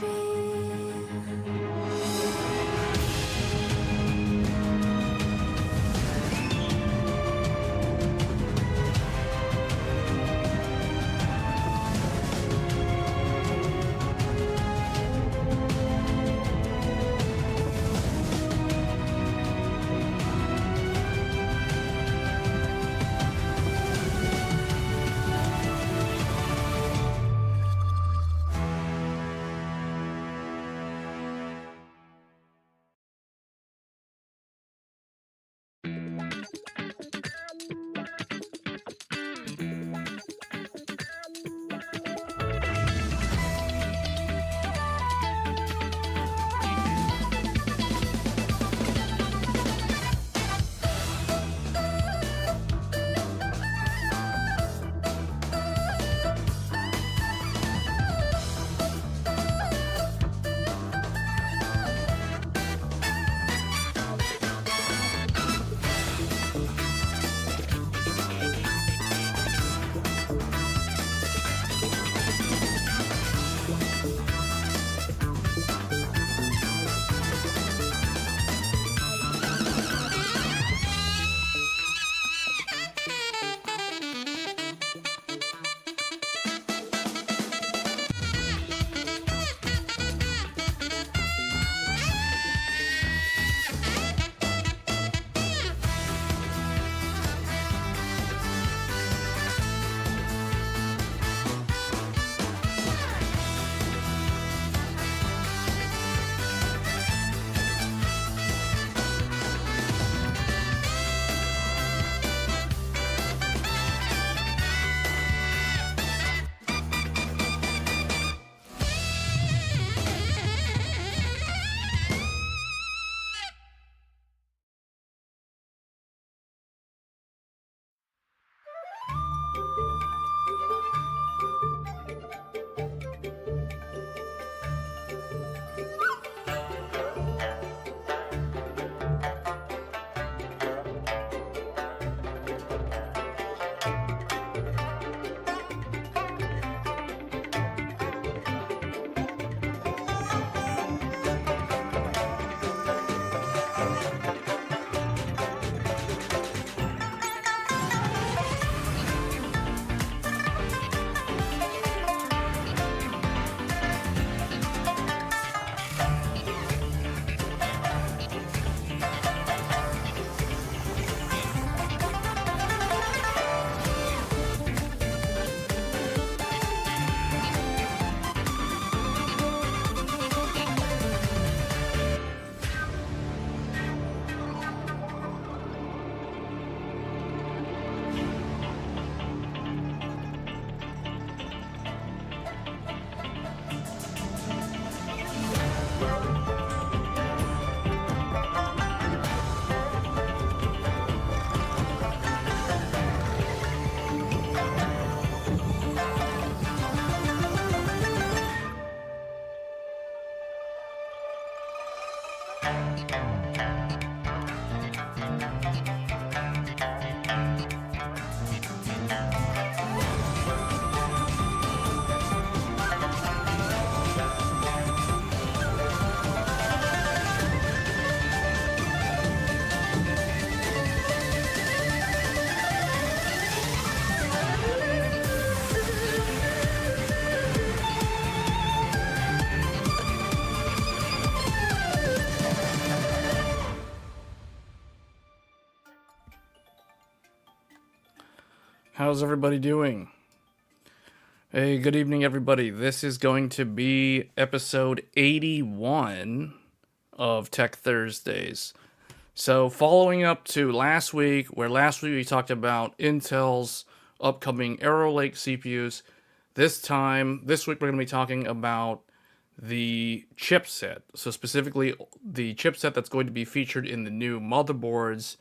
livestream. How's everybody doing? Hey, good evening, everybody. This is going to be episode 81 of Tech Thursdays. So, following up to last week, where last week we talked about Intel's upcoming Arrow Lake CPUs, this week we're going to be talking about the chipset. So, specifically, the chipset that's going to be featured in the new motherboards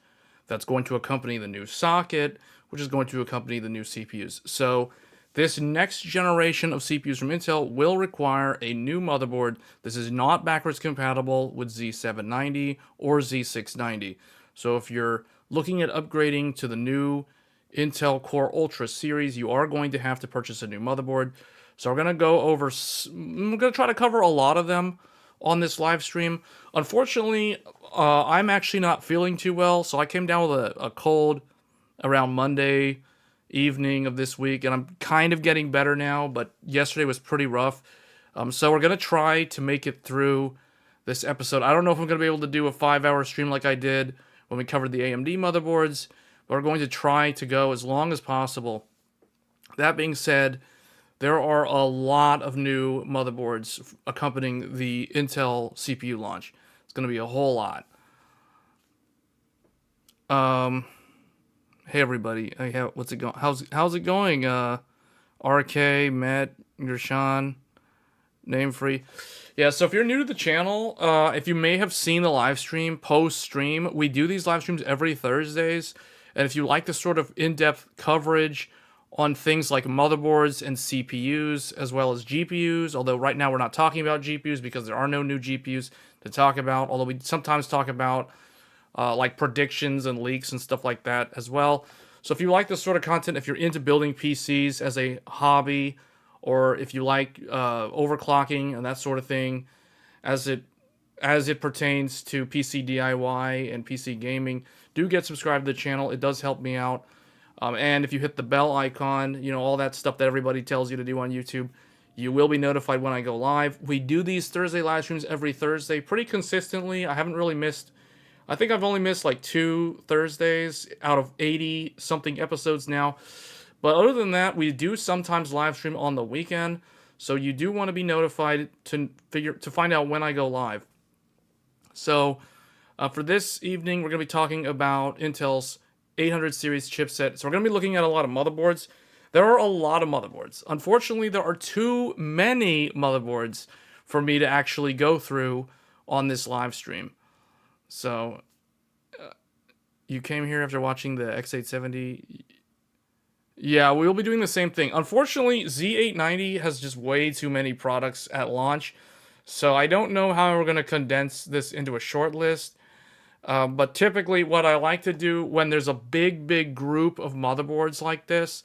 that's going to accompany the new socket, which is going to accompany the new CPUs. So this next generation of CPUs from Intel will require a new motherboard. This is not backwards compatible with Z790 or Z690. So if you're looking at upgrading to the new Intel Core Ultra series, you are going to have to purchase a new motherboard. So we're going to go over, I'm going to try to cover a lot of them on this live stream. Unfortunately, I'm actually not feeling too well, so I came down with a cold around Monday evening of this week, and I'm kind of getting better now, but yesterday was pretty rough. So we're going to try to make it through this episode. I don't know if I'm going to be able to do a 5-hour stream like I did when we covered the AMD motherboards, but we're going to try to go as long as possible. That being said, there are a lot of new motherboards accompanying the Intel CPU launch. It's going to be a whole lot. Hey everybody, what's it going? How's it going? RK, Matt, Gershawn, Name Free. Yeah, so if you're new to the channel, if you may have seen the live stream, post-stream, we do these live streams every Thursdays. And if you like this sort of in-depth coverage on things like motherboards and CPUs, as well as GPUs, although right now we're not talking about GPUs because there are no new GPUs to talk about, although we sometimes talk about like predictions and leaks and stuff like that as well. So if you like this sort of content, if you're into building PCs as a hobby, or if you like overclocking and that sort of thing, as it pertains to PC DIY and PC gaming, do get subscribed to the channel. It does help me out. And if you hit the bell icon, you know, all that stuff that everybody tells you to do on YouTube, you will be notified when I go live. We do these Thursday live streams every Thursday pretty consistently. I haven't really missed, I think I've only missed like 2 Thursdays out of 80 something episodes now. But other than that, we do sometimes live stream on the weekend. So you do want to be notified to find out when I go live. So for this evening, we're going to be talking about Intel's 800 series chipset. So we're going to be looking at a lot of motherboards. There are a lot of motherboards. Unfortunately, there are too many motherboards for me to actually go through on this live stream. So you came here after watching the X870. Yeah, we'll be doing the same thing. Unfortunately, Z890 has just way too many products at launch. So I don't know how we're going to condense this into a short list. But typically what I like to do when there's a big group of motherboards like this,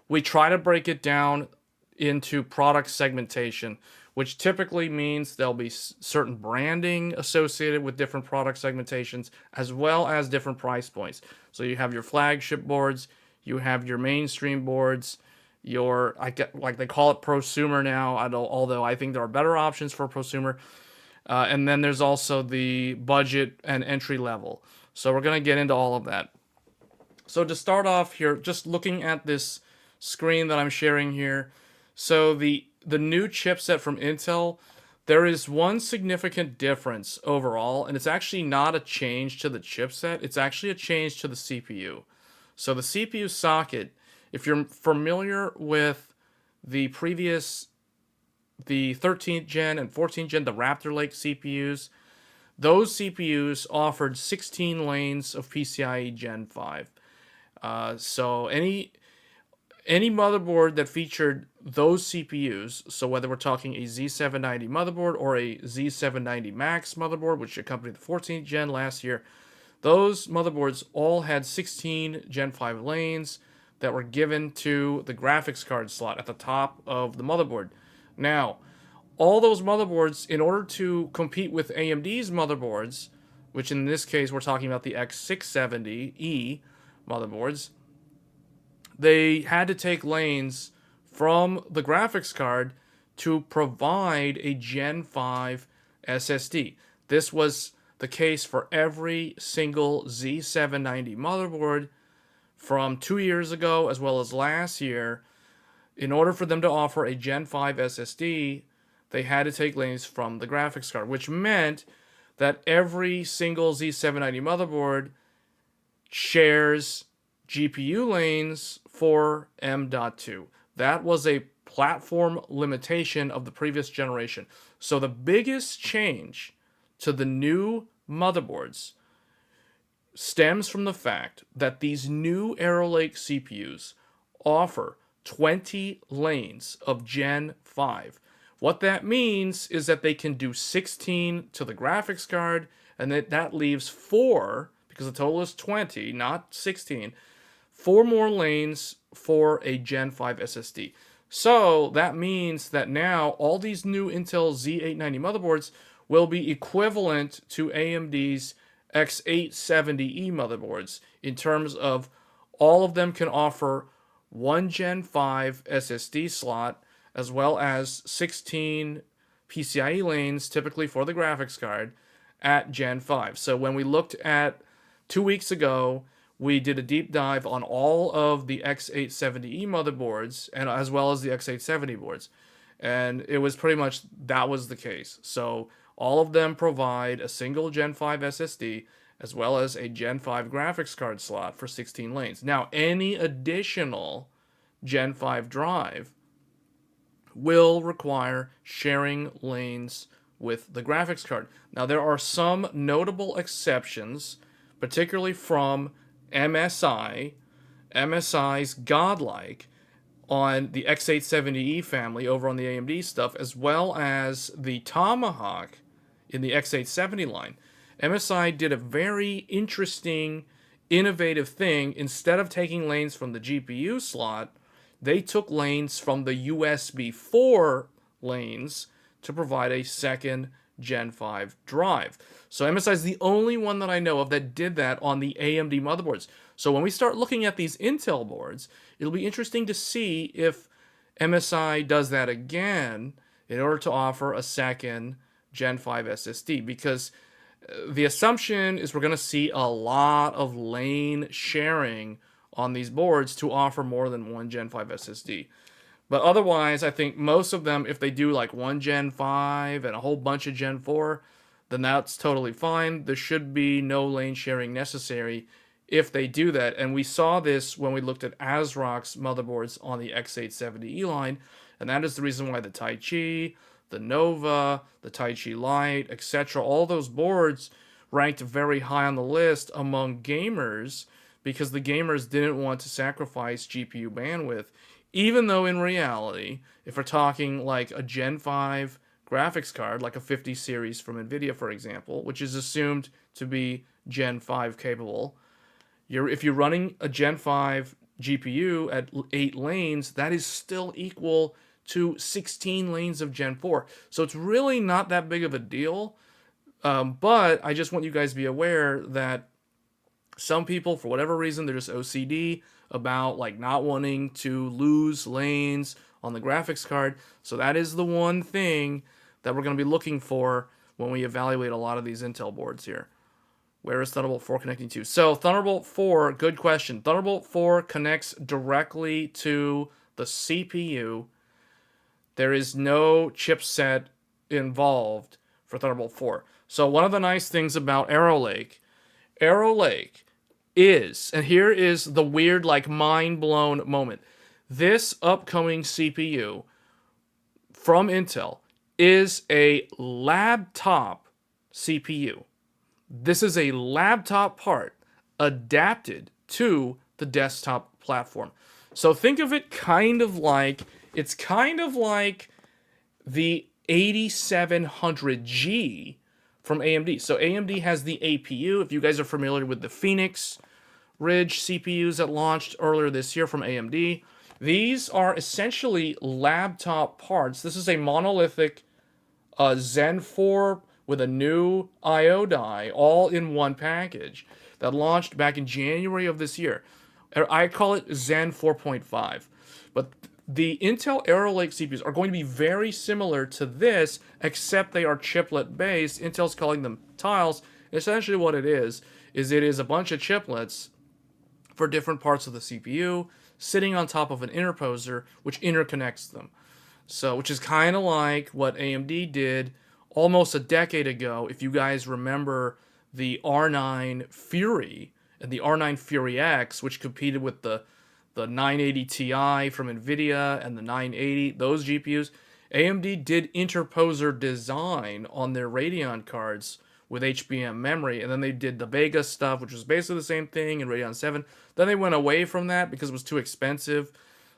we try to break it down into product segmentation, which typically means there'll be certain branding associated with different product segmentations, as well as different price points. So you have your flagship boards, you have your mainstream boards, like they call it prosumer now, although I think there are better options for prosumer. And then there's also the budget and entry level. So we're going to get into all of that. So to start off here, just looking at this screen that I'm sharing here. So the new chipset from Intel, there is one significant difference overall, and it's actually not a change to the chipset. It's actually a change to the CPU. So the CPU socket, if you're familiar with the previous, the 13th gen and 14th gen, the Raptor Lake CPUs, those CPUs offered 16 lanes of PCIe Gen 5. So any motherboard that featured those CPUs, so whether we're talking a Z790 motherboard or a Z790 Max motherboard, which accompanied the 14th gen last year, those motherboards all had 16 Gen 5 lanes that were given to the graphics card slot at the top of the motherboard. Now, all those motherboards, in order to compete with AMD's motherboards, which in this case we're talking about the X670E motherboards, they had to take lanes from the graphics card to provide a Gen 5 SSD. This was the case for every single Z790 motherboard from 2 years ago as well as last year. In order for them to offer a Gen 5 SSD, they had to take lanes from the graphics card, which meant that every single Z790 motherboard shares GPU lanes for M.2. That was a platform limitation of the previous generation. So the biggest change to the new motherboards stems from the fact that these new Arrow Lake CPUs offer 20 lanes of Gen 5. What that means is that they can do 16 to the graphics card, and that leaves 4, because the total is 20, not 16, 4 more lanes for a Gen 5 SSD. So that means that now all these new Intel Z890 motherboards will be equivalent to AMD's X870E motherboards in terms of all of them can offer one Gen 5 SSD slot as well as 16 PCIe lanes, typically for the graphics card, at Gen 5. So when we looked at 2 weeks ago, we did a deep dive on all of the X870E motherboards and as well as the X870 boards. And it was pretty much that was the case. So all of them provide a single Gen 5 SSD as well as a Gen 5 graphics card slot for 16 lanes. Now, any additional Gen 5 drive will require sharing lanes with the graphics card. Now, there are some notable exceptions, particularly from MSI's Godlike on the X870E family over on the AMD stuff, as well as the Tomahawk in the X870 line. MSI did a very interesting, innovative thing. Instead of taking lanes from the GPU slot, they took lanes from the USB 4 lanes to provide a second Gen 5 drive. So MSI is the only one that I know of that did that on the AMD motherboards. So when we start looking at these Intel boards, it'll be interesting to see if MSI does that again in order to offer a second Gen 5 SSD, because the assumption is we're going to see a lot of lane sharing on these boards to offer more than one Gen 5 SSD. But otherwise, I think most of them, if they do like one Gen 5 and a whole bunch of Gen 4, then that's totally fine. There should be no lane sharing necessary if they do that. And we saw this when we looked at ASRock's motherboards on the X870E line, and that is the reason why the Tai Chi, the Nova, the Tai Chi Lite, etc., all those boards ranked very high on the list among gamers, because the gamers didn't want to sacrifice GPU bandwidth, even though in reality, if we're talking like a Gen 5 graphics card, like a 50 series from NVIDIA, for example, which is assumed to be Gen 5 capable, if you're running a Gen 5 GPU at 8 lanes, that is still equal to 16 lanes of Gen 4. So it's really not that big of a deal. But I just want you guys to be aware that some people, for whatever reason, they're just OCD about like not wanting to lose lanes on the graphics card. So that is the one thing that we're going to be looking for when we evaluate a lot of these Intel boards here. Where is Thunderbolt 4 connecting to? So Thunderbolt 4, good question. Thunderbolt 4 connects directly to the CPU. There is no chipset involved for Thunderbolt 4. So one of the nice things about Arrow Lake is, and here is the weird, like, mind-blown moment. This upcoming CPU from Intel is a laptop CPU. This is a laptop part adapted to the desktop platform. So think of it it's kind of like the 8700G from AMD. So AMD has the APU. If you guys are familiar with the Phoenix Ridge CPUs that launched earlier this year from AMD, these are essentially laptop parts. This is a monolithic Zen 4 with a new I/O die, all in one package, that launched back in January of this year. I call it Zen 4.5. But the Intel Arrow Lake CPUs are going to be very similar to this, except they are chiplet based. Intel's calling them tiles. Essentially what it is it is a bunch of chiplets for different parts of the CPU sitting on top of an interposer which interconnects them. So, which is kind of like what AMD did almost a decade ago. If you guys remember the R9 Fury and the R9 Fury X, which competed with the 980 Ti from NVIDIA and the 980, those GPUs, AMD did interposer design on their Radeon cards with HBM memory, and then they did the Vega stuff, which was basically the same thing in Radeon 7. Then they went away from that because it was too expensive.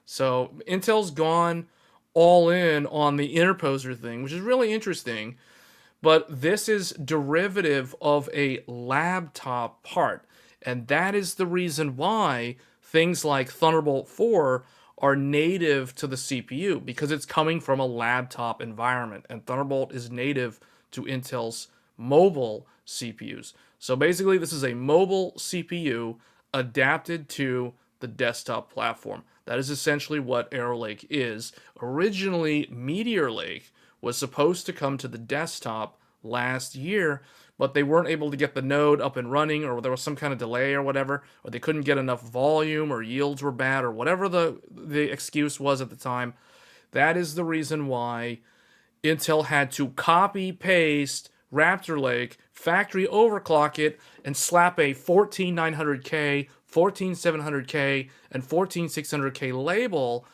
So Intel's gone all in on the interposer thing, which is really interesting. But this is derivative of a laptop part, and that is the reason why things like Thunderbolt 4 are native to the CPU because it's coming from a laptop environment, and Thunderbolt is native to Intel's mobile CPUs. So basically, this is a mobile CPU adapted to the desktop platform. That is essentially what Arrow Lake is. Originally, Meteor Lake was supposed to come to the desktop last year, but they weren't able to get the node up and running, or there was some kind of delay or whatever, or they couldn't get enough volume, or yields were bad, or whatever the excuse was at the time. That is the reason why Intel had to copy paste Raptor Lake, factory overclock it, and slap a 14900K, 14700K, and 14600K label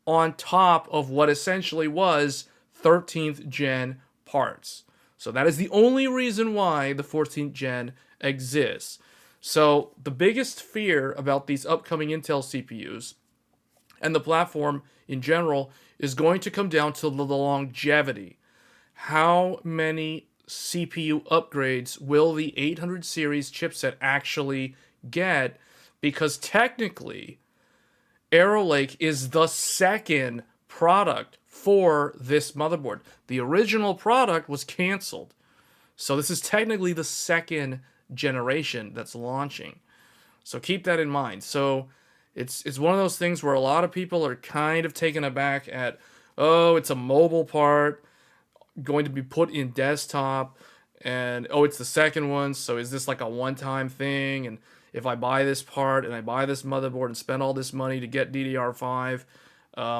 on top of what essentially was 13th gen parts. So that is the only reason why the 14th gen exists. So the biggest fear about these upcoming Intel CPUs and the platform in general is going to come down to the longevity. How many CPU upgrades will the 800 series chipset actually get? Because technically, Arrow Lake is the second product for this motherboard. The original product was canceled. So this is technically the second generation that's launching. So keep that in mind. So it's one of those things where a lot of people are kind of taken aback at, oh, it's a mobile part going to be put in desktop, and oh, it's the second one, so is this like a one-time thing? And if I buy this part and I buy this motherboard and spend all this money to get DDR5,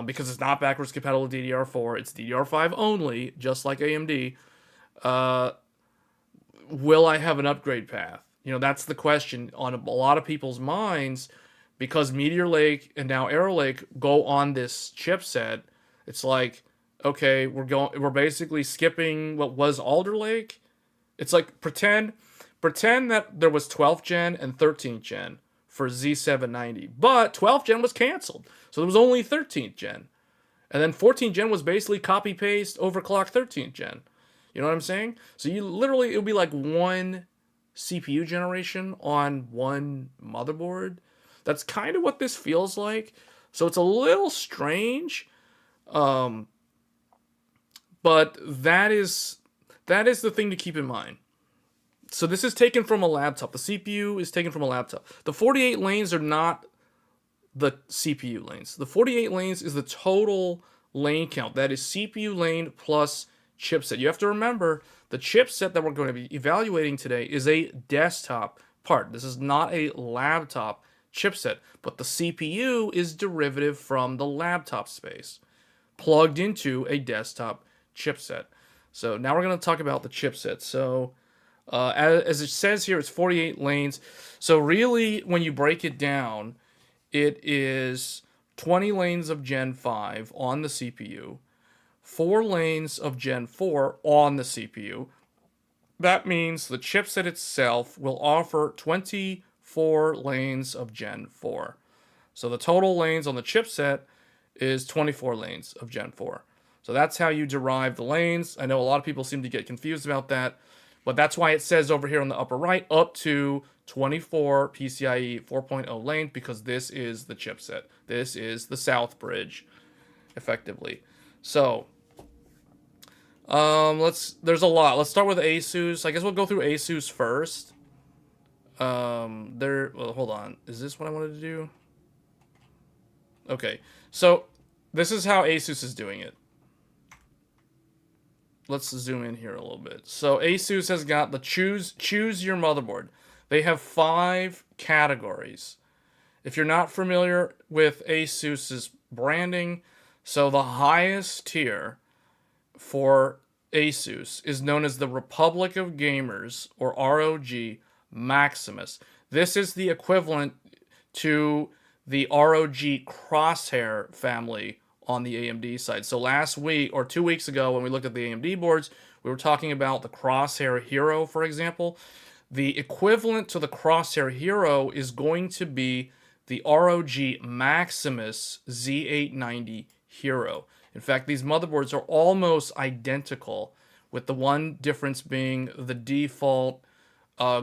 because it's not backwards compatible with DDR4, it's DDR5 only, just like AMD, will I have an upgrade path? You know, that's the question on a lot of people's minds, because Meteor Lake and now Arrow Lake go on this chipset. It's like, okay, we're basically skipping what was Alder Lake. It's like pretend that there was 12th gen and 13th gen for Z790, but 12th gen was canceled, so there was only 13th gen, and then 14th gen was basically copy paste overclock 13th gen. You know what I'm saying? So you literally, it would be like one CPU generation on one motherboard. That's kind of what this feels like. So it's a little strange. But that is the thing to keep in mind. So this is taken from a laptop. The CPU is taken from a laptop. The 48 lanes are not the CPU lanes. The 48 lanes is the total lane count. That is CPU lane plus chipset. You have to remember, the chipset that we're going to be evaluating today is a desktop part. This is not a laptop chipset, but the CPU is derivative from the laptop space, plugged into a desktop chipset. So now we're going to talk about the chipset. So as it says here, it's 48 lanes. So really, when you break it down, it is 20 lanes of Gen 5 on the CPU, 4 lanes of Gen 4 on the CPU. That means the chipset itself will offer 24 lanes of Gen 4. So the total lanes on the chipset is 24 lanes of Gen 4. So that's how you derive the lanes. I know a lot of people seem to get confused about that, but that's why it says over here on the upper right, up to 24 PCIe 4.0 lanes, because this is the chipset. This is the South Bridge, effectively. So, there's a lot. Let's start with ASUS. I guess we'll go through ASUS first. Well, hold on. Is this what I wanted to do? Okay, so this is how ASUS is doing it. Let's zoom in here a little bit. So ASUS has got the choose your motherboard. They have 5 categories. If you're not familiar with ASUS's branding, so the highest tier for ASUS is known as the Republic of Gamers, or ROG Maximus. This is the equivalent to the ROG Crosshair family on the AMD side. So last week, or 2 weeks ago, when we looked at the AMD boards, we were talking about the Crosshair Hero, for example. The equivalent to the Crosshair Hero is going to be the ROG Maximus Z890 Hero. In fact, these motherboards are almost identical, with the one difference being the default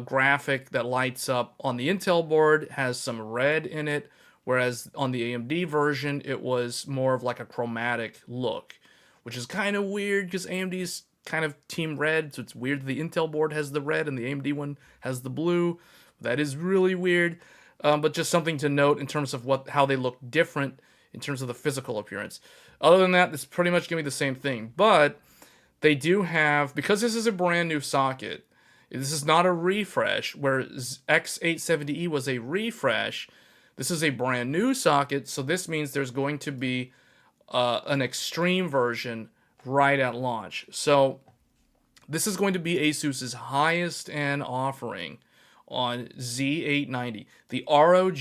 graphic that lights up on the Intel board has some red in it, whereas on the AMD version, it was more of like a chromatic look, which is kind of weird because AMD is kind of team red, so it's weird that the Intel board has the red and the AMD one has the blue. That is really weird, but just something to note in terms of how they look different in terms of the physical appearance. Other than that, it's pretty much going to be the same thing, but they do have, because this is a brand new socket, this is not a refresh, where X870E was a refresh. This is a brand new socket, so this means there's going to be an extreme version right at launch. So this is going to be ASUS's highest end offering on Z890, the ROG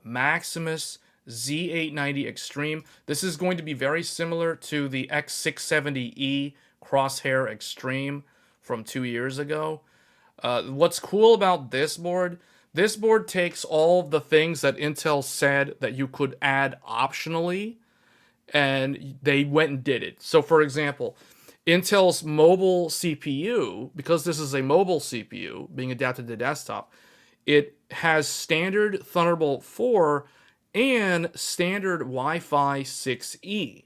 Maximus Z890 Extreme. This is going to be very similar to the X670E Crosshair Extreme from 2 years ago. What's cool about this board takes all of the things that Intel said that you could add optionally, and they went and did it. So for example, Intel's mobile CPU, because this is a mobile CPU being adapted to desktop, it has standard Thunderbolt 4 and standard Wi-Fi 6E.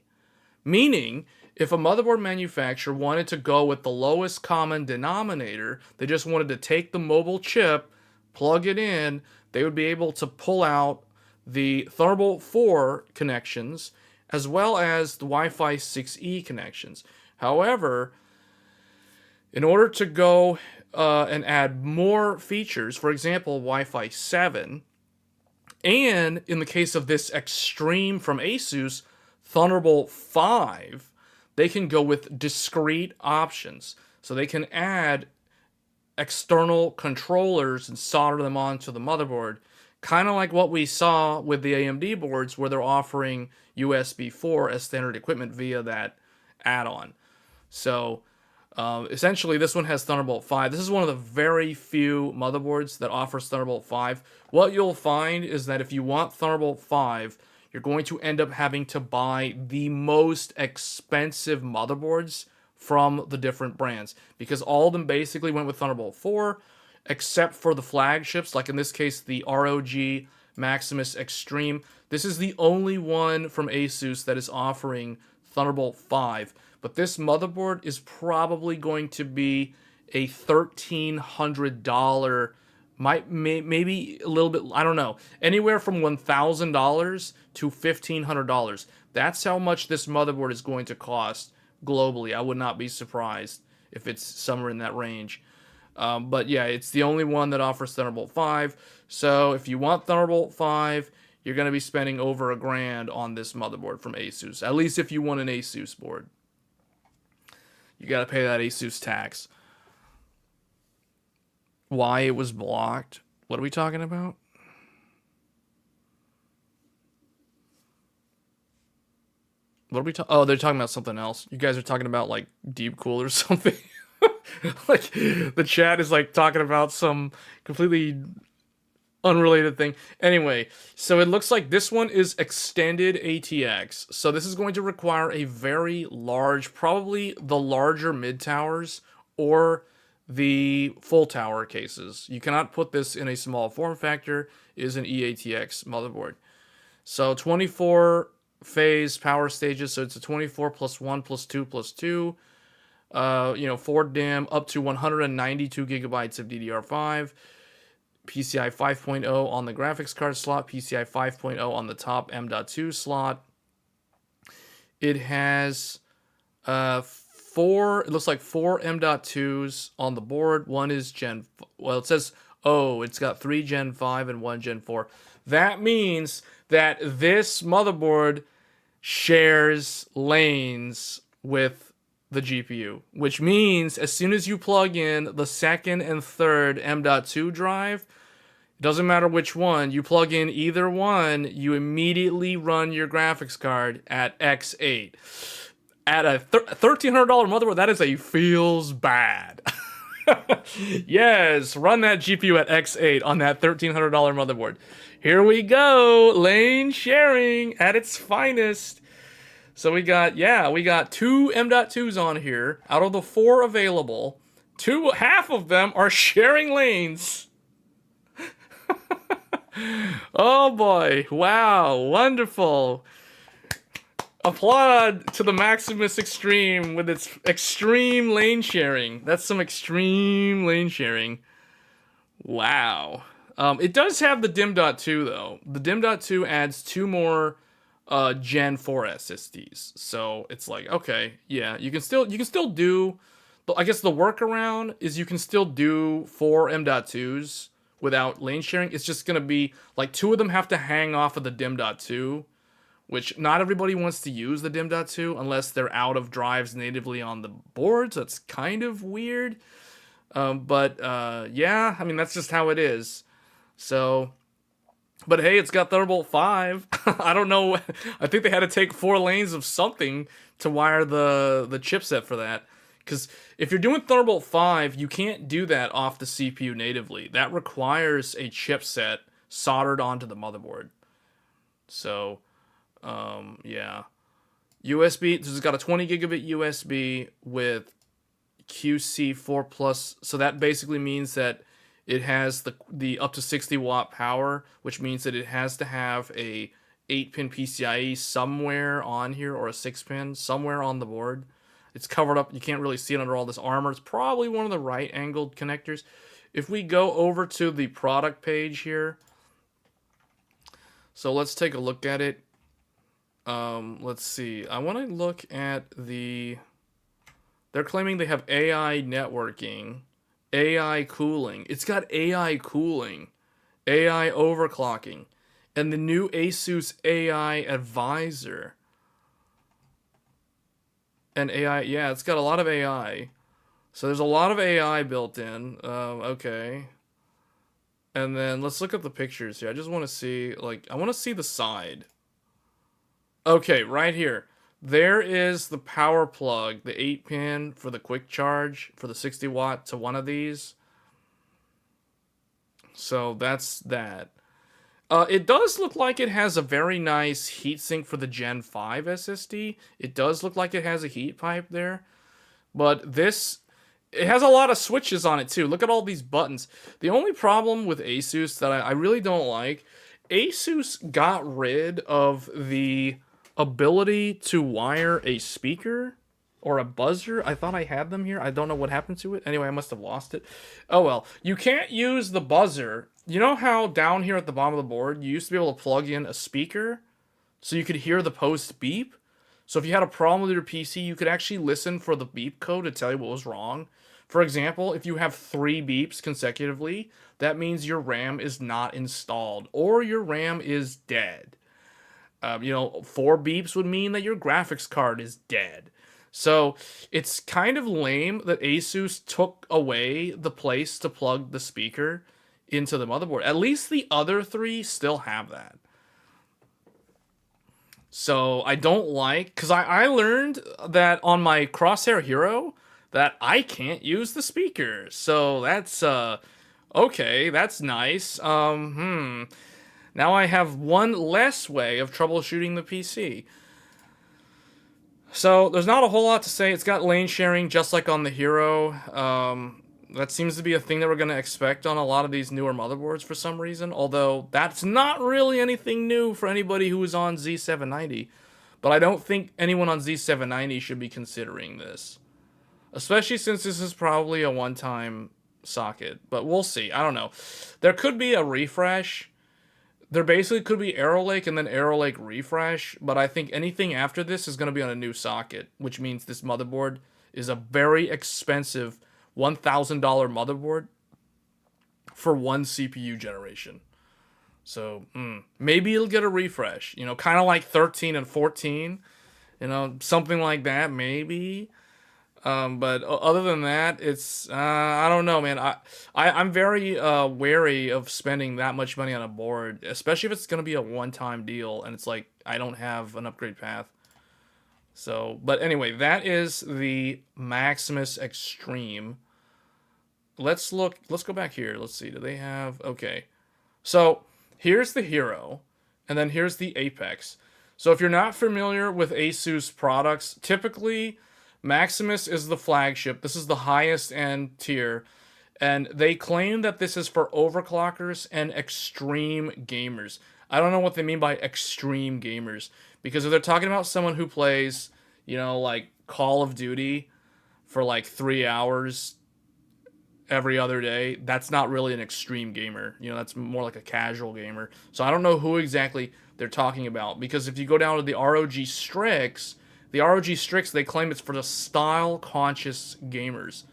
Meaning, if a motherboard manufacturer wanted to go with the lowest common denominator, they just wanted to take the mobile chip, plug it in, they would be able to pull out the Thunderbolt 4 connections as well as the Wi-Fi 6E connections. However, in order to go and add more features, for example, Wi-Fi 7, and in the case of this Extreme from ASUS, Thunderbolt 5, they can go with discrete options. So they can add external controllers and solder them onto the motherboard, kind of like what we saw with the AMD boards, where they're offering USB 4 as standard equipment via that add-on. So essentially, this one has Thunderbolt 5. This is one of the very few motherboards that offers Thunderbolt 5. What you'll find is that if you want Thunderbolt 5, you're going to end up having to buy the most expensive motherboards from the different brands, because all of them basically went with Thunderbolt 4, except for the flagships, like in this case, the ROG Maximus Extreme. This is the only one from ASUS that is offering Thunderbolt 5. But this motherboard is probably going to be a $1,300, maybe a little bit, I don't know, anywhere from $1,000 to $1,500. That's how much this motherboard is going to cost globally. I would not be surprised if it's somewhere in that range. But yeah, it's the only one that offers Thunderbolt 5. So if you want Thunderbolt 5, you're going to be spending over $1,000 on this motherboard from ASUS. At least if you want an ASUS board. You got to pay that ASUS tax. Why it was blocked? What are we talking about? What are we talking? Oh, they're talking about something else. You guys are talking about like Deep Cool or something. Like the chat is like talking about some completely unrelated thing. Anyway, so it looks like this one is extended ATX. So this is going to require a very large, probably the larger mid towers or the full tower cases. You cannot put this in a small form factor. It is an eATX motherboard. So 24 phase power stages. So it's a 24 plus 1 plus 2 plus 2. 4 DIMM up to 192 gigabytes of DDR5. PCI 5.0 on the graphics card slot, PCI 5.0 on the top M.2 slot. It has it looks like 4 M.2s on the board. One is it says, it's got 3 Gen 5 and 1 Gen 4. That means that this motherboard shares lanes with the GPU, which means as soon as you plug in the second and third M.2 drive, it doesn't matter which one, you plug in either one, you immediately run your graphics card at X8. At a $1,300 motherboard, that is a feels bad. Yes, run that GPU at X8 on that $1,300 motherboard. Here we go, lane sharing at its finest. So we got 2 M.2s on here. Out of the 4 available, half of them are sharing lanes. Oh boy. Wow. Wonderful. Applaud to the Maximus Extreme with its extreme lane sharing. That's some extreme lane sharing. Wow. It does have the dim.2 though. The dim.2 adds 2 more Gen 4 SSDs. So it's like, okay, yeah, you can still do, I guess the workaround is you can still do 4 M.2s without lane sharing. It's just going to be like 2 of them have to hang off of the dim.2, which not everybody wants to use the dim.2 unless they're out of drives natively on the board. So it's kind of weird. Yeah, I mean, that's just how it is. So, but hey, it's got Thunderbolt 5. I don't know. I think they had to take 4 lanes of something to wire the chipset for that. Because if you're doing Thunderbolt 5, you can't do that off the CPU natively. That requires a chipset soldered onto the motherboard. So, yeah. USB, this has got a 20 gigabit USB with QC4+, so that basically means that it has the up to 60 watt power, which means that it has to have a 8-pin PCIe somewhere on here, or a 6-pin somewhere on the board. It's covered up, you can't really see it under all this armor. It's probably one of the right angled connectors. If we go over to the product page here, so let's take a look at it. Let's see, I want to look at they're claiming they have AI networking, AI cooling. It's got AI cooling, AI overclocking, and the new ASUS AI advisor. And AI, yeah, it's got a lot of AI. So there's a lot of AI built in. Okay. And then let's look at the pictures here. I just want to see, I want to see the side. Okay, right here. There is the power plug, the 8-pin for the quick charge for the 60 watt to one of these. So that's that. It does look like it has a very nice heatsink for the Gen 5 SSD. It does look like it has a heat pipe there. But it has a lot of switches on it too. Look at all these buttons. The only problem with ASUS that I really don't like, ASUS got rid of the ability to wire a speaker or a buzzer. I thought I had them here. I don't know what happened to it. Anyway, I must have lost it. Oh well. You can't use the buzzer. You know how down here at the bottom of the board, you used to be able to plug in a speaker so you could hear the post beep? So if you had a problem with your PC, you could actually listen for the beep code to tell you what was wrong. For example, if you have 3 beeps consecutively, that means your RAM is not installed or your RAM is dead. 4 beeps would mean that your graphics card is dead. So it's kind of lame that ASUS took away the place to plug the speaker into the motherboard. At least the other 3 still have that. So I don't like, because I learned that on my Crosshair Hero that I can't use the speaker. So that's, okay, that's nice. Now I have one less way of troubleshooting the PC. So there's not a whole lot to say. It's got lane sharing just like on the Hero. That seems to be a thing that we're going to expect on a lot of these newer motherboards for some reason. Although that's not really anything new for anybody who is on Z790. But I don't think anyone on Z790 should be considering this. Especially since this is probably a one-time socket. But we'll see. I don't know. There could be a refresh. There basically could be Arrow Lake and then Arrow Lake refresh, but I think anything after this is going to be on a new socket, which means this motherboard is a very expensive $1,000 motherboard for one CPU generation. So, maybe it'll get a refresh, kind of like 13 and 14, something like that, maybe. But other than that, it's, I don't know, man. I'm very wary of spending that much money on a board, especially if it's going to be a one-time deal, and it's like, I don't have an upgrade path. So, but anyway, that is the Maximus Extreme. Let's go back here. Let's see, do they have, okay. So, here's the Hero, and then here's the Apex. So if you're not familiar with ASUS products, typically Maximus is the flagship. This is the highest end tier. And they claim that this is for overclockers and extreme gamers. I don't know what they mean by extreme gamers, because if they're talking about someone who plays, like Call of Duty for like 3 hours every other day, that's not really an extreme gamer. That's more like a casual gamer. So I don't know who exactly they're talking about, because if you go down to the ROG Strix, they claim it's for the style-conscious gamers.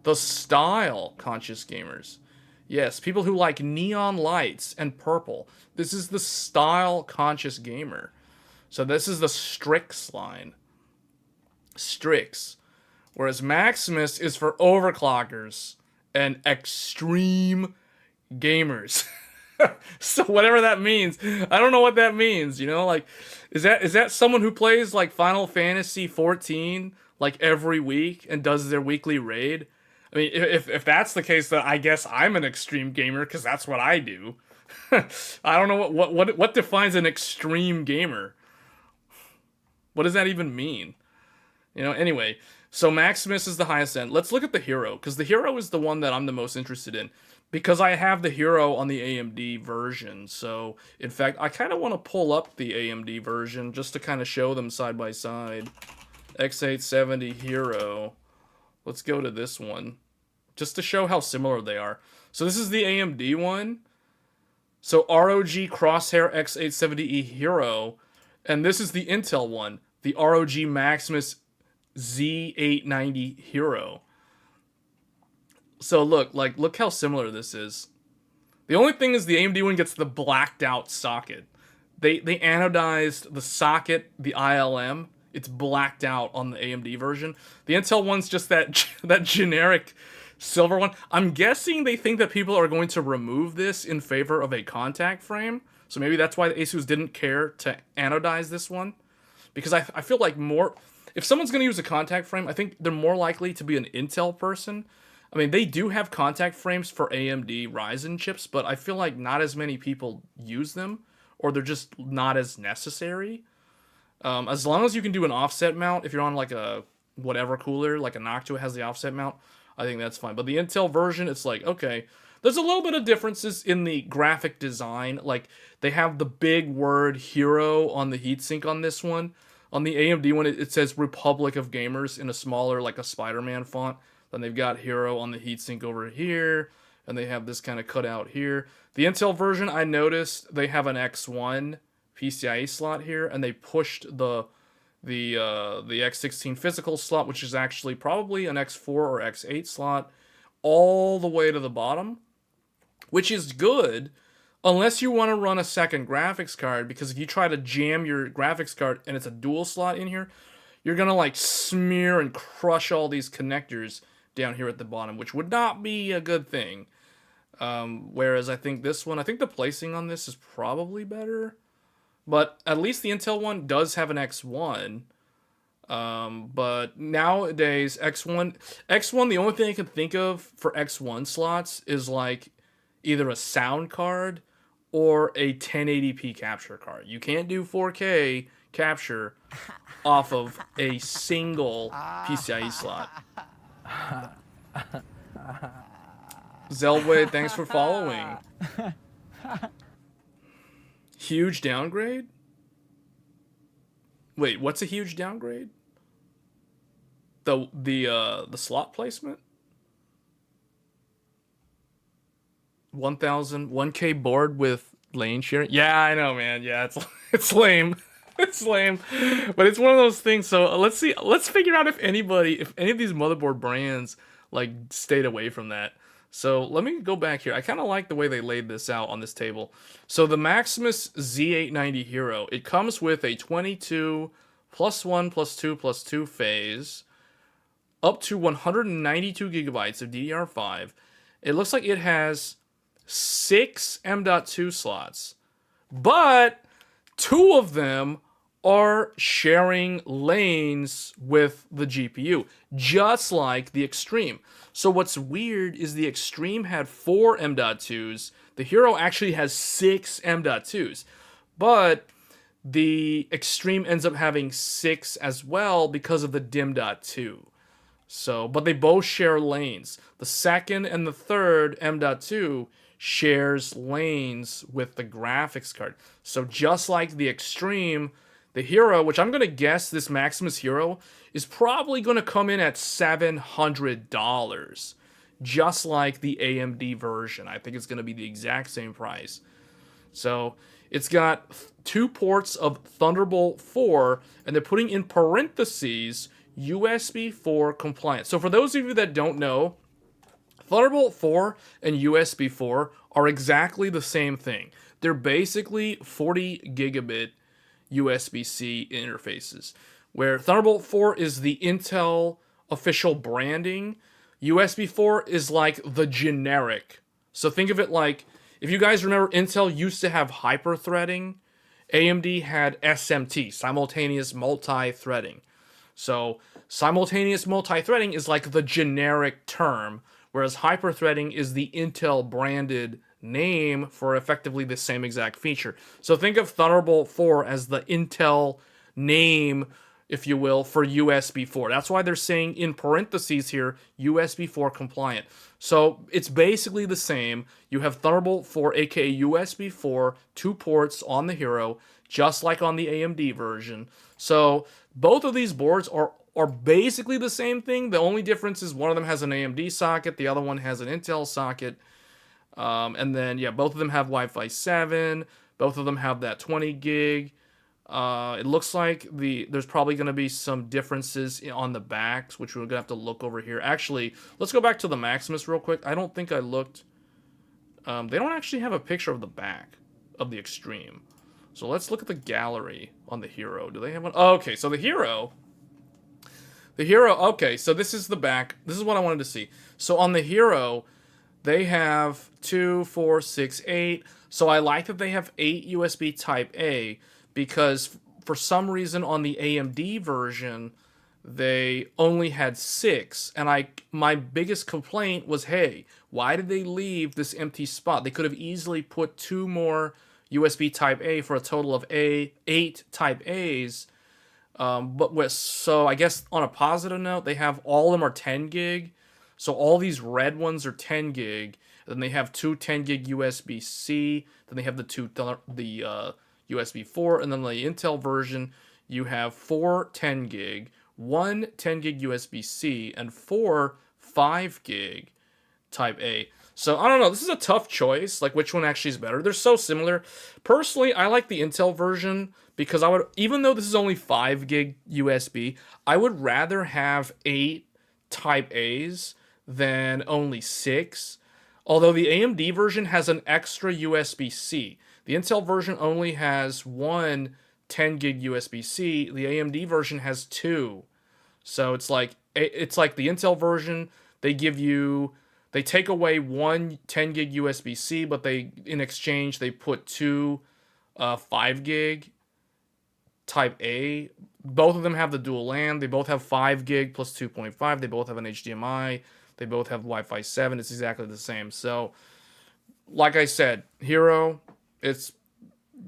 The style-conscious gamers. Yes, people who like neon lights and purple. This is the style-conscious gamer. So this is the Strix line. Strix. Whereas Maximus is for overclockers and extreme gamers. So whatever that means, I don't know what that means. Like, is that someone who plays like Final Fantasy 14 like every week and does their weekly raid? I mean, if that's the case, then I guess I'm an extreme gamer, because that's what I do. I don't know what defines an extreme gamer. What does that even mean? Anyway, so Maximus is the highest end. Let's look at the Hero, because the Hero is the one that I'm the most interested in, because I have the Hero on the AMD version. So, in fact, I kind of want to pull up the AMD version just to kind of show them side by side. X870 Hero. Let's go to this one, just to show how similar they are. So this is the AMD one. So ROG Crosshair X870E Hero. And this is the Intel one, the ROG Maximus Z890 Hero. So look how similar this is. The only thing is the AMD one gets the blacked out socket. They anodized the socket, the ILM. It's blacked out on the AMD version. The Intel one's just that generic silver one. I'm guessing they think that people are going to remove this in favor of a contact frame. So maybe that's why the ASUS didn't care to anodize this one. Because I feel like if someone's going to use a contact frame, I think they're more likely to be an Intel person. I mean, they do have contact frames for AMD Ryzen chips, but I feel like not as many people use them, or they're just not as necessary. As long as you can do an offset mount, if you're on like a whatever cooler, like a Noctua has the offset mount, I think that's fine. But the Intel version, it's like, okay, there's a little bit of differences in the graphic design. Like, they have the big word Hero on the heatsink on this one. On the AMD one, it says Republic of Gamers in a smaller, like a Spider-Man font. Then they've got Hero on the heatsink over here, and they have this kind of cutout here. The Intel version, I noticed they have an X1 PCIe slot here, and they pushed the X16 physical slot, which is actually probably an X4 or X8 slot, all the way to the bottom, which is good, unless you want to run a second graphics card, because if you try to jam your graphics card and it's a dual slot in here, you're going to like smear and crush all these connectors down here at the bottom, which would not be a good thing. Whereas I think the placing on this is probably better. But at least the Intel one does have an X1. But nowadays, X1, the only thing I can think of for X1 slots is like either a sound card or a 1080p capture card. You can't do 4K capture off of a single PCIe slot. Zelway, thanks for following. Huge downgrade? Wait, what's a huge downgrade? The slot placement? 1K board with lane sharing? Yeah, I know, man. Yeah, it's lame. It's lame. But it's one of those things. So let's figure out if any of these motherboard brands like stayed away from that. So let me go back here. I kind of like the way they laid this out on this table. So the Maximus Z890 Hero, it comes with a 22 +1 +2 +2 phase, up to 192 gigabytes of DDR5. It looks like it has 6 M.2 slots, but 2 of them are sharing lanes with the GPU, just like the Extreme. So what's weird is the Extreme had 4 M.2s. The Hero actually has 6 M.2s. But the Extreme ends up having 6 as well because of the DIMM.2. So, but they both share lanes. The second and the third M.2 shares lanes with the graphics card. So just like the Extreme, the Hero, which I'm going to guess this Maximus Hero is probably going to come in at $700, just like the AMD version. I think it's going to be the exact same price. So it's got 2 ports of Thunderbolt 4, and they're putting in parentheses USB 4 compliant. So for those of you that don't know, Thunderbolt 4 and USB 4 are exactly the same thing. They're basically 40 gigabit USB-C interfaces, where Thunderbolt 4 is the Intel official branding. USB 4 is like the generic. So think of it like, if you guys remember, Intel used to have hyper-threading. AMD had SMT, simultaneous multi-threading. So simultaneous multi-threading is like the generic term, whereas hyper-threading is the Intel branded name for effectively the same exact feature. So think of Thunderbolt 4 as the Intel name, if you will, for USB 4. That's why they're saying in parentheses here, USB 4 compliant. So it's basically the same. You have Thunderbolt 4, aka USB 4, 2 ports on the Hero, just like on the AMD version. So both of these boards are basically the same thing. The only difference is one of them has an AMD socket, the other one has an Intel socket. And then, yeah, both of them have Wi-Fi 7. Both of them have that 20 gig. It looks like there's probably going to be some differences on the backs, which we're going to have to look over here. Actually, let's go back to the Maximus real quick. I don't think I looked. They don't actually have a picture of the back of the Extreme. So let's look at the gallery on the Hero. Do they have one? Oh, okay, so the Hero, okay, so this is the back. This is what I wanted to see. So on the Hero, they have 2, 4, 6, 8. So I like that they have 8 USB Type A, because for some reason on the AMD version, they only had 6. And my biggest complaint was, hey, why did they leave this empty spot? They could have easily put 2 more USB Type A for a total of 8 Type A's. So I guess on a positive note, they have all of them are 10 gig. So all these red ones are 10 gig. Then they have 2 10 gig USB-C. Then they have the USB 4. And then the Intel version, you have 4 10 gig, 1 10 gig USB-C, and 4 5 gig Type A. So I don't know. This is a tough choice. Like, which one actually is better? They're so similar. Personally, I like the Intel version because even though this is only 5 gig USB, I would rather have 8 Type A's than only 6. Although the AMD version has an extra USB-C. The Intel version only has 1 10 gig USB-C. The AMD version has 2. So it's like the Intel version, they take away 1 10 gig USB-C, but in exchange they put 2 5 gig Type A. Both of them have the dual LAN. They both have 5 gig plus 2.5. They both have an HDMI. They both have Wi-Fi 7. It's exactly the same. So, like I said, Hero, it's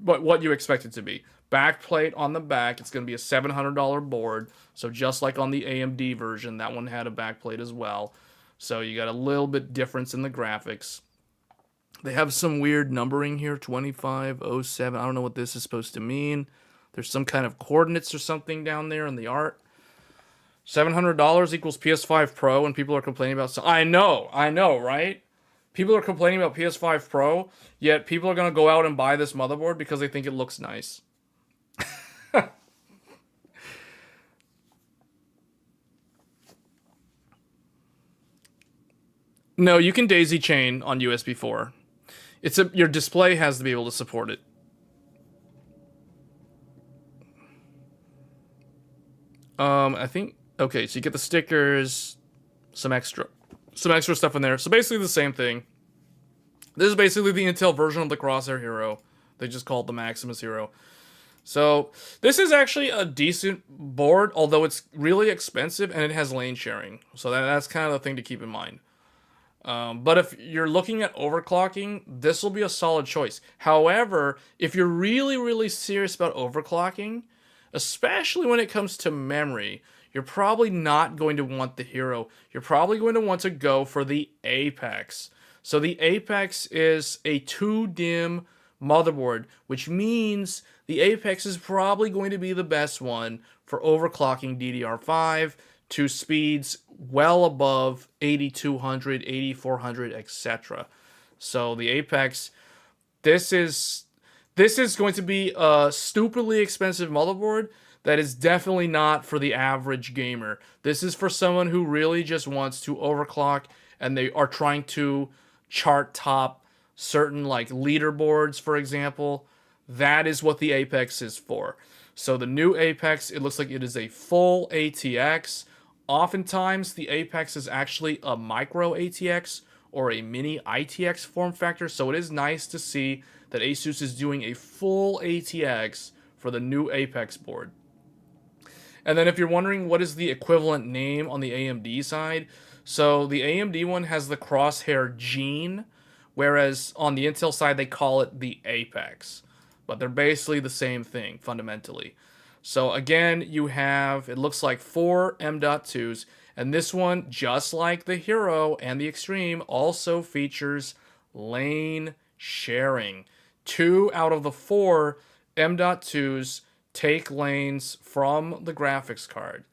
what you expect it to be. Backplate on the back, it's going to be a $700 board. So just like on the AMD version, that one had a backplate as well. So you got a little bit difference in the graphics. They have some weird numbering here, 2507. I don't know what this is supposed to mean. There's some kind of coordinates or something down there in the art. $700 equals PS5 Pro, and people are complaining about... I know, right? People are complaining about PS5 Pro, yet people are going to go out and buy this motherboard because they think it looks nice. No, you can daisy chain on USB 4. Your display has to be able to support it. I think... Okay, so you get the stickers, some extra stuff in there. So basically the same thing. This is basically the Intel version of the Crosshair Hero. They just call it the Maximus Hero. So this is actually a decent board, although it's really expensive and it has lane sharing. So that's kind of the thing to keep in mind. But if you're looking at overclocking, this will be a solid choice. However, if you're really, really serious about overclocking, especially when it comes to memory, you're probably not going to want the Hero. You're probably going to want to go for the Apex. So the Apex is a 2-DIMM motherboard, which means the Apex is probably going to be the best one for overclocking DDR5 to speeds well above 8200, 8400, etc. So the Apex, this is going to be a stupidly expensive motherboard that is definitely not for the average gamer. This is for someone who really just wants to overclock and they are trying to chart top certain like leaderboards, for example. That is what the Apex is for. So the new Apex, it looks like it is a full ATX. Oftentimes, the Apex is actually a micro ATX or a mini ITX form factor. So it is nice to see that ASUS is doing a full ATX for the new Apex board. And then if you're wondering what is the equivalent name on the AMD side, so the AMD one has the Crosshair Gene, whereas on the Intel side they call it the Apex. But they're basically the same thing, fundamentally. So again, you have, it looks like 4 M.2s, and this one, just like the Hero and the Extreme, also features lane sharing. 2 out of the 4 M.2s take lanes from the graphics card.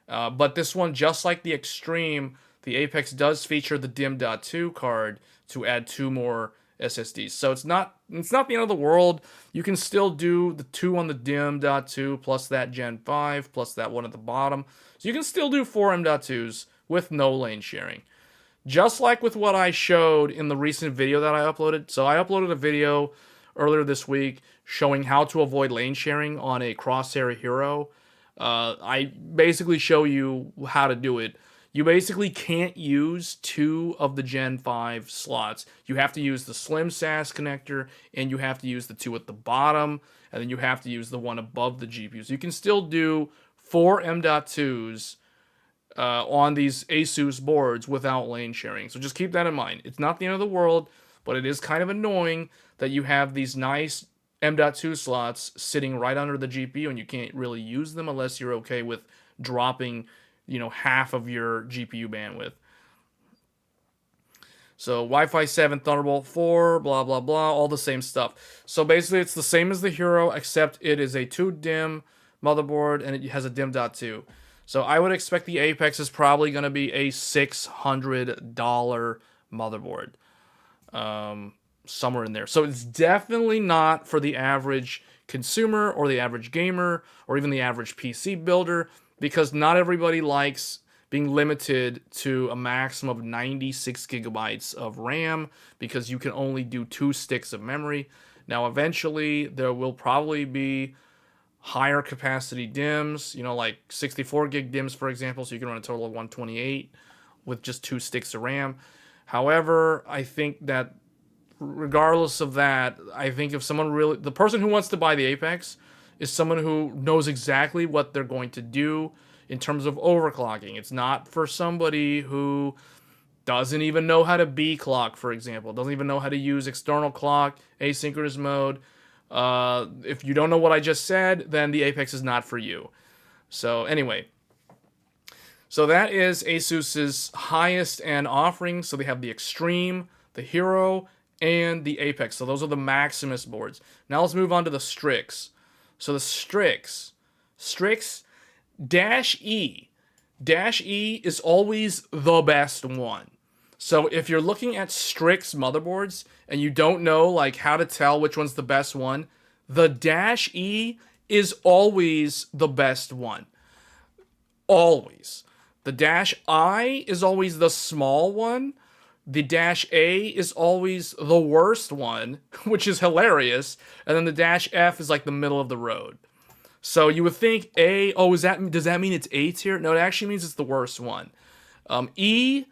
But this one, just like the Extreme, the Apex does feature the DIMM.2 card to add 2 more SSDs. So it's not the end of the world. You can still do the 2 on the DIMM.2 plus that Gen 5 plus that one at the bottom. So you can still do 4 M.2s with no lane sharing. Just like with what I showed in the recent video that I uploaded. So I uploaded a video earlier this week showing how to avoid lane sharing on a Crosshair Hero. I basically show you how to do it. You basically can't use 2 of the Gen 5 slots. You have to use the slim SAS connector, and you have to use the 2 at the bottom, and then you have to use the one above the GPU. So you can still do 4 M.2s on these ASUS boards without lane sharing. So just keep that in mind. It's not the end of the world, but it is kind of annoying that you have these nice M.2 slots sitting right under the GPU, and you can't really use them unless you're okay with dropping, half of your GPU bandwidth. So Wi-Fi 7, Thunderbolt 4, blah, blah, blah, all the same stuff. So basically it's the same as the Hero, except it is a 2-DIMM motherboard, and it has a DIMM.2. So I would expect the Apex is probably going to be a $600 motherboard. Somewhere in there. So it's definitely not for the average consumer or the average gamer or even the average PC builder, because not everybody likes being limited to a maximum of 96 gigabytes of RAM because you can only do 2 sticks of memory. Now eventually there will probably be higher capacity DIMMs, like 64 gig DIMMs, for example, so you can run a total of 128 with just 2 sticks of RAM. However, I think that regardless of that, I think if someone really, the person who wants to buy the Apex is someone who knows exactly what they're going to do in terms of overclocking. It's not for somebody who doesn't even know how to B-clock, for example, doesn't even know how to use external clock, asynchronous mode. If you don't know what I just said, then the Apex is not for you. So anyway, so that is ASUS's highest end offering. So they have the Extreme, the Hero, and the Apex. So those are the Maximus boards. Now let's move on to the Strix. So the Strix -E. -E is always the best one. So if you're looking at Strix motherboards and you don't know like how to tell which one's the best one, the -E is always the best one. Always. The -I is always the small one. The -A is always the worst one, which is hilarious. And then the -F is like the middle of the road. So you would think A, does that mean it's A tier? No, it actually means it's the worst one. E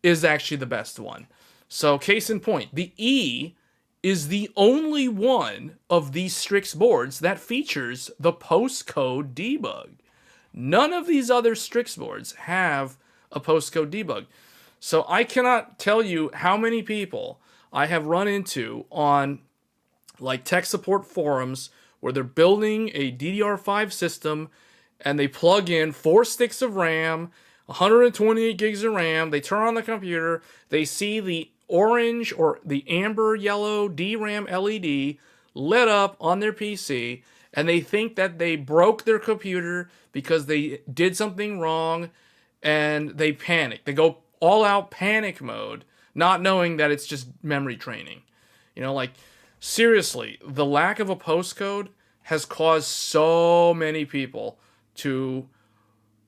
is actually the best one. So case in point, the E is the only one of these Strix boards that features the postcode debug. None of these other Strix boards have a postcode debug. So I cannot tell you how many people I have run into on like tech support forums where they're building a DDR5 system and they plug in 4 sticks of RAM, 128 gigs of RAM. They turn on the computer. They see the orange or the amber yellow DRAM LED lit up on their PC, and they think that they broke their computer because they did something wrong, and they panic. They go all out panic mode, not knowing that it's just memory training. You know, like, seriously, the lack of a postcode has caused so many people to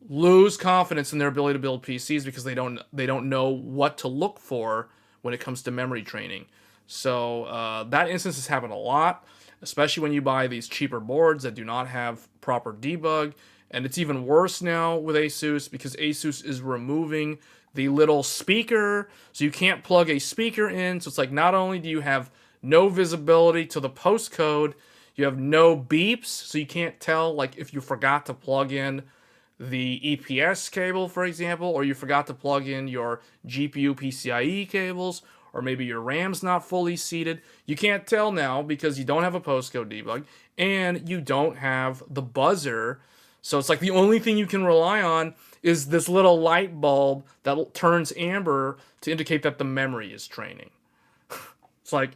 lose confidence in their ability to build PCs because they don't know what to look for when it comes to memory training. So that instance has happened a lot, especially when you buy these cheaper boards that do not have proper debug. And it's even worse now with ASUS because ASUS is removing the little speaker, so you can't plug a speaker in. So it's like, not only do you have no visibility to the postcode, you have no beeps, so you can't tell, like, if you forgot to plug in the EPS cable, for example, or you forgot to plug in your GPU PCIe cables, or maybe your RAM's not fully seated. You can't tell now because you don't have a postcode debug, and you don't have the buzzer. So it's like the only thing you can rely on is this little light bulb that turns amber to indicate that the memory is training. It's like,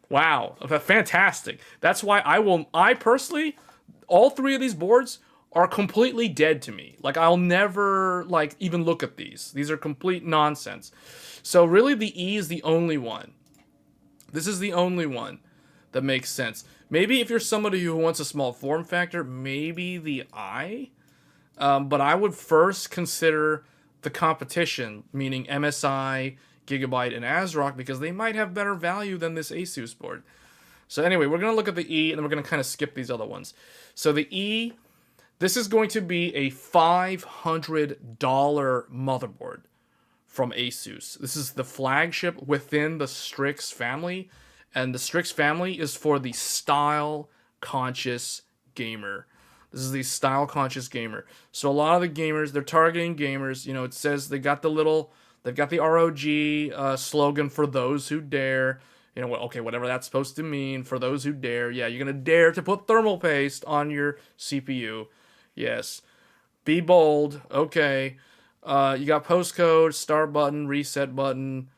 wow, fantastic. That's why I personally, all 3 of these boards are completely dead to me. Like, I'll never, like, even look at these. These are complete nonsense. So really, the E is the only one. This is the only one that makes sense. Maybe if you're somebody who wants a small form factor, maybe the I. But I would first consider the competition, meaning MSI, Gigabyte, and ASRock, because they might have better value than this ASUS board. So anyway, we're going to look at the E, and then we're going to kind of skip these other ones. So the E, this is going to be a $500 motherboard from ASUS. This is the flagship within the Strix family, and the Strix family is for the style-conscious gamer. This is the style-conscious gamer. So a lot of the gamers, they're targeting gamers. You know, it says they've got the ROG slogan, for those who dare. You know, okay, whatever that's supposed to mean, for those who dare. Yeah, you're going to dare to put thermal paste on your CPU. Yes. Be bold. Okay. You got postcode, start button, reset button,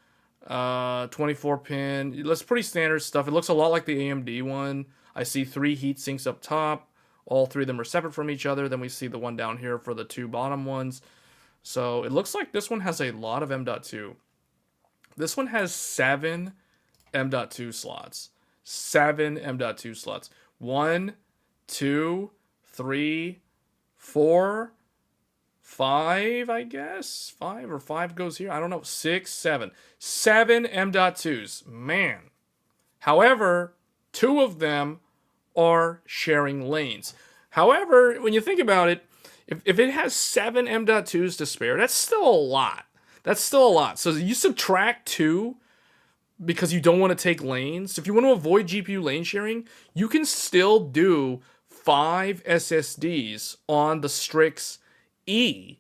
24 pin. That's pretty standard stuff. It looks a lot like the AMD one. I see 3 heat sinks up top. All 3 of them are separate from each other. Then we see the one down here for the 2 bottom ones. So it looks like this one has a lot of M.2. This one has 7 M.2 slots. 7 M.2 slots. 1, 2, 3, 4, 5, I guess. 5 or 5 goes here. I don't know. 6, 7. 7 M.2s. Man. However, 2 of them are sharing lanes. However, when you think about it, if it has 7 M.2s to spare, that's still a lot. That's still a lot. So you subtract 2 because you don't want to take lanes. If you want to avoid GPU lane sharing, you can still do 5 SSDs on the Strix E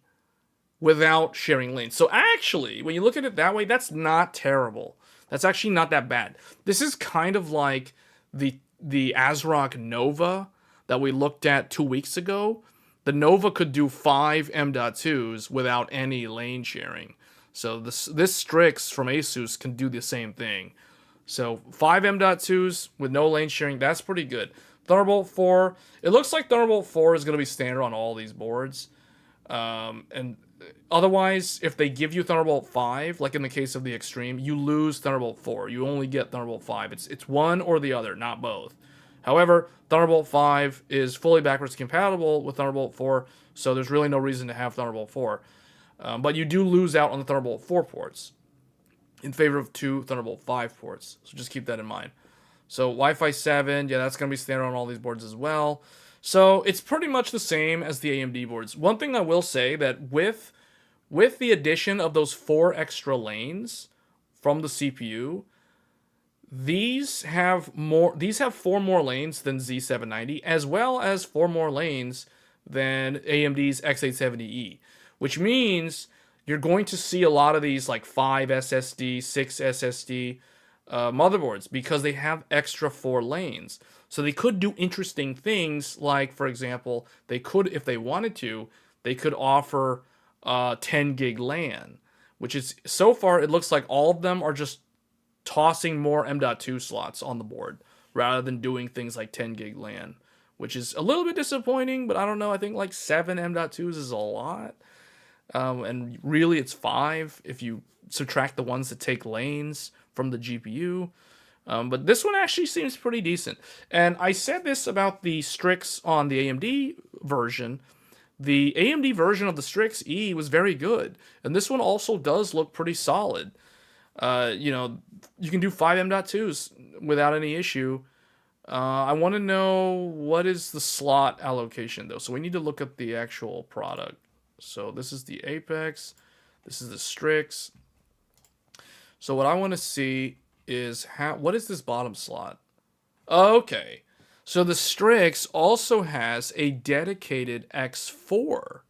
without sharing lanes. So actually, when you look at it that way, that's not terrible. That's actually not that bad. This is kind of like the ASRock Nova that we looked at 2 weeks ago. The Nova could do 5 M.2s without any lane sharing. So this Strix from ASUS can do the same thing. So 5 M.2s with no lane sharing, that's pretty good. Thunderbolt 4, it looks like Thunderbolt 4 is going to be standard on all these boards. And otherwise, if they give you Thunderbolt 5, like in the case of the Extreme, you lose Thunderbolt 4. You only get Thunderbolt 5. It's one or the other, not both. However, Thunderbolt 5 is fully backwards compatible with Thunderbolt 4, so there's really no reason to have Thunderbolt 4. But you do lose out on the Thunderbolt 4 ports in favor of 2 Thunderbolt 5 ports. So just keep that in mind. So Wi-Fi 7, yeah, that's going to be standard on all these boards as well. So it's pretty much the same as the AMD boards. One thing I will say that with the addition of those 4 extra lanes from the CPU, these have 4 more lanes than Z790, as well as 4 more lanes than AMD's X870E, which means you're going to see a lot of these like 5 SSD, 6 SSD motherboards because they have extra 4 lanes. So they could do interesting things, like, for example, they could, if they wanted to, they could offer 10 gig LAN, which is, so far, it looks like all of them are just tossing more M.2 slots on the board rather than doing things like 10 gig LAN, which is a little bit disappointing, but I don't know. I think like 7 M.2s is a lot. And really it's 5 if you subtract the ones that take lanes from the GPU. But this one actually seems pretty decent. And I said this about the Strix on the AMD version. The AMD version of the Strix E was very good. And this one also does look pretty solid. You know, you can do 5 M.2s without any issue. I want to know what is the slot allocation, though. So we need to look at the actual product. So this is the Apex. This is the Strix. So what I want to see is what is this bottom slot? Okay. So the Strix also has a dedicated X4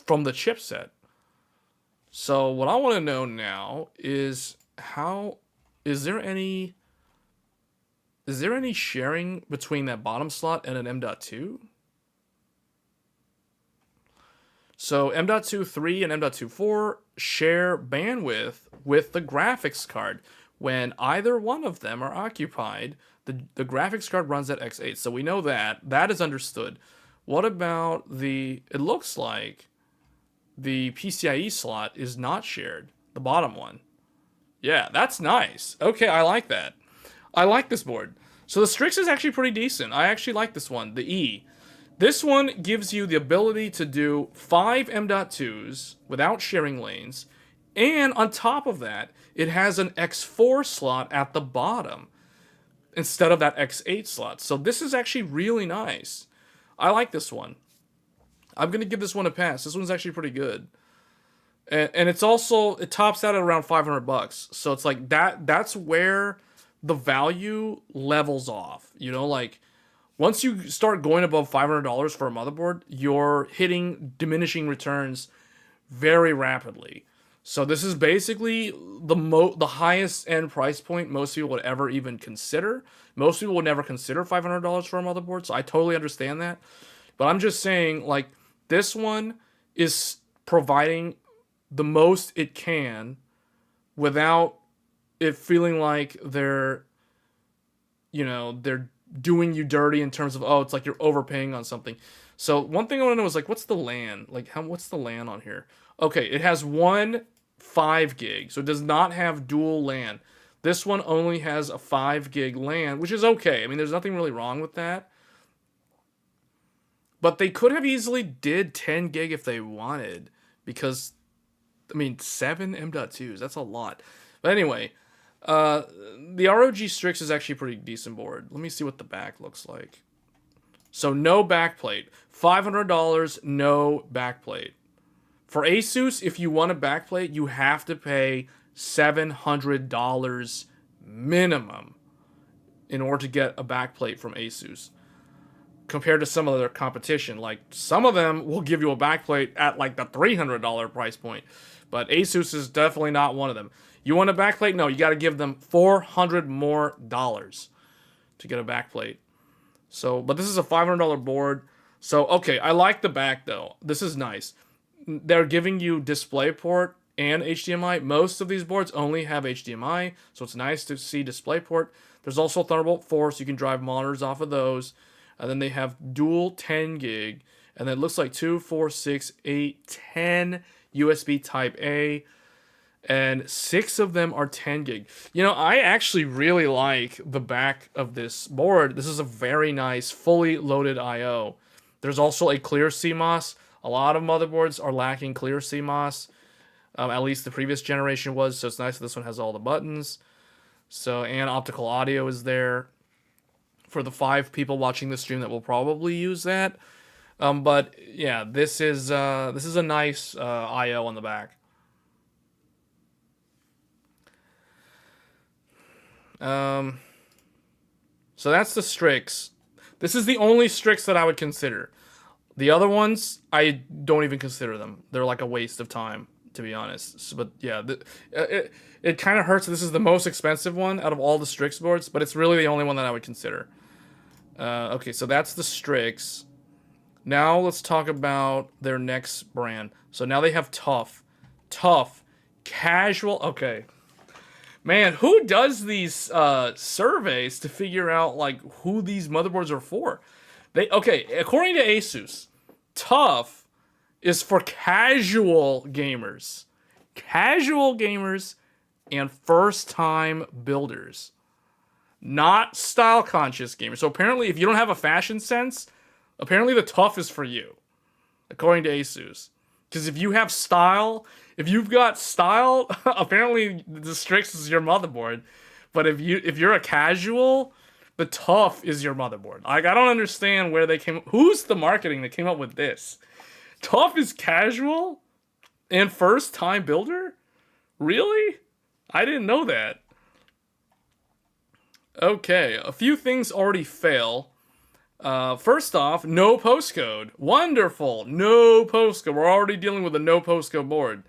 from the chipset. So what I want to know now is is there any sharing between that bottom slot and an M.2? So M.2.3 and M.2.4 share bandwidth with the graphics card. When either one of them are occupied, the graphics card runs at X8. So we know that. That is understood. What about it looks like the PCIe slot is not shared. The bottom one. Yeah, that's nice. Okay, I like that. I like this board. So the Strix is actually pretty decent. I actually like this one, the E. This one gives you the ability to do 5 M.2s without sharing lanes. And on top of that, it has an X4 slot at the bottom instead of that X8 slot. So this is actually really nice. I like this one. I'm going to give this one a pass. This one's actually pretty good. And it's also, it tops out at around $500. So it's like that's where the value levels off. You know, like, once you start going above $500 for a motherboard, you're hitting diminishing returns very rapidly. So this is basically the highest end price point most people would ever even consider. Most people would never consider $500 for a motherboard, so I totally understand that. But I'm just saying, like, this one is providing the most it can without it feeling like they're doing you dirty in terms of, oh, it's like you're overpaying on something. So one thing I want to know is, like, what's the LAN? Like, what's the LAN on here? Okay, it has one 5 gig, so it does not have dual LAN. This one only has a 5 gig LAN, which is okay. I mean, there's nothing really wrong with that. But they could have easily did 10 gig if they wanted, because, I mean, 7 M.2s, that's a lot. But anyway, the ROG Strix is actually a pretty decent board. Let me see what the back looks like. So no backplate. $500, no backplate. For ASUS, if you want a backplate, you have to pay $700 minimum in order to get a backplate from ASUS. Compared to some of their competition. Like, some of them will give you a backplate at like the $300 price point. But ASUS is definitely not one of them. You want a backplate? No, you got to give them $400 more to get a backplate. So, but this is a $500 board. So, okay, I like the back though. This is nice. They're giving you DisplayPort and HDMI. Most of these boards only have HDMI, so it's nice to see DisplayPort. There's also Thunderbolt 4, so you can drive monitors off of those. And then they have dual 10 gig, and then it looks like 2, 4, 6, 8, 10 USB Type A, and 6 of them are 10 gig. You know, I actually really like the back of this board. This is a very nice, fully loaded I/O. There's also a clear CMOS. A lot of motherboards are lacking clear CMOS. At least the previous generation was, so it's nice that this one has all the buttons. So, and optical audio is there. For the 5 people watching the stream that will probably use that. But yeah, this is a nice I/O on the back. So that's the Strix. This is the only Strix that I would consider. The other ones, I don't even consider them. They're like a waste of time. to be honest. But yeah, it kind of hurts. This is the most expensive one out of all the Strix boards, but it's really the only one that I would consider. Okay, so that's the Strix. Now let's talk about their next brand. So now they have Tough. Tough. Casual. Okay. Man, who does these surveys to figure out like who these motherboards are for? According to ASUS, Tough is for casual gamers. Casual gamers and first-time builders. Not style-conscious gamers. So apparently, if you don't have a fashion sense, apparently the Tough is for you. According to ASUS. Because if you have style, if you've got style, apparently the Strix is your motherboard. But if you're a casual, the Tough is your motherboard. Like, I don't understand where they came. Who's the marketing that came up with this? Tough is casual and first time builder? Really? I didn't know that. Okay, a few things already fail. First off, no postcode. Wonderful. No postcode. We're already dealing with a no postcode board.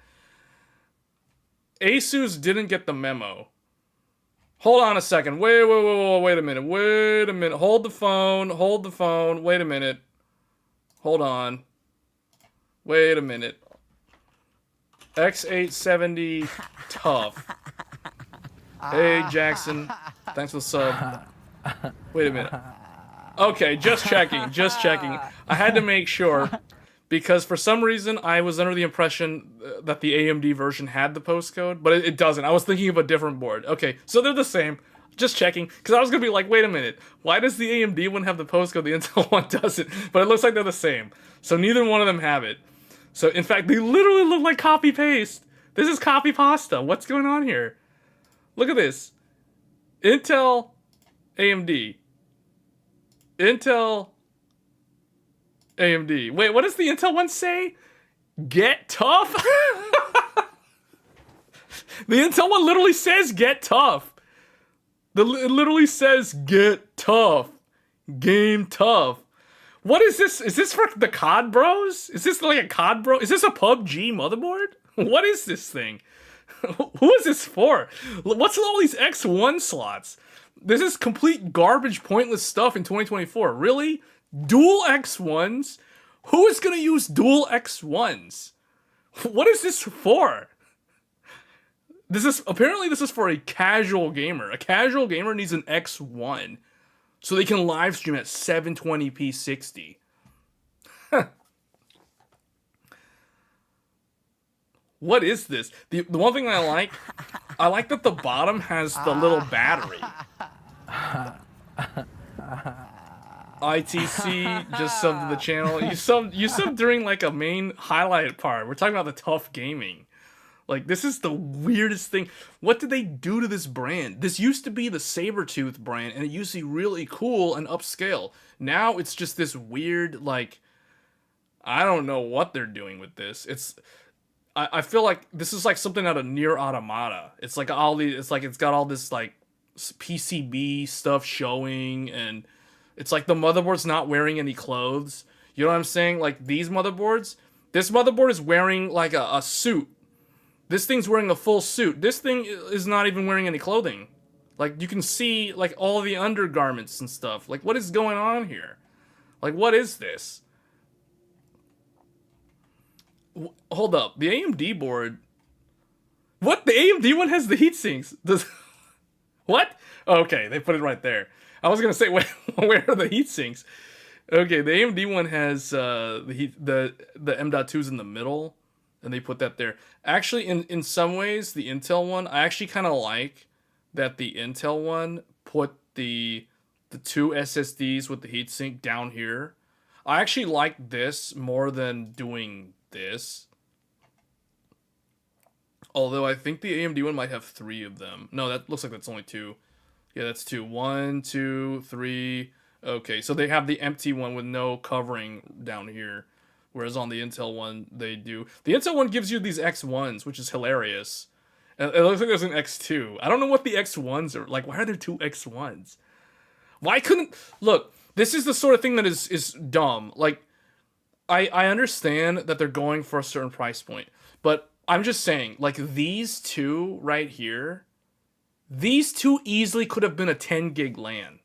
ASUS didn't get the memo. Hold on a second. Wait a minute. Hold the phone. Wait a minute. Hold on. Wait a minute. X870 Tough. Hey, Jackson. Thanks for the sub. Wait a minute. Okay, just checking. I had to make sure, because for some reason I was under the impression that the AMD version had the postcode, but it doesn't. I was thinking of a different board. Okay, so they're the same. Just checking, because I was going to be like, wait a minute. Why does the AMD one have the postcode, the Intel one doesn't? But it looks like they're the same. So neither one of them have it. So, in fact, they literally look like copy-paste. This is copy-pasta. What's going on here? Look at this. Intel, AMD. Intel, AMD. Wait, what does the Intel one say? Get tough? The Intel one literally says get tough. It literally says get tough. Game tough. What is this? Is this for the COD bros? Is this like a COD bro? Is this a PUBG motherboard? What is this thing? Who is this for? What's with all these X1 slots? This is complete garbage, pointless stuff in 2024. Really? Dual X1s? Who is going to use dual X1s? What is this for? Apparently this is for a casual gamer. A casual gamer needs an X1 so they can live stream at 720p 60. What is this? The one thing I like that the bottom has the little battery. ITC just subbed to the channel. You subbed during like a main highlight part. We're talking about the Tough gaming. Like, this is the weirdest thing. What did they do to this brand? This used to be the Sabertooth brand, and it used to be really cool and upscale. Now it's just this weird, like, I don't know what they're doing with this. I feel like this is like something out of Nier Automata. It's like it's got all this like PCB stuff showing, and it's like the motherboard's not wearing any clothes. You know what I'm saying? Like these motherboards, this motherboard is wearing like a suit. This thing's wearing a full suit. This thing is not even wearing any clothing. Like you can see like all the undergarments and stuff. Like what is going on here? Like what is this? Hold up, the AMD board. What? The AMD one has the heat sinks. What? Okay, they put it right there. I was gonna say, where are the heat sinks? Okay, the AMD one has the M.2s in the middle, and they put that there. Actually, in some ways, the Intel one, I actually kind of like that the Intel one put the two SSDs with the heatsink down here. I actually like this more than doing this. Although I think the AMD one might have 3 of them. No, that looks like that's only 2. Yeah, that's 2. 1, 2, 3. Okay, so they have the empty one with no covering down here. Whereas on the Intel one, they do. The Intel one gives you these X1s, which is hilarious. And it looks like there's an X2. I don't know what the X1s are. Like, why are there 2 X1s? Why couldn't... Look, this is the sort of thing that is dumb. Like, I understand that they're going for a certain price point. But I'm just saying, like, these two right here, these two easily could have been a 10 gig LAN.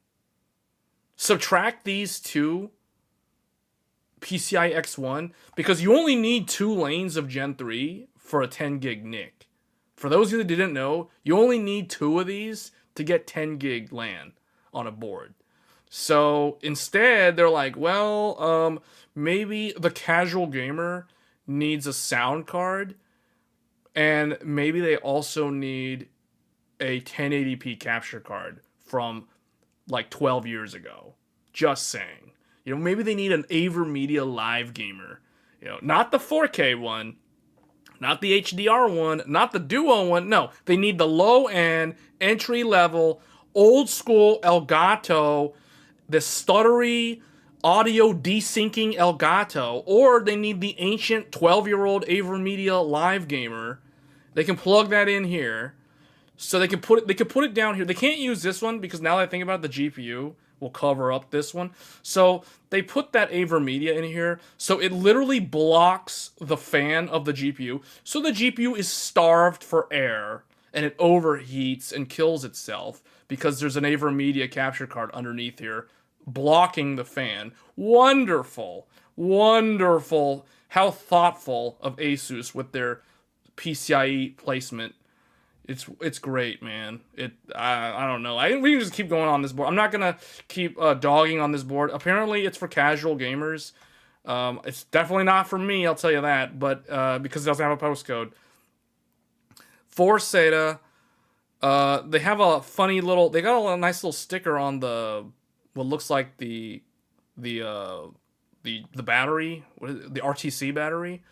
Subtract these two PCI X1 because you only need 2 lanes of Gen 3 for a 10 gig NIC. For those of you that didn't know, you only need 2 of these to get 10 gig LAN on a board. So instead, they're like, well, maybe the casual gamer needs a sound card, and maybe they also need a 1080p capture card from like 12 years ago. Just saying. You know, maybe they need an AverMedia Live gamer. You know, not the 4K one, not the HDR one, not the Duo one. No, they need the low-end, entry-level, old-school Elgato, the stuttery, audio desyncing Elgato, or they need the ancient 12-year-old AverMedia Live gamer. They can plug that in here. So they can put it down here. They can't use this one because now that I think about it, the GPU will cover up this one. So they put that AverMedia in here. So it literally blocks the fan of the GPU. So the GPU is starved for air and it overheats and kills itself because there's an AverMedia capture card underneath here blocking the fan. Wonderful. Wonderful. How thoughtful of ASUS with their PCIe placement. It's great, man. I don't know. We can just keep going on this board. I'm not gonna keep dogging on this board. Apparently, it's for casual gamers. It's definitely not for me. I'll tell you that. But because it doesn't have a postcode. For SATA, they have a funny little. They got a nice little sticker on the what looks like the battery. What is it? The RTC battery.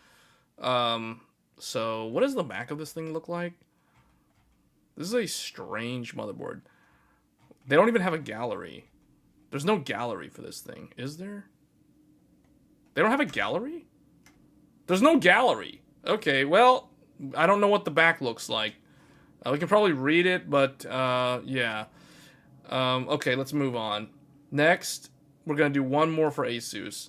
So what does the back of this thing look like? This is a strange motherboard. They don't even have a gallery. There's no gallery for this thing, is there? They don't have a gallery? There's no gallery. Okay, well, I don't know what the back looks like. We can probably read it, but yeah. Okay, let's move on. Next, we're going to do one more for ASUS.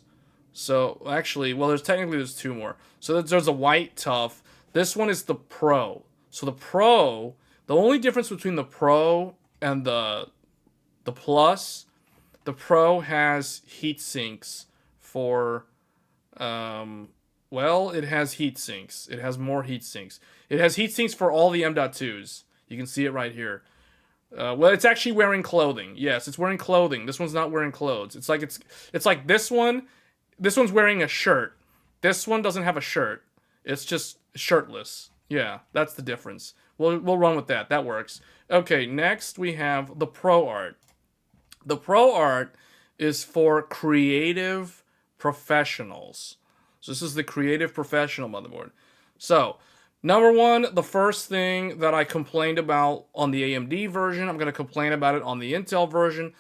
So, actually, well, there's 2 more. So there's a white tough. This one is the Pro. So the Pro, the only difference between the Pro and the Plus, the Pro has heat sinks for, well, it has heat sinks. It has more heat sinks. It has heat sinks for all the M.2s. You can see it right here. Well, it's actually wearing clothing. Yes, it's wearing clothing. This one's not wearing clothes. It's like this one. This one's wearing a shirt. This one doesn't have a shirt. It's just shirtless. Yeah, that's the difference. We'll run with that. That works. Okay, next we have the Pro Art. The Pro Art is for creative professionals. So this is the creative professional motherboard. So, number one, the first thing that I complained about on the AMD version, I'm going to complain about it on the Intel version.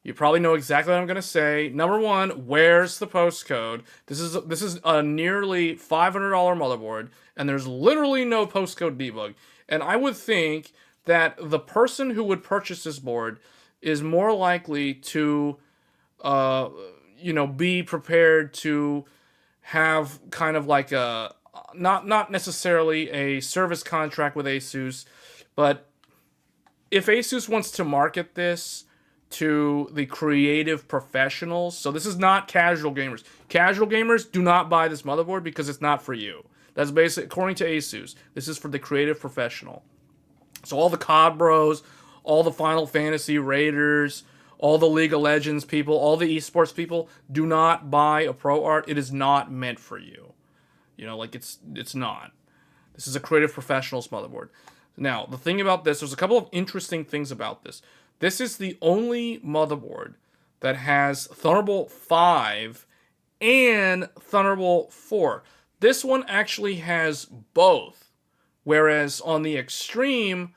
You probably know exactly what I'm going to say. Number one, where's the postcode? This is a nearly $500 motherboard, and there's literally no postcode debug. And I would think that the person who would purchase this board is more likely to, be prepared to have kind of like a, not necessarily a service contract with ASUS, but if ASUS wants to market this to the creative professionals, so this is not casual gamers. Casual gamers do not buy this motherboard because it's not for you. That's basically, according to ASUS, this is for the creative professional. So all the COD bros, all the Final Fantasy raiders, all the League of Legends people, all the esports people, do not buy a Pro Art. It is not meant for you. You know, like it's not. This is a creative professionals motherboard. Now, the thing about this, there's a couple of interesting things about this. This is the only motherboard that has Thunderbolt 5 and Thunderbolt 4. This one actually has both. Whereas on the Extreme,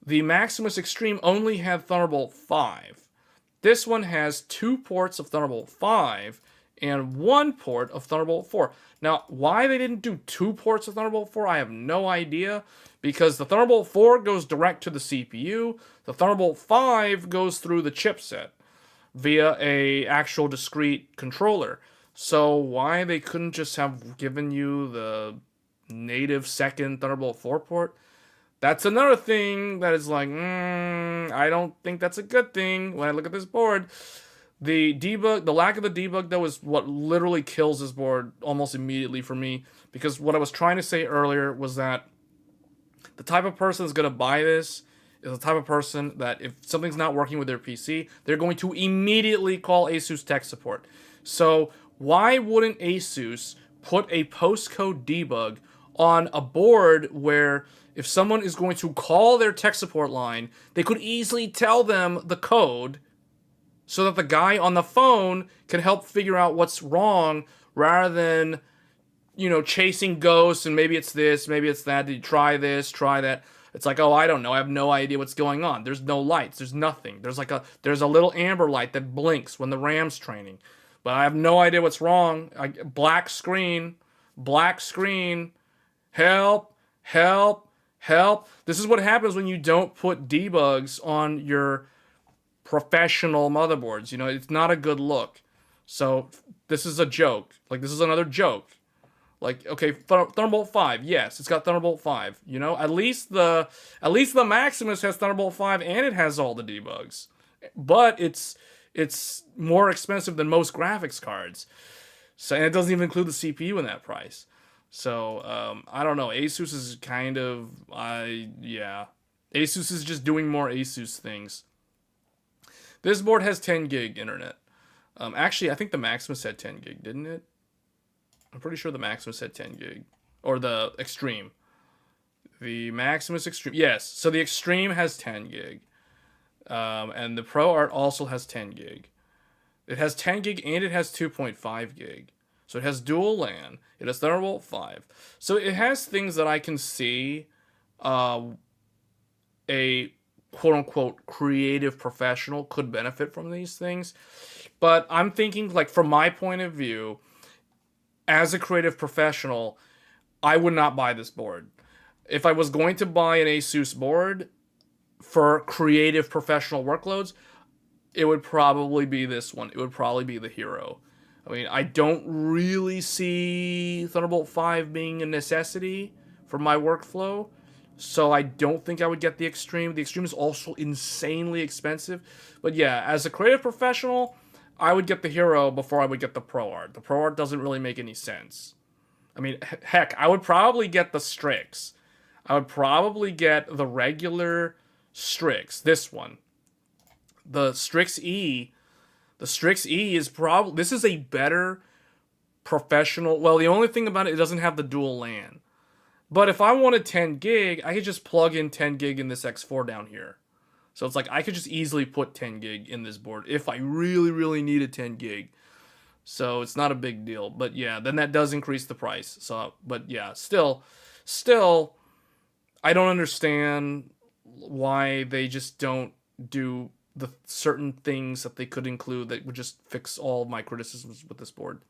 the Maximus Extreme only had Thunderbolt 5. This one has 2 ports of Thunderbolt 5 and 1 port of Thunderbolt 4. Now, why they didn't do 2 ports of Thunderbolt 4, I have no idea. Because the Thunderbolt 4 goes direct to the CPU. The Thunderbolt 5 goes through the chipset via a actual discrete controller. So why they couldn't just have given you the native second Thunderbolt 4 port. That's another thing that is like, I don't think that's a good thing when I look at this board. The lack of the debug, though, is what literally kills this board almost immediately for me. Because what I was trying to say earlier was that the type of person that's going to buy this is the type of person that if something's not working with their PC, they're going to immediately call ASUS tech support. So why wouldn't ASUS put a postcode debug on a board where if someone is going to call their tech support line, they could easily tell them the code so that the guy on the phone can help figure out what's wrong rather than, chasing ghosts and maybe it's this, maybe it's that. Did you try this, try that? It's like, oh, I don't know. I have no idea what's going on. There's no lights. There's nothing. There's a little amber light that blinks when the RAM's training. But I have no idea what's wrong. Black screen. Help, help, help. This is what happens when you don't put debugs on your professional motherboards. It's not a good look. So this is a joke. This is another joke. Okay, Thunderbolt 5, yes, it's got Thunderbolt 5. At least the Maximus has Thunderbolt 5 and it has all the debugs. But it's more expensive than most graphics cards. So, and it doesn't even include the CPU in that price. So, I don't know. ASUS is kind of, yeah. ASUS is just doing more ASUS things. This board has 10 gig internet. Actually, I think the Maximus had 10 gig, didn't it? I'm pretty sure the Maximus had 10 gig. Or the Extreme. The Maximus Extreme. Yes, so the Extreme has 10 gig. And the ProArt also has 10 gig. It has 10 gig and it has 2.5 gig. So it has dual LAN. It has Thunderbolt 5. So it has things that I can see a quote-unquote creative professional could benefit from these things. But I'm thinking, from my point of view, as a creative professional, I would not buy this board. If I was going to buy an ASUS board for creative professional workloads, it would probably be this one. It would probably be the Hero. I mean, I don't really see Thunderbolt 5 being a necessity for my workflow, so I don't think I would get the Extreme. The Extreme is also insanely expensive. But yeah, as a creative professional, I would get the Hero before I would get the ProArt. The ProArt doesn't really make any sense. I mean, heck, I would probably get the Strix. I would probably get the regular Strix, this one. The Strix E. The Strix E is probably... This is a better professional... Well, the only thing about it doesn't have the dual LAN. But if I wanted 10 gig, I could just plug in 10 gig in this X4 down here. So it's I could just easily put 10 gig in this board if I really, really needed 10 gig. So it's not a big deal. But yeah, then that does increase the price. So, but yeah, still, I don't understand why they just don't do the certain things that they could include that would just fix all of my criticisms with this board.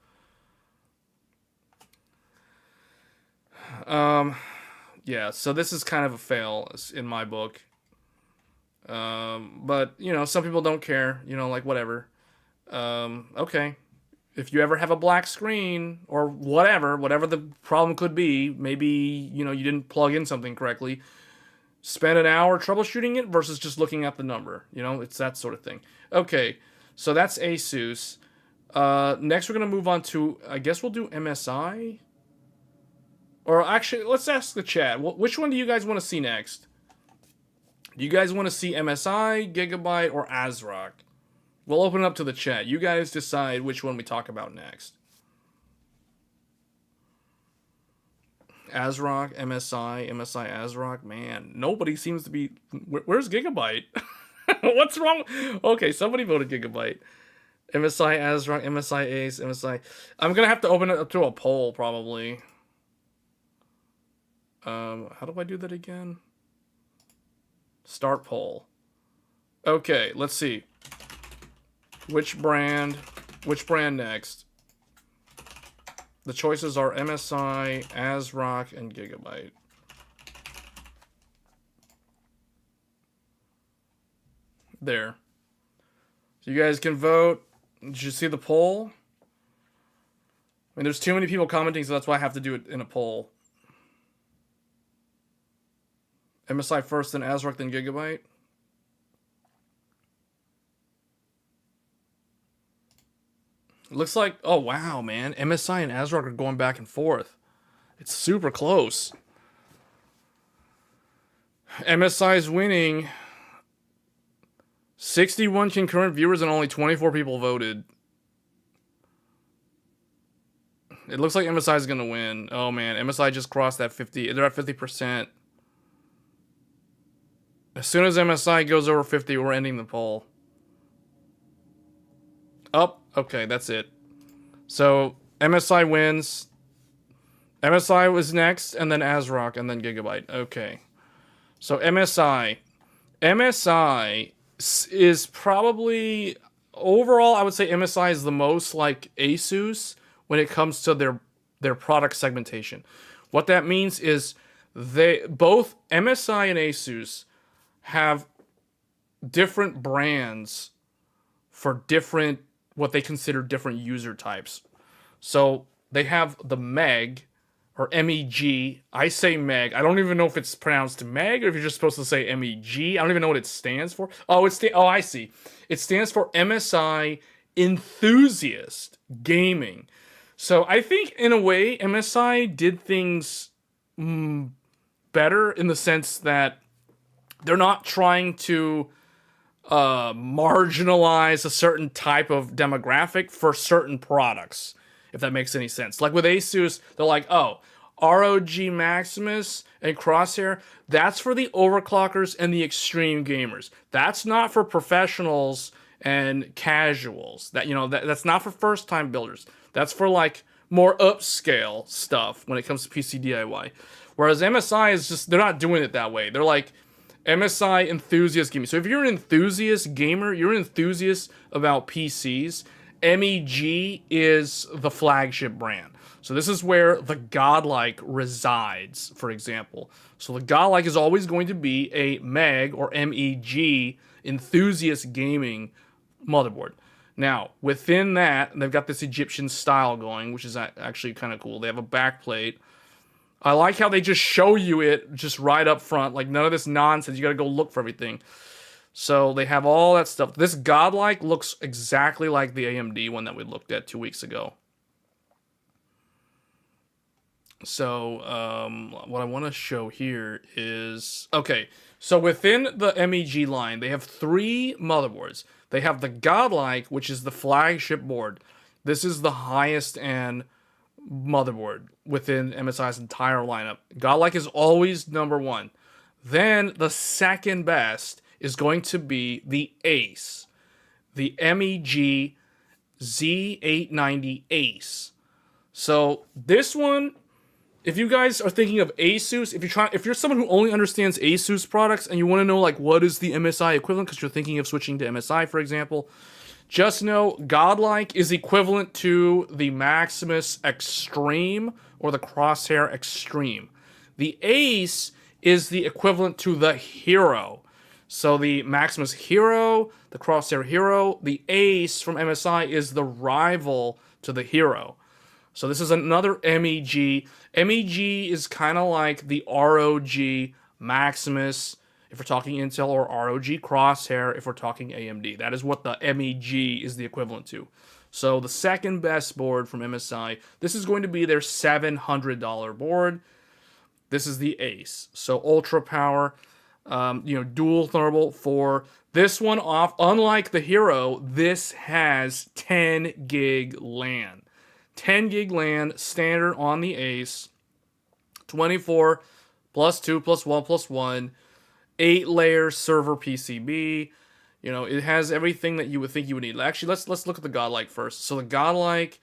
Yeah, so this is kind of a fail in my book. But, some people don't care, whatever. Okay. If you ever have a black screen or whatever the problem could be, maybe, you didn't plug in something correctly, spend an hour troubleshooting it versus just looking at the number. It's that sort of thing. Okay, so that's ASUS. Next we're going to move on to, I guess we'll do MSI. Or actually, let's ask the chat. Which one do you guys want to see next? Do you guys want to see MSI, Gigabyte, or ASRock? We'll open it up to the chat. You guys decide which one we talk about next. ASRock, MSI, ASRock. Man, nobody seems to be... Where's Gigabyte? What's wrong? Okay, somebody voted Gigabyte. MSI, ASRock, MSI Ace, MSI... I'm going to have to open it up to a poll, probably. How do I do that again? Start poll. Okay, let's see. Which brand next? The choices are MSI, ASRock, and Gigabyte. There. So you guys can vote. Did you see the poll? I mean, there's too many people commenting, so that's why I have to do it in a poll. MSI first, then ASRock, then Gigabyte. It looks like, oh wow, man. MSI and ASRock are going back and forth. It's super close. MSI is winning. 61 concurrent viewers and only 24 people voted. It looks like MSI is going to win. Oh man, MSI just crossed that 50. They're at 50%. As soon as MSI goes over 50, we're ending the poll. Oh, okay, that's it. So MSI wins. MSI was next, and then ASRock, and then Gigabyte. Okay. So MSI is probably, overall, I would say MSI is the most like ASUS when it comes to their product segmentation. What that means is both MSI and ASUS have different brands for different, what they consider different user types. So they have the MEG, or MEG. I say MEG. I don't even know if it's pronounced MEG or if you're just supposed to say MEG. I don't even know what it stands for. Oh, I see. It stands for MSI Enthusiast Gaming. So I think in a way MSI did things better in the sense that they're not trying to marginalize a certain type of demographic for certain products, if that makes any sense. Like with ASUS, they're like, oh, ROG Maximus and Crosshair, that's for the overclockers and the extreme gamers. That's not for professionals and casuals. That's not for first-time builders. That's for like more upscale stuff when it comes to PC DIY. Whereas MSI is just, they're not doing it that way. They're like MSI Enthusiast Gaming. So if you're an enthusiast gamer, you're an enthusiast about PCs, MEG is the flagship brand. So this is where the Godlike resides, for example. So the Godlike is always going to be a MEG or MEG enthusiast gaming motherboard. Now, within that, they've got this Egyptian style going, which is actually kind of cool. They have a backplate. I like how they just show you it just right up front. Like, none of this nonsense. You got to go look for everything. So they have all that stuff. This Godlike looks exactly like the AMD one that we looked at 2 weeks ago. So what I want to show here is, okay, so within the MEG line, they have 3 motherboards. They have the Godlike, which is the flagship board. This is the highest end motherboard within MSI's entire lineup. Godlike is always number 1. Then the second best is going to be the Ace, the MEG Z890 Ace. So this one, if you guys are thinking of ASUS, if you're someone who only understands ASUS products and you want to know like what is the MSI equivalent because you're thinking of switching to MSI, for example, just know Godlike is equivalent to the Maximus Extreme or the Crosshair Extreme. The Ace is the equivalent to the Hero. So the Maximus Hero, the Crosshair Hero, the Ace from MSI is the rival to the Hero. So this is another MEG. MEG is kind of like the ROG Maximus, if we're talking Intel, or ROG Crosshair, if we're talking AMD. That is what the MEG is the equivalent to. So the second best board from MSI, this is going to be their $700 board. This is the Ace. So ultra power, dual thermal for this one off. Unlike the Hero, this has 10 gig LAN. 10 gig LAN standard on the Ace, 24 plus 2 plus 1 plus 1, 8-layer server PCB. It has everything that you would think you would need. Actually, let's look at the Godlike first. So the Godlike,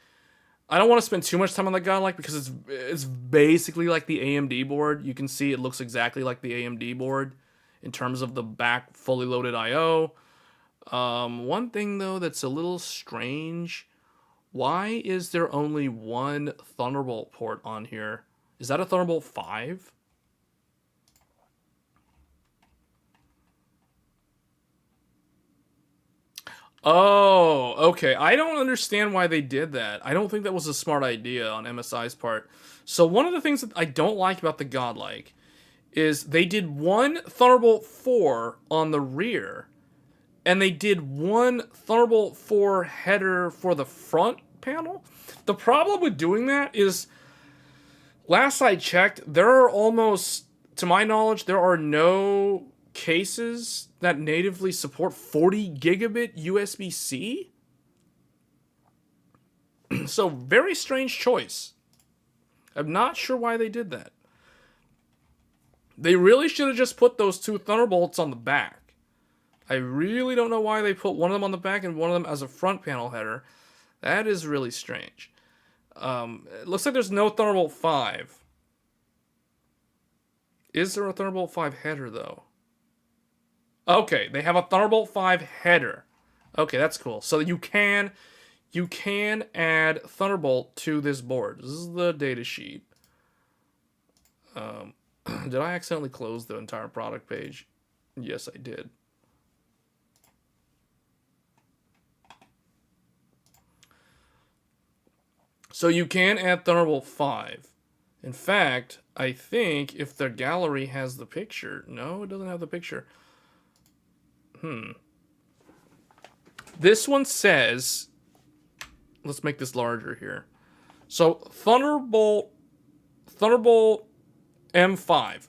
I don't want to spend too much time on the Godlike because it's basically like the AMD board. You can see it looks exactly like the AMD board in terms of the back fully loaded I/O. One thing though that's a little strange. Why is there only one Thunderbolt port on here? Is that a Thunderbolt 5? Oh, okay. I don't understand why they did that. I don't think that was a smart idea on MSI's part. So one of the things that I don't like about the Godlike is they did one Thunderbolt 4 on the rear, and they did one Thunderbolt 4 header for the front panel. The problem with doing that is, last I checked, there are almost, to my knowledge, there are no cases that natively support 40 gigabit USB-C. So, very strange choice. I'm not sure why they did that. They really should have just put those two Thunderbolts on the back. I really don't know why they put one of them on the back and one of them as a front panel header. That is really strange. It looks like there's no Thunderbolt 5. Is there a Thunderbolt 5 header, though? Okay, they have a Thunderbolt 5 header. Okay, that's cool. So you can add Thunderbolt to this board. This is the data sheet. Did I accidentally close the entire product page? Yes, I did. So you can add Thunderbolt 5. In fact, I think if the gallery has the picture... No, it doesn't have the picture. This one says... Let's make this larger here. So, Thunderbolt M5.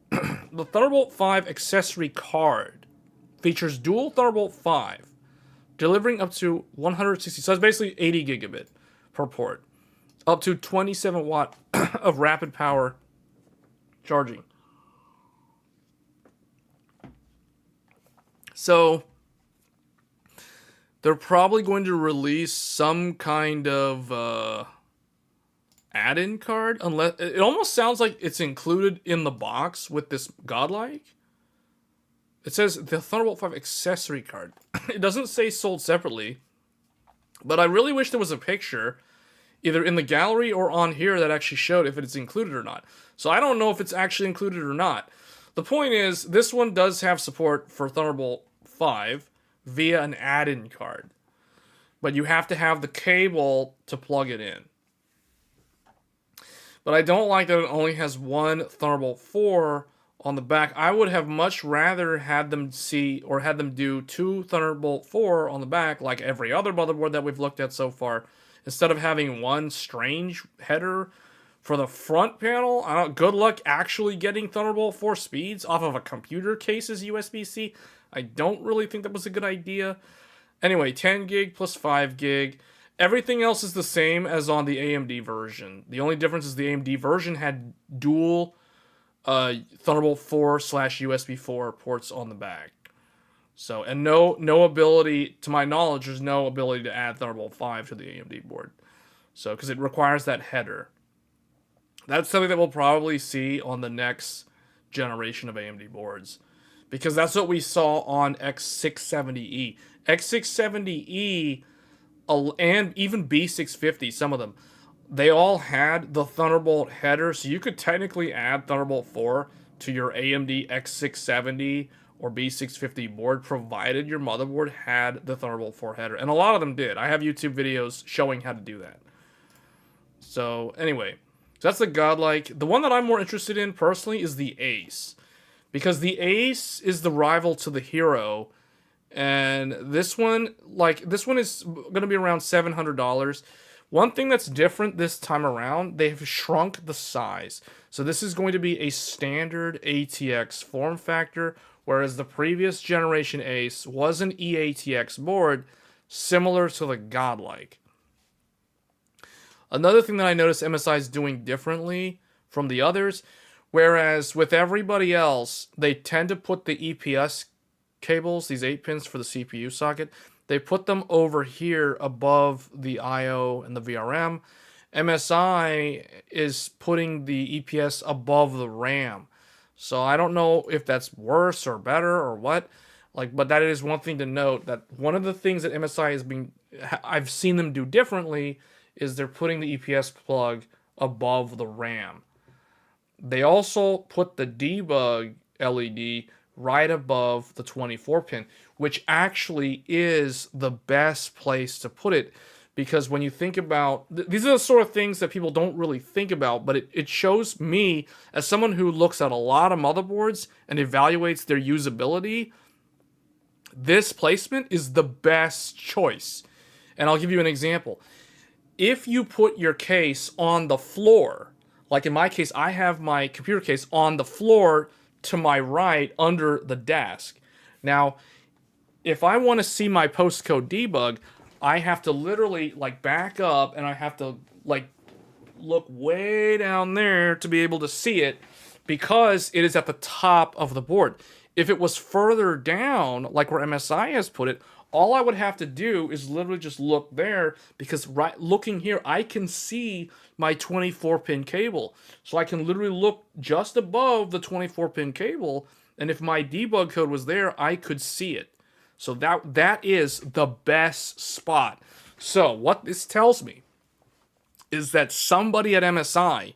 The Thunderbolt 5 accessory card features dual Thunderbolt 5, delivering up to 160... So, that's basically 80 gigabit per port. Up to 27 watt of rapid power charging. So, they're probably going to release some kind of add-in card, unless it almost sounds like it's included in the box with this Godlike. It says the Thunderbolt 5 accessory card. It doesn't say sold separately, but I really wish there was a picture either in the gallery or on here that actually showed if it's included or not. So I don't know if it's actually included or not. The point is, this one does have support for Thunderbolt 5 via an add-in card. But you have to have the cable to plug it in. But I don't like that it only has one Thunderbolt 4 on the back. I would have much rather had them do two Thunderbolt 4 on the back, like every other motherboard that we've looked at so far, instead of having one strange header for the front panel. Good luck actually getting Thunderbolt 4 speeds off of a computer case's USB-C. I don't really think that was a good idea. Anyway, 10 gig plus 5 gig. Everything else is the same as on the AMD version. The only difference is the AMD version had dual Thunderbolt 4/USB 4 ports on the back. So, and no ability, to my knowledge, there's no ability to add Thunderbolt 5 to the AMD board. So, because it requires that header. That's something that we'll probably see on the next generation of AMD boards. Because that's what we saw on X670E. X670E and even B650, some of them, they all had the Thunderbolt header. So you could technically add Thunderbolt 4 to your AMD X670 or B650 board, provided your motherboard had the Thunderbolt 4 header. And a lot of them did. I have YouTube videos showing how to do that. So, anyway. So that's the Godlike. The one that I'm more interested in, personally, is the Ace. Because the Ace is the rival to the Hero. And this one is going to be around $700. One thing that's different this time around, they've shrunk the size. So this is going to be a standard ATX form factor, whereas the previous generation Ace was an eATX board, similar to the Godlike. Another thing that I noticed MSI is doing differently from the others, whereas with everybody else, they tend to put the EPS cables, these 8 pins for the CPU socket, they put them over here above the I/O and the VRM. MSI is putting the EPS above the RAM. So I don't know if that's worse or better or what. But that is one thing to note, that one of the things that MSI I've seen them do differently is they're putting the EPS plug above the RAM. They also put the debug LED right above the 24 pin, which actually is the best place to put it, because when you think about these are the sort of things that people don't really think about, but it shows me as someone who looks at a lot of motherboards and evaluates their usability, this placement is the best choice. And I'll give you an example. If you put your case on the floor, like in my case, I have my computer case on the floor to my right under the desk. Now, if I want to see my postcode debug, I have to literally like back up and I have to like look way down there to be able to see it because it is at the top of the board. If it was further down, like where MSI has put it, all I would have to do is literally just look there because looking here, I can see my 24-pin cable. So I can literally look just above the 24-pin cable, and if my debug code was there, I could see it. So that is the best spot. So what this tells me is that somebody at MSI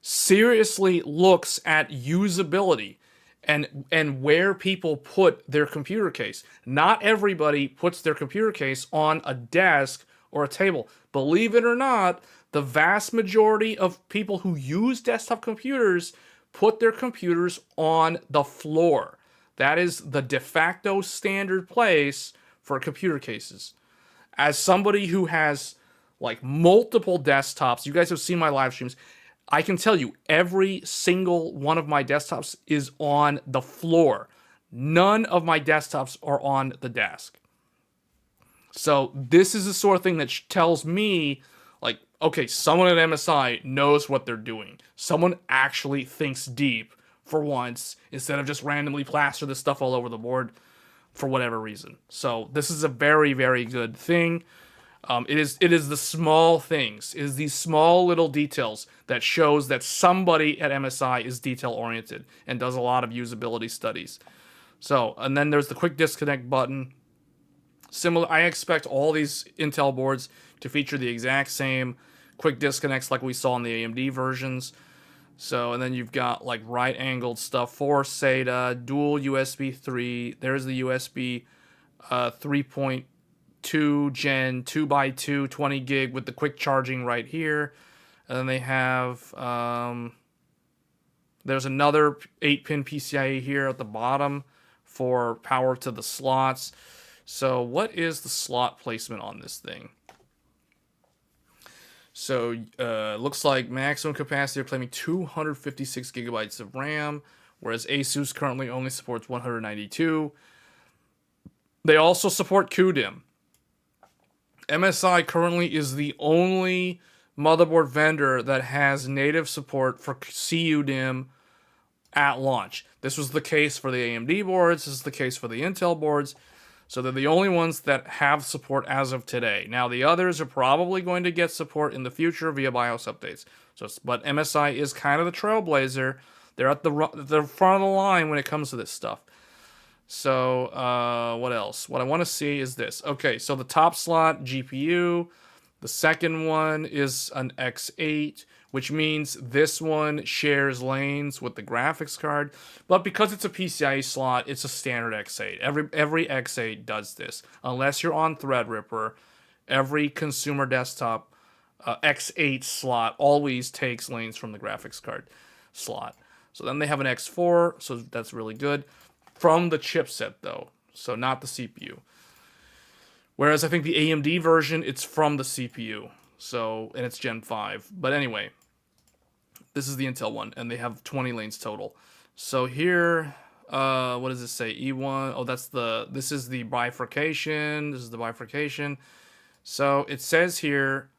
seriously looks at usability and where people put their computer case. Not everybody puts their computer case on a desk or a table. Believe it or not, the vast majority of people who use desktop computers put their computers on the floor. That is the de facto standard place for computer cases. As somebody who has like multiple desktops, you guys have seen my live streams, I can tell you every single one of my desktops is on the floor. None of my desktops are on the desk. So this is the sort of thing that tells me, like, okay, someone at MSI knows what they're doing. Someone actually thinks deep for once, instead of just randomly plaster this stuff all over the board for whatever reason. So this is a very, very good thing. It is the small things, it is these small little details that shows that somebody at MSI is detail oriented and does a lot of usability studies. So, and then there's the quick disconnect button. Similar, I expect all these Intel boards to feature the exact same quick disconnects like we saw in the AMD versions. So, and then you've got like right angled stuff for SATA, dual USB 3. There's the USB 3.2 Gen 2x2 20 gig with the quick charging right here. And then they have, there's another 8-pin PCIe here at the bottom for power to the slots. So what is the slot placement on this thing? So looks like maximum capacity are claiming 256 gigabytes of RAM, whereas ASUS currently only supports 192. They also support QDIM. MSI currently is the only motherboard vendor that has native support for CUDIM at launch. This was the case for the AMD boards. This is the case for the Intel boards. So they're the only ones that have support as of today. Now the others are probably going to get support in the future via BIOS updates. But MSI is kind of the trailblazer. They're at the front of the line when it comes to this stuff. So what else? What I want to see is this. Okay, so the top slot GPU. The second one is an X8, which means this one shares lanes with the graphics card. But because it's a PCIe slot, it's a standard X8. Every X8 does this. Unless you're on Threadripper, every consumer desktop X8 slot always takes lanes from the graphics card slot. So then they have an X4, so that's really good. From the chipset, though, so not the CPU. Whereas I think the AMD version, it's from the CPU. So, and it's Gen 5. But anyway, this is the Intel one, and they have 20 lanes total. So here, what does this say? E1, oh, this is the bifurcation. This is the bifurcation. So it says here,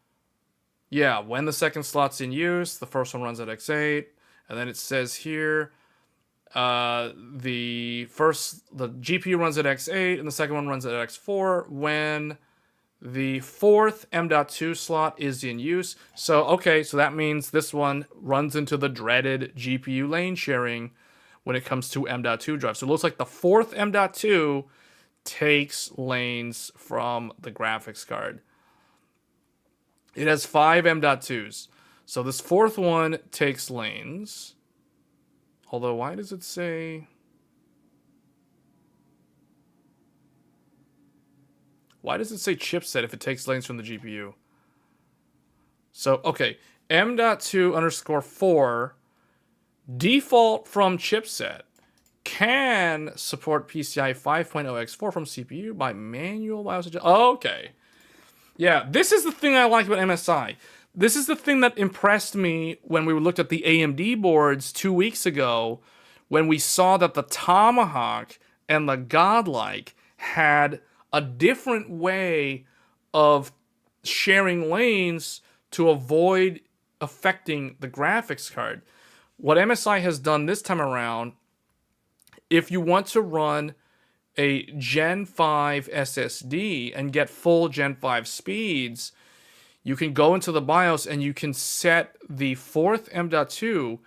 yeah, when the second slot's in use, the first one runs at X8. And then it says here, the GPU runs at X8 and the second one runs at X4 when the fourth M.2 slot is in use. So, okay, so that means this one runs into the dreaded GPU lane sharing when it comes to M.2 drive. So it looks like the fourth M.2 takes lanes from the graphics card. It has 5 M.2s. So this fourth one takes lanes. Although, why does it say... Why does it say chipset if it takes lanes from the GPU? So, okay, M.2_4 default from chipset can support PCI 5.0x4 from CPU by manual BIOS adjustment. Oh, okay. Yeah, this is the thing I like about MSI. This is the thing that impressed me when we looked at the AMD boards 2 weeks ago, when we saw that the Tomahawk and the Godlike had a different way of sharing lanes to avoid affecting the graphics card. What MSI has done this time around, if you want to run a Gen 5 SSD and get full Gen 5 speeds, you can go into the BIOS and you can set the fourth M.2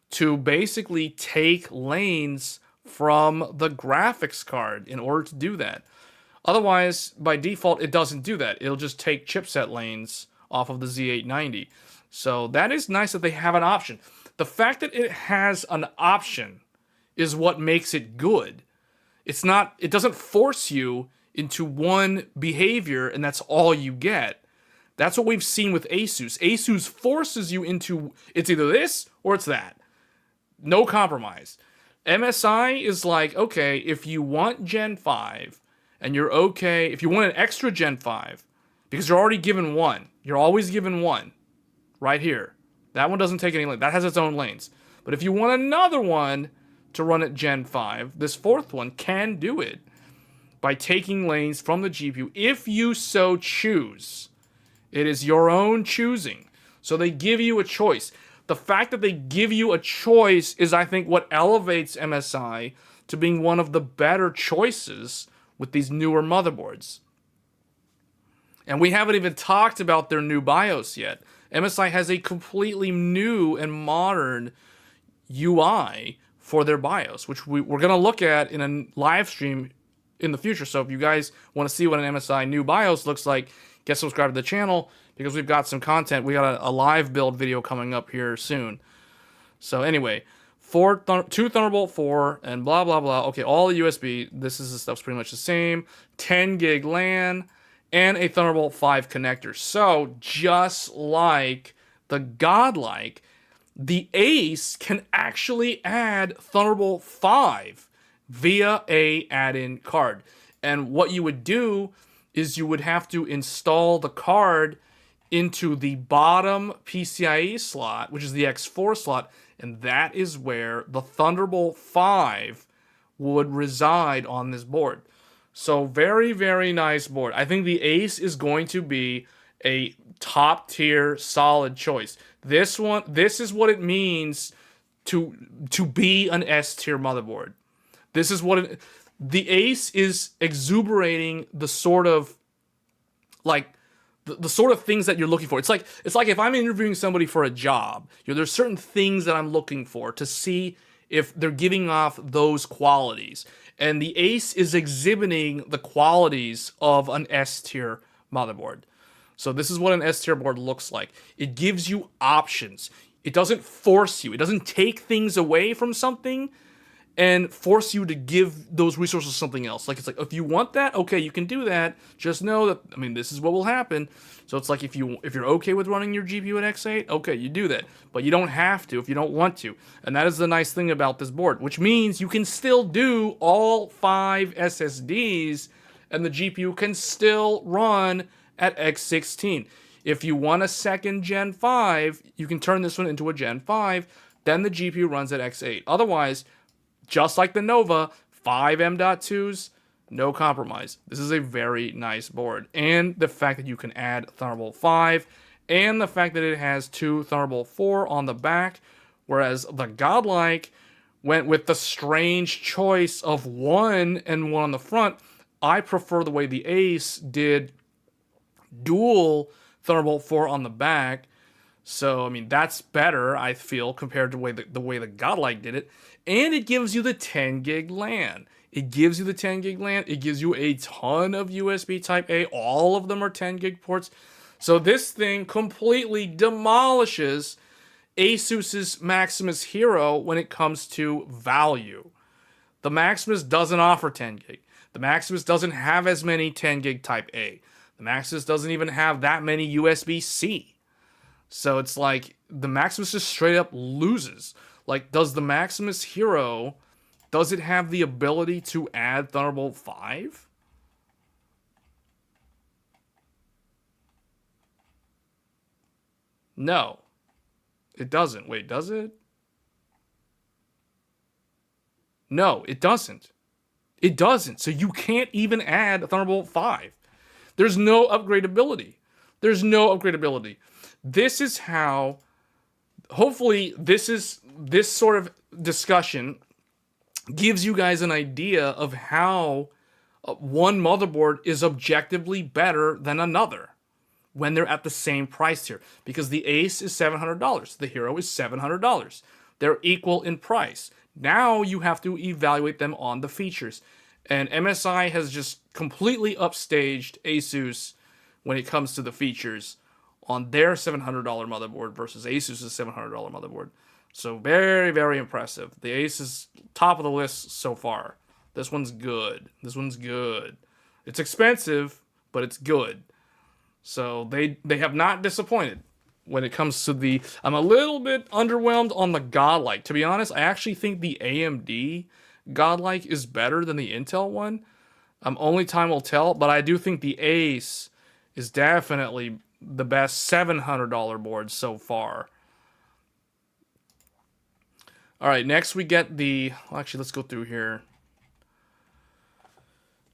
to basically take lanes from the graphics card in order to do that. Otherwise, by default, it doesn't do that. It'll just take chipset lanes off of the Z890. So that is nice that they have an option. The fact that it has an option is what makes it good. It doesn't force you into one behavior and that's all you get. That's what we've seen with ASUS. ASUS forces you into, it's either this or it's that. No compromise. MSI is like, okay, if you want Gen 5 and you're okay, if you want an extra Gen 5, because you're already given one. You're always given one. Right here. That one doesn't take any lanes. That has its own lanes. But if you want another one to run at Gen 5, this fourth one can do it by taking lanes from the GPU if you so choose. It is your own choosing. So they give you a choice. The fact that they give you a choice is, I think, what elevates MSI to being one of the better choices with these newer motherboards. And we haven't even talked about their new BIOS yet. MSI has a completely new and modern UI for their BIOS, which we're going to look at in a live stream in the future. So if you guys want to see what an MSI new BIOS looks like, get subscribed to the channel because we've got some content. We got a live build video coming up here soon. So anyway, two Thunderbolt 4 and blah, blah, blah. Okay, all the USB. This stuff's pretty much the same. 10 gig LAN and a Thunderbolt 5 connector. So just like the Godlike, the Ace can actually add Thunderbolt 5 via a add-in card. And what you would do is you would have to install the card into the bottom PCIe slot, which is the X4 slot, and that is where the Thunderbolt 5 would reside on this board. So very, very nice board. I think the Ace is going to be a top tier solid choice. This is what it means to be an S tier motherboard. This is what the Ace is exuberating the sort of like the sort of things that you're looking for. It's like if I'm interviewing somebody for a job, there's certain things that I'm looking for to see if they're giving off those qualities. And the Ace is exhibiting the qualities of an S tier motherboard. So this is what an S tier board looks like. It gives you options. It doesn't force you. It doesn't take things away from something and force you to give those resources to something else. Like, it's like, if you want that, okay, you can do that. Just know that, I mean, this is what will happen. So it's like, if you're okay with running your GPU at X8, okay, you do that. But you don't have to if you don't want to. And that is the nice thing about this board, which means you can still do all 5 SSDs and the GPU can still run at X16. If you want a second Gen 5, you can turn this one into a Gen 5, then the GPU runs at X8. Otherwise, just like the Nova, 5 M.2s, no compromise. This is a very nice board. And the fact that you can add Thunderbolt 5, and the fact that it has 2 Thunderbolt 4 on the back, whereas the Godlike went with the strange choice of 1 and 1 on the front. I prefer the way the Ace did dual Thunderbolt 4 on the back. So, I mean, that's better, I feel, compared to the way the Godlike did it. And it gives you the 10 gig LAN. It gives you the 10 gig LAN. It gives you a ton of USB Type A. All of them are 10 gig ports. So this thing completely demolishes ASUS's Maximus Hero when it comes to value. The Maximus doesn't offer 10 gig. The Maximus doesn't have as many 10 gig Type A. The Maximus doesn't even have that many USB-C. So it's like the Maximus just straight up loses. Like, does the Maximus Hero, does it have the ability to add Thunderbolt 5? No. It doesn't. Wait, does it? No, it doesn't. It doesn't. So you can't even add Thunderbolt 5. There's no upgradability. There's no upgradability. This is how, hopefully, this sort of discussion gives you guys an idea of how one motherboard is objectively better than another when they're at the same price tier. Because the Ace is $700. The Hero is $700. They're equal in price. Now you have to evaluate them on the features. And MSI has just completely upstaged ASUS when it comes to the features on their $700 motherboard versus ASUS's $700 motherboard. So very, very impressive. The Ace is top of the list so far. This one's good. This one's good. It's expensive, but it's good. So they have not disappointed when it comes to the... I'm a little bit underwhelmed on the Godlike. To be honest, I actually think the AMD Godlike is better than the Intel one. Only time will tell, but I do think the Ace is definitely the best $700 board so far. All right, next we get the... Well, actually, let's go through here.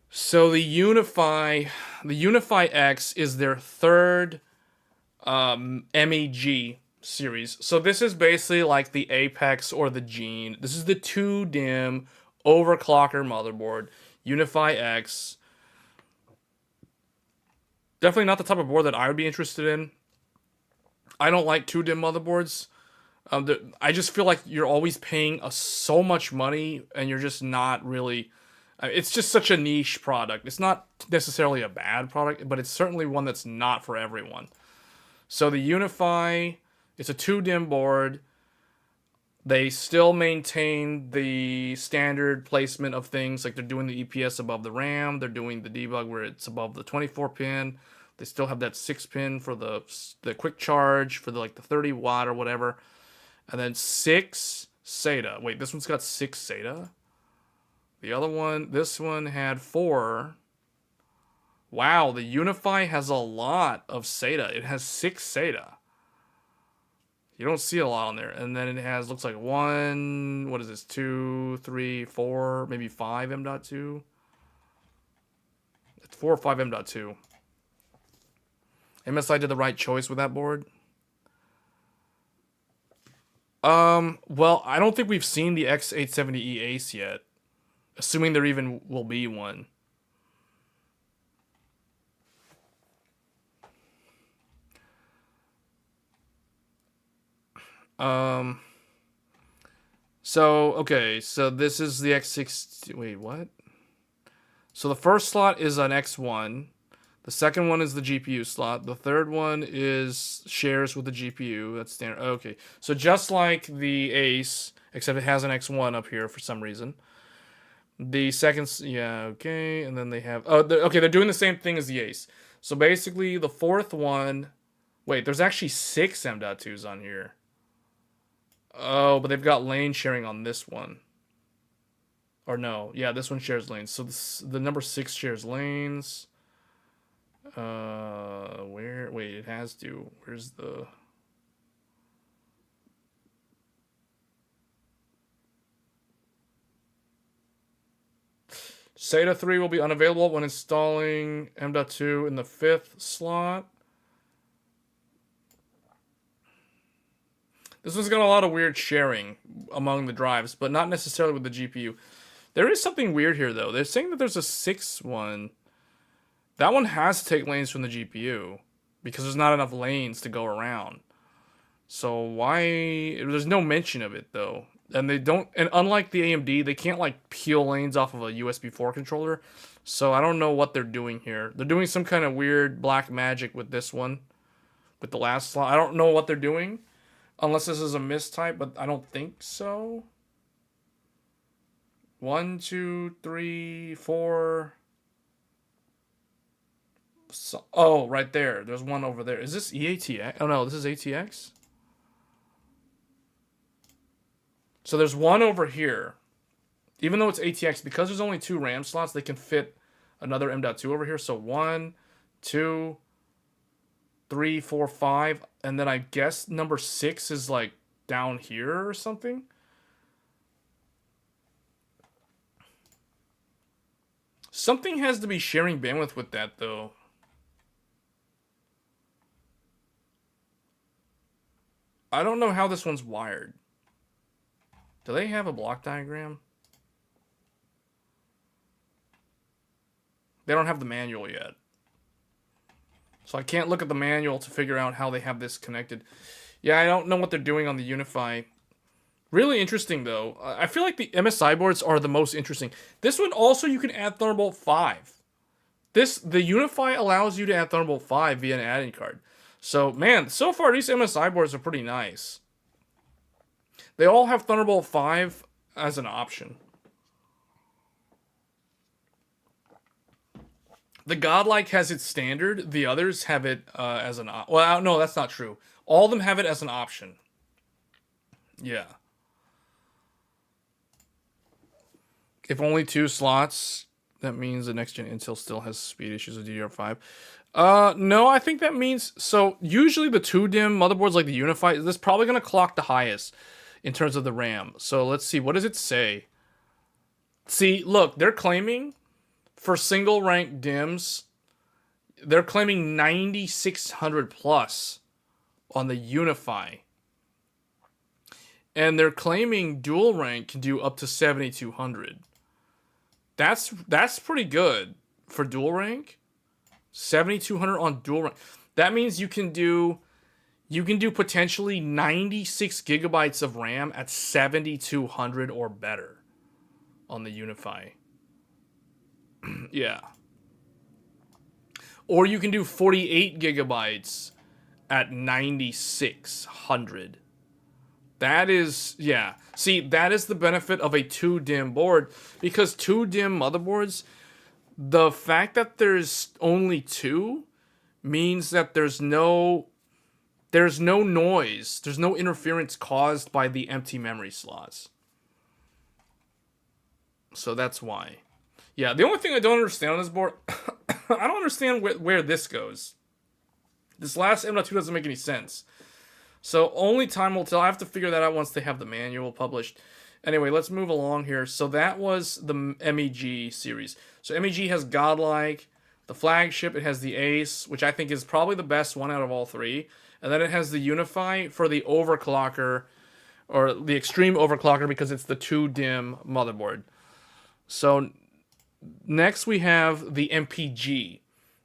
So the Unify X is their third MEG series. So this is basically like the Apex or the Gene. This is the 2-DIMM overclocker motherboard. Unify X. Definitely not the type of board that I would be interested in. I don't like 2-DIMM motherboards. I just feel like you're always paying so much money and you're just not really... It's just such a niche product. It's not necessarily a bad product, but it's certainly one that's not for everyone. So the Unify, it's a 2-DIMM board. They still maintain the standard placement of things, like they're doing the EPS above the RAM. They're doing the debug where it's above the 24-pin. They still have that 6-pin for the quick charge for the 30 watt or whatever. And then 6 SATA. Wait, this one's got 6 SATA? The other one, this one had 4. Wow, the Unify has a lot of SATA. It has 6 SATA. You don't see a lot on there. And then it has, looks like 1, what is this, 2, 3, 4, maybe 5 M.2. It's 4 or 5 M.2. MSI did the right choice with that board. Well, I don't think we've seen the X870E Ace yet. Assuming there even will be one. So, okay, so this is the X60... Wait, what? So the first slot is an X1. The second one is the GPU slot. The third one is shares with the GPU. That's standard. Okay, so just like the Ace, except it has an X1 up here for some reason. The second, yeah, okay, and then they have, they're doing the same thing as the Ace. So basically, the fourth one, wait, there's actually 6 M.2s on here. Oh, but they've got lane sharing on this one. Or no, yeah, this one shares lanes. So the number 6 shares lanes. Wait, it has to. Where's the... SATA 3 will be unavailable when installing M.2 in the 5th slot. This one's got a lot of weird sharing among the drives, but not necessarily with the GPU. There is something weird here, though. They're saying that there's a 6th one. That one has to take lanes from the GPU because there's not enough lanes to go around. So why... There's no mention of it, though. And they don't... And unlike the AMD, they can't, peel lanes off of a USB 4 controller. So I don't know what they're doing here. They're doing some kind of weird black magic with this one. With the last slot. I don't know what they're doing. Unless this is a mistype, but I don't think so. 1, 2, 3, 4. So, oh, right there. There's one over there. Is this EATX? Oh no, this is ATX. So there's one over here. Even though it's ATX, because there's only 2 RAM slots, they can fit another M.2 over here. So 1, 2, 3, 4, 5, and then I guess number 6 is like down here or something. Something has to be sharing bandwidth with that though. I don't know how this one's wired. Do they have a block diagram? They don't have the manual yet. So I can't look at the manual to figure out how they have this connected. Yeah, I don't know what they're doing on the Unify. Really interesting, though. I feel like the MSI boards are the most interesting. This one also, you can add Thunderbolt 5. The Unify allows you to add Thunderbolt 5 via an add-in card. So, man, so far these MSI boards are pretty nice. They all have Thunderbolt 5 as an option. The Godlike has it standard. The others have it as an option. Well, no, that's not true. All of them have it as an option. Yeah. If only 2 slots, that means the next gen Intel still has speed issues with DDR5. No, I think that means... So, usually the 2-DIMM motherboards like the Unify, this is probably going to clock the highest in terms of the RAM. So, let's see. What does it say? See, look, they're claiming... For single rank DIMMs, they're claiming 9600 plus on the Unify. And they're claiming dual rank can do up to 7200. That's pretty good for dual rank. 7200 on dual rank. That means you can do potentially 96 gigabytes of RAM at 7200 or better on the Unify. Yeah. Or you can do 48 gigabytes at 9600. That is, yeah. See, that is the benefit of a 2-DIMM board, because 2-DIMM motherboards, the fact that there's only 2 means that there's no noise, there's no interference caused by the empty memory slots. So that's why. Yeah, the only thing I don't understand on this board, I don't understand where this goes. This last M.2 doesn't make any sense. So only time will tell. I have to figure that out once they have the manual published. Anyway, let's move along here. So that was the MEG series. So MEG has Godlike, the flagship. It has the Ace, which I think is probably the best one out of all 3. And then it has the Unify for the overclocker, or the extreme overclocker, because it's the 2-DIMM motherboard. So... Next, we have the MPG.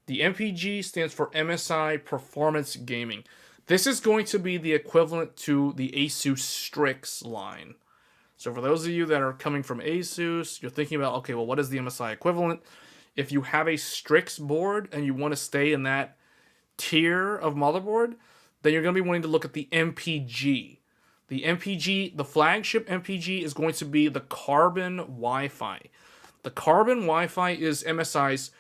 The MPG stands for MSI Performance Gaming. This is going to be the equivalent to the ASUS Strix line. So for those of you that are coming from ASUS, you're thinking about, okay, well, what is the MSI equivalent? If you have a Strix board and you want to stay in that tier of motherboard, then you're going to be wanting to look at the MPG. The MPG, the flagship MPG, is going to be the Carbon Wi-Fi. The Carbon Wi-Fi is MSI's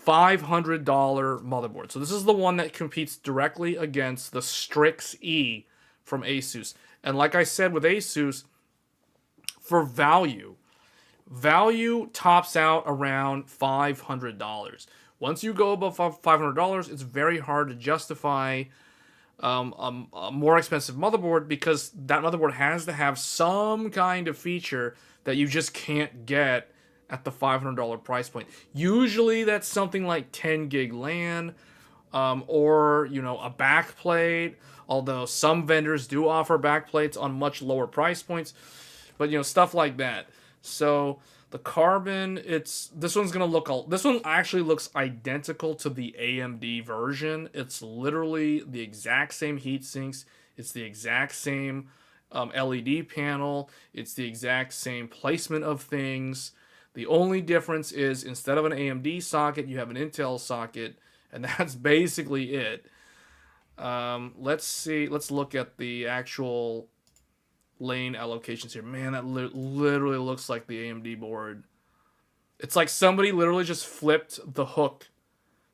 $500 motherboard. So this is the one that competes directly against the Strix E from ASUS. And like I said with ASUS, for value tops out around $500. Once you go above $500, it's very hard to justify a more expensive motherboard, because that motherboard has to have some kind of feature that you just can't get at the $500 price point. Usually that's something like 10 gig LAN, or, a backplate, although some vendors do offer backplates on much lower price points, but, stuff like that. So the Carbon, this one actually looks identical to the AMD version. It's literally the exact same heat sinks. It's the exact same LED panel. It's the exact same placement of things. The only difference is, instead of an AMD socket, you have an Intel socket, and that's basically it. Let's see. Let's look at the actual lane allocations here. Man, that literally looks like the AMD board. It's like somebody literally just flipped the hook.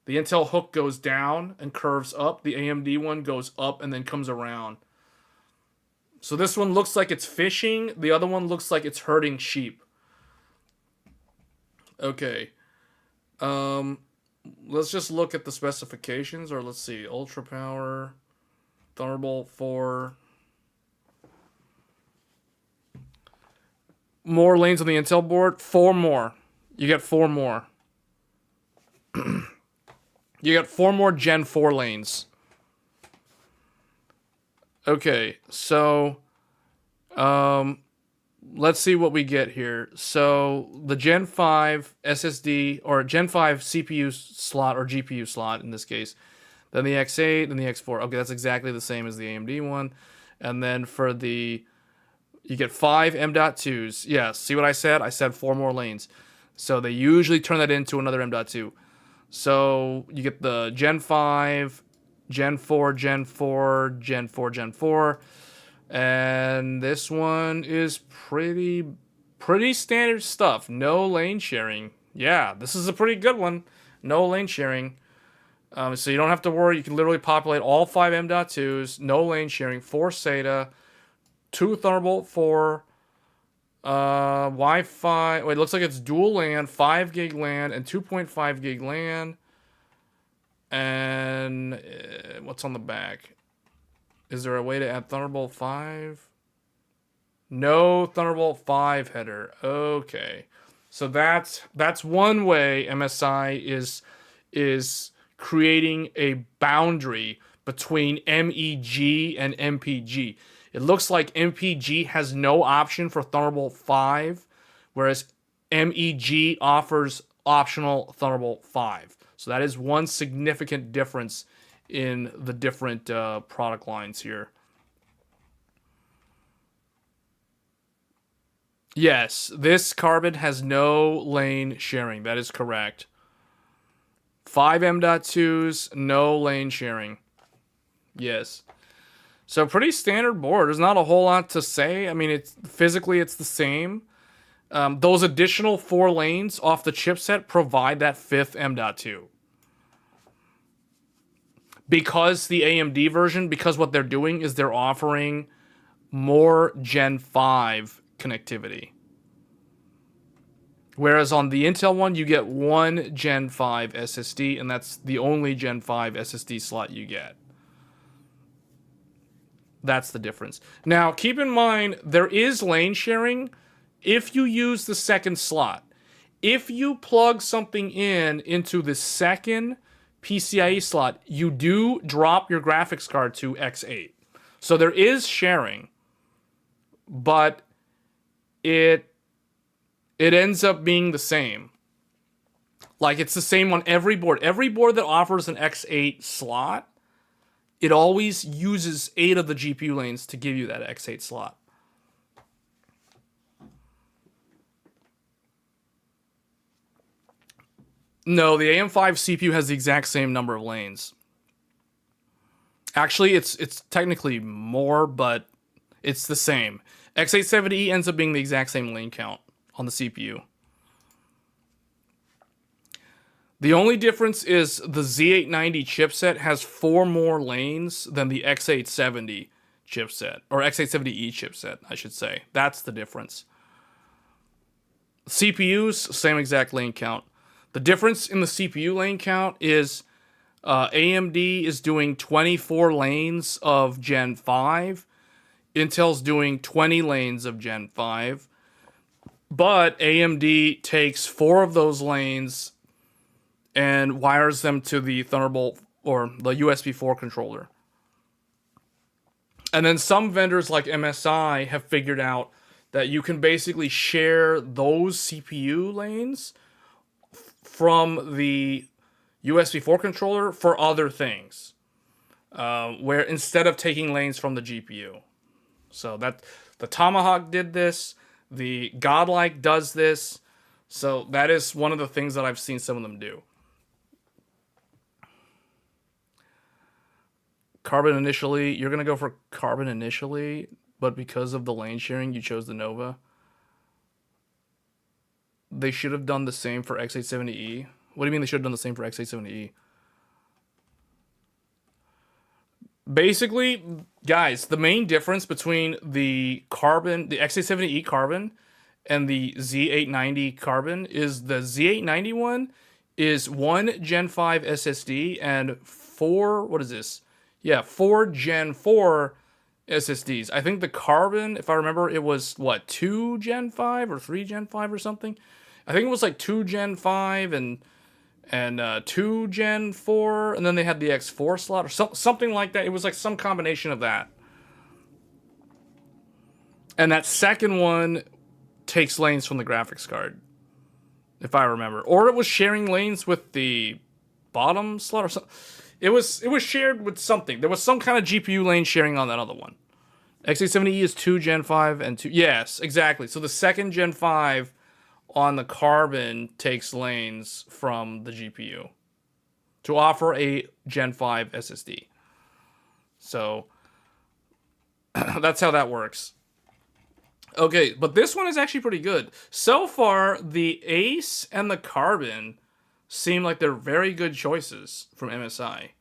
The Intel hook goes down and curves up. The AMD one goes up and then comes around. So this one looks like it's fishing. The other one looks like it's herding sheep. Okay. Let's just look at the specifications, or let's see. Ultra power, Thunderbolt 4. More lanes on the Intel board. 4 more. You get 4 more. You got 4 more Gen 4 lanes. Okay, so let's see what we get here. So the Gen 5 SSD, or Gen 5 CPU slot, or GPU slot in this case, then the X8, then the X4. Okay, that's exactly the same as the AMD one. And then for the, you get 5 M.2s. Yeah, see what I said? I said 4 more lanes. So they usually turn that into another M.2. So you get the Gen 5, Gen 4, Gen 4, Gen 4, Gen 4. And this one is pretty standard stuff. No lane sharing. Yeah, this is a pretty good one. No lane sharing. So you don't have to worry. You can literally populate all 5 M.2s. No lane sharing. 4 SATA. 2 Thunderbolt 4. Wi-Fi. Wait, it looks like it's dual LAN, 5 gig LAN, and 2.5 gig LAN. And what's on the back? Is there a way to add Thunderbolt 5? No Thunderbolt 5 header. Okay. So that's one way MSI is creating a boundary between MEG and MPG. It looks like MPG has no option for Thunderbolt 5, whereas MEG offers optional Thunderbolt 5. So that is one significant difference in the different product lines here. Yes, this Carbon has no lane sharing. That is correct. 5 M.2s, no lane sharing. Yes. So pretty standard board. There's not a whole lot to say. I mean, it's physically it's the same. Those additional 4 lanes off the chipset provide that 5th M.2. Because the AMD version, because what they're doing is they're offering more Gen 5 connectivity. Whereas on the Intel one, you get 1 Gen 5 SSD, and that's the only Gen 5 SSD slot you get. That's the difference. Now, keep in mind, there is lane sharing if you use the second slot. If you plug something into the second PCIe slot, you do drop your graphics card to X8. So there is sharing, but it ends up being the same. Like, it's the same on every board. Every board that offers an X8 slot, it always uses 8 of the GPU lanes to give you that X8 slot. No, the AM5 CPU has the exact same number of lanes. Actually, it's technically more, but it's the same. X870E ends up being the exact same lane count on the CPU. The only difference is the Z890 chipset has 4 more lanes than the X870 chipset, or X870E chipset, I should say. That's the difference. CPUs, same exact lane count. The difference in the CPU lane count is AMD is doing 24 lanes of Gen 5. Intel's doing 20 lanes of Gen 5. But AMD takes 4 of those lanes and wires them to the Thunderbolt or the USB 4 controller. And then some vendors like MSI have figured out that you can basically share those CPU lanes from the USB 4 controller for other things, where instead of taking lanes from the GPU. So that the Tomahawk did this, the Godlike does this, so that is one of the things that I've seen some of them do. Carbon initially, you're gonna go for Carbon initially, but because of the lane sharing, you chose the Nova. They should have done the same for X870E. What do you mean they should have done the same for X870E? Basically, guys, the main difference between the X870E Carbon and the Z890 Carbon is the Z890 one is 1 Gen 5 SSD and 4, what is this? Yeah, 4 Gen 4 SSDs. I think the Carbon, if I remember, it was, what, 2 Gen 5 or 3 Gen 5 or something? I think it was like 2 Gen 5 and 2 Gen 4, and then they had the X4 slot, or something like that. It was like some combination of that. And that second one takes lanes from the graphics card, if I remember. Or it was sharing lanes with the bottom slot or something. It was shared with something. There was some kind of GPU lane sharing on that other one. X870E is 2 Gen 5 and 2... Yes, exactly. So the second Gen 5 on the Carbon takes lanes from the GPU to offer a Gen 5 SSD. So that's how that works. Okay, but this one is actually pretty good. So far, the Ace and the Carbon seem like they're very good choices from MSI.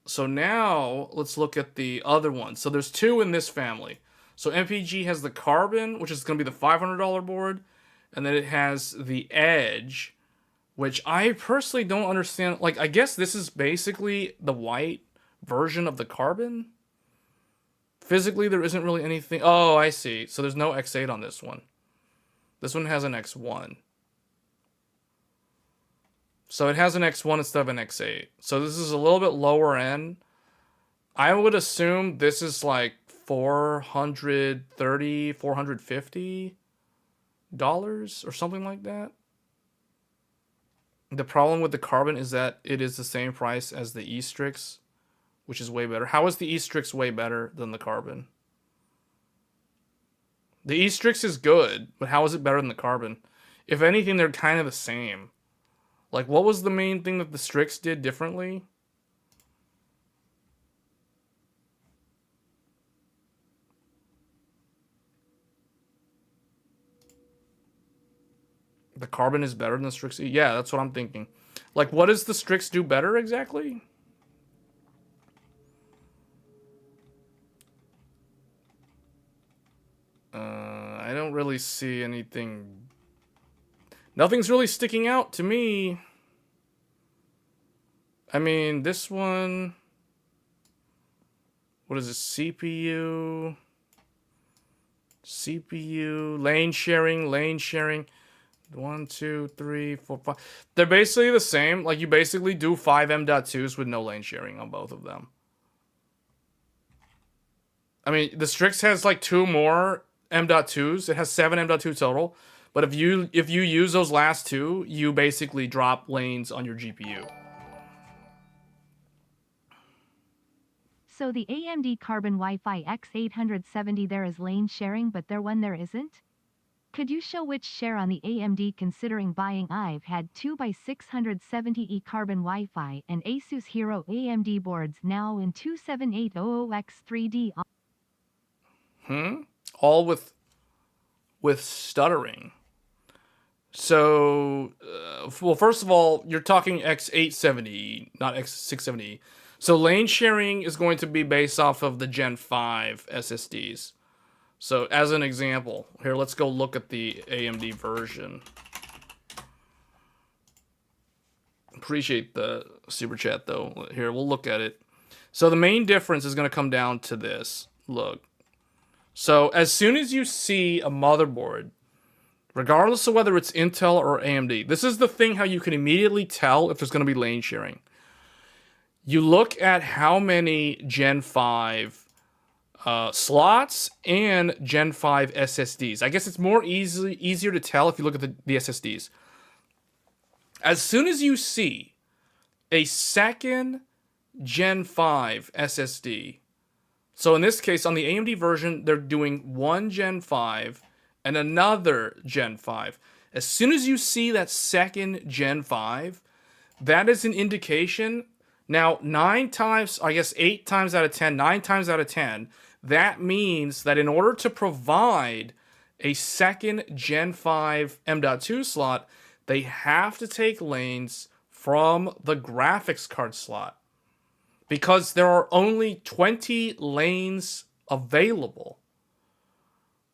So now, let's look at the other ones. So there's 2 in this family. So MPG has the Carbon, which is going to be the $500 board, and then it has the Edge, which I personally don't understand. Like, I guess this is basically the white version of the Carbon. Physically, there isn't really anything. Oh, I see. So there's no X8 on this one. This one has an X1. So it has an X1 instead of an X8. So this is a little bit lower end. I would assume this is like $430, $450 or something like that. The problem with the Carbon is that it is the same price as the E-Strix, which is way better. How is the E-Strix way better than the Carbon? The E-Strix is good, but how is it better than the Carbon? If anything, they're kind of the same. Like, what was the main thing that the Strix did differently? The Carbon is better than the Strix? Yeah, that's what I'm thinking. Like, what does the Strix do better exactly? I don't really see anything. Nothing's really sticking out to me. I mean, this one. What is it? CPU. Lane sharing. 1, 2, 3, 4, 5. They're basically the same. Like, you basically do 5 M.2s with no lane sharing on both of them. I mean, the Strix has like 2 more M.2s. It has 7 M.2 total. But if you use those last 2, you basically drop lanes on your GPU. So the AMD Carbon Wi-Fi X870 there is lane sharing, but there isn't? Could you show which share on the AMD considering buying? I've had 2x670E Carbon Wi-Fi and ASUS Hero AMD boards now in 27800X3D. All with stuttering. So, well, first of all, you're talking X870, not X670. So lane sharing is going to be based off of the Gen 5 SSDs. So as an example, here, let's go look at the AMD version. Appreciate the super chat, though. Here, we'll look at it. So the main difference is going to come down to this. Look. So as soon as you see a motherboard, regardless of whether it's Intel or AMD, this is the thing how you can immediately tell if there's going to be lane sharing. You look at how many Gen 5 slots and Gen 5 SSDs. I guess it's more easier to tell if you look at the SSDs. As soon as you see a second Gen 5 SSD, so in this case, on the AMD version, they're doing 1 Gen 5 and another Gen 5. As soon as you see that second Gen 5, that is an indication. Now, 9 times out of 10, that means that in order to provide a second Gen 5 M.2 slot, they have to take lanes from the graphics card slot, because there are only 20 lanes available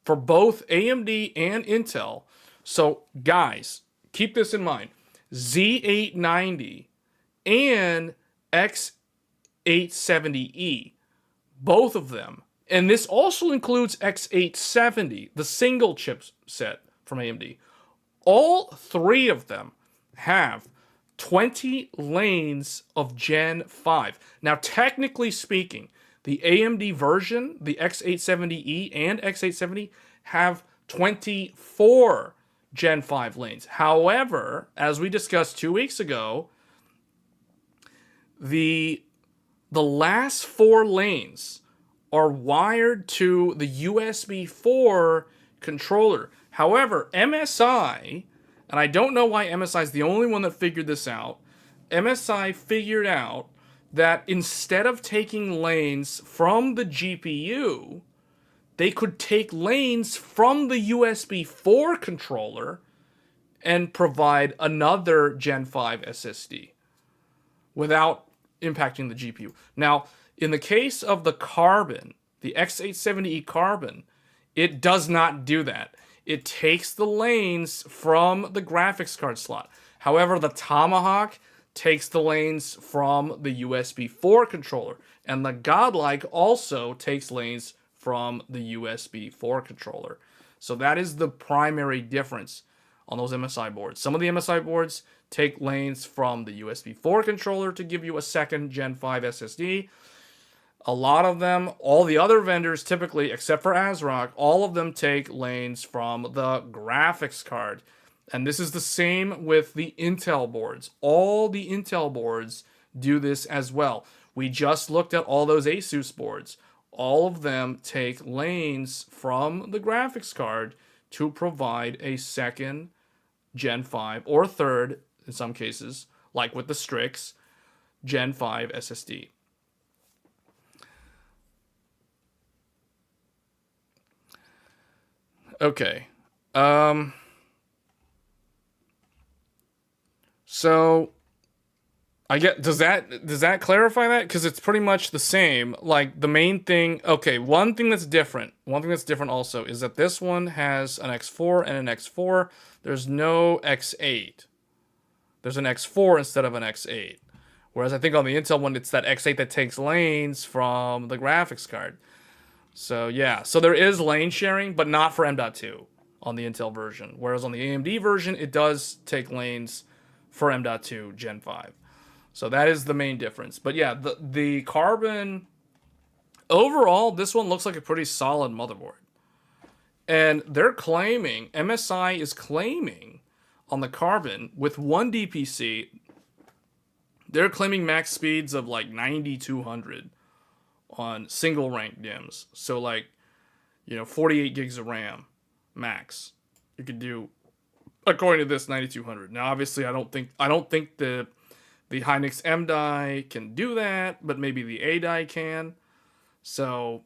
for both AMD and Intel. So guys, keep this in mind. Z890 and X870E, both of them, and this also includes X870, the single chipset from AMD, all three of them have 20 lanes of Gen 5. Now, technically speaking, the AMD version, the X870E and X870, have 24 Gen 5 lanes. However, as we discussed 2 weeks ago, the last 4 lanes are wired to the USB 4 controller. However, MSI, and I don't know why MSI is the only one that figured this out, MSI figured out that instead of taking lanes from the GPU, they could take lanes from the USB 4 controller and provide another Gen 5 SSD without impacting the GPU. Now, in the case of the Carbon, the X870E Carbon, it does not do that. It takes the lanes from the graphics card slot. However, the Tomahawk takes the lanes from the USB 4 controller, and the Godlike also takes lanes from the USB 4 controller. So that is the primary difference on those MSI boards. Some of the MSI boards take lanes from the USB 4 controller to give you a second Gen 5 SSD. A lot of them, all the other vendors typically, except for ASRock, all of them take lanes from the graphics card. And this is the same with the Intel boards. All the Intel boards do this as well. We just looked at all those ASUS boards. All of them take lanes from the graphics card to provide a second Gen 5 or third, in some cases, like with the Strix, Gen 5 SSD. Okay. So I get, does that clarify that? Because it's pretty much the same. Like the main thing, okay, one thing that's different also is that this one has an X4 and an X4. There's no X8. There's an X4 instead of an X8. Whereas I think on the Intel one, it's that X8 that takes lanes from the graphics card. So yeah, so there is lane sharing, but not for M.2 on the Intel version. Whereas on the AMD version, it does take lanes for M.2 Gen 5. So that is the main difference. But yeah, the Carbon, overall, this one looks like a pretty solid motherboard. And they're claiming, MSI is claiming on the Carbon with 1 DPC, they're claiming max speeds of like 9200 on single rank DIMMs. So like, 48 gigs of RAM max. You could do, according to this, 9200. Now obviously I don't think the Hynix M die can do that, but maybe the A die can. So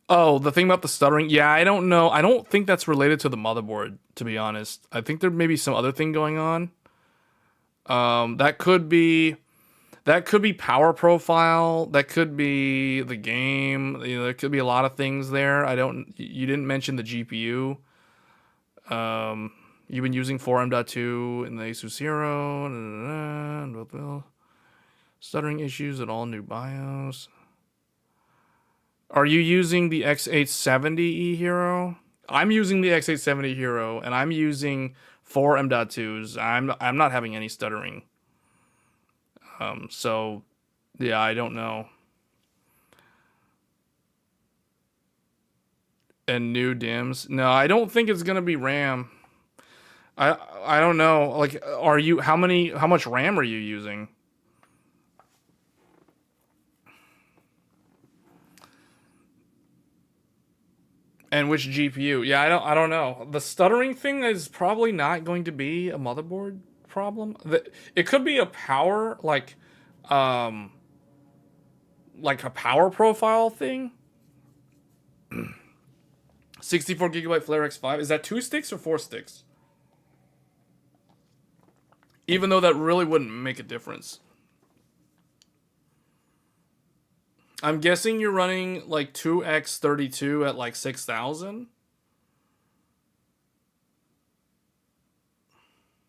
oh, the thing about the stuttering, yeah, I don't know. I don't think that's related to the motherboard, to be honest. I think there may be some other thing going on. That could be power profile. That could be the game. There could be a lot of things there. You didn't mention the GPU. You've been using 4M.2 in the ASUS Hero. Stuttering issues at all new BIOS. Are you using the X870E Hero? I'm using the X870 Hero, and I'm using 4M.2s. I'm not having any stuttering. So yeah, I don't know. And new DIMMs? No, I don't think it's gonna be RAM. I don't know. Like, how much RAM are you using? And which GPU? Yeah, I don't know. The stuttering thing is probably not going to be a motherboard problem. It could be a power, like like a power profile thing. 64 gigabyte Flare X5. Is that 2 sticks or 4 sticks? Even though that really wouldn't make a difference. I'm guessing you're running like 2x32 at like 6,000.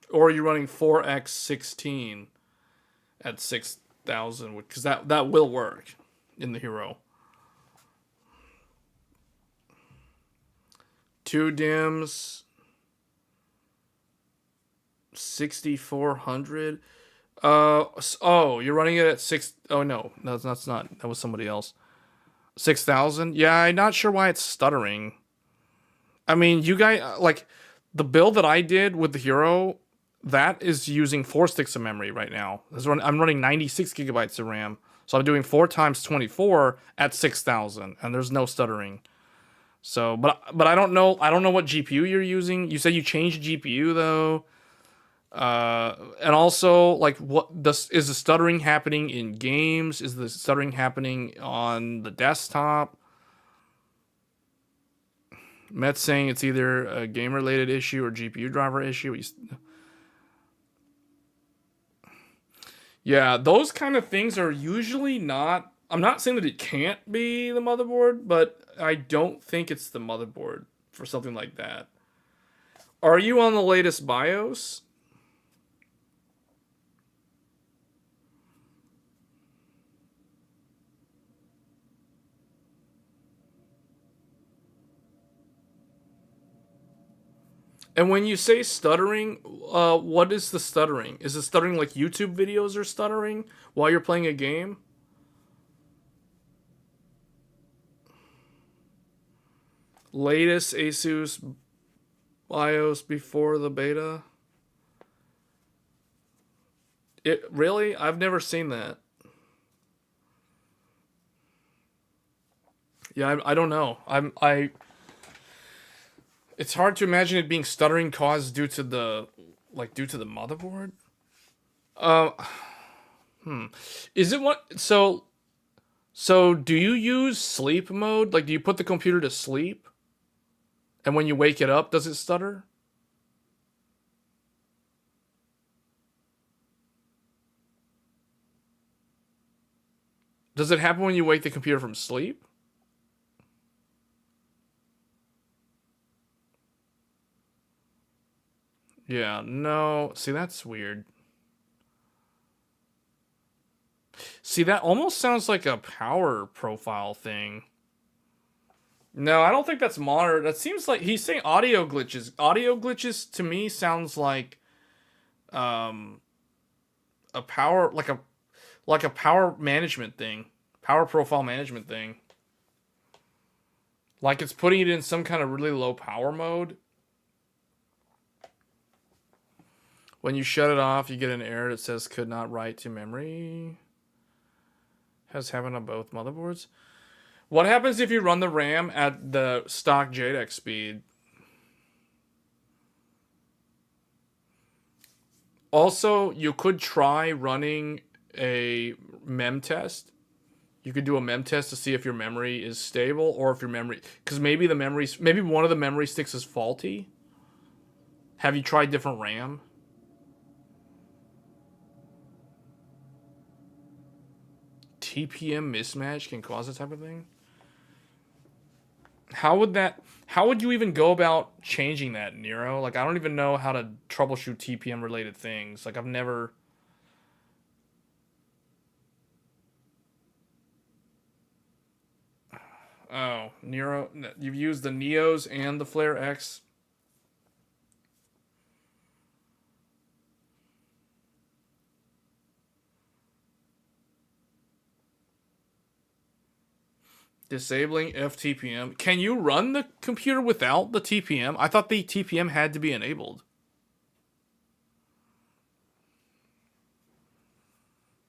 Or you're running 4x16 at 6,000, because that will work in the Hero. 2 DIMMs, 6,400. Oh, you're running it at 6. Oh no, that's not. That was somebody else. 6,000. Yeah, I'm not sure why it's stuttering. I mean, you guys, like the build that I did with the Hero, that is using 4 sticks of memory right now. I'm running 96 gigabytes of RAM, so I'm doing 4 times 24 at 6,000, and there's no stuttering. So, but I don't know. I don't know what GPU you're using. You said you changed GPU though. And also, like, is the stuttering happening in games? Is the stuttering happening on the desktop? Matt's saying it's either a game-related issue or GPU driver issue. Yeah, those kind of things are usually not... I'm not saying that it can't be the motherboard, but I don't think it's the motherboard for something like that. Are you on the latest BIOS? And when you say stuttering, what is the stuttering? Is it stuttering like YouTube videos are stuttering while you're playing a game? Latest ASUS BIOS before the beta? Really? I've never seen that. Yeah, I don't know. It's hard to imagine it being stuttering caused due to the motherboard. Uh, Is it what? So do you use sleep mode? Like, do you put the computer to sleep? And when you wake it up, does it stutter? Does it happen when you wake the computer from sleep? Yeah, no. See, that's weird. See, that almost sounds like a power profile thing. No, I don't think that's monitor. That seems like he's saying audio glitches. Audio glitches to me sounds like um a power like a power management thing. Power profile management thing. Like it's putting it in some kind of really low power mode. When you shut it off, you get an error that says could not write to memory. Has happened on both motherboards. What happens if you run the RAM at the stock JEDEC speed? Also, you could try running a mem test. You could do a mem test to see if your memory is stable or if your memory... Because maybe one of the memory sticks is faulty. Have you tried different RAM? TPM mismatch can cause that type of thing? How would you even go about changing that, Nero? Like, I don't even know how to troubleshoot TPM related things. Like, I've never... Oh, Nero, you've used the Neos and the Flare X. Disabling FTPM. Can you run the computer without the TPM? I thought the TPM had to be enabled.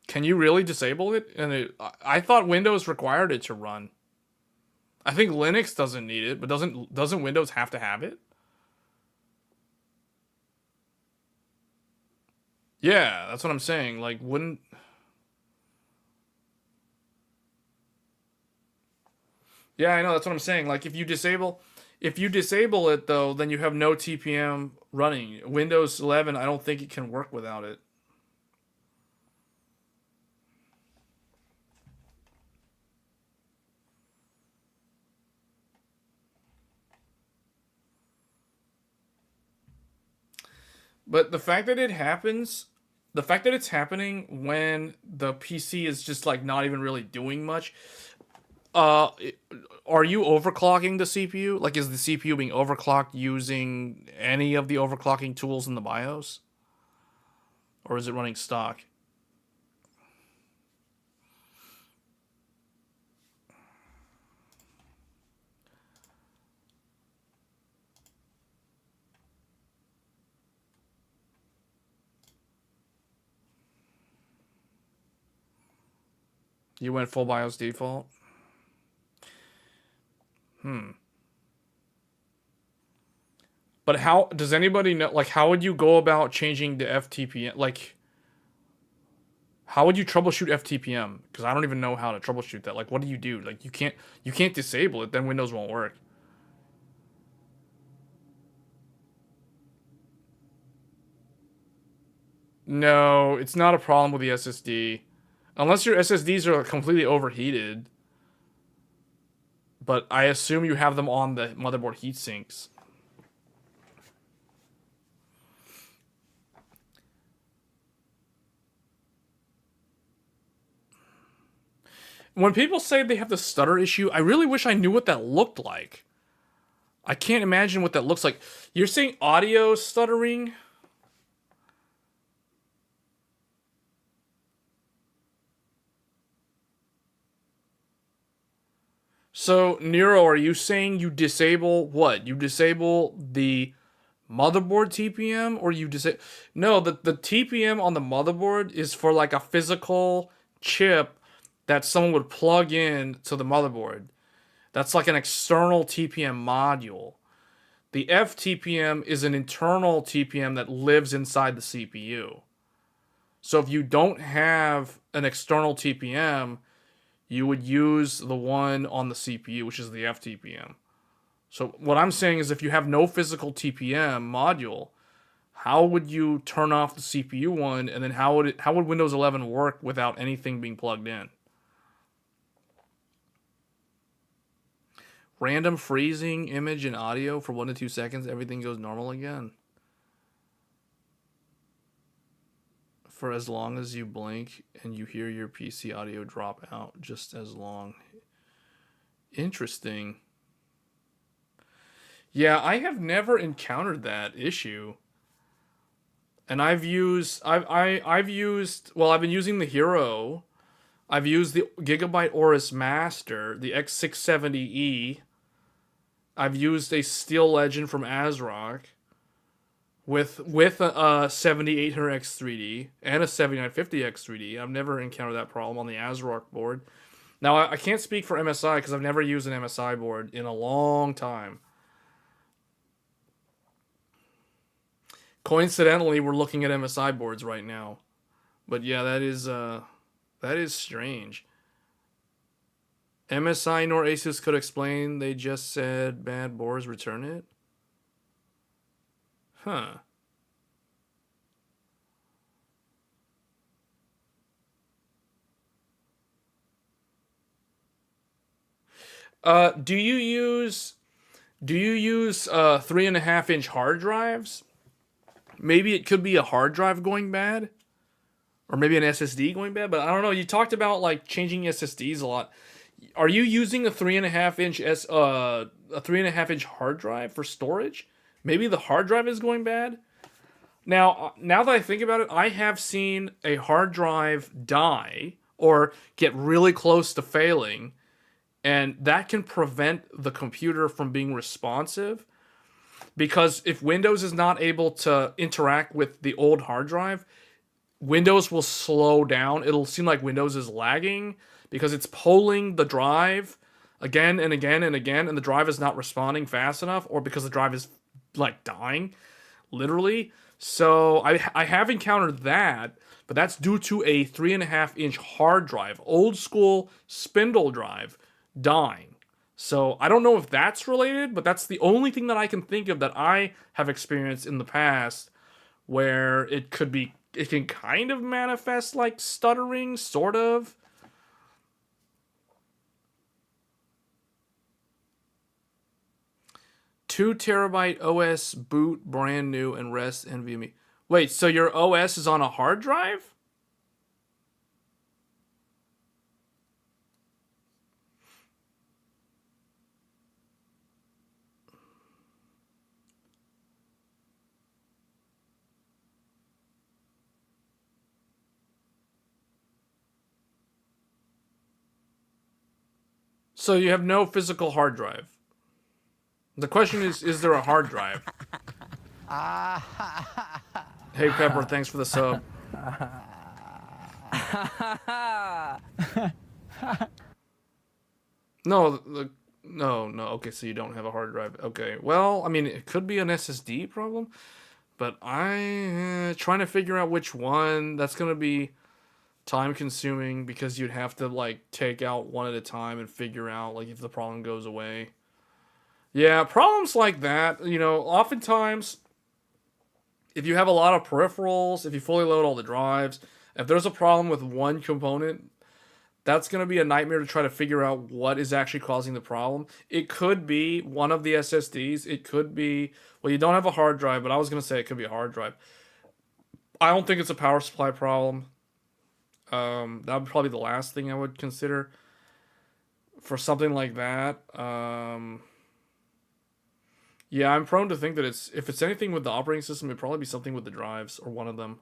Can you really disable it? And I thought Windows required it to run. I think Linux doesn't need it, but doesn't Windows have to have it? Yeah, that's what I'm saying. Like, wouldn't... Yeah, I know. That's what I'm saying. Like, if you disable it though, then you have no TPM running. Windows 11, I don't think it can work without it. But the fact that the fact that it's happening when the PC is just like not even really doing much. Uh, are you overclocking the CPU? Like, is the CPU being overclocked using any of the overclocking tools in the BIOS, or is it running stock? You went full BIOS default. But how does anybody know? Like, how would you go about changing the FTPM? Like, how would you troubleshoot FTPM? Because I don't even know how to troubleshoot that. Like, what do you do? Like, you can't disable it. Then Windows won't work. No, it's not a problem with the SSD, unless your SSDs are completely overheated. But I assume you have them on the motherboard heat sinks. When people say they have the stutter issue, I really wish I knew what that looked like. I can't imagine what that looks like. You're saying audio stuttering? So, Nero, are you saying you disable what? You disable the motherboard TPM, or you disable? No, the TPM on the motherboard is for like a physical chip that someone would plug in to the motherboard. That's like an external TPM module. The FTPM is an internal TPM that lives inside the CPU. So if you don't have an external TPM, you would use the one on the CPU, which is the FTPM. So what I'm saying is if you have no physical TPM module, how would you turn off the CPU one, and then how would Windows 11 work without anything being plugged in? Random freezing image and audio for 1 to 2 seconds, everything goes normal again. For as long as you blink and you hear your PC audio drop out, just as long. Interesting. Yeah, I have never encountered that issue. And I've used well, I've been using the Hero. I've used the Gigabyte Aorus Master, the X670E. I've used a Steel Legend from ASRock with a 7800X3D and a 7950X3D. I've never encountered that problem on the ASRock board. Now, I can't speak for MSI because I've never used an MSI board in a long time. Coincidentally, we're looking at MSI boards right now. But yeah, that is strange. MSI nor ASUS could explain. They just said bad boards, return it. Huh. Do you use 3.5-inch hard drives? Maybe it could be a hard drive going bad, or maybe an SSD going bad. But I don't know. You talked about like changing SSDs a lot. Are you using a 3.5-inch hard drive for storage? Maybe the hard drive is going bad. Now that I think about it, I have seen a hard drive die or get really close to failing, and that can prevent the computer from being responsive. Because if Windows is not able to interact with the old hard drive, Windows will slow down. It'll seem like Windows is lagging because it's polling the drive again and again and again, and the drive is not responding fast enough, or because the drive is like dying, literally. So I have encountered that, but that's due to a 3.5-inch hard drive, old school spindle drive, dying. So I don't know if that's related, but that's the only thing that I can think of that I have experienced in the past where it can kind of manifest like stuttering, sort of. Two terabyte OS boot, brand new, and rest NVMe. Wait, so your OS is on a hard drive? So you have no physical hard drive. The question is there a hard drive? Hey Pepper, thanks for the sub. No, no. Okay, so you don't have a hard drive. Okay, well, I mean, it could be an SSD problem, but trying to figure out which one. That's gonna be time consuming because you'd have to like take out one at a time and figure out like if the problem goes away. Yeah, problems like that, oftentimes if you have a lot of peripherals, if you fully load all the drives, if there's a problem with one component, that's going to be a nightmare to try to figure out what is actually causing the problem. It could be one of the SSDs. It could be, well, you don't have a hard drive, but I was going to say it could be a hard drive. I don't think it's a power supply problem. That would probably be the last thing I would consider for something like that. Yeah, I'm prone to think that if it's anything with the operating system, it'd probably be something with the drives or one of them.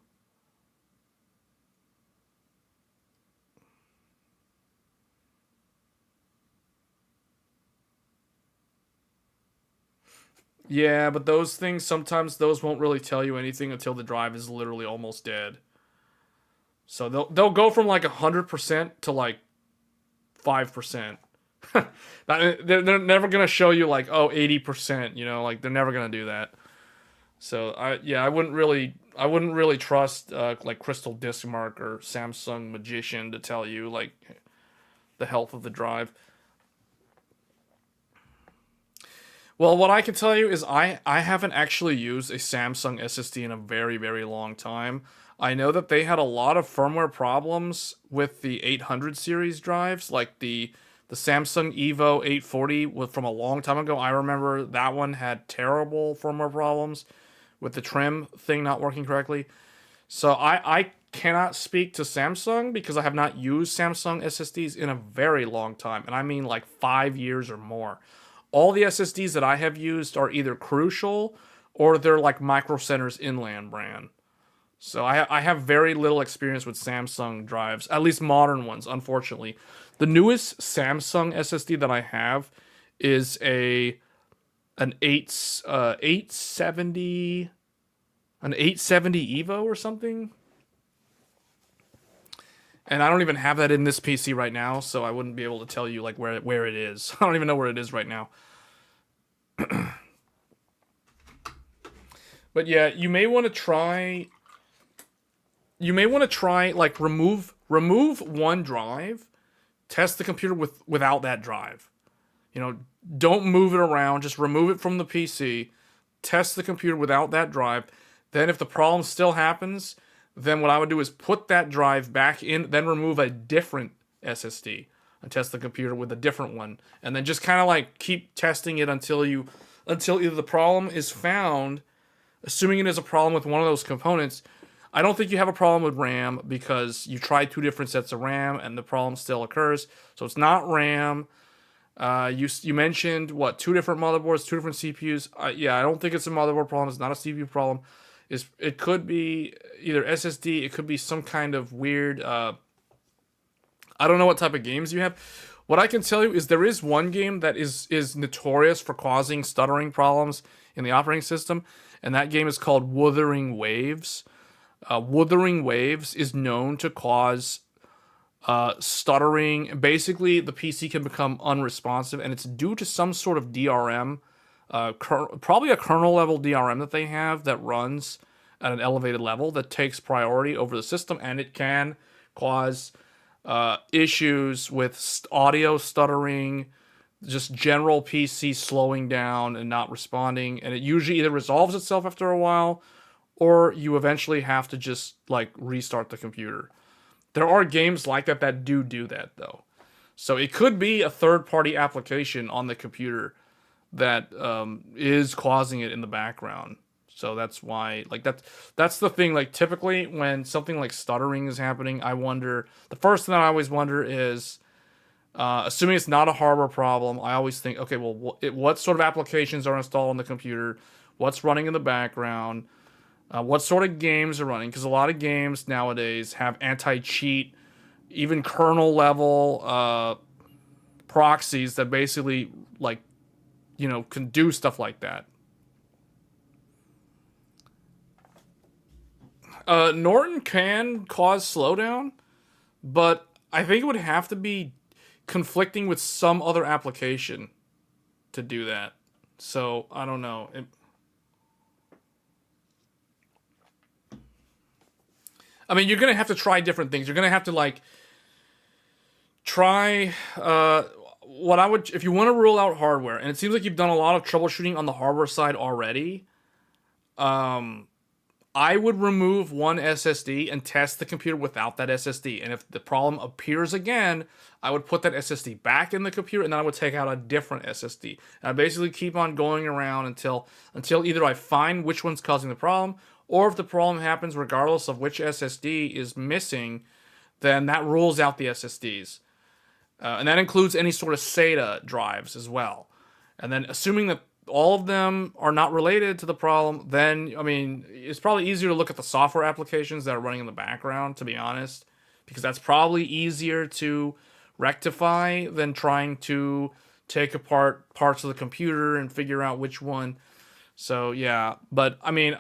Yeah, but those things, sometimes those won't really tell you anything until the drive is literally almost dead. So they'll go from like 100% to like 5%. They're never gonna show you like 80%, like they're never gonna do that. So I wouldn't really trust like Crystal Diskmark or Samsung Magician to tell you like the health of the drive. Well, what I can tell you is I haven't actually used a Samsung SSD in a very, very long time. I know that they had a lot of firmware problems with the 800 series drives, like the Samsung Evo 840 from a long time ago. I remember that one had terrible firmware problems with the trim thing not working correctly. So I cannot speak to Samsung because I have not used Samsung SSDs in a very long time. And I mean like 5 years or more. All the SSDs that I have used are either Crucial or they're like Micro Center's Inland brand. So I have very little experience with Samsung drives, at least modern ones, unfortunately. The newest Samsung SSD that I have is an 870 Evo or something. And I don't even have that in this PC right now, so I wouldn't be able to tell you like where it is. I don't even know where it is right now. But yeah, you may want to try like remove one drive, test the computer without that drive. Don't move it around, just remove it from the PC, test the computer without that drive. Then if the problem still happens, then what I would do is put that drive back in, then remove a different SSD and test the computer with a different one. And then just kind of like keep testing it until either the problem is found, assuming it is a problem with one of those components. I don't think you have a problem with RAM because you tried 2 different sets of RAM and the problem still occurs. So it's not RAM. You mentioned 2 different motherboards, 2 different CPUs. Yeah, I don't think it's a motherboard problem. It's not a CPU problem. It could be either SSD. It could be some kind of weird. I don't know what type of games you have. What I can tell you is there is one game that is notorious for causing stuttering problems in the operating system, and that game is called Wuthering Waves. Wuthering Waves is known to cause stuttering. Basically, the PC can become unresponsive, and it's due to some sort of DRM, probably a kernel level DRM that they have that runs at an elevated level that takes priority over the system, and it can cause issues with audio stuttering, just general PC slowing down and not responding, and it usually either resolves itself after a while, or you eventually have to just like restart the computer. There are games like that do that though. So it could be a third-party application on the computer that is causing it in the background. So that's why, like, that's the thing. Like, typically when something like stuttering is happening, I wonder. The first thing that I always wonder is, assuming it's not a hardware problem, I always think, okay, well, what sort of applications are installed on the computer? What's running in the background? What sort of games are running? Because a lot of games nowadays have anti-cheat, even kernel level proxies that basically, like, can do stuff like that. Norton can cause slowdown, but I think it would have to be conflicting with some other application to do that. So I don't know. I mean, you're gonna have to try different things. You're gonna have to like try. What I would, if you want to rule out hardware, and it seems like you've done a lot of troubleshooting on the hardware side already. I would remove one SSD and test the computer without that SSD. And if the problem appears again, I would put that SSD back in the computer, and then I would take out a different SSD. And I basically keep on going around until either I find which one's causing the problem, or if the problem happens regardless of which SSD is missing, then that rules out the SSDs. And that includes any sort of SATA drives as well. And then assuming that all of them are not related to the problem, then, I mean, it's probably easier to look at the software applications that are running in the background, to be honest, because that's probably easier to rectify than trying to take apart parts of the computer and figure out which one. So, yeah, but, I mean,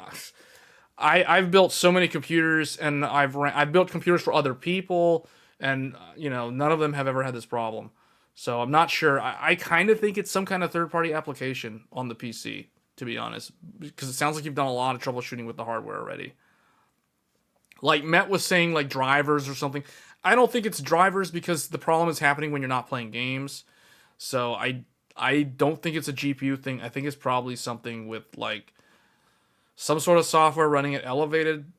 I've built so many computers, and I've built computers for other people, and, none of them have ever had this problem. So I'm not sure. I kind of think it's some kind of third-party application on the PC, to be honest, because it sounds like you've done a lot of troubleshooting with the hardware already. Like Met was saying, like drivers or something. I don't think it's drivers because the problem is happening when you're not playing games. So I don't think it's a GPU thing. I think it's probably something with like some sort of software running at elevated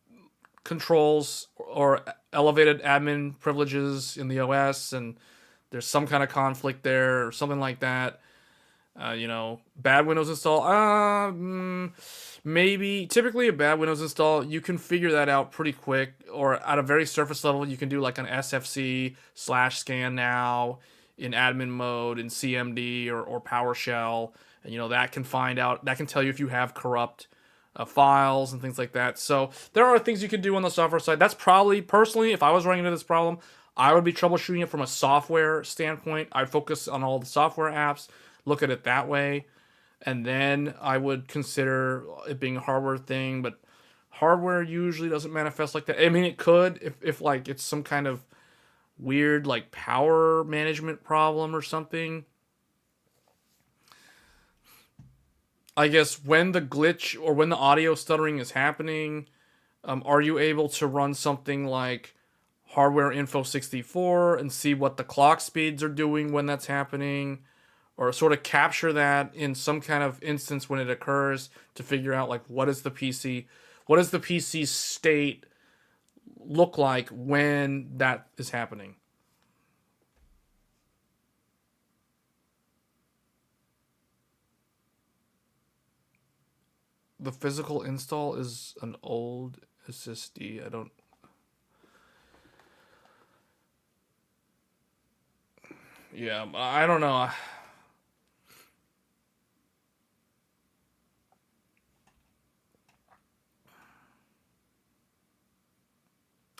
controls or elevated admin privileges in the OS, and there's some kind of conflict there or something like that. Bad Windows install. Maybe. Typically, a bad Windows install, you can figure that out pretty quick, or at a very surface level, you can do like an SFC/scan now in admin mode in CMD or PowerShell, and that can tell you if you have corrupt files and things like that. So there are things you can do on the software side. That's probably, personally, if I was running into this problem, I would be troubleshooting it from a software standpoint. I'd focus on all the software apps, look at it that way, and then I would consider it being a hardware thing. But hardware usually doesn't manifest like that. I mean, it could if like it's some kind of weird like power management problem or something. I guess when the glitch or when the audio stuttering is happening, are you able to run something like hardware info 64 and see what the clock speeds are doing when that's happening, or sort of capture that in some kind of instance when it occurs to figure out like what does the PC state look like when that is happening? The physical install is an old SSD. Yeah, I don't know.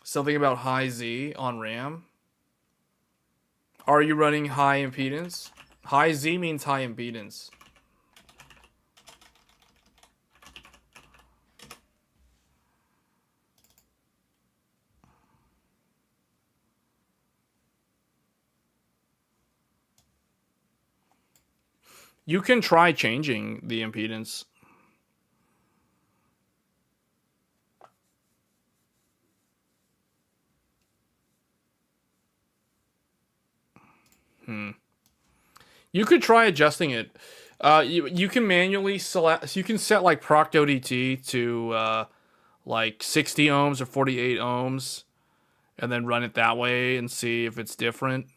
Something about high Z on RAM. Are you running high impedance? High Z means high impedance. You can try changing the impedance. You could try adjusting it. You can manually select. You can set like proc ODT to like 60 ohms or 48 ohms, and then run it that way and see if it's different.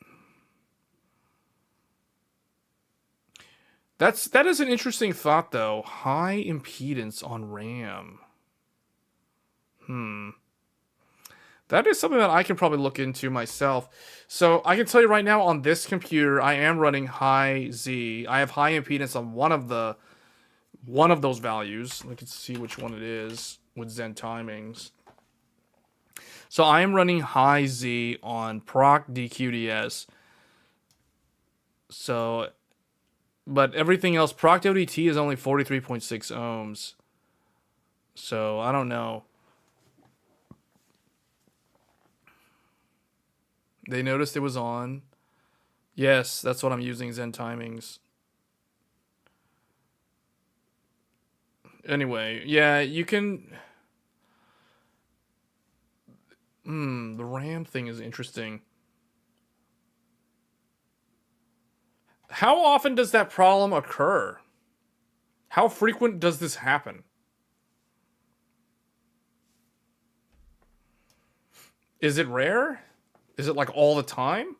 That is an interesting thought though. High impedance on RAM. That is something that I can probably look into myself. So I can tell you right now on this computer, I am running high Z. I have high impedance on one of those values. We can see which one it is with Zen timings. So I am running high Z on proc DQDS. So, but everything else, proc ODT is only 43.6 ohms. So I don't know. They noticed it was on. Yes, that's what I'm using, Zen timings. Anyway, yeah, you can... the RAM thing is interesting. How often does that problem occur? How frequent does this happen? Is it rare? Is it like all the time?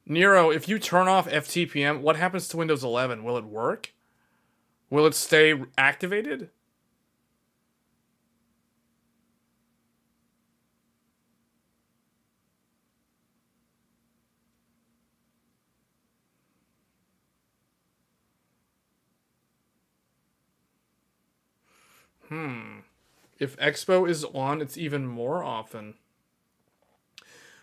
Nero, if you turn off FTPM, what happens to Windows 11? Will it work? Will it stay activated? If Expo is on, it's even more often.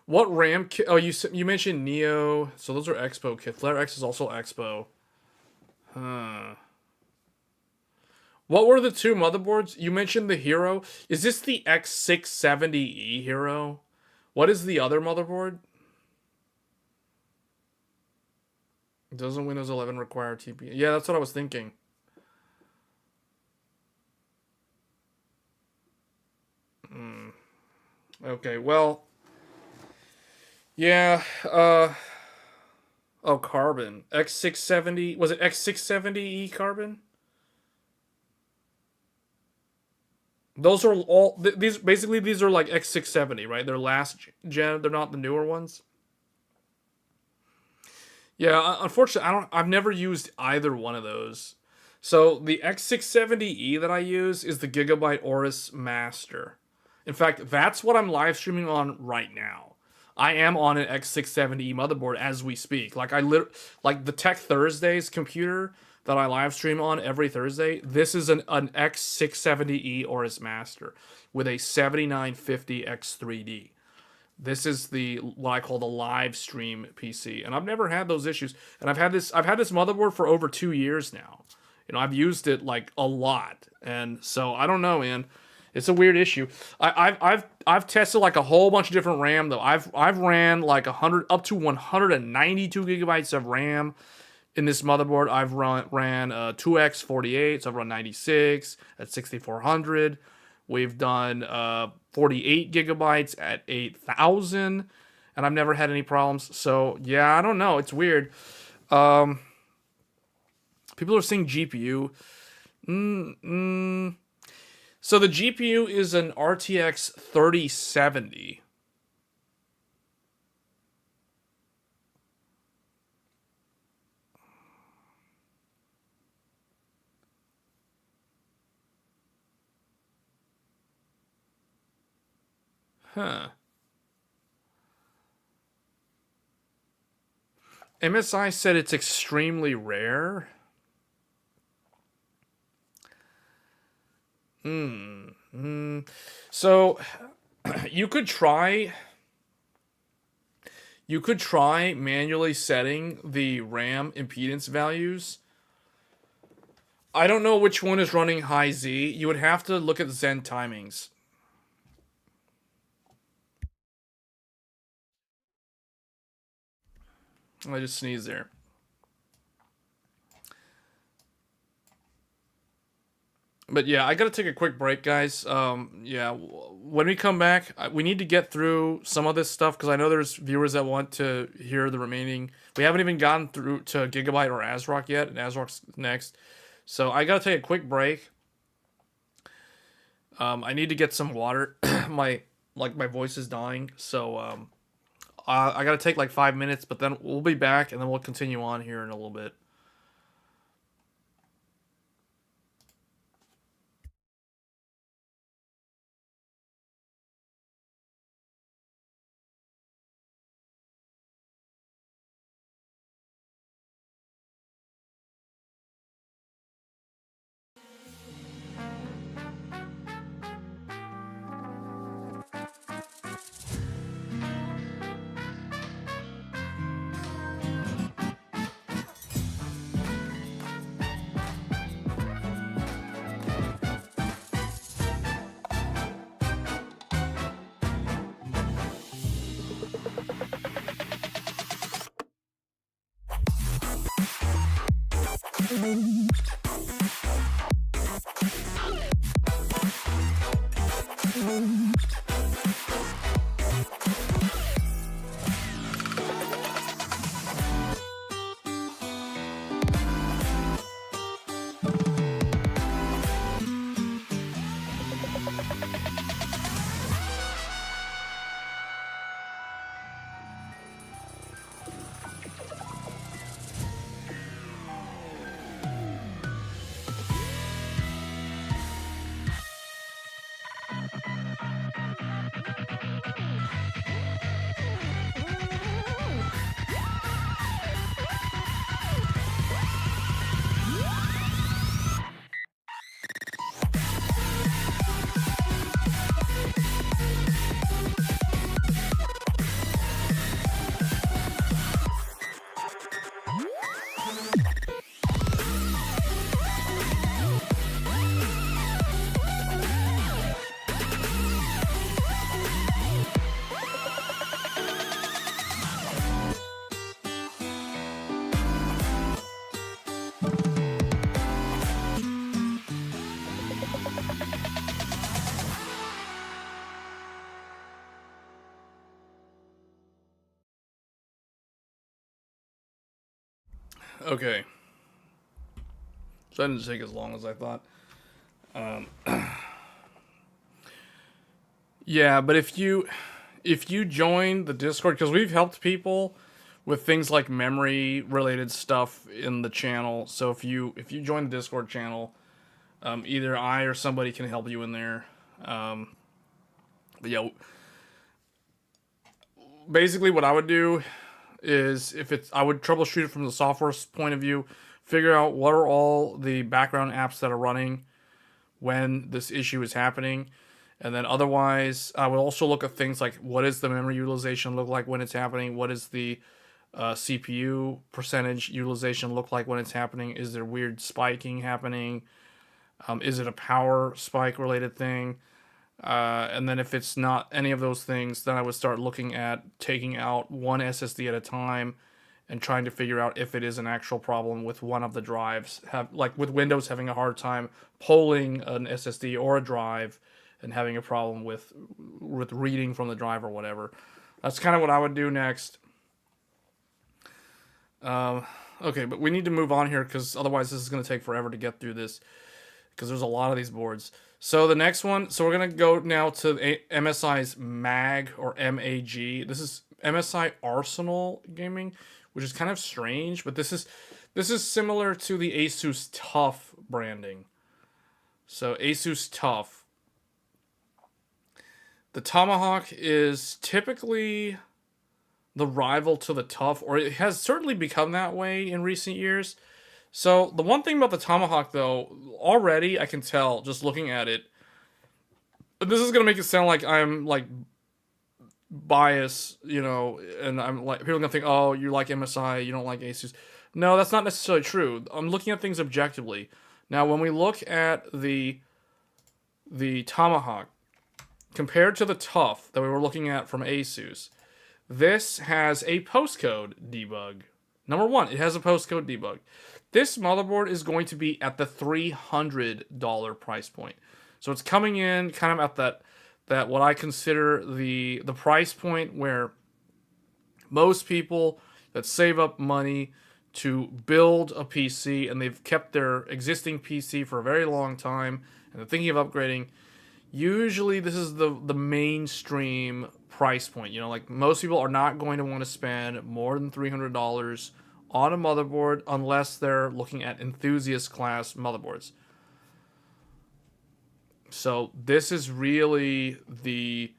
What RAM? Oh, you mentioned Neo, so those are Expo kits. Flare X is also Expo. What were the two motherboards? You mentioned the Hero. Is this the X670E Hero? What is the other motherboard? Doesn't Windows 11 require TP? Yeah, that's what I was thinking. Okay, well... Yeah, oh, Carbon. X670... Was it X670E Carbon? Those are all... These basically, these are like X670, right? They're last gen. They're not the newer ones. Yeah, unfortunately, I've never used either one of those. So the X670E that I use is the Gigabyte Aorus Master. In fact, that's what I'm live streaming on right now. I am on an X670E motherboard as we speak. Like like the Tech Thursdays computer that I live stream on every Thursday. This is an X670E Aorus Master with a 7950 X3D. This is the what I call the live stream PC, and I've never had those issues. And I've had this motherboard for over 2 years now. You know, I've used it like a lot, and so I don't know, man. It's a weird issue. I've tested like a whole bunch of different RAM though. I've ran like 100 up to 192 gigabytes of RAM in this motherboard. I've ran 2x48, so I've run 96 at 6400. We've done 48 gigabytes at 8,000, and I've never had any problems. So yeah, I don't know. It's weird. People are saying GPU. So the GPU is an RTX 3070. Huh. MSI said it's extremely rare. So you could try manually setting the RAM impedance values. I don't know which one is running high Z. You would have to look at Zen timings. I just sneezed there. But yeah, I gotta take a quick break, guys. Yeah, when we come back, we need to get through some of this stuff because I know there's viewers that want to hear the remaining. We haven't even gotten through to Gigabyte or ASRock yet, and ASRock's next. So I gotta take a quick break. I need to get some water. my voice is dying, so I gotta take like 5 minutes, but then we'll be back, and then we'll continue on here in a little bit. Okay. So that didn't take as long as I thought. Yeah, but if you join the Discord, because we've helped people with things like memory related stuff in the channel. So if you join the Discord channel, either I or somebody can help you in there. But yeah, basically what I would do is I would troubleshoot it from the software point of view, figure out what are all the background apps that are running when this issue is happening. And then otherwise, I would also look at things like what is the memory utilization look like when it's happening? What is the CPU percentage utilization look like when it's happening? Is there weird spiking happening? Is it a power spike related thing? And then if it's not any of those things, then I would start looking at taking out one SSD at a time and trying to figure out if it is an actual problem with one of the drives. Like with Windows having a hard time polling an SSD or a drive and having a problem with reading from the drive or whatever. That's kind of what I would do next. Okay, but we need to move on here because otherwise this is going to take forever to get through this because there's a lot of these boards. So the next one, so we're going to go now to MSI's MAG or MAG. This is MSI Arsenal Gaming, which is kind of strange, but this is similar to the ASUS TUF branding. So ASUS TUF. The Tomahawk is typically the rival to the TUF, or it has certainly become that way in recent years. So the one thing about the Tomahawk, though, already I can tell just looking at it. This is gonna make it sound like I'm like biased, you know, and I'm like people are gonna think, oh, you like MSI, you don't like ASUS. No, that's not necessarily true. I'm looking at things objectively. Now, when we look at the Tomahawk compared to the TUF that we were looking at from ASUS, this has a postcode debug Number one, it has a postcode debug. This motherboard is going to be at the $300 price point. So it's coming in kind of at that what I consider the price point where most people that save up money to build a PC and they've kept their existing PC for a very long time and they're thinking of upgrading, usually this is the mainstream price point. You know, like most people are not going to want to spend more than $300 on a motherboard unless they're looking at enthusiast class motherboards. So this is really the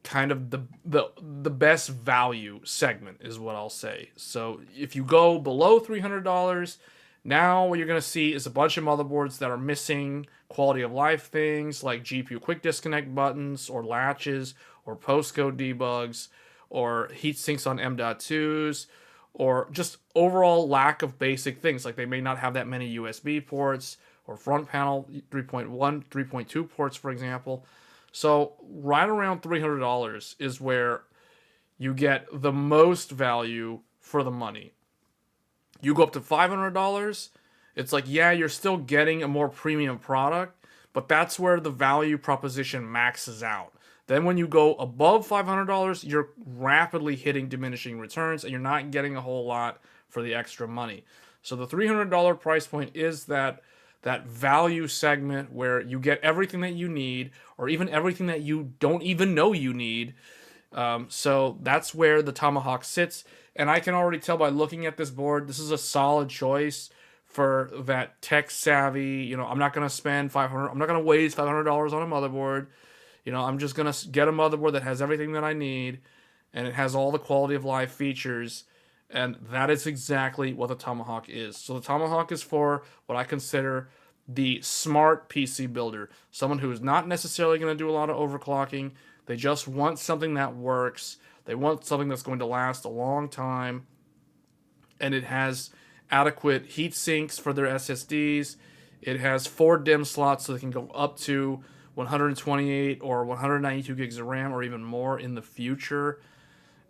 kind of the best value segment is what I'll say. So if you go below $300, now what you're going to see is a bunch of motherboards that are missing quality of life things like GPU quick disconnect buttons or latches or postcode debugs or heat sinks on M.2s or just overall lack of basic things. Like they may not have that many USB ports or front panel 3.1, 3.2 ports, for example. So right around $300 is where you get the most value for the money. You go up to $500, it's like, yeah, you're still getting a more premium product, but that's where the value proposition maxes out. Then when you go above $500, you're rapidly hitting diminishing returns and you're not getting a whole lot for the extra money. So the $300 price point is that value segment where you get everything that you need or even everything that you don't even know you need. So that's where the Tomahawk sits. And I can already tell by looking at this board, this is a solid choice for that tech savvy. You know, I'm not going to spend $500. I'm not going to waste $500 on a motherboard. You know, I'm just going to get a motherboard that has everything that I need and it has all the quality of life features. And that is exactly what the Tomahawk is. So the Tomahawk is for what I consider the smart PC builder. Someone who is not necessarily going to do a lot of overclocking. They just want something that works. They want something that's going to last a long time. And it has adequate heat sinks for their SSDs. It has 4 DIMM slots so they can go up to 128 or 192 gigs of RAM or even more in the future,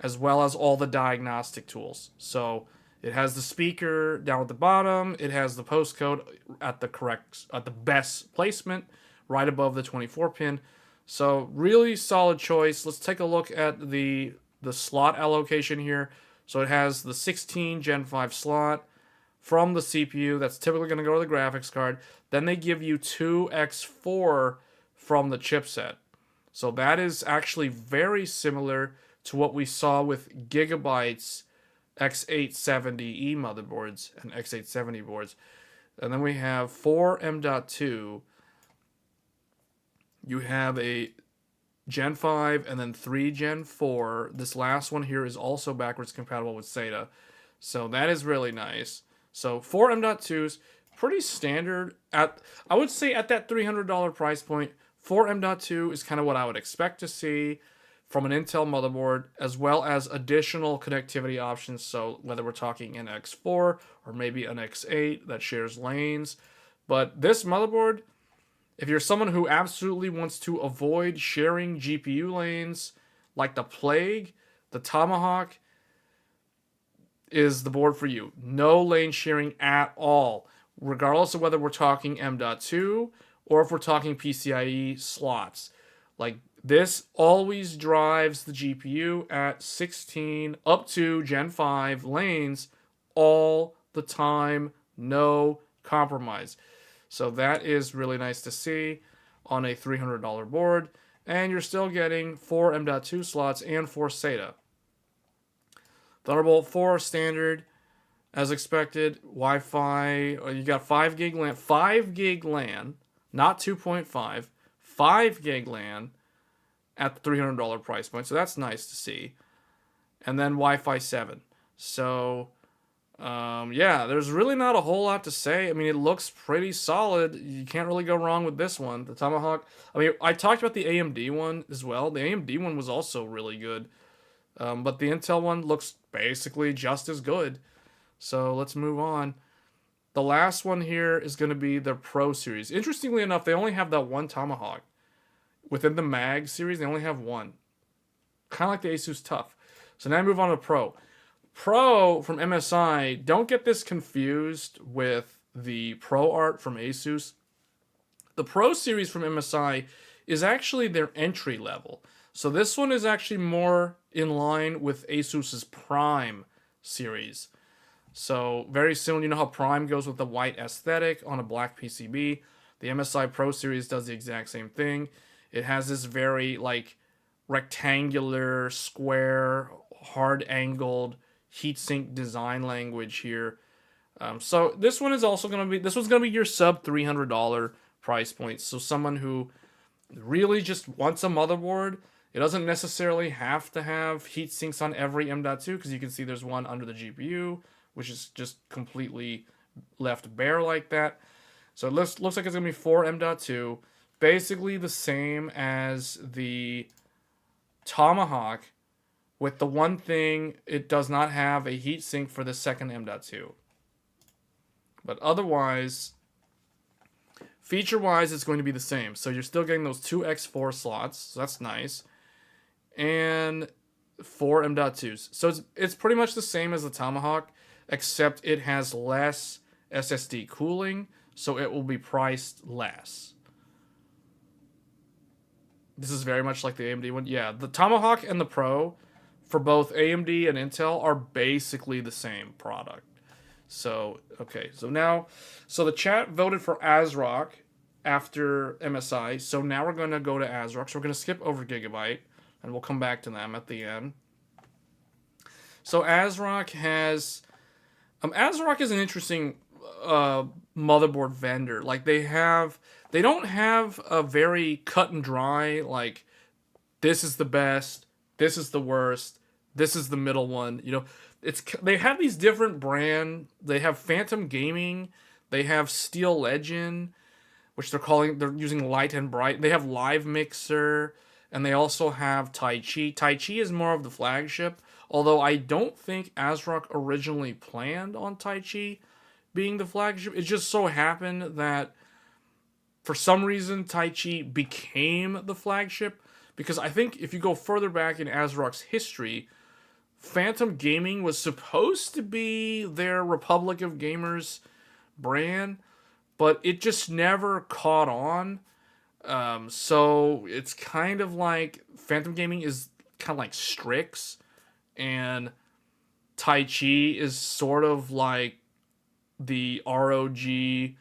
as well as all the diagnostic tools. So it has the speaker down at the bottom. It has the postcode at the best placement, right above the 24 pin. So really solid choice. Let's take a look at the slot allocation here. So it has the 16 Gen 5 slot from the CPU. That's typically going to go to the graphics card. Then they give you 2x4 from the chipset. So that is actually very similar to what we saw with Gigabyte's X86 motherboards and X870 boards. And then we have 4 M.2. You have a Gen 5 and then 3 Gen 4. This last one here is also backwards compatible with SATA. So that is really nice. So 4 M.2s, pretty standard. I would say at that $300 price point, 4 M.2 is kind of what I would expect to see from an Intel motherboard, as well as additional connectivity options. So whether we're talking an X4 or maybe an X8 that shares lanes. But this motherboard, if you're someone who absolutely wants to avoid sharing GPU lanes like the plague, the Tomahawk is the board for you. No lane sharing at all, regardless of whether we're talking M.2 or if we're talking PCIe slots. Like, this always drives the GPU at 16 up to Gen 5 lanes all the time, no compromise. So that is really nice to see on a $300 board. And you're still getting 4 M.2 slots and 4 SATA. Thunderbolt 4 standard, as expected. Wi-Fi, you got 5 gig LAN, 5 gig LAN, not 2.5, 5 gig LAN at the $300 price point. So that's nice to see. And then Wi-Fi 7. So, yeah, there's really not a whole lot to say. I mean, it looks pretty solid. You can't really go wrong with this one. The Tomahawk. I mean, I talked about the AMD one as well. The AMD one was also really good. But the Intel one looks basically just as good. So let's move on. The last one here is going to be the Pro series. Interestingly enough, they only have that one Tomahawk. Within the Mag series, they only have one. Kind of like the ASUS Tough. So now I move on to Pro. Pro from MSI, don't get this confused with the Pro Art from ASUS. The Pro series from MSI is actually their entry level. So this one is actually more in line with ASUS's Prime series. So very similar, you know how Prime goes with the white aesthetic on a black PCB. The MSI Pro series does the exact same thing. It has this very like rectangular, square, hard-angled heatsink design language here. So this one is also going to be, this one's going to be your sub $300 price point. So someone who really just wants a motherboard, it doesn't necessarily have to have heat sinks on every M.2 because you can see there's one under the GPU, which is just completely left bare like that. So it looks like it's going to be 4 M.2, basically the same as the Tomahawk, with the one thing, it does not have a heatsink for the second M.2. But otherwise, feature-wise, it's going to be the same. So you're still getting those 2 X4 slots, so that's nice. And 4 M.2s. So it's pretty much the same as the Tomahawk, except it has less SSD cooling, so it will be priced less. This is very much like the AMD one. Yeah, the Tomahawk and the Pro, for both AMD and Intel, are basically the same product. So, okay, so the chat voted for ASRock after MSI, so now we're going to go to ASRock. So we're going to skip over Gigabyte, and we'll come back to them at the end. So ASRock has... ASRock is an interesting motherboard vendor. Like, they don't have a very cut and dry, like, this is the best, this is the worst, this is the middle one. You know, they have these different brand. They have Phantom Gaming, they have Steel Legend, which they're using Light and Bright. They have Live Mixer, and they also have Tai Chi. Tai Chi is more of the flagship, although I don't think ASRock originally planned on Tai Chi being the flagship. It just so happened that for some reason Tai Chi became the flagship, because I think if you go further back in ASRock's history, Phantom Gaming was supposed to be their Republic of Gamers brand, but it just never caught on. So it's kind of like Phantom Gaming is kind of like Strix, and Tai Chi is sort of like the ROG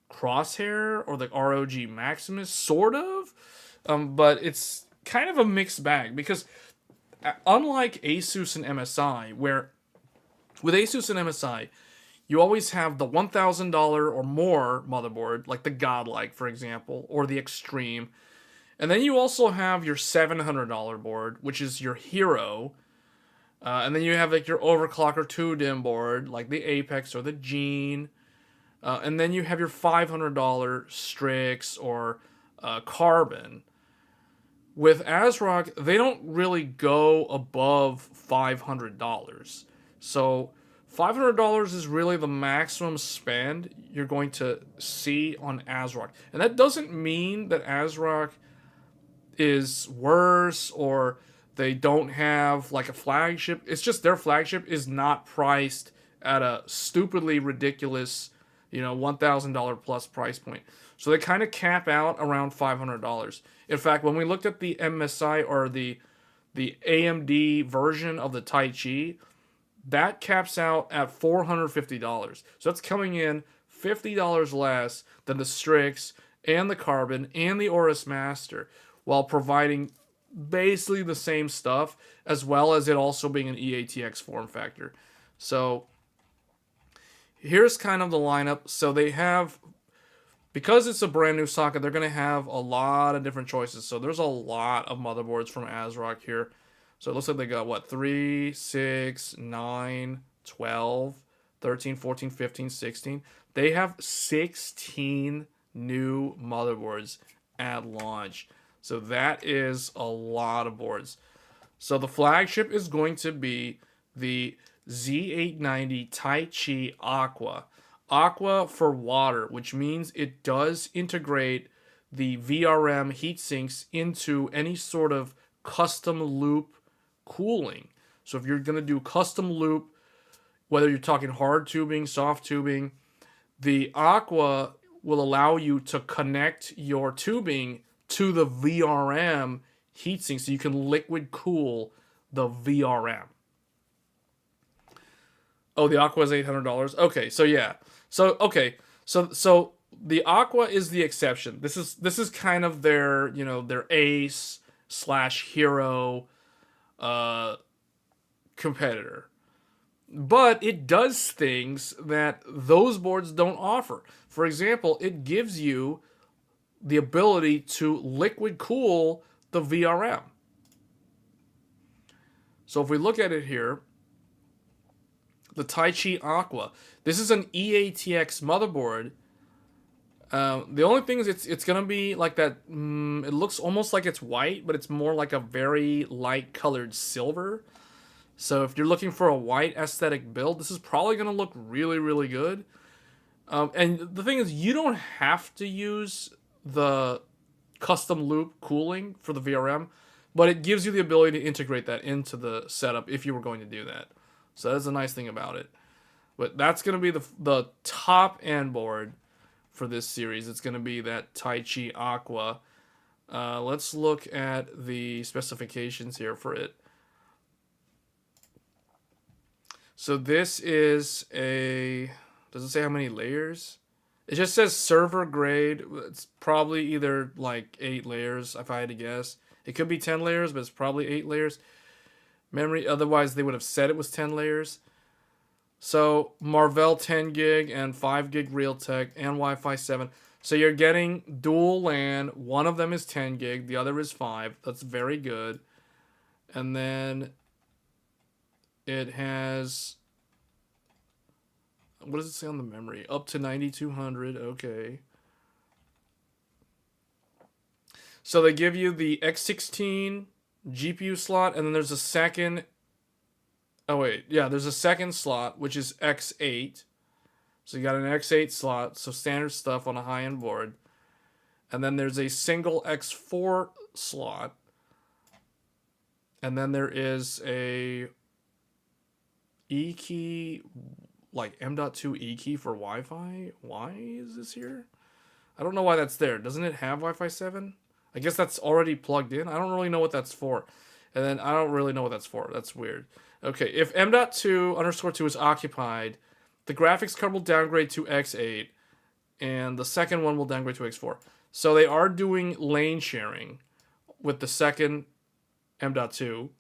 Crosshair or the ROG Maximus, sort of. But it's kind of a mixed bag, because unlike ASUS and MSI, where with ASUS and MSI, you always have the $1,000 or more motherboard, like the Godlike, for example, or the Extreme. And then you also have your $700 board, which is your Hero. And then you have like your overclocker 2-DIMM board, like the Apex or the Gene. And then you have your $500 Strix or Carbon. With ASRock, they don't really go above $500. So $500 is really the maximum spend you're going to see on ASRock. And that doesn't mean that ASRock is worse or they don't have like a flagship. It's just their flagship is not priced at a stupidly ridiculous, $1,000 plus price point. So they kind of cap out around $500. In fact, when we looked at the MSI or the AMD version of the Tai Chi, that caps out at $450. So that's coming in $50 less than the Strix and the Carbon and the Aorus Master, while providing basically the same stuff, as well as it also being an EATX form factor. So here's kind of the lineup. So they have, because it's a brand new socket, they're going to have a lot of different choices. So there's a lot of motherboards from ASRock here. So it looks like they got, 3, 6, 9, 12, 13, 14, 15, 16. They have 16 new motherboards at launch. So that is a lot of boards. So the flagship is going to be the Z890 Tai Chi Aqua. Aqua for water, which means it does integrate the VRM heatsinks into any sort of custom loop cooling. So if you're going to do custom loop whether you're talking hard tubing, soft tubing. The Aqua will allow you to connect your tubing to the VRM heatsink so you can liquid cool the VRM. Oh, the Aqua is $800. Okay, so yeah. So the Aqua is the exception. This is kind of their, their ace slash hero competitor. But it does things that those boards don't offer. For example, it gives you the ability to liquid cool the VRM. So if we look at it here, the Taichi Aqua. This is an EATX motherboard. The only thing is it's going to be like that. It looks almost like it's white, but it's more like a very light colored silver. So if you're looking for a white aesthetic build, this is probably going to look really, really good. And the thing is, you don't have to use the custom loop cooling for the VRM, but it gives you the ability to integrate that into the setup if you were going to do that. So that's a nice thing about it. But that's going to be the top end board for this series. It's going to be that Taichi Aqua. Let's look at the specifications here for it. So this is a... Does it say how many layers? It just says server grade. It's probably either like 8 layers, if I had to guess. It could be 10 layers, but it's probably 8 layers. Memory, otherwise they would have said it was 10 layers. So Marvell 10 gig and 5 gig Realtek and Wi-Fi 7. So you're getting dual LAN. One of them is 10 gig, the other is 5. That's very good. And then it has, what does it say on the memory? Up to 9200. Okay. So they give you the X16 GPU slot, and then there's a second. Oh wait, yeah, there's a second slot which is X8. So you got an X8 slot, so standard stuff on a high-end board. And then there's a single X4 slot. And then there is a E key, like M.2 E key for Wi-Fi. Why is this here? I don't know why that's there. Doesn't it have Wi-Fi 7? I guess that's already plugged in. I don't really know what that's for. And then I don't really know what that's for. That's weird. Okay, if M.2_2 is occupied, the graphics card will downgrade to X8, and the second one will downgrade to X4. So they are doing lane sharing with the second M.2.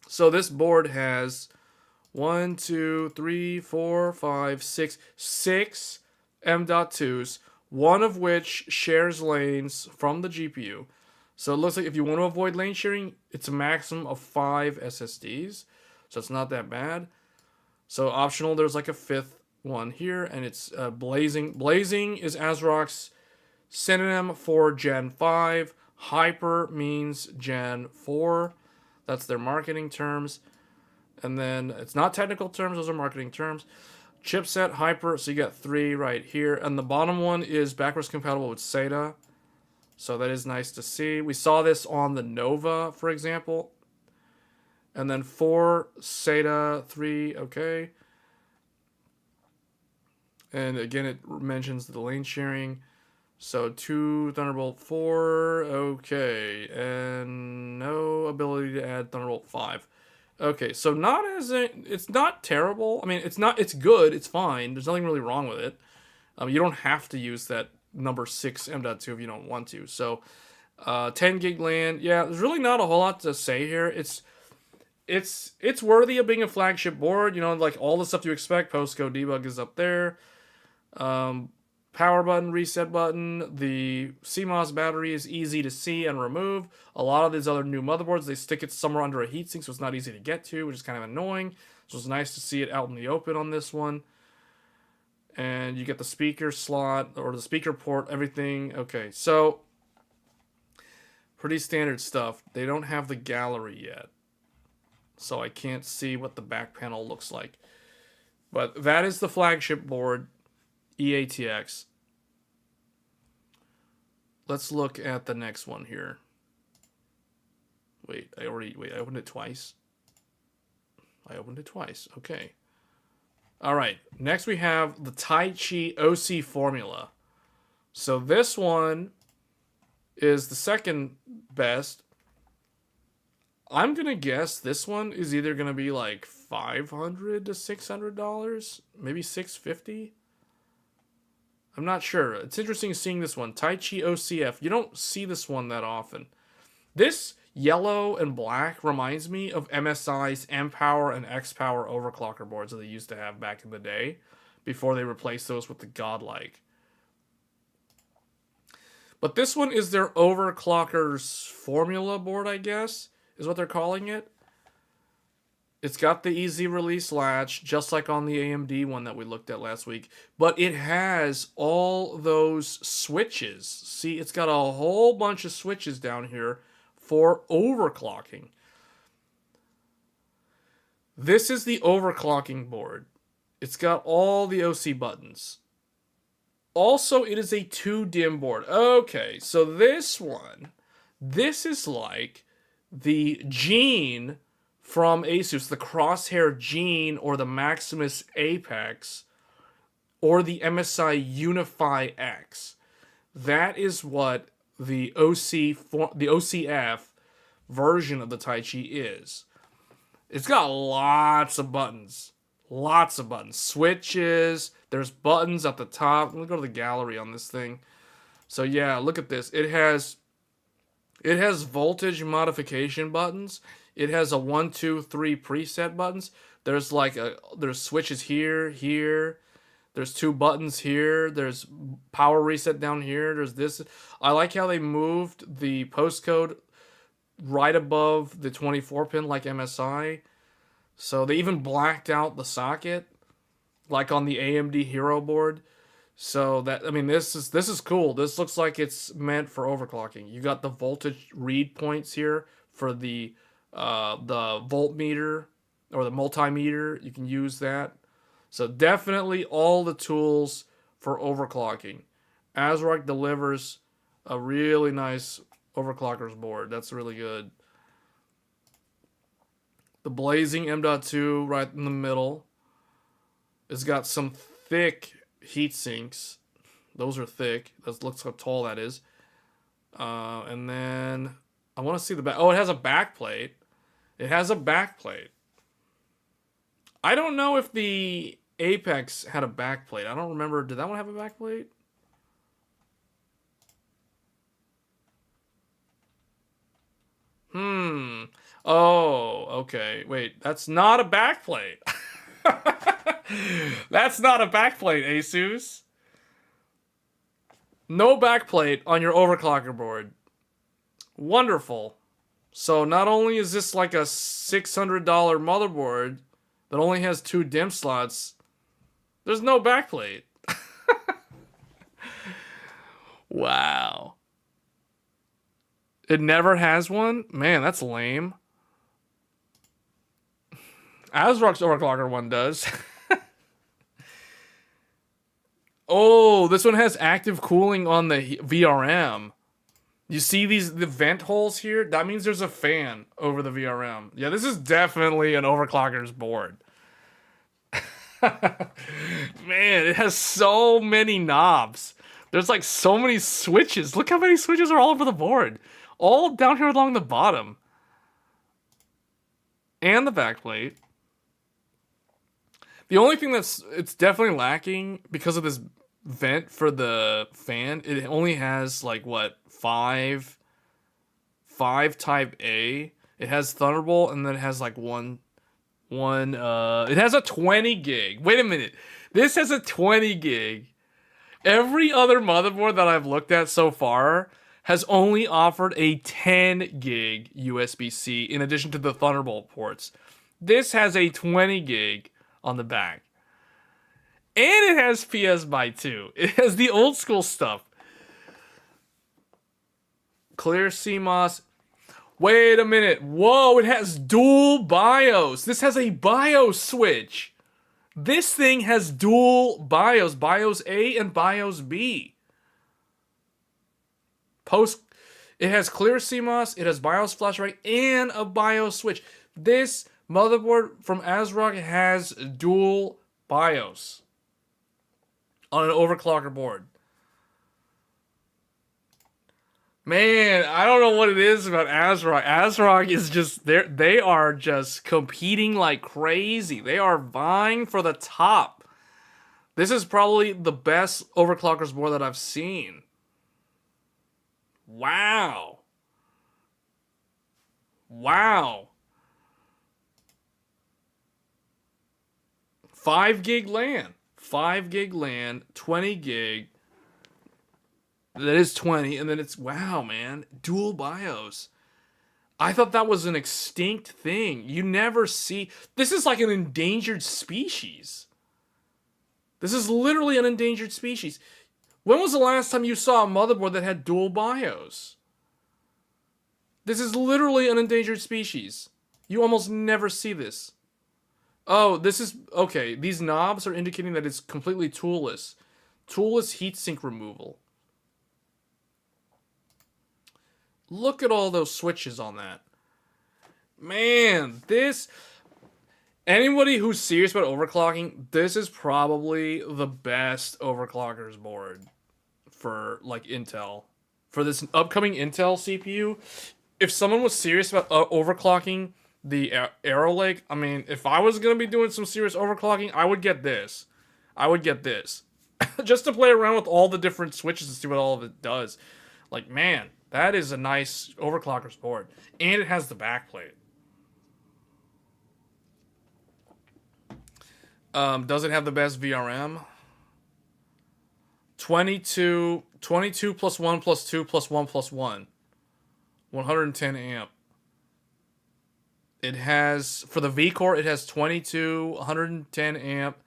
So this board has 1, 2, 3, 4, 5, 6 M.2s, one of which shares lanes from the GPU. So it looks like if you want to avoid lane sharing, it's a maximum of 5 SSDs. So it's not that bad. So optional, there's like a 5th one here, and it's Blazing. Blazing is ASRock's synonym for Gen 5. Hyper means Gen 4. That's their marketing terms. And then it's not technical terms, those are marketing terms. Chipset Hyper, so you got 3 right here. And the bottom one is backwards compatible with SATA. So that is nice to see. We saw this on the Nova, for example. And then 4 SATA, 3, okay. And again, it mentions the lane sharing. So 2 Thunderbolt 4, okay. And no ability to add Thunderbolt 5. Okay, so it's not terrible. I mean, it's good, it's fine. There's nothing really wrong with it. You don't have to use that number 6 M.2 if you don't want to. So 10 gig LAN, yeah, there's really not a whole lot to say here. It's worthy of being a flagship board, like all the stuff you expect. Postcode debug is up there. Power button, reset button. The CMOS battery is easy to see and remove. A lot of these other new motherboards, they stick it somewhere under a heatsink, so it's not easy to get to, which is kind of annoying. So it's nice to see it out in the open on this one. And you get the speaker slot, or the speaker port, everything. Okay, so pretty standard stuff. They don't have the gallery yet, so I can't see what the back panel looks like. But that is the flagship board, EATX. Let's look at the next one here. Wait, I opened it twice. Okay. All right, next we have the Tai Chi OC formula. So this one is the second best. I'm gonna guess this one is either gonna be like $500 to $600, maybe $650. I'm not sure. It's interesting seeing this one, Tai Chi OCF. You don't see this one that often. This yellow and black reminds me of MSI's M Power and X Power overclocker boards that they used to have back in the day, before they replaced those with the Godlike. But this one is their overclocker's formula board, I guess, is what they're calling it. It's got the easy release latch, just like on the AMD one that we looked at last week. But it has all those switches. See, it's got a whole bunch of switches down here for overclocking. This is the overclocking board. It's got all the OC buttons. Also, it is a 2-DIMM board. Okay, so this one, this is like the Gene from ASUS, the Crosshair Gene or the Maximus Apex or the MSI Unify X. That is what the OCF version of the Tai Chi is. It's got lots of buttons. Lots of buttons. Switches. There's buttons at the top. Let me go to the gallery on this thing. So yeah, look at this. It has voltage modification buttons. It has a 1, 2, 3 preset buttons. There's there's switches here, here. There's 2 buttons here. There's power reset down here. There's this. I like how they moved the postcode right above the 24 pin like MSI. So they even blacked out the socket like on the AMD Hero board. So that, I mean, this is cool. This looks like it's meant for overclocking. You got the voltage read points here for the voltmeter or the multimeter. You can use that. So definitely all the tools for overclocking. ASRock delivers a really nice overclockers board. That's really good. The blazing M.2 right in the middle. It's got some thick heat sinks. Those are thick. That looks how tall that is. And then I want to see the back. Oh, it has a back plate. It has a back plate. I don't know if the Apex had a back plate. I don't remember. Did that one have a back plate? Oh, okay. Wait, that's not a back plate. That's not a back plate, ASUS. No back plate on your overclocker board. Wonderful. So not only is this like a $600 motherboard that only has 2 DIMM slots, there's no backplate. Wow. It never has one? Man, that's lame. ASRock's overclocker one does. Oh, this one has active cooling on the VRM. You see the vent holes here? That means there's a fan over the VRM. Yeah, this is definitely an overclocker's board. Man, it has so many knobs. There's like so many switches. Look how many switches are all over the board. All down here along the bottom. And the backplate. The only thing it's definitely lacking because of this vent for the fan, it only has like what, five type A. It has Thunderbolt, and then it has like one it has a 20 gig. Wait a minute. This has a 20 gig. Every other motherboard that I've looked at so far has only offered a 10 gig USB-C in addition to the Thunderbolt ports. This has a 20 gig on the back. And it has PS by 2. It has the old school stuff. Clear CMOS. Wait a minute. Whoa, it has dual BIOS. This has a BIOS switch. This thing has dual BIOS. BIOS A and BIOS B. It has clear CMOS. It has BIOS flash array and a BIOS switch. This motherboard from ASRock has dual BIOS on an overclocker board. Man, I don't know what it is about ASRock. ASRock is just they are just competing like crazy. They are vying for the top. This is probably the best overclockers board that I've seen. Wow. Wow. 5 gig LAN. 5 gig LAN, 20 gig. That is 20, and then it's, wow, man. Dual BIOS. I thought that was an extinct thing. You never see... This is like an endangered species. This is literally an endangered species. When was the last time you saw a motherboard that had dual BIOS? This is literally an endangered species. You almost never see this. Oh, this is... Okay, these knobs are indicating that it's completely toolless. Toolless heatsink removal. Look at all those switches on that. Man, this... Anybody who's serious about overclocking, this is probably the best overclockers board for, like, Intel. For this upcoming Intel CPU, if someone was serious about overclocking the Arrow Lake, I mean, if I was going to be doing some serious overclocking, I would get this. I would get this. Just to play around with all the different switches and see what all of it does. Like, man, that is a nice overclockers board. And it has the backplate. Does it have the best VRM? 22 plus 1 plus 2 plus 1 plus 1. 110 amp. It has, for the V-Core, it has 22, 110 amp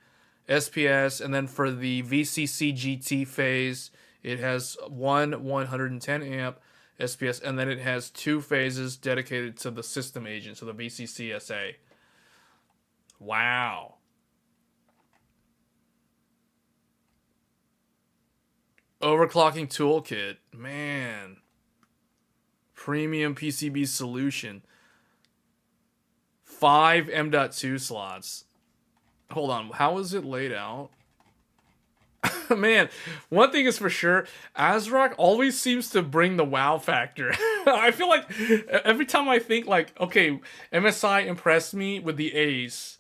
SPS, and then for the VCC GT phase, it has 110 amp SPS, and then it has 2 phases dedicated to the system agent, so the VCC SA. Wow. Overclocking toolkit. Man. Premium PCB solution. 5 M.2 slots. Hold on. How is it laid out? Man, one thing is for sure, ASRock always seems to bring the wow factor. I feel like every time I think like, okay, MSI impressed me with the Ace,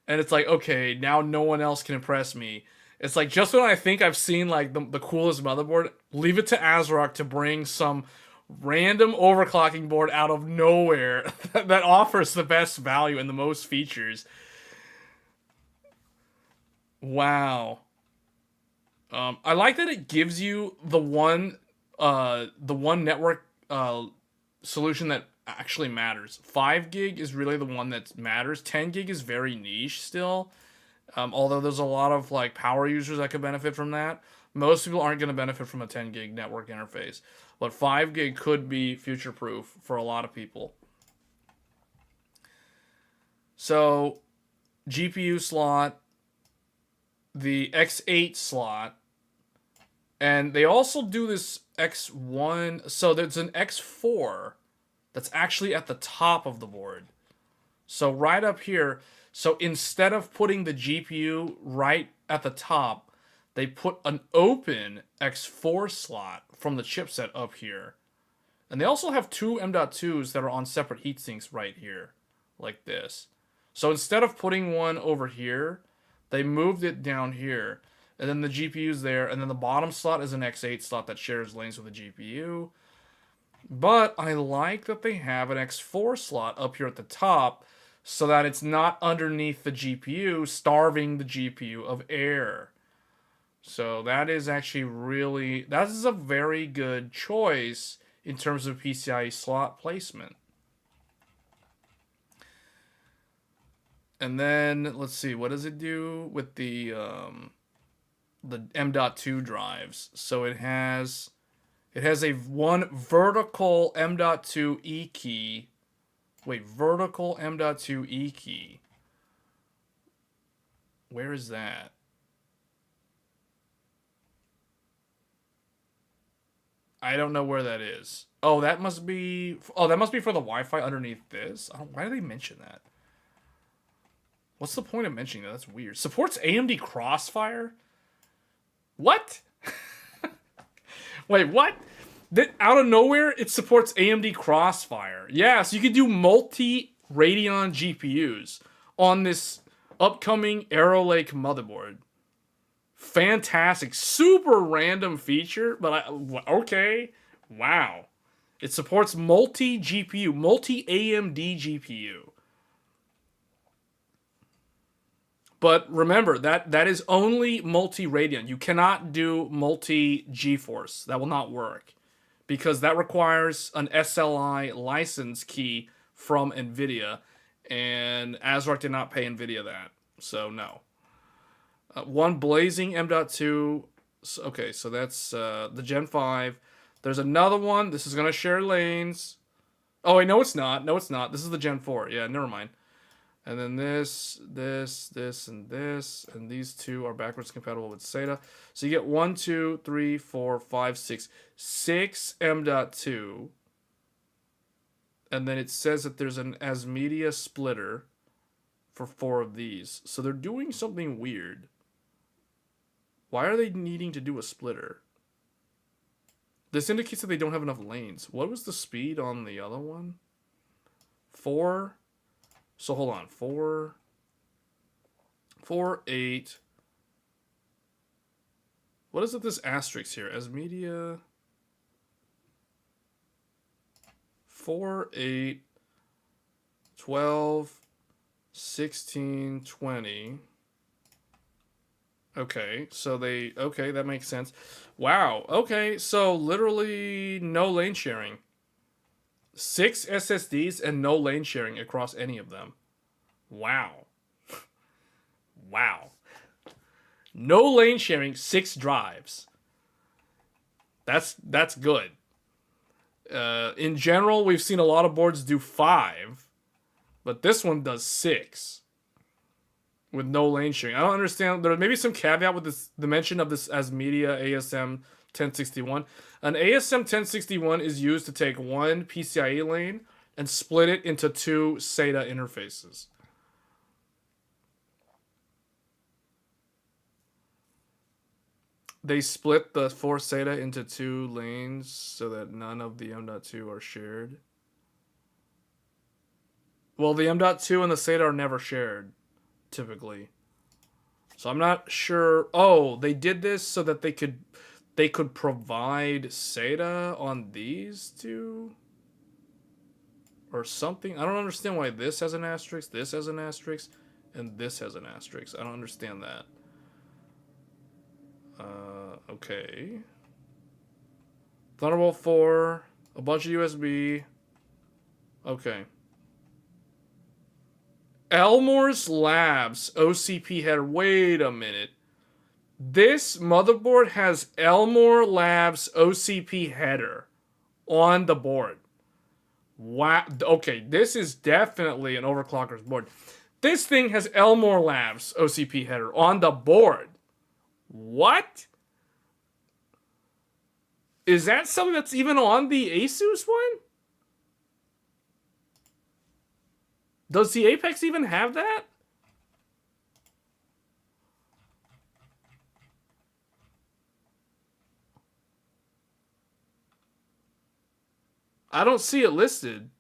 and it's like, okay, now no one else can impress me. It's like, just when I think I've seen like the coolest motherboard, leave it to ASRock to bring some random overclocking board out of nowhere that offers the best value and the most features. Wow. I like that it gives you the one network solution that actually matters. 5 gig is really the one that matters. 10 gig is very niche still. Although there's a lot of like power users that could benefit from that. Most people aren't going to benefit from a 10 gig network interface. But 5 gig could be future proof for a lot of people. So, GPU slot, the X8 slot, and they also do this X1. So there's an X4 that's actually at the top of the board. So right up here, so instead of putting the GPU right at the top, they put an open X4 slot from the chipset up here. And they also have 2 M.2s that are on separate heatsinks right here, like this. So instead of putting one over here, they moved it down here. And then the GPU's there, and then the bottom slot is an X8 slot that shares lanes with the GPU. But I like that they have an X4 slot up here at the top, so that it's not underneath the GPU, starving the GPU of air. So that is actually really, that is a very good choice in terms of PCIe slot placement. And then, let's see, what does it do with the M.2 drives? So it has a one vertical M.2 E key. Wait, vertical M.2 E key. Where is that? I don't know where that is. Oh, that must be... Oh, that must be for the Wi-Fi underneath this? Why do they mention that? What's the point of mentioning that? That's weird. Supports AMD Crossfire? What? Wait, what? Out of nowhere, it supports AMD Crossfire. Yeah, so you can do multi-Radeon GPUs on this upcoming Arrow Lake motherboard. Fantastic. Super random feature, but okay. Wow. It supports multi-GPU, multi-AMD GPU. But remember, that is only multi-Radeon. You cannot do multi-GeForce. That will not work. Because that requires an SLI license key from NVIDIA. And ASRock did not pay NVIDIA that. So, no. One blazing M.2. Okay, so that's the Gen 5. There's another one. This is going to share lanes. Oh, wait, no, it's not. No, it's not. This is the Gen 4. Yeah, never mind. And then this, and this. And these two are backwards compatible with SATA. So you get 1, 2, 3, 4, 5, 6. 6 M.2. And then it says that there's an ASMedia splitter for 4 of these. So they're doing something weird. Why are they needing to do a splitter? This indicates that they don't have enough lanes. What was the speed on the other one? 4. So hold on. 4, 8. What is it, this asterisk here? ASMedia. 4, 8, 12, 16, 20. Okay, so okay, that makes sense. Wow, okay, so literally no lane sharing. 6 SSDs and no lane sharing across any of them. Wow. Wow. No lane sharing, 6 drives. That's good. In general, we've seen a lot of boards do 5, but this one does 6. With no lane sharing. I don't understand. There may be some caveat with this, the mention of this ASMedia ASM 1061. An ASM 1061 is used to take one PCIe lane and split it into 2 SATA interfaces. They split the 4 SATA into 2 lanes so that none of the M.2 are shared. Well, the M.2 and the SATA are never shared. Typically, so I'm not sure. Oh, they did this so that they could provide SATA on these 2 or something. I don't understand why this has an asterisk, this has an asterisk, and this has an asterisk. I don't understand that. Okay. Thunderbolt 4, a bunch of USB. Okay. Elmore's Labs OCP header. Wait a minute. This motherboard has Elmore Labs OCP header on the board. Wow. Okay, this is definitely an overclocker's board. This thing has Elmore Labs OCP header on the board. What? Is that something that's even on the ASUS one? Does the Apex even have that? I don't see it listed.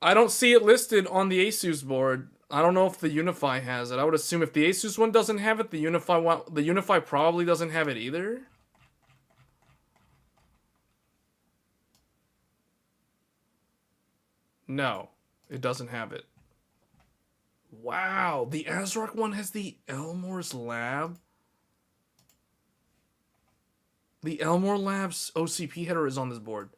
I don't see it listed on the ASUS board. I don't know if the Unify has it. I would assume if the ASUS one doesn't have it, the Unify probably doesn't have it either. No, it doesn't have it. Wow, the ASRock one has the Elmore's Lab. The Elmore Labs OCP header is on this board.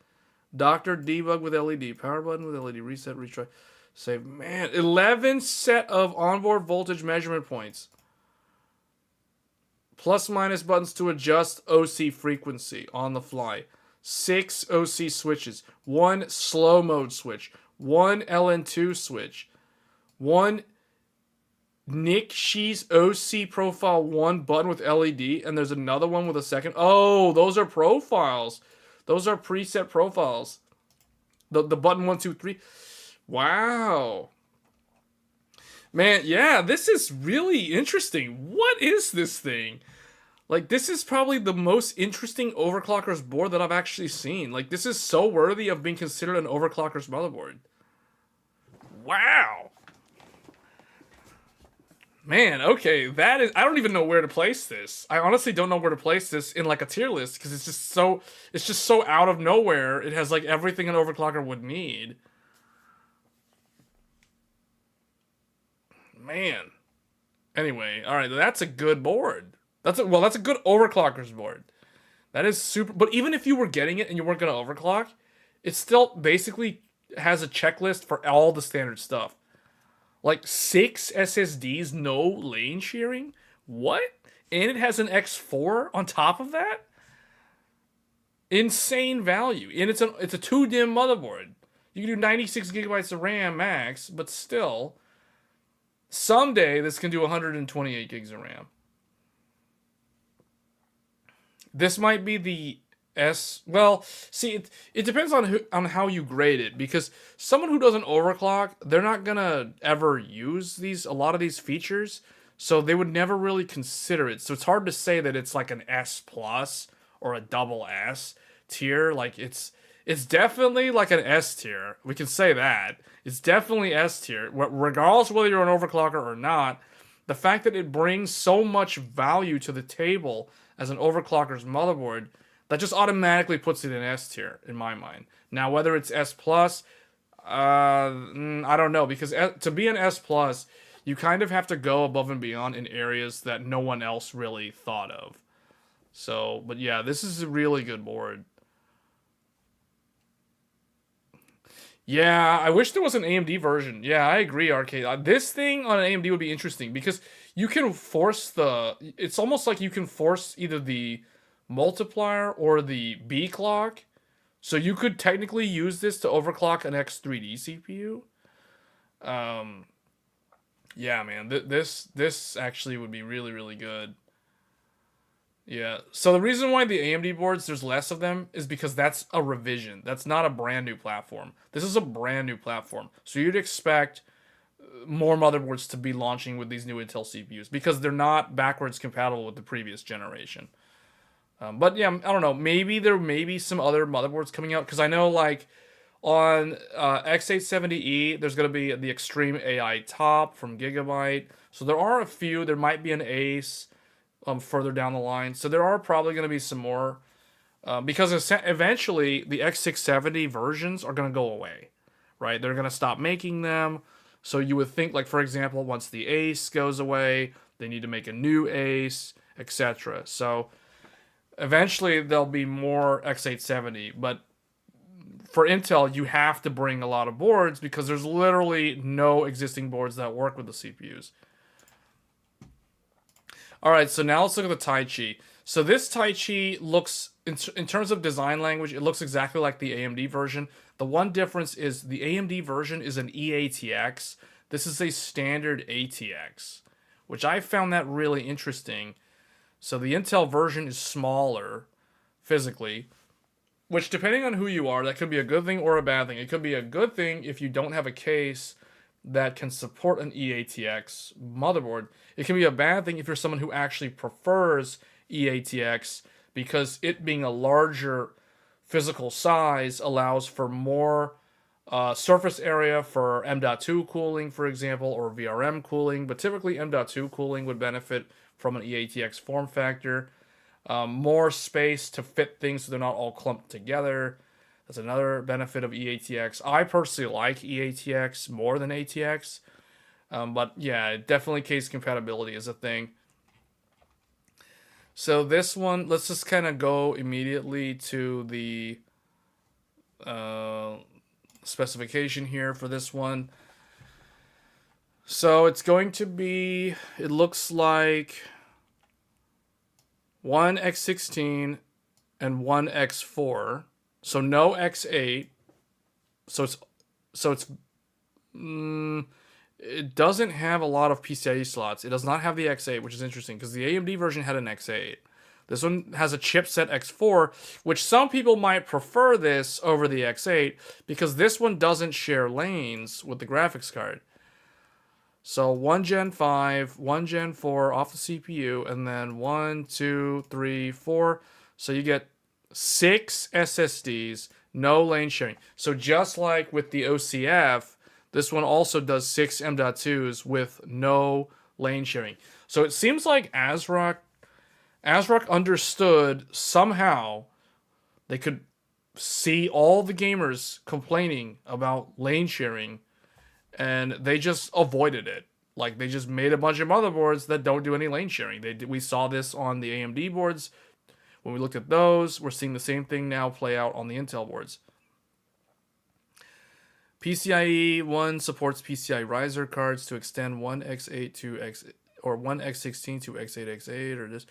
Doctor debug with LED, power button with LED, reset, retry, save. Man, 11 set of onboard voltage measurement points. Plus minus buttons to adjust OC frequency on the fly. 6 OC switches. 1 slow mode switch. 1 LN2 switch. 1 Nick Shee's OC profile 1 button with LED. And there's another one with a second. Oh, those are profiles. Those are preset profiles. The button 1, 2, 3. Wow. Man, yeah, this is really interesting. What is this thing? Like, this is probably the most interesting overclockers board that I've actually seen. Like, this is so worthy of being considered an overclockers motherboard. Wow. Man, okay, that is... I don't even know where to place this. I honestly don't know where to place this in, like, a tier list, because it's just so... It's just so out of nowhere. It has, like, everything an overclocker would need. Man. Anyway, alright, that's a good board. That's a good overclockers board. That is super... But even if you were getting it and you weren't going to overclock, it still basically has a checklist for all the standard stuff. Like 6 SSDs, no lane sharing? What? And it has an X4 on top of that? Insane value. And it's a 2-DIMM motherboard. You can do 96 gigabytes of RAM max, but still, someday this can do 128 gigs of RAM. This might be the well, see, it depends on how you grade it, because someone who doesn't overclock, they're not gonna ever use a lot of these features, so they would never really consider it. So it's hard to say that it's like an S plus or a double S tier. Like it's definitely like an S tier. We can say that it's definitely S tier, regardless of whether you're an overclocker or not. The fact that it brings so much value to the table as an overclocker's motherboard, that just automatically puts it in S tier, in my mind. Now, whether it's S plus, I don't know, because to be an S plus, you kind of have to go above and beyond in areas that no one else really thought of. So, but yeah, this is a really good board. Yeah, I wish there was an AMD version. Yeah, I agree, Arcade. This thing on an AMD would be interesting, because you can force it's almost like you can force either the multiplier or the B clock. So you could technically use this to overclock an X3D CPU. Yeah, man, this actually would be really, really good. Yeah, so the reason why the AMD boards, there's less of them, is because that's a revision. That's not a brand new platform. This is a brand new platform. So you'd expect more motherboards to be launching with these new Intel CPUs, because they're not backwards compatible with the previous generation. But yeah, I don't know. Maybe there may be some other motherboards coming out, because I know, like, on X870E, there's going to be the Extreme AI Top from Gigabyte. So there are a few. There might be an Ace further down the line. So there are probably going to be some more, because eventually the X670 versions are going to go away, right? They're going to stop making them. So you would think, like, for example, once the Ace goes away, they need to make a new Ace, etc. So eventually there'll be more X870, but for Intel, you have to bring a lot of boards, because there's literally no existing boards that work with the CPUs. All right, so now let's look at the Tai Chi. So this Tai Chi looks, in terms of design language, it looks exactly like the AMD version. The one difference is the AMD version is an eATX. This is a standard ATX, which I found that really interesting. So the Intel version is smaller physically, which, depending on who you are, that could be a good thing or a bad thing. It could be a good thing if you don't have a case that can support an eATX motherboard. It can be a bad thing if you're someone who actually prefers eATX, because it being a larger physical size allows for more surface area for M.2 cooling, for example, or VRM cooling. But typically M.2 cooling would benefit from an eATX form factor. More space to fit things so they're not all clumped together. That's another benefit of eATX. I personally like eATX more than ATX. But yeah, definitely case compatibility is a thing. So this one, let's just kind of go immediately to the specification here for this one. So it's going to be, it looks like one X16 and one X4. So no X8. So it's it doesn't have a lot of PCIe slots. It does not have the X8, which is interesting, because the AMD version had an X8. This one has a chipset X4, which some people might prefer this over the X8 because this one doesn't share lanes with the graphics card. So 1 Gen 5, 1 Gen 4 off the CPU, and then 1, 2, 3, 4. So you get 6 SSDs, no lane sharing. So just like with the OCF, this one also does 6 M.2s with no lane sharing. So it seems like ASRock understood somehow they could see all the gamers complaining about lane sharing, and they just avoided it. Like, they just made a bunch of motherboards that don't do any lane sharing. We saw this on the AMD boards. When we looked at those, we're seeing the same thing now play out on the Intel boards. PCIe 1 supports PCI riser cards to extend one X8 to X or one X16 to X86 or this.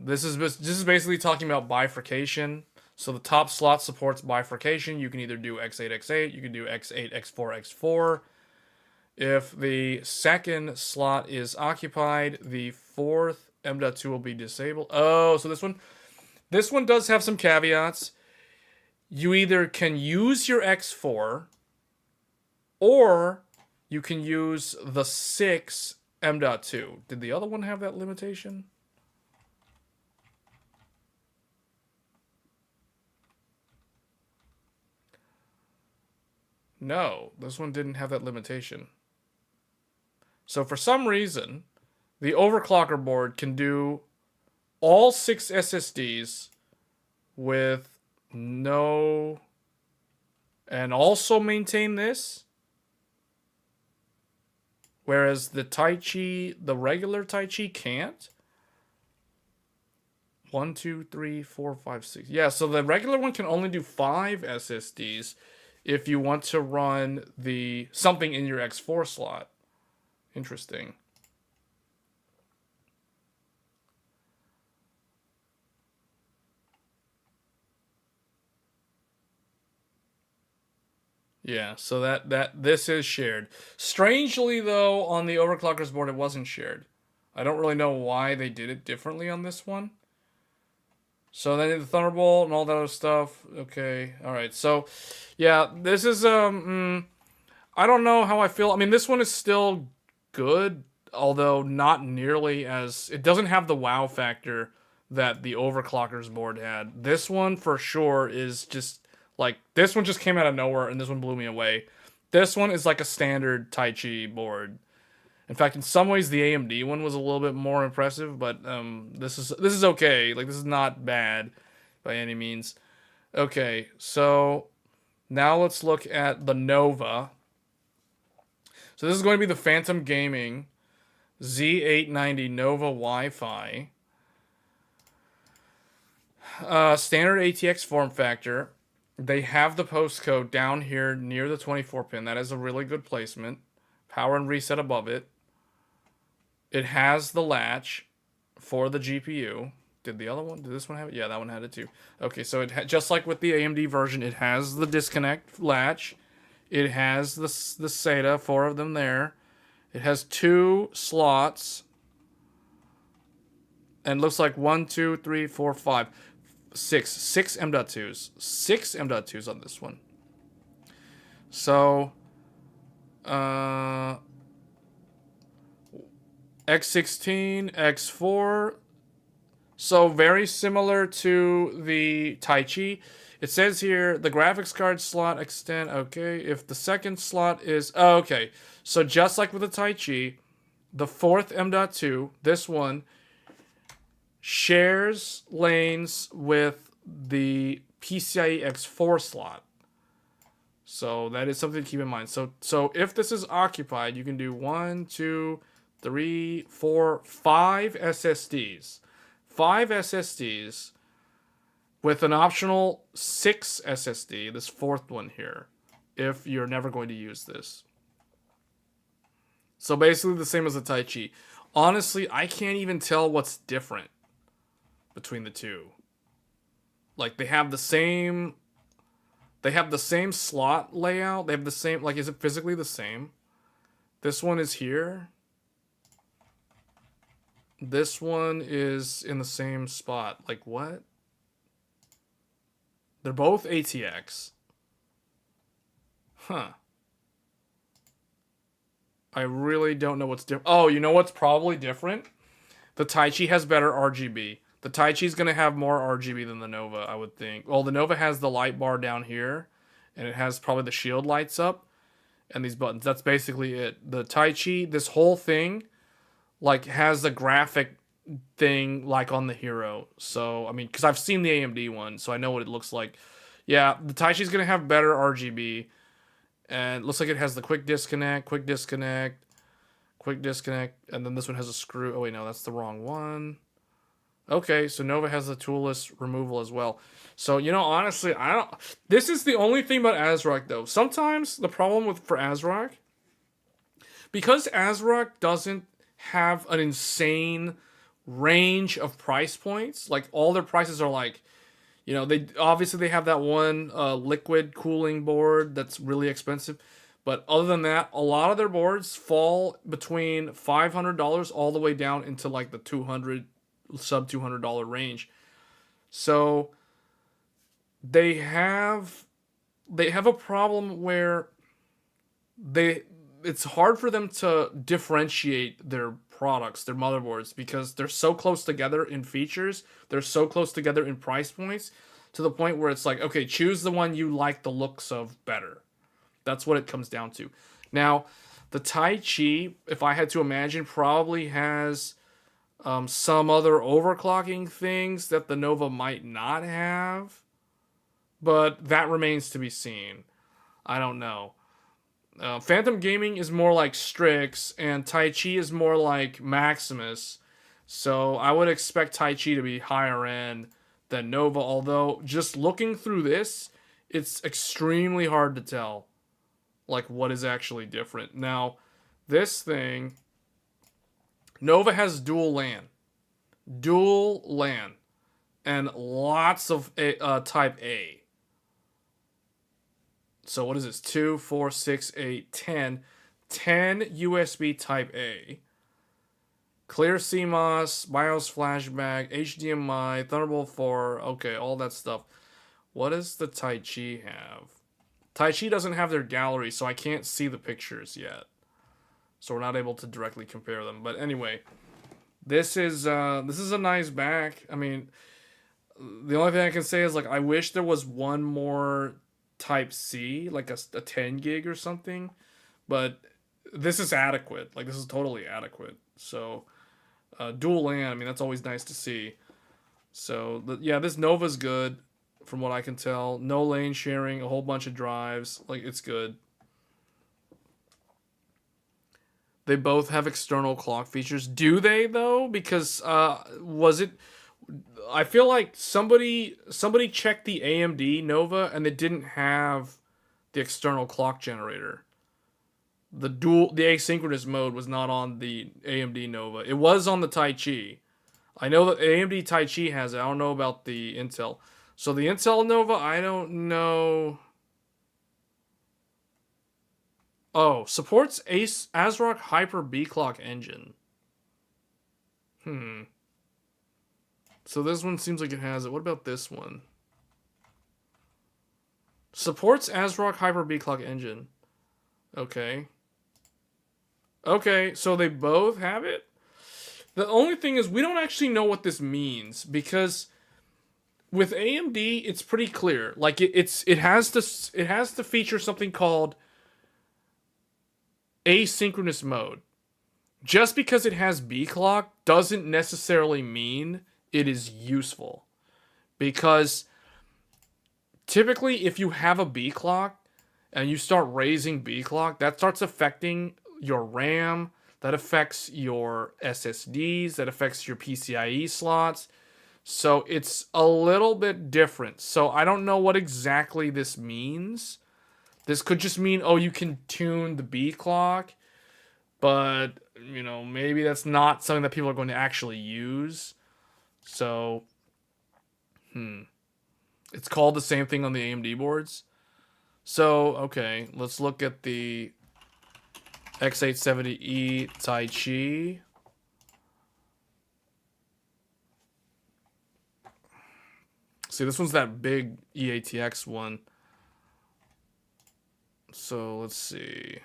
This is basically talking about bifurcation. So the top slot supports bifurcation. You can either do X8, you can do X8, X4, X4. If the second slot is occupied, the fourth M.2 will be disabled. Oh, so this one does have some caveats. You either can use your X4 or you can use the 6 M.2. Did the other one have that limitation? No, this one didn't have that limitation. So for some reason, the overclocker board can do all 6 SSDs with no... and also maintain this. Whereas the the regular Taichi can't. 1, 2, 3, 4, 5, 6. Yeah, so the regular one can only do 5 SSDs if you want to run something in your X4 slot. Interesting. Yeah, so this is shared. Strangely though, on the overclockers board it wasn't shared. I don't really know why they did it differently on this one. So then the Thunderbolt and all that other stuff. Okay, all right. So, yeah, this is I don't know how I feel. I mean, this one is still good, although not nearly as... It doesn't have the wow factor that the overclockers board had. This one for sure is just like... This one just came out of nowhere, and this one blew me away. This one is like a standard Taichi board. In fact, in some ways, the AMD one was a little bit more impressive, but this is okay. Like, this is not bad by any means. Okay, so now let's look at the Nova. So this is going to be the Phantom Gaming Z890 Nova Wi-Fi. Standard ATX form factor. They have the postcode down here near the 24 pin. That is a really good placement. Power and reset above it. It has the latch for the GPU. Did this one have it? Yeah, that one had it too. Okay, so just like with the AMD version, it has the disconnect latch. It has the SATA, 4 of them there. It has 2 slots. And looks like 1, 2, 3, 4, 5, 6. 6 M.2s. 6 M.2s on this one. So, X16, X4. So very similar to the Taichi. It says here the graphics card slot extend. Okay, if the second slot is... Oh, okay, so just like with the Taichi, the fourth M.2, this one, shares lanes with the PCIe X4 slot. So that is something to keep in mind. So if this is occupied, you can do 1, 2, 3, 4, 5 SSDs. 5 SSDs with an optional 6 SSD, this fourth one here, if you're never going to use this. So basically the same as the Taichi. Honestly, I can't even tell what's different between the two. Like, they have the same slot layout. They have the same, like, is it physically the same? This one is here. This one is in the same spot. Like, what? They're both ATX. Huh. I really don't know what's different. Oh, you know what's probably different? The Taichi has better RGB. The Taichi's going to have more RGB than the Nova, I would think. Well, the Nova has the light bar down here, and it has probably the shield lights up, and these buttons. That's basically it. The Taichi, this whole thing, like, has the graphic thing, like, on the Hero. So, I mean, because I've seen the AMD one, so I know what it looks like. Yeah, the Taichi's going to have better RGB, and it looks like it has the quick disconnect, quick disconnect, and then this one has a screw. Oh, wait, no, that's the wrong one. Okay, so Nova has the toolless removal as well. So, you know, honestly, I don't... This is the only thing about ASRock, though. Sometimes the problem for ASRock, because ASRock doesn't have an insane range of price points, like, all their prices are like, you know, they have that one liquid cooling board that's really expensive. But other than that, a lot of their boards fall between $500 all the way down into like the sub $200 range. So they have a problem where it's hard for them to differentiate their products, their motherboards, because they're so close together in features, they're so close together in price points, to the point where it's like, okay, choose the one you like the looks of better. That's what it comes down to. Now, the Taichi, if I had to imagine, probably has some other overclocking things that the Nova might not have, but that remains to be seen. I don't know. Phantom Gaming is more like Strix, and Taichi is more like Maximus. So I would expect Taichi to be higher end than Nova, although just looking through this, it's extremely hard to tell like what is actually different. Now, this thing, Nova has dual LAN, and lots of type A. So what is this? 2, 4, 6, 8, 10. 10 USB type A. Clear CMOS, BIOS flashback, HDMI, Thunderbolt 4. Okay, all that stuff. What does the Taichi have? Taichi doesn't have their gallery, so I can't see the pictures yet. So we're not able to directly compare them. But anyway, this is a nice back. I mean, the only thing I can say is, like, I wish there was one more Type C, like a 10 gig or something. But this is adequate. Like, this is totally adequate. So, dual LAN, I mean, that's always nice to see. So, yeah, this Nova's good, from what I can tell. No lane sharing, a whole bunch of drives. Like, it's good. They both have external clock features. Do they, though? Because, was it... I feel like somebody checked the AMD Nova, and it didn't have the external clock generator. The asynchronous mode was not on the AMD Nova. It was on the Taichi. I know that AMD Taichi has it. I don't know about the Intel. So the Intel Nova, I don't know. Oh, supports ASRock Hyper B-Clock engine. So this one seems like it has it. What about this one? Supports ASRock Hyper B-Clock engine. Okay. Okay, so they both have it? The only thing is, we don't actually know what this means, because with AMD, it's pretty clear. Like, it has to feature something called asynchronous mode. Just because it has B-Clock doesn't necessarily mean it is useful. Because typically, if you have a B-Clock and you start raising B-Clock, that starts affecting your RAM, that affects your SSDs, that affects your PCIe slots. So it's a little bit different. So I don't know what exactly this means. This could just mean, oh, you can tune the B-Clock, but, you know, maybe that's not something that people are going to actually use. So, it's called the same thing on the AMD boards. So, okay, let's look at the X870E Taichi. See, this one's that big EATX one. So let's see.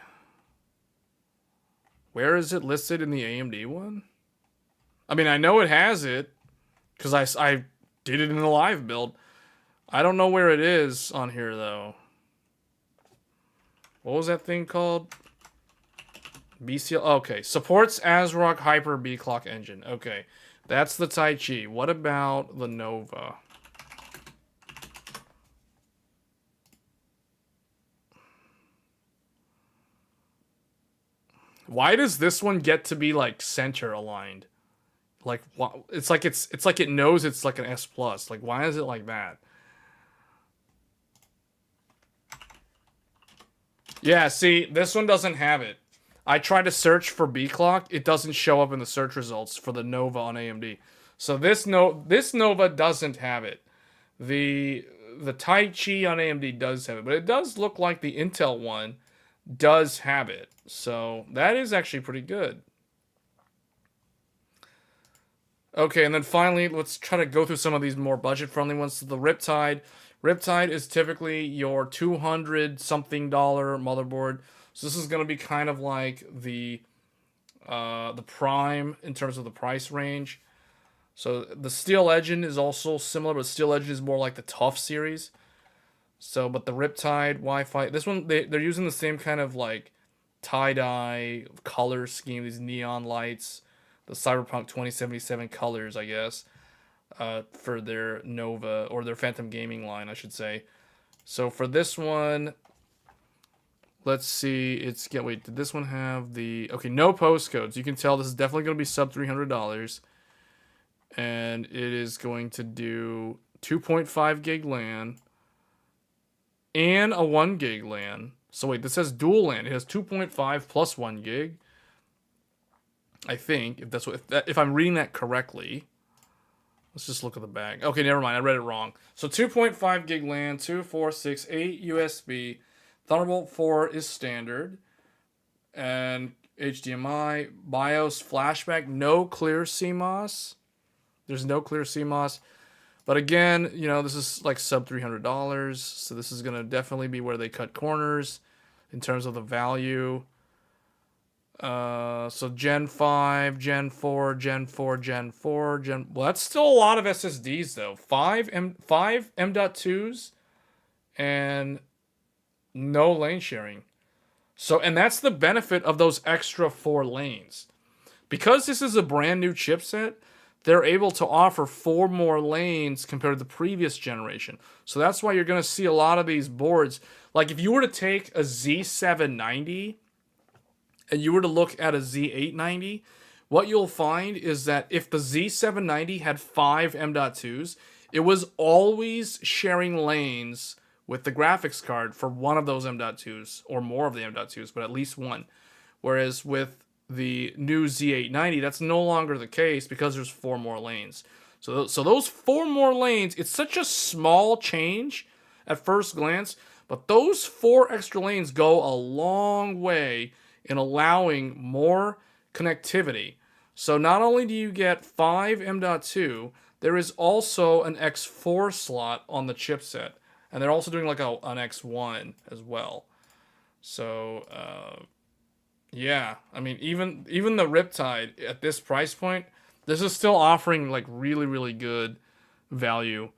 Where is it listed in the AMD one? I mean, I know it has it because I did it in the live build. I don't know where it is on here though. What was that thing called? BCL. Okay, supports ASRock Hyper B clock engine. Okay, that's the Tai Chi. What about the Nova? Why does this one get to be like center aligned? Like, it's like it knows it's like an S plus. Like, why is it like that? Yeah, see, this one doesn't have it. I tried to search for B clock, it doesn't show up in the search results for the Nova on AMD. So this Nova doesn't have it. The Tai Chi on AMD does have it, but it does look like the Intel one does have it. So that is actually pretty good. Okay, and then finally, let's try to go through some of these more budget-friendly ones. So the Riptide. Riptide is typically your $200-something motherboard. So this is going to be kind of like the Prime in terms of the price range. So the Steel Legend is also similar, but Steel Legend is more like the Tough series. So, but the Riptide Wi-Fi, this one, they're using the same kind of like tie-dye color scheme, these neon lights, the Cyberpunk 2077 colors, I guess, for their Nova, or their Phantom Gaming line, I should say. So for this one, let's see, wait, did this one have the, okay, no postcodes. You can tell this is definitely going to be sub $300. And it is going to do 2.5 gig LAN and a 1 gig LAN. So wait, this says dual LAN. It has 2.5 plus 1 gig. I think, if that's what, if I'm reading that correctly. Let's just look at the back. Okay, never mind. I read it wrong. So 2.5 gig LAN, 2, 4, 6, 8 USB. Thunderbolt 4 is standard. And HDMI, BIOS, flashback, no clear CMOS. There's no clear CMOS. But again, you know, this is like sub $300. So this is going to definitely be where they cut corners in terms of the value. So Gen 5, Gen 4, Gen 4, Gen 4, well, that's still a lot of SSDs though. 5 M.2s and no lane sharing. So, and that's the benefit of those extra 4 lanes. Because this is a brand new chipset, they're able to offer 4 more lanes compared to the previous generation. So that's why you're going to see a lot of these boards. Like if you were to take a Z790 and you were to look at a Z890, what you'll find is that if the Z790 had 5 M.2s, it was always sharing lanes with the graphics card for one of those M.2s, or more of the M.2s, but at least one. Whereas with the new Z890, that's no longer the case because there's 4 more lanes. So those 4 more lanes, it's such a small change at first glance, but those 4 extra lanes go a long way in allowing more connectivity. So not only do you get 5 M.2, there is also an X4 slot on the chipset. And they're also doing like an X1 as well. So, yeah. I mean, even the Riptide at this price point, this is still offering like really, really good value.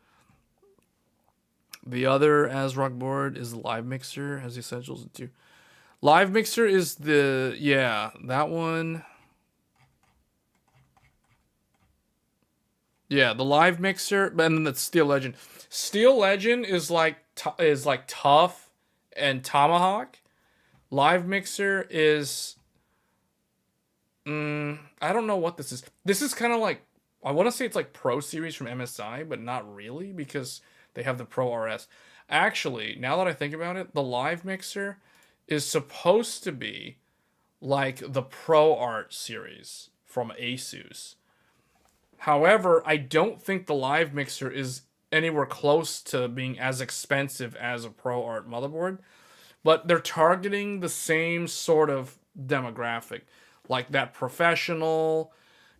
The other ASRock board is the Live Mixer, has the essentials too. Live Mixer is the, yeah, that one. Yeah, the Live Mixer, and then the Steel Legend. Steel Legend is like Tough and Tomahawk. Live Mixer is, I don't know what this is. This is kind of like, I want to say it's like Pro Series from MSI, but not really because they have the Pro RS. Actually, now that I think about it, the Live Mixer is supposed to be like the Pro Art series from ASUS. However, I don't think the Live Mixer is anywhere close to being as expensive as a Pro Art motherboard, but they're targeting the same sort of demographic, like that professional,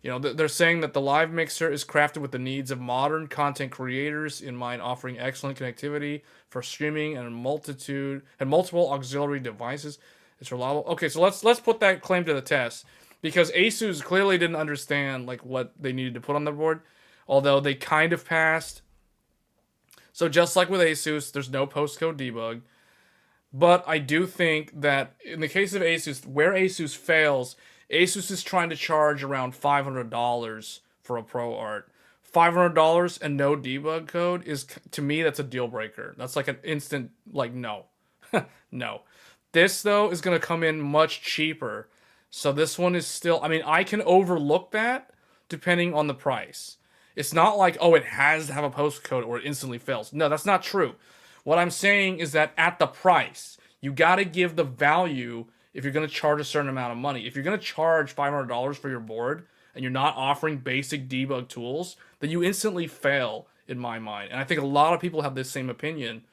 You know, they're saying that the live mixer is crafted with the needs of modern content creators in mind, offering excellent connectivity for streaming and multiple auxiliary devices. It's reliable. Okay, so let's put that claim to the test, because ASUS clearly didn't understand like what they needed to put on the board, although they kind of passed. So just like with ASUS, there's no postcode debug. But I do think that in the case of ASUS, where ASUS fails, ASUS is trying to charge around $500 for a ProArt. $500 and no debug code is, to me, that's a deal breaker. That's like an instant, like, no. No. This, though, is going to come in much cheaper. So this one is still, I mean, I can overlook that depending on the price. It's not like, oh, it has to have a postcode or it instantly fails. No, that's not true. What I'm saying is that at the price, you got to give the value if you're going to charge a certain amount of money. If you're going to charge $500 for your board and you're not offering basic debug tools, then you instantly fail, in my mind. And I think a lot of people have this same opinion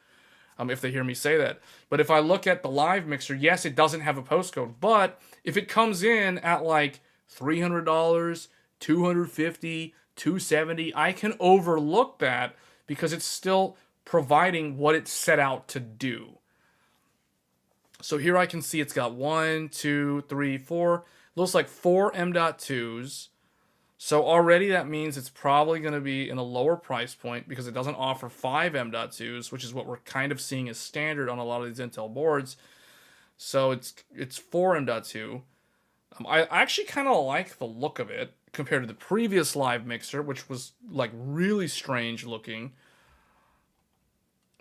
if they hear me say that. But if I look at the live mixer, yes, it doesn't have a postcode. But if it comes in at like $300, $250, $270, I can overlook that because it's still providing what it set out to do. So here I can see it's got 1, 2, 3, 4. Looks like 4 M.2s. So already that means it's probably going to be in a lower price point because it doesn't offer 5 M.2s, which is what we're kind of seeing as standard on a lot of these Intel boards. So it's 4 M.2. I actually kind of like the look of it compared to the previous live mixer, which was like really strange looking.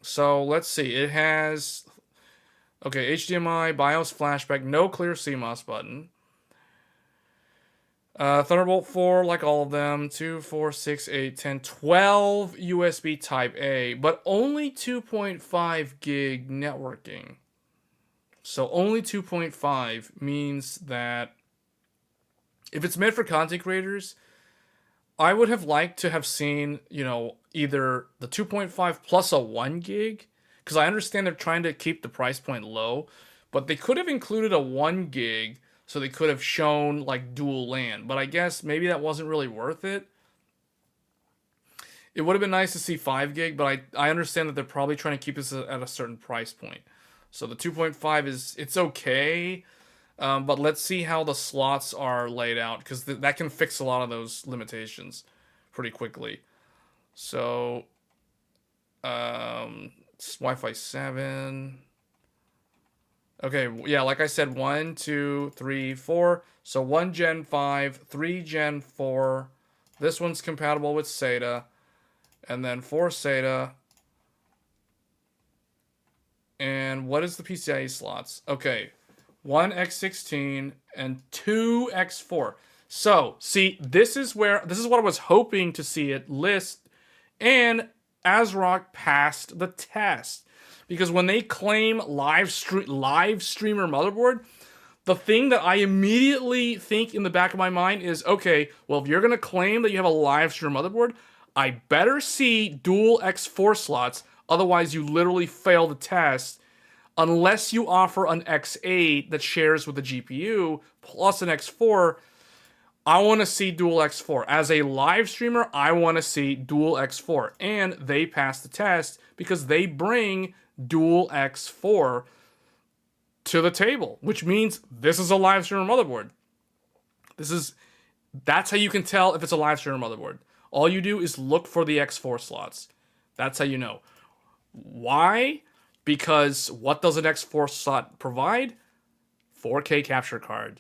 So let's see. It has, okay, HDMI, BIOS flashback, no clear CMOS button. Thunderbolt 4, like all of them, 2, 4, 6, 8, 10, 12 USB Type A, but only 2.5 gig networking. So only 2.5 means that if it's meant for content creators, I would have liked to have seen, you know, either the 2.5 plus a 1 gig, because I understand they're trying to keep the price point low, but they could have included a 1 gig so they could have shown like dual LAN, but I guess maybe that wasn't really worth it. It would have been nice to see 5 gig, but I understand that they're probably trying to keep this at a certain price point. So the 2.5 it's okay, but let's see how the slots are laid out, because that can fix a lot of those limitations pretty quickly. So, it's Wi-Fi 7. Okay, yeah, like I said, 1, 2, 3, 4. So 1 Gen 5, 3 Gen 4. This one's compatible with SATA. And then 4 SATA. And what is the PCIe slots? Okay, 1 X16 and 2 X4. So, see, this is what I was hoping to see it list, and ASRock passed the test. Because when they claim live streamer motherboard, the thing that I immediately think in the back of my mind is, okay, well, if you're going to claim that you have a live streamer motherboard, I better see dual X4 slots, otherwise you literally fail the test, unless you offer an X8 that shares with the GPU plus an X4. I want to see dual X4. As a live streamer, I want to see dual X4. And they pass the test because they bring dual X4 to the table, which means this is a live streamer motherboard. That's how you can tell if it's a live streamer motherboard. All you do is look for the X4 slots. That's how you know. Why? Because what does an X4 slot provide? 4K capture card.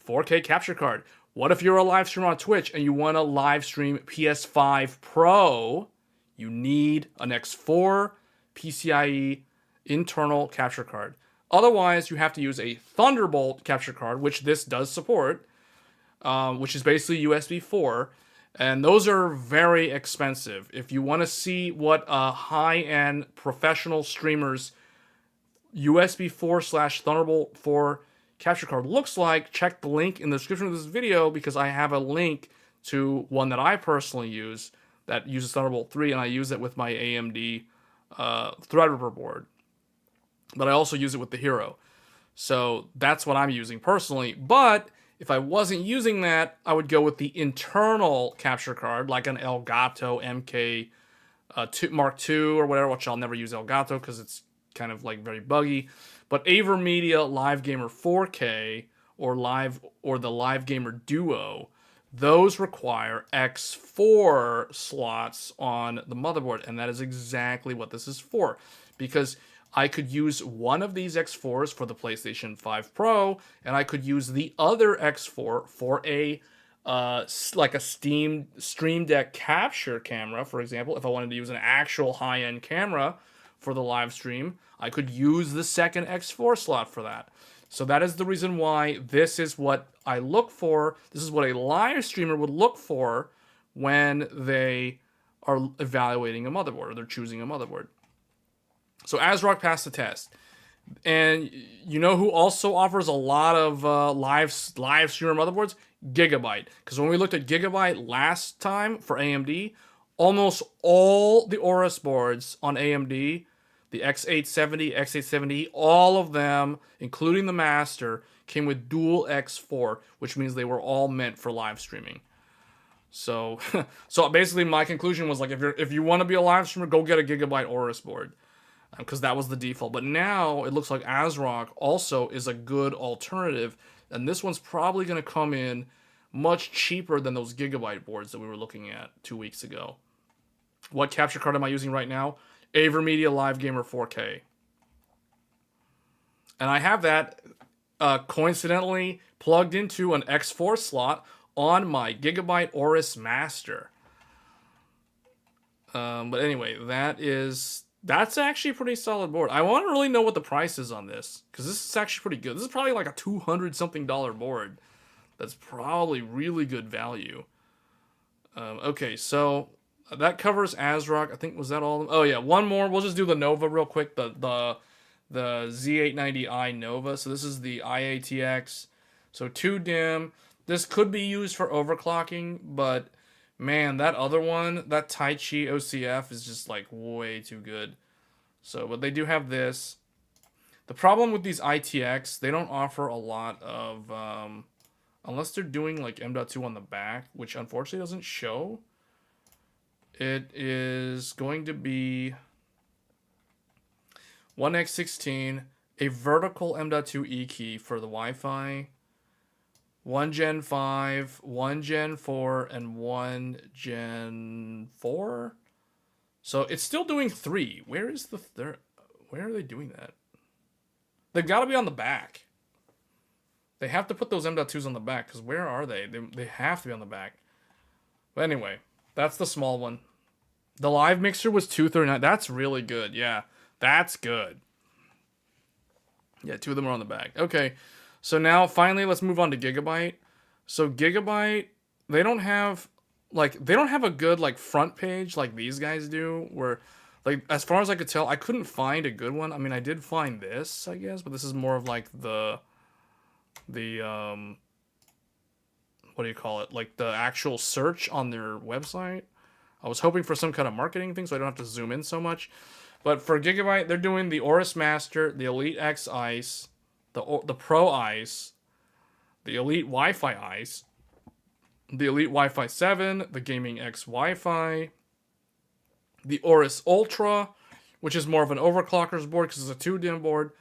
4K capture card. What if you're a live streamer on Twitch and you want to live stream PS5 Pro? You need an X4 PCIe internal capture card. Otherwise, you have to use a Thunderbolt capture card, which this does support, which is basically USB 4. And those are very expensive. If you want to see what a high-end professional streamer's USB 4/Thunderbolt 4 capture card looks like, check the link in the description of this video, because I have a link to one that I personally use that uses Thunderbolt 3, and I use it with my AMD Threadripper board. But I also use it with the Hero. So that's what I'm using personally. But If I wasn't using that, I would go with the internal capture card, like an Elgato MK Mark II or whatever, which I'll never use Elgato because it's kind of like very buggy. But AverMedia Live Gamer 4K or the Live Gamer Duo, those require X4 slots on the motherboard, and that is exactly what this is for. Because I could use one of these X4s for the PlayStation 5 Pro, and I could use the other X4 for a like a Stream Deck capture camera, for example. If I wanted to use an actual high-end camera for the live stream, I could use the second X4 slot for that. So that is the reason why this is what I look for. This is what a live streamer would look for when they are evaluating a motherboard or they're choosing a motherboard. So ASRock passed the test. And you know who also offers a lot of live streamer motherboards? Gigabyte. Because when we looked at Gigabyte last time for AMD, almost all the Aorus boards on AMD, the X870, X870, all of them, including the Master, came with dual X4, which means they were all meant for live streaming. So, so basically my conclusion was like, if you want to be a live streamer, go get a Gigabyte Aorus board. Because that was the default. But now it looks like ASRock also is a good alternative. And this one's probably going to come in much cheaper than those Gigabyte boards that we were looking at 2 weeks ago. What capture card am I using right now? AverMedia Live Gamer 4K. And I have that coincidentally plugged into an X4 slot on my Gigabyte Aorus Master. But anyway, that's actually a pretty solid board. I want to really know what the price is on this, because this is actually pretty good. This is probably like a $200-something board. That's probably really good value. Okay, so that covers ASRock. I think, was that all? Oh yeah, one more. We'll just do the Nova real quick. The Z890i Nova. So this is the IATX. So 2 DIMM. This could be used for overclocking, but man, that other one, that Tai Chi OCF is just like way too good. So, but they do have this. The problem with these ITX, they don't offer a lot of, unless they're doing like M.2 on the back, which unfortunately doesn't show. It is going to be 1x16, a vertical M.2 E key for the Wi-Fi, 1 Gen 5, 1 Gen 4, and 1 Gen 4. So it's still doing 3. Where is where are they doing that? They've got to be on the back. They have to put those M.2s on the back, because where are they? They have to be on the back. But anyway, that's the small one. The live mixer was 239. That's really good. Yeah, that's good. Yeah, 2 of them are on the back. Okay. So now, finally, let's move on to Gigabyte. So Gigabyte, they don't have a good, like, front page like these guys do, where, like, as far as I could tell, I couldn't find a good one. I mean, I did find this, I guess, but this is more of, like, the what do you call it? Like, the actual search on their website. I was hoping for some kind of marketing thing, so I don't have to zoom in so much. But for Gigabyte, they're doing the Aorus Master, the Elite X Ice, the Pro Ice, the Elite Wi-Fi Ice, the Elite Wi-Fi 7, the Gaming X Wi-Fi, the Aorus Ultra, which is more of an overclocker's board because it's a 2 DIMM board,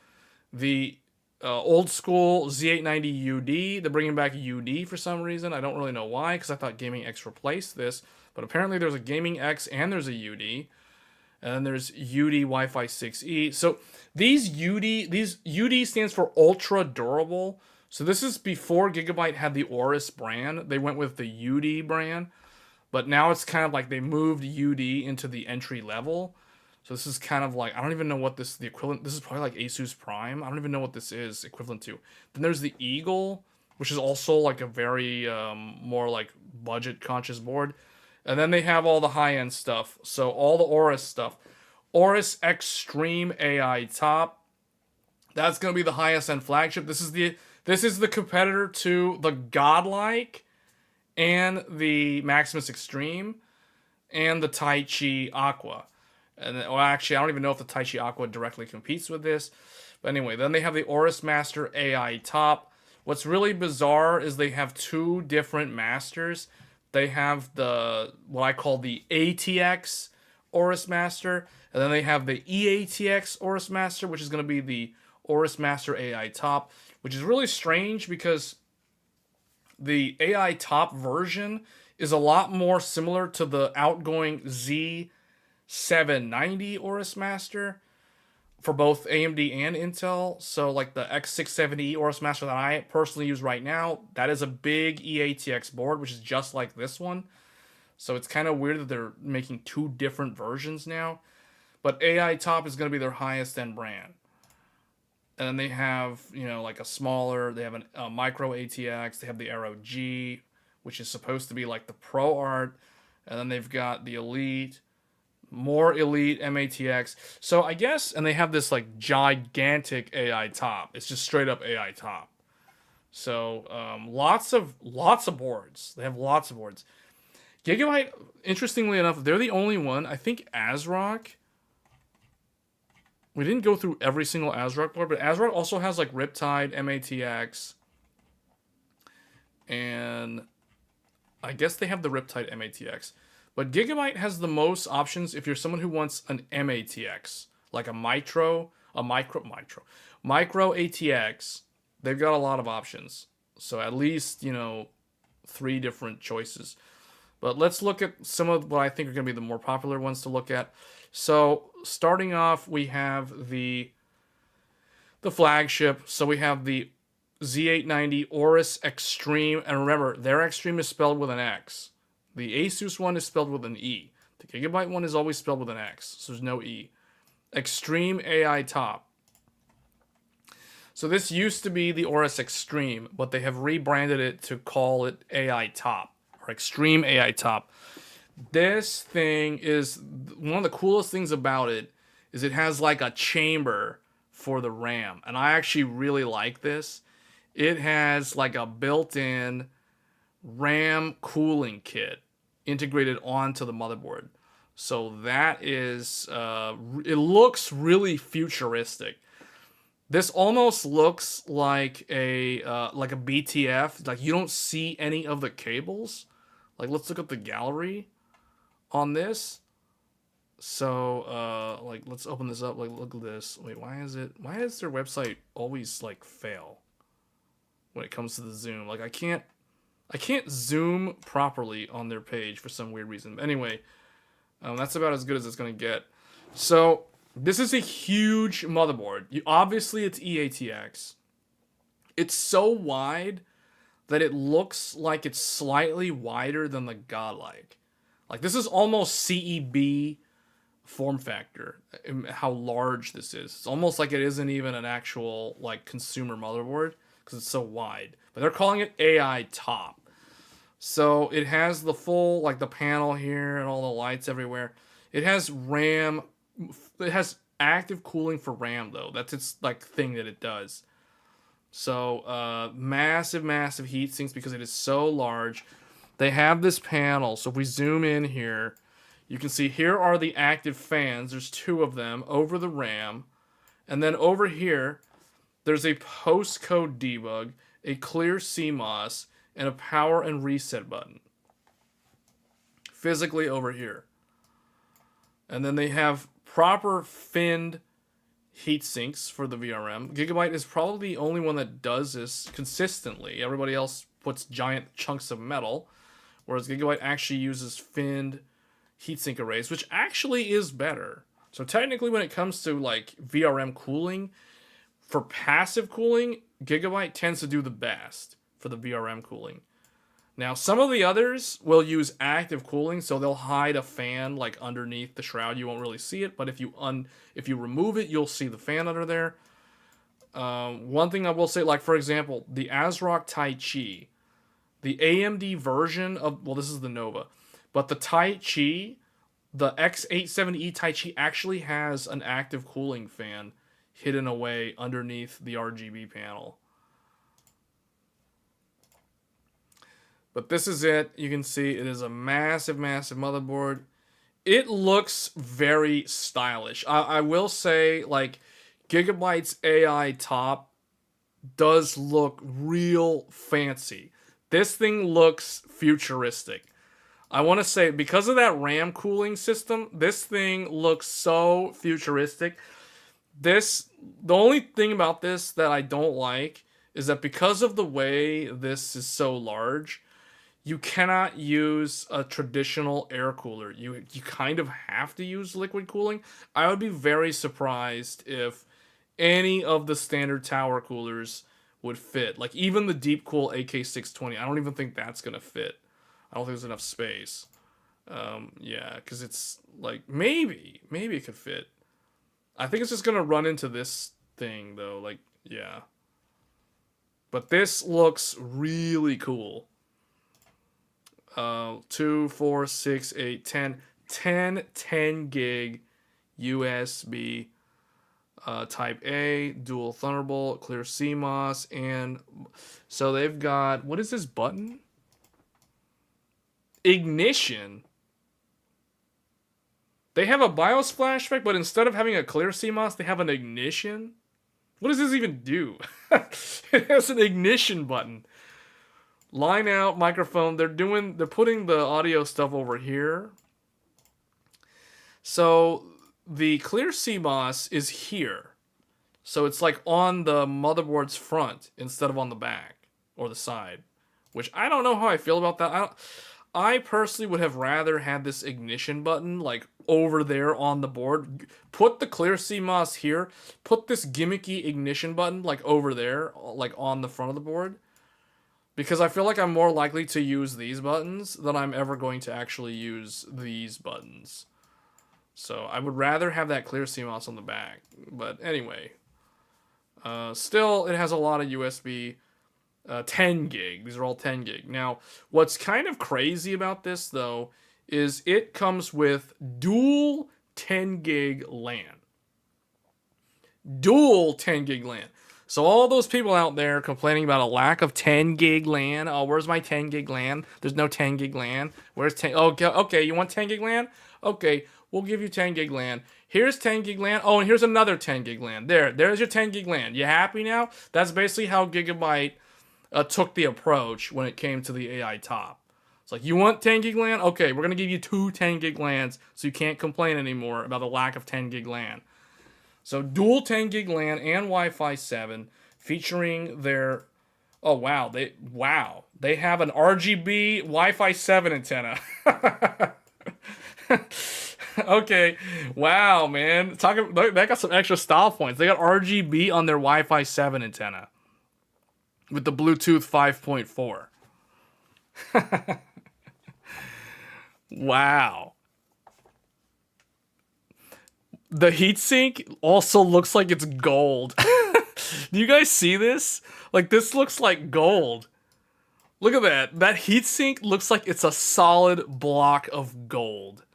the old school Z890 UD. They're bringing back UD for some reason. I don't really know why, because I thought Gaming X replaced this, but apparently there's a Gaming X and there's a UD. And then there's UD Wi-Fi 6E. So these UD stands for ultra durable. So this is before Gigabyte had the Aorus brand. They went with the UD brand. But now it's kind of like they moved UD into the entry level. So this is kind of like, I don't even know what the equivalent, this is probably like ASUS Prime. I don't even know what this is equivalent to. Then there's the Eagle, which is also like a very more like budget conscious board. And then they have all the high-end stuff. So all the Aorus stuff. Aorus Extreme AI Top. That's going to be the highest end flagship. This is the competitor to the Godlike and the Maximus Extreme and the Tai Chi Aqua. And well, actually, I don't even know if the Tai Chi Aqua directly competes with this. But anyway, then they have the Aorus Master AI Top, What's really bizarre is they have two different masters. They have the what I call the ATX Aorus Master, and then they have the EATX Aorus Master, which is going to be the Aorus Master AI Top, which is really strange because the AI Top version is a lot more similar to the outgoing Z790 Aorus Master for both AMD and Intel. So like the X670 Aorus Master that I personally use right now, that is a big EATX board, which is just like this one. So it's kind of weird that they're making two different versions now. But AI Top is going to be their highest end brand. And then they have, you know, like a smaller, they have a micro ATX, they have the Aero G, which is supposed to be like the Pro Art. And then they've got the Elite, more Elite MATX. So I guess, and they have this like gigantic AI Top. It's just straight up AI Top. So lots of boards. They have lots of boards. Gigabyte, interestingly enough, they're the only one. I think ASRock. We didn't go through every single ASRock board, but ASRock also has like Riptide, MATX, and I guess they have the Riptide MATX. But Gigabyte has the most options if you're someone who wants an MATX, like a micro ATX. They've got a lot of options. So at least, you know, 3 different choices. But let's look at some of what I think are going to be the more popular ones to look at. So starting off, we have the flagship. So we have the Z890 Aorus Extreme. And remember, their Extreme is spelled with an X. The ASUS one is spelled with an E. The Gigabyte one is always spelled with an X. So there's no E. Extreme AI Top. So this used to be the Aorus Extreme, but they have rebranded it to call it AI Top, or Extreme AI Top. This thing is, one of the coolest things about it is it has like a chamber for the RAM. And I actually really like this. It has like a built-in RAM cooling kit integrated onto the motherboard. So that is, it looks really futuristic. This almost looks like a BTF. Like you don't see any of the cables. Like let's look at the gallery on this. So like let's open this up. Like look at this. Wait, why does their website always like fail when it comes to the zoom? Like I can't zoom properly on their page for some weird reason. But anyway, that's about as good as it's gonna get. So this is a huge motherboard. Obviously it's EATX. It's so wide that it looks like it's slightly wider than the Godlike. Like this is almost CEB form factor, how large this is. It's almost like it isn't even an actual like consumer motherboard because it's so wide. But they're calling it AI Top. So it has the full, like the panel here and all the lights everywhere. It has RAM. It has active cooling for RAM though. That's its like thing that it does. So massive heat sinks because it is so large. They have this panel. So if we zoom in here, you can see here are the active fans. There's 2 of them over the RAM. And then over here, there's a postcode debug, a clear CMOS, and a power and reset button. Physically over here. And then they have proper finned heat sinks for the VRM. Gigabyte is probably the only one that does this consistently. Everybody else puts giant chunks of metal, whereas Gigabyte actually uses finned heatsink arrays, which actually is better. So technically when it comes to like VRM cooling, for passive cooling, Gigabyte tends to do the best for the VRM cooling. Now, some of the others will use active cooling, so they'll hide a fan like underneath the shroud. You won't really see it, but if you remove it, you'll see the fan under there. One thing I will say, like for example, the ASRock Tai Chi, the AMD version of, well, this is the Nova, but the Tai Chi, the X86 Tai Chi actually has an active cooling fan hidden away underneath the RGB panel. But this is it. You can see it is a massive motherboard. It looks very stylish. I will say, like, Gigabyte's AI Top does look real fancy. This thing looks futuristic. I want to say, because of that RAM cooling system, this thing looks so futuristic. The only thing about this that I don't like is that because of the way this is so large, you cannot use a traditional air cooler. You kind of have to use liquid cooling. I would be very surprised if any of the standard tower coolers would fit. Like even the deep cool AK620, I don't even think that's gonna fit. I don't think there's enough space. Yeah, because it's like maybe it could fit. I think it's just gonna run into this thing though. Like yeah, but this looks really cool. 2, 4, 6, 8, 10 gig USB Type A, dual Thunderbolt, clear CMOS, and so they've got, what is this button? Ignition. They have a BIOS flashback, but instead of having a clear CMOS, they have an ignition. What does this even do? It has an ignition button. Line out microphone. They're putting the audio stuff over here. So the clear CMOS is here. So it's like on the motherboard's front instead of on the back or the side, which I don't know how I feel about that. I personally would have rather had this ignition button like over there on the board. Put the clear CMOS here. Put this gimmicky ignition button like over there, like on the front of the board. Because I feel like I'm more likely to use these buttons than I'm ever going to actually use these buttons. So I would rather have that clear CMOS on the back. But anyway. Still, it has a lot of USB. 10 gig. These are all 10 gig. Now, what's kind of crazy about this, though, is it comes with dual 10 gig LAN. Dual 10 gig LAN. So all those people out there complaining about a lack of 10 gig LAN. Oh, where's my 10 gig LAN? There's no 10 gig LAN. Where's 10? Okay, you want 10 gig LAN? Okay, we'll give you 10 gig LAN. Here's 10 gig LAN. Oh, and here's another 10 gig LAN. There's your 10 gig LAN. You happy now? That's basically how Gigabyte took the approach when it came to the AI top. It's like, you want 10 gig LAN? Okay, we're going to give you 2 10 gig LANs so you can't complain anymore about the lack of 10 gig LAN. So dual 10 gig LAN and Wi-Fi 7 featuring their, oh wow, they have an RGB Wi-Fi 7 antenna. Okay, wow, man. They got some extra style points. They got RGB on their Wi-Fi 7 antenna with the Bluetooth 5.4. Wow. The heatsink also looks like it's gold. Do you guys see this? Like, this looks like gold. Look at that. That heatsink looks like it's a solid block of gold.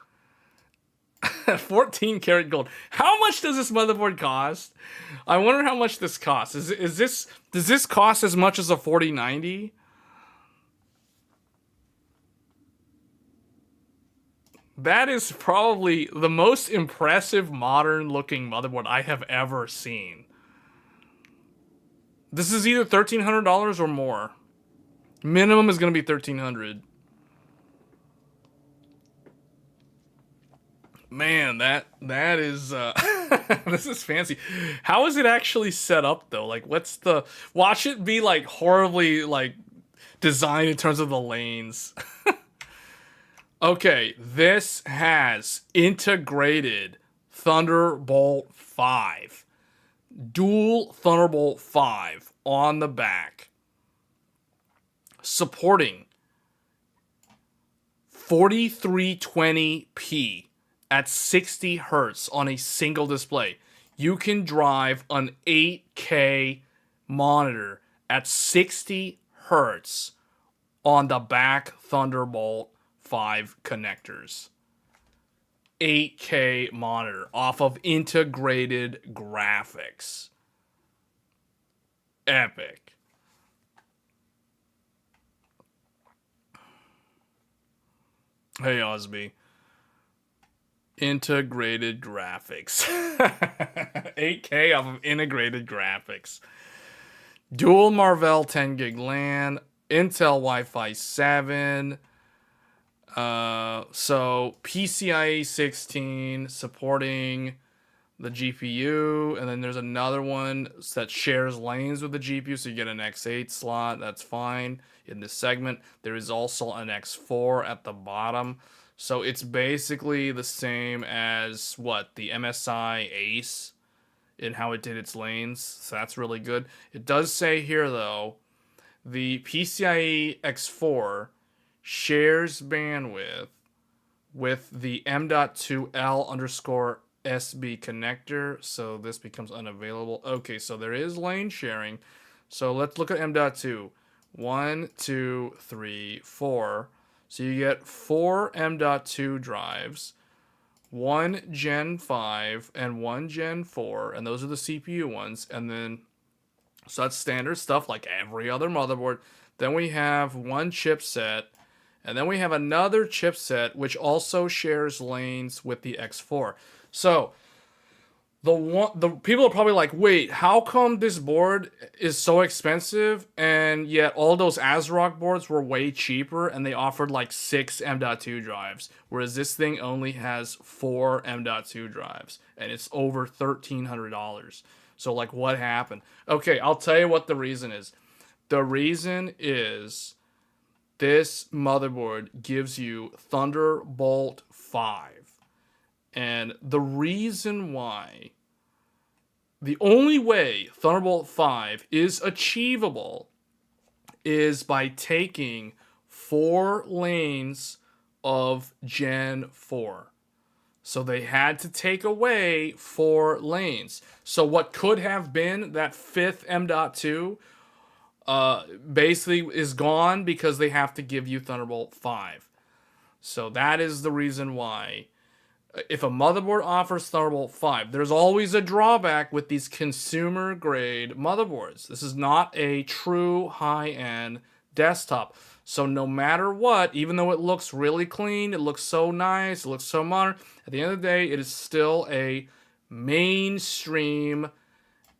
14 karat gold. How much does this motherboard cost? I wonder how much this costs. Does this cost as much as a 4090? That is probably the most impressive modern looking motherboard I have ever seen. This is either $1,300 or more. Minimum is going to be $1,300. Man, that is this is fancy. How is it actually set up though? Like, watch it be like horribly like designed in terms of the lanes. Okay, this has integrated Thunderbolt 5. Dual Thunderbolt 5 on the back. Supporting 4320p at 60 hertz on a single display. You can drive an 8K monitor at 60 hertz on the back Thunderbolt 5 connectors. 8K monitor off of integrated graphics. Epic. Hey, Osby. Integrated graphics. 8K off of integrated graphics. Dual Marvell 10 gig LAN, Intel Wi-Fi 7. So PCIe 16 supporting the GPU, and then there's another one that shares lanes with the GPU, so you get an X8 slot. That's fine in this segment. There is also an X4 at the bottom, so it's basically the same as what the MSI Ace in how it did its lanes. So that's really good. It does say here though, the PCIe X4 shares bandwidth with the M.2L underscore SB connector, so this becomes unavailable. Okay, so there is lane sharing. So let's look at M.2. 1, 2, 3, 4. So you get 4 M.2 drives, 1 Gen 5 and 1 Gen 4, and those are the CPU ones. And then, so that's standard stuff like every other motherboard. Then we have one chipset, and then we have another chipset which also shares lanes with the X4. So the people are probably like, wait, how come this board is so expensive and yet all those ASRock boards were way cheaper and they offered like 6 M.2 drives, whereas this thing only has 4 M.2 drives and it's over $1,300. So like, what happened? Okay, I'll tell you what the reason is. The reason is this motherboard gives you Thunderbolt 5. And the reason why, the only way Thunderbolt 5 is achievable is by taking 4 lanes of Gen 4. So they had to take away 4 lanes. So what could have been that 5th M.2 basically is gone because they have to give you Thunderbolt 5. So that is the reason why. If a motherboard offers Thunderbolt 5, there's always a drawback with these consumer grade motherboards. This is not a true high-end desktop. So no matter what, even though it looks really clean, it looks so nice, it looks so modern, at the end of the day, it is still a mainstream,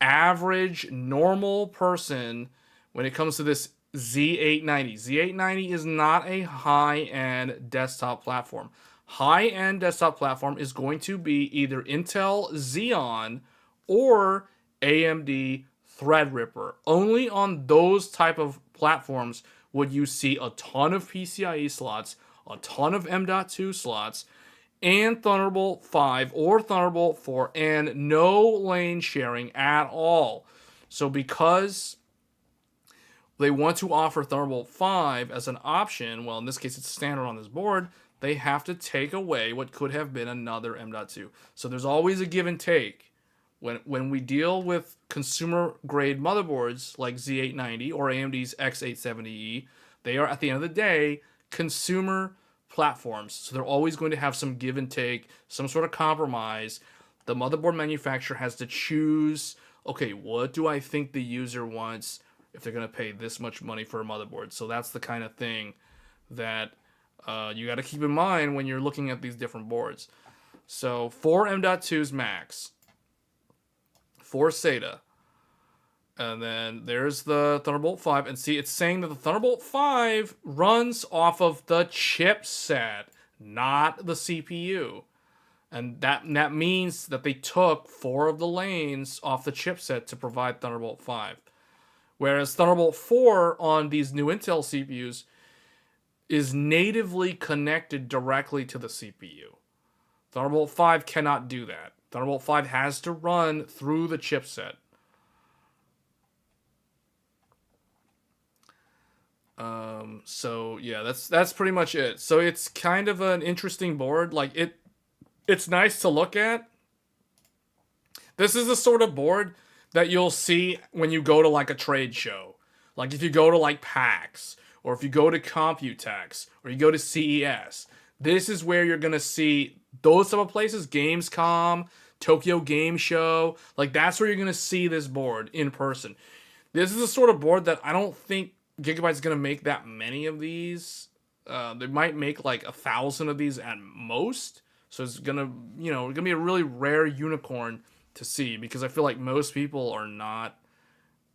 average, normal person when it comes to this Z890. Z890 is not a high-end desktop platform. High-end desktop platform is going to be either Intel Xeon or AMD Threadripper. Only on those type of platforms would you see a ton of PCIe slots, a ton of M.2 slots, and Thunderbolt 5 or Thunderbolt 4, and no lane sharing at all. So because they want to offer Thunderbolt 5 as an option, well, in this case it's standard on this board, they have to take away what could have been another M.2. So there's always a give and take. When we deal with consumer-grade motherboards like Z890 or AMD's X870E, they are, at the end of the day, consumer platforms. So they're always going to have some give and take, some sort of compromise. The motherboard manufacturer has to choose, okay, what do I think the user wants if they're going to pay this much money for a motherboard? So that's the kind of thing that you got to keep in mind when you're looking at these different boards. So 4 M.2s max, 4 SATA, and then there's the Thunderbolt 5. And see, it's saying that the Thunderbolt 5 runs off of the chipset, not the CPU. And that means that they took 4 of the lanes off the chipset to provide Thunderbolt 5. Whereas Thunderbolt 4 on these new Intel CPUs is natively connected directly to the CPU. Thunderbolt 5 cannot do that. Thunderbolt 5 has to run through the chipset. So yeah, that's pretty much it. So it's kind of an interesting board. Like it's nice to look at. This is the sort of board that you'll see when you go to like a trade show. Like if you go to like PAX, or if you go to Computex, or you go to CES, this is where you're going to see those type of places, Gamescom, Tokyo Game Show, like that's where you're going to see this board in person. This is the sort of board that I don't think Gigabyte's going to make that many of these. They might make like 1,000 of these at most. So it's going to, going to be a really rare unicorn to see, because I feel like most people are not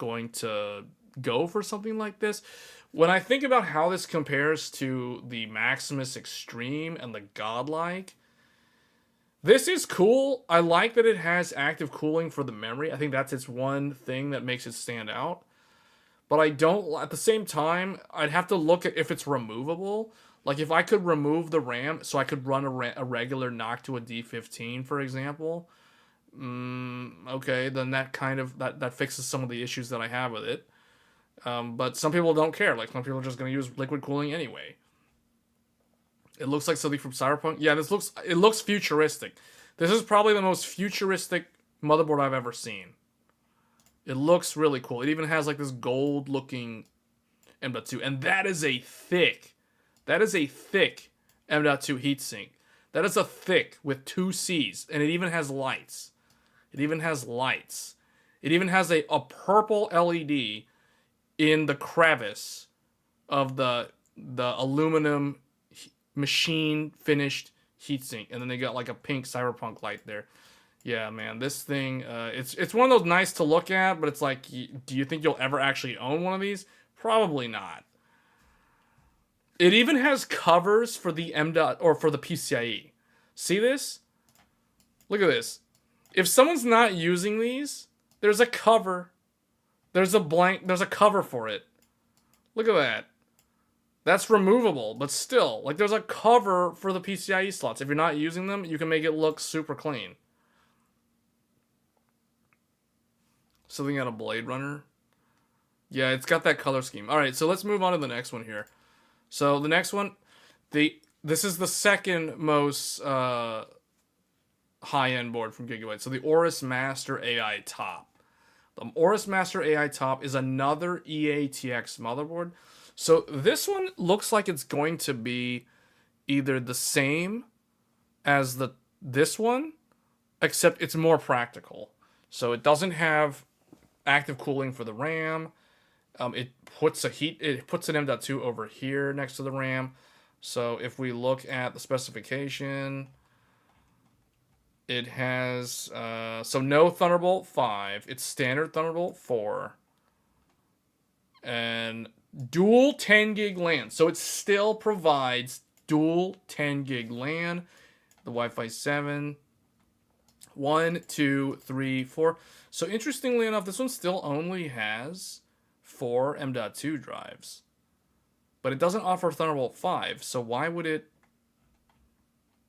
going to go for something like this. When I think about how this compares to the Maximus Extreme and the Godlike, this is cool. I like that it has active cooling for the memory. I think that's its one thing that makes it stand out. But I don't, at the same time, I'd have to look at if it's removable. Like if I could remove the RAM so I could run a regular knock to a D15, for example, okay, then that kind of, that fixes some of the issues that I have with it. But some people don't care. Like some people are just going to use liquid cooling anyway. It looks like something from Cyberpunk. Yeah, it looks futuristic. This is probably the most futuristic motherboard I've ever seen. It looks really cool. It even has like this gold looking M.2. And that is a thick M.2 heatsink. That is a thick with 2 C's. And it even has lights. It even has a purple LED in the crevice of the aluminum machine finished heatsink, and then they got like a pink cyberpunk light there. Yeah, man, this thing, it's one of those nice to look at, but it's like, do you think you'll ever actually own one of these? Probably not. It even has covers for the for the PCIe. See this? Look at this. If someone's not using these, there's a cover. There's a cover for it. Look at that. That's removable, but still, like there's a cover for the PCIe slots. If you're not using them, you can make it look super clean. Something out of Blade Runner. Yeah, it's got that color scheme. All right, so let's move on to the next one here. So the next one, this is the second most high-end board from Gigabyte. So the Aorus Master AI Top. The Aorus Master AI Top is another EATX motherboard. So this one looks like it's going to be either the same as this one, except it's more practical. So it doesn't have active cooling for the RAM. It puts an M.2 over here next to the RAM. So if we look at the specification, it has so no Thunderbolt 5. It's standard Thunderbolt 4. And dual 10 gig LAN. So it still provides dual 10 gig LAN. The Wi-Fi 7. 1, 2, 3, 4. So interestingly enough, this one still only has 4 M.2 drives. But it doesn't offer Thunderbolt 5. So why would it...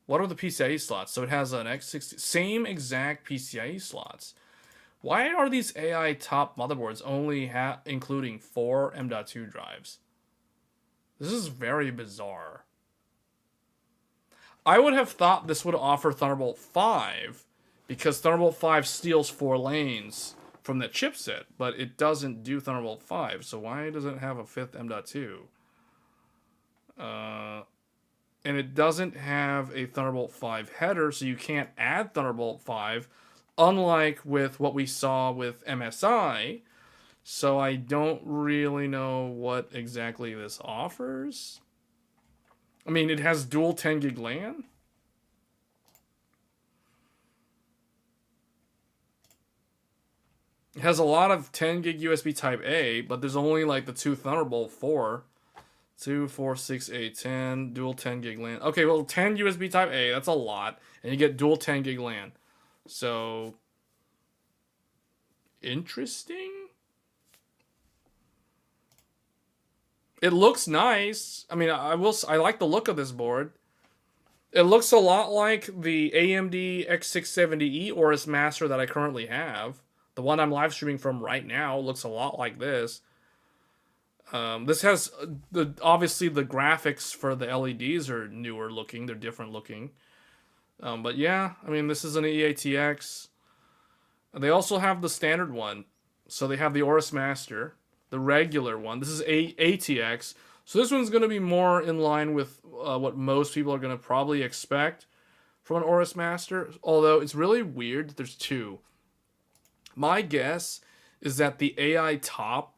What are the PCIe slots? So it has an X86... Same exact PCIe slots. Why are these AI top motherboards only including 4 M.2 drives? This is very bizarre. I would have thought this would offer Thunderbolt 5 because Thunderbolt 5 steals 4 lanes from the chipset, but it doesn't do Thunderbolt 5. So why does it have a 5th M.2? And it doesn't have a Thunderbolt 5 header, so you can't add Thunderbolt 5, unlike with what we saw with MSI. So I don't really know what exactly this offers. I mean, it has dual 10 gig LAN. It has a lot of 10 gig USB Type A, but there's only like the 2 Thunderbolt 4. 2, 4, 6, 8, 10, dual 10 gig LAN. Okay, well, 10 USB Type A, that's a lot. And you get dual 10 gig LAN. So, interesting. It looks nice. I mean, I like the look of this board. It looks a lot like the AMD X670E Aorus Master that I currently have. The one I'm live streaming from right now looks a lot like this. This has obviously the graphics for the LEDs are newer looking. They're different looking. But yeah, I mean, this is an EATX. They also have the standard one. So they have the Aorus Master, the regular one. This is ATX. So this one's going to be more in line with what most people are going to probably expect from an Aorus Master. Although it's really weird that there's 2. My guess is that the AI Top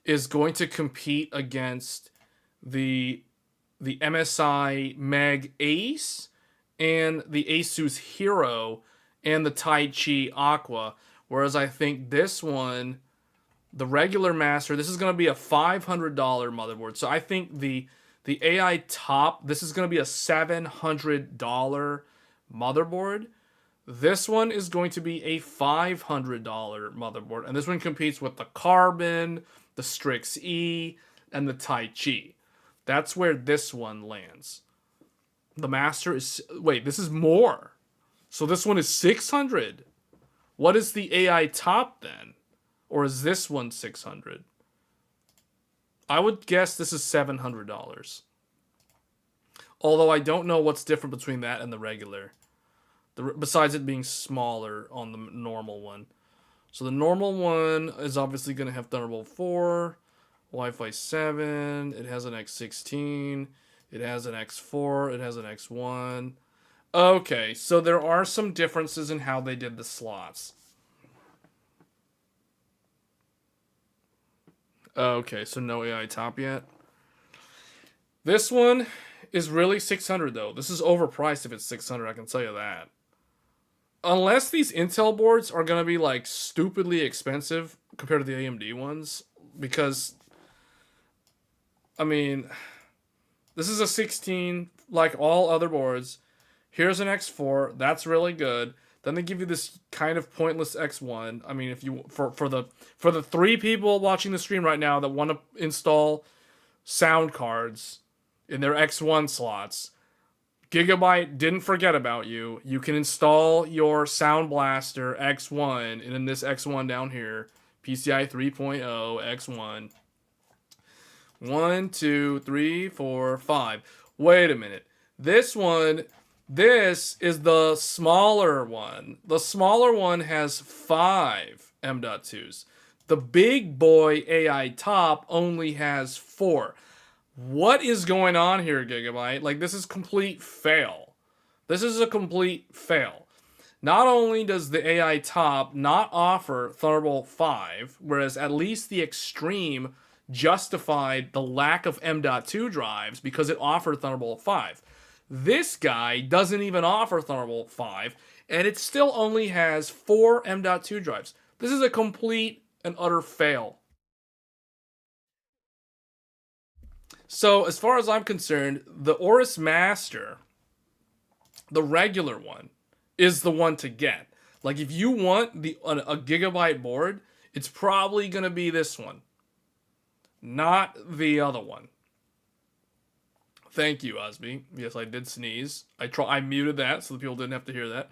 is going to compete against the MSI Meg Ace and the ASUS Hero and the Tai Chi Aqua, whereas I think this one, The regular master, this is going to be a $500 motherboard. So I think the AI top, this is going to be a $700 motherboard. This one is going to be a $500 motherboard. And this one competes with the Carbon, the Strix E, and the Tai Chi. That's where this one lands. The master is... Wait, this is more. So this one is 600. What is the AI top then? Or is this one 600? I would guess this is $700. Although I don't know what's different between that and the regular. Besides it being smaller on the normal one. So the normal one is obviously going to have Thunderbolt 4, Wi-Fi 7, it has an X16, it has an X4, it has an X1. Okay, so there are some differences in how they did the slots. Okay, so no AI top yet. This one is really 600 though. This is overpriced if it's 600, I can tell you that. Unless these Intel boards are going to be like stupidly expensive compared to the AMD ones, because I mean, this is a 16 like all other boards. Here's an X4, that's really good. Then they give you this kind of pointless X1. I mean, if you for the 3 people watching the stream right now that want to install sound cards in their X1 slots, Gigabyte didn't forget about you. You can install your Sound Blaster X1 and in this X1 down here, PCI 3.0 X1. 1, 2, 3, 4, 5. Wait a minute. This is the smaller one. The smaller one has 5 M.2s. The big boy AI top only has 4. What is going on here, Gigabyte? Like, this is complete fail. This is a complete fail. Not only does the AI top not offer Thunderbolt 5, whereas at least the Extreme justified the lack of M.2 drives because it offered Thunderbolt 5. This guy doesn't even offer Thunderbolt 5, and it still only has 4 M.2 drives. This is a complete and utter fail. So, as far as I'm concerned, the Aorus Master, the regular one, is the one to get. Like, if you want a Gigabyte board, it's probably going to be this one. Not the other one. Thank you, Osby. Yes, I did sneeze. I muted that so the people didn't have to hear that.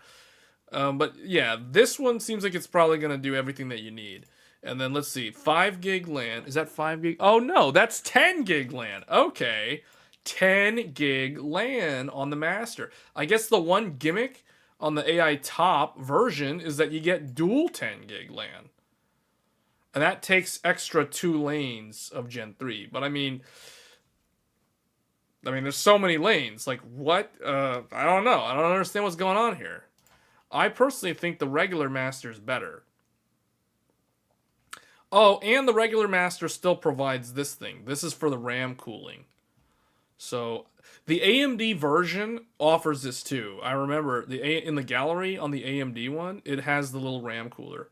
But yeah, this one seems like it's probably going to do everything that you need. And then let's see, 5 gig LAN. Is that 5 gig? Oh no, that's 10 gig LAN. Okay, 10 gig LAN on the Master. I guess the one gimmick on the AI top version is that you get dual 10 gig LAN. And that takes extra 2 lanes of Gen 3. But I mean, there's so many lanes. Like, what? I don't know. I don't understand what's going on here. I personally think the regular Master is better. Oh, and the regular Master still provides this thing. This is for the RAM cooling. So, the AMD version offers this too. I remember in the gallery on the AMD one, it has the little RAM cooler.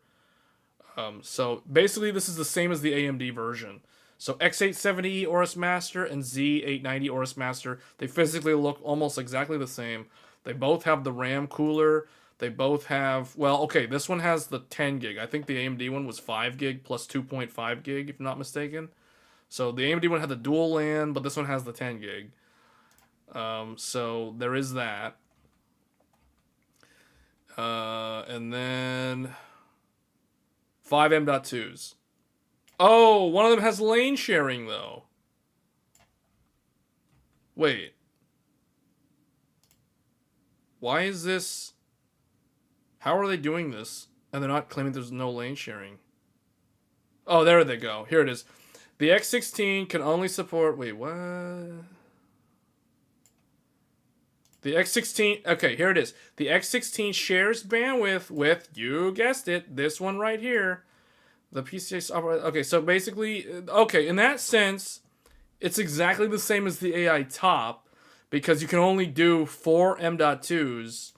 So, basically, this is the same as the AMD version. So, X870 Aorus Master and Z890 Aorus Master, they physically look almost exactly the same. They both have the RAM cooler. They both have, well, okay, this one has the 10 gig. I think the AMD one was 5 gig plus 2.5 gig, if I'm not mistaken. So the AMD one had the dual LAN, but this one has the 10 gig. So there is that. And then 5 M.2s. Oh, one of them has lane sharing, though. Wait. Why is this... How are they doing this? And they're not claiming there's no lane sharing. Oh, there they go. Here it is. The X16 can only support... Wait, what? The X16... Okay, here it is. The X16 shares bandwidth with, you guessed it, this one right here. The PCI... Okay, so basically... Okay, in that sense, it's exactly the same as the AI top, because you can only do 4 M.2s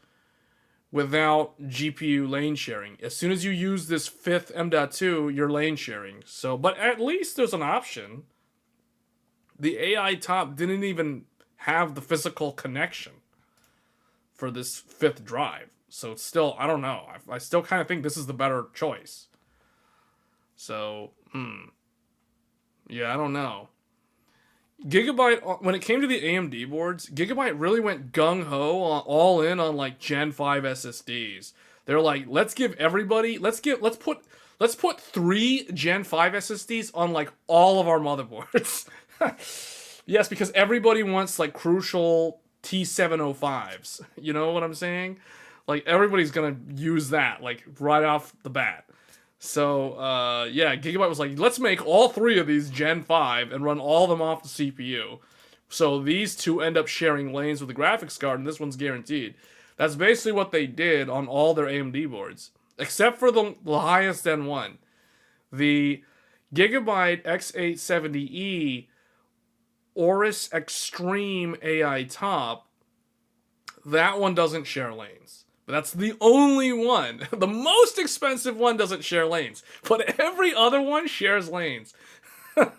without GPU lane sharing. As soon as you use this fifth M.2, you're lane sharing. So, but at least there's an option. The AI top didn't even have the physical connection for this fifth drive. So it's still, I don't know. I still kind of think this is the better choice. So, yeah, I don't know. Gigabyte, when it came to the AMD boards, Gigabyte really went gung-ho all in on like Gen 5 SSDs. They're like, let's put 3 Gen 5 SSDs on like all of our motherboards. Yes, because everybody wants like crucial T705s. You know what I'm saying? Like everybody's gonna use that like right off the bat. So, yeah, Gigabyte was like, let's make all 3 of these Gen 5 and run all of them off the CPU. So these two end up sharing lanes with the graphics card, and this one's guaranteed. That's basically what they did on all their AMD boards. Except for the highest end one. The Gigabyte X870E Aorus Extreme AI Top, that one doesn't share lanes. But that's the only one. The most expensive one doesn't share lanes. But every other one shares lanes. But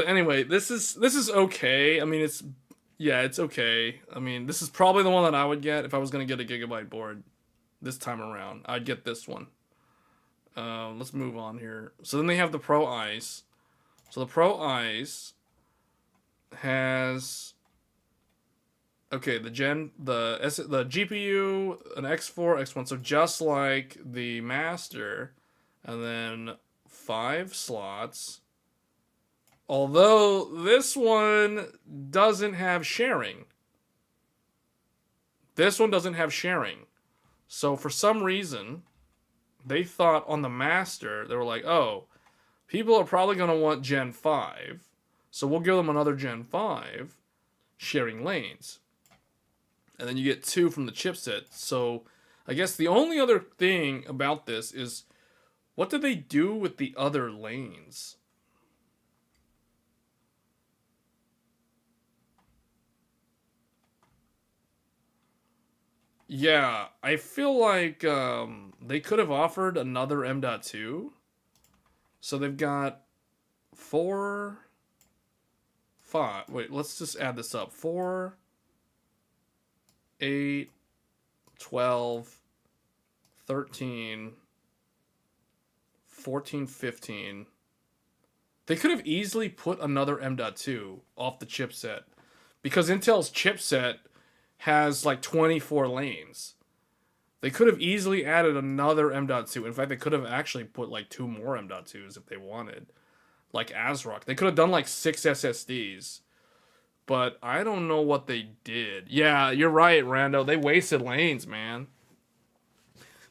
anyway, this is okay. I mean, it's okay. I mean, this is probably the one that I would get if I was going to get a Gigabyte board this time around. I'd get this one. Let's move on here. So then they have the Pro Ice. So the Pro Ice has... Okay, the GPU, an X4, X1, so just like the Master, and then 5 slots. Although this one doesn't have sharing. This one doesn't have sharing. So for some reason, they thought on the Master, they were like, oh, people are probably going to want Gen 5, so we'll give them another Gen 5 sharing lanes. And then you get 2 from the chipset. So I guess the only other thing about this is, what did they do with the other lanes? Yeah, I feel like they could have offered another M.2. So they've got 4, 5. Wait, let's just add this up. 4, 8, 12, 13, 14, 15. They could have easily put another M.2 off the chipset, because Intel's chipset has like 24 lanes. They could have easily added another M.2. In fact, they could have actually put like 2 more M.2s if they wanted. Like ASRock. They could have done like 6 SSDs. But I don't know what they did. Yeah, you're right, Rando. They wasted lanes, man.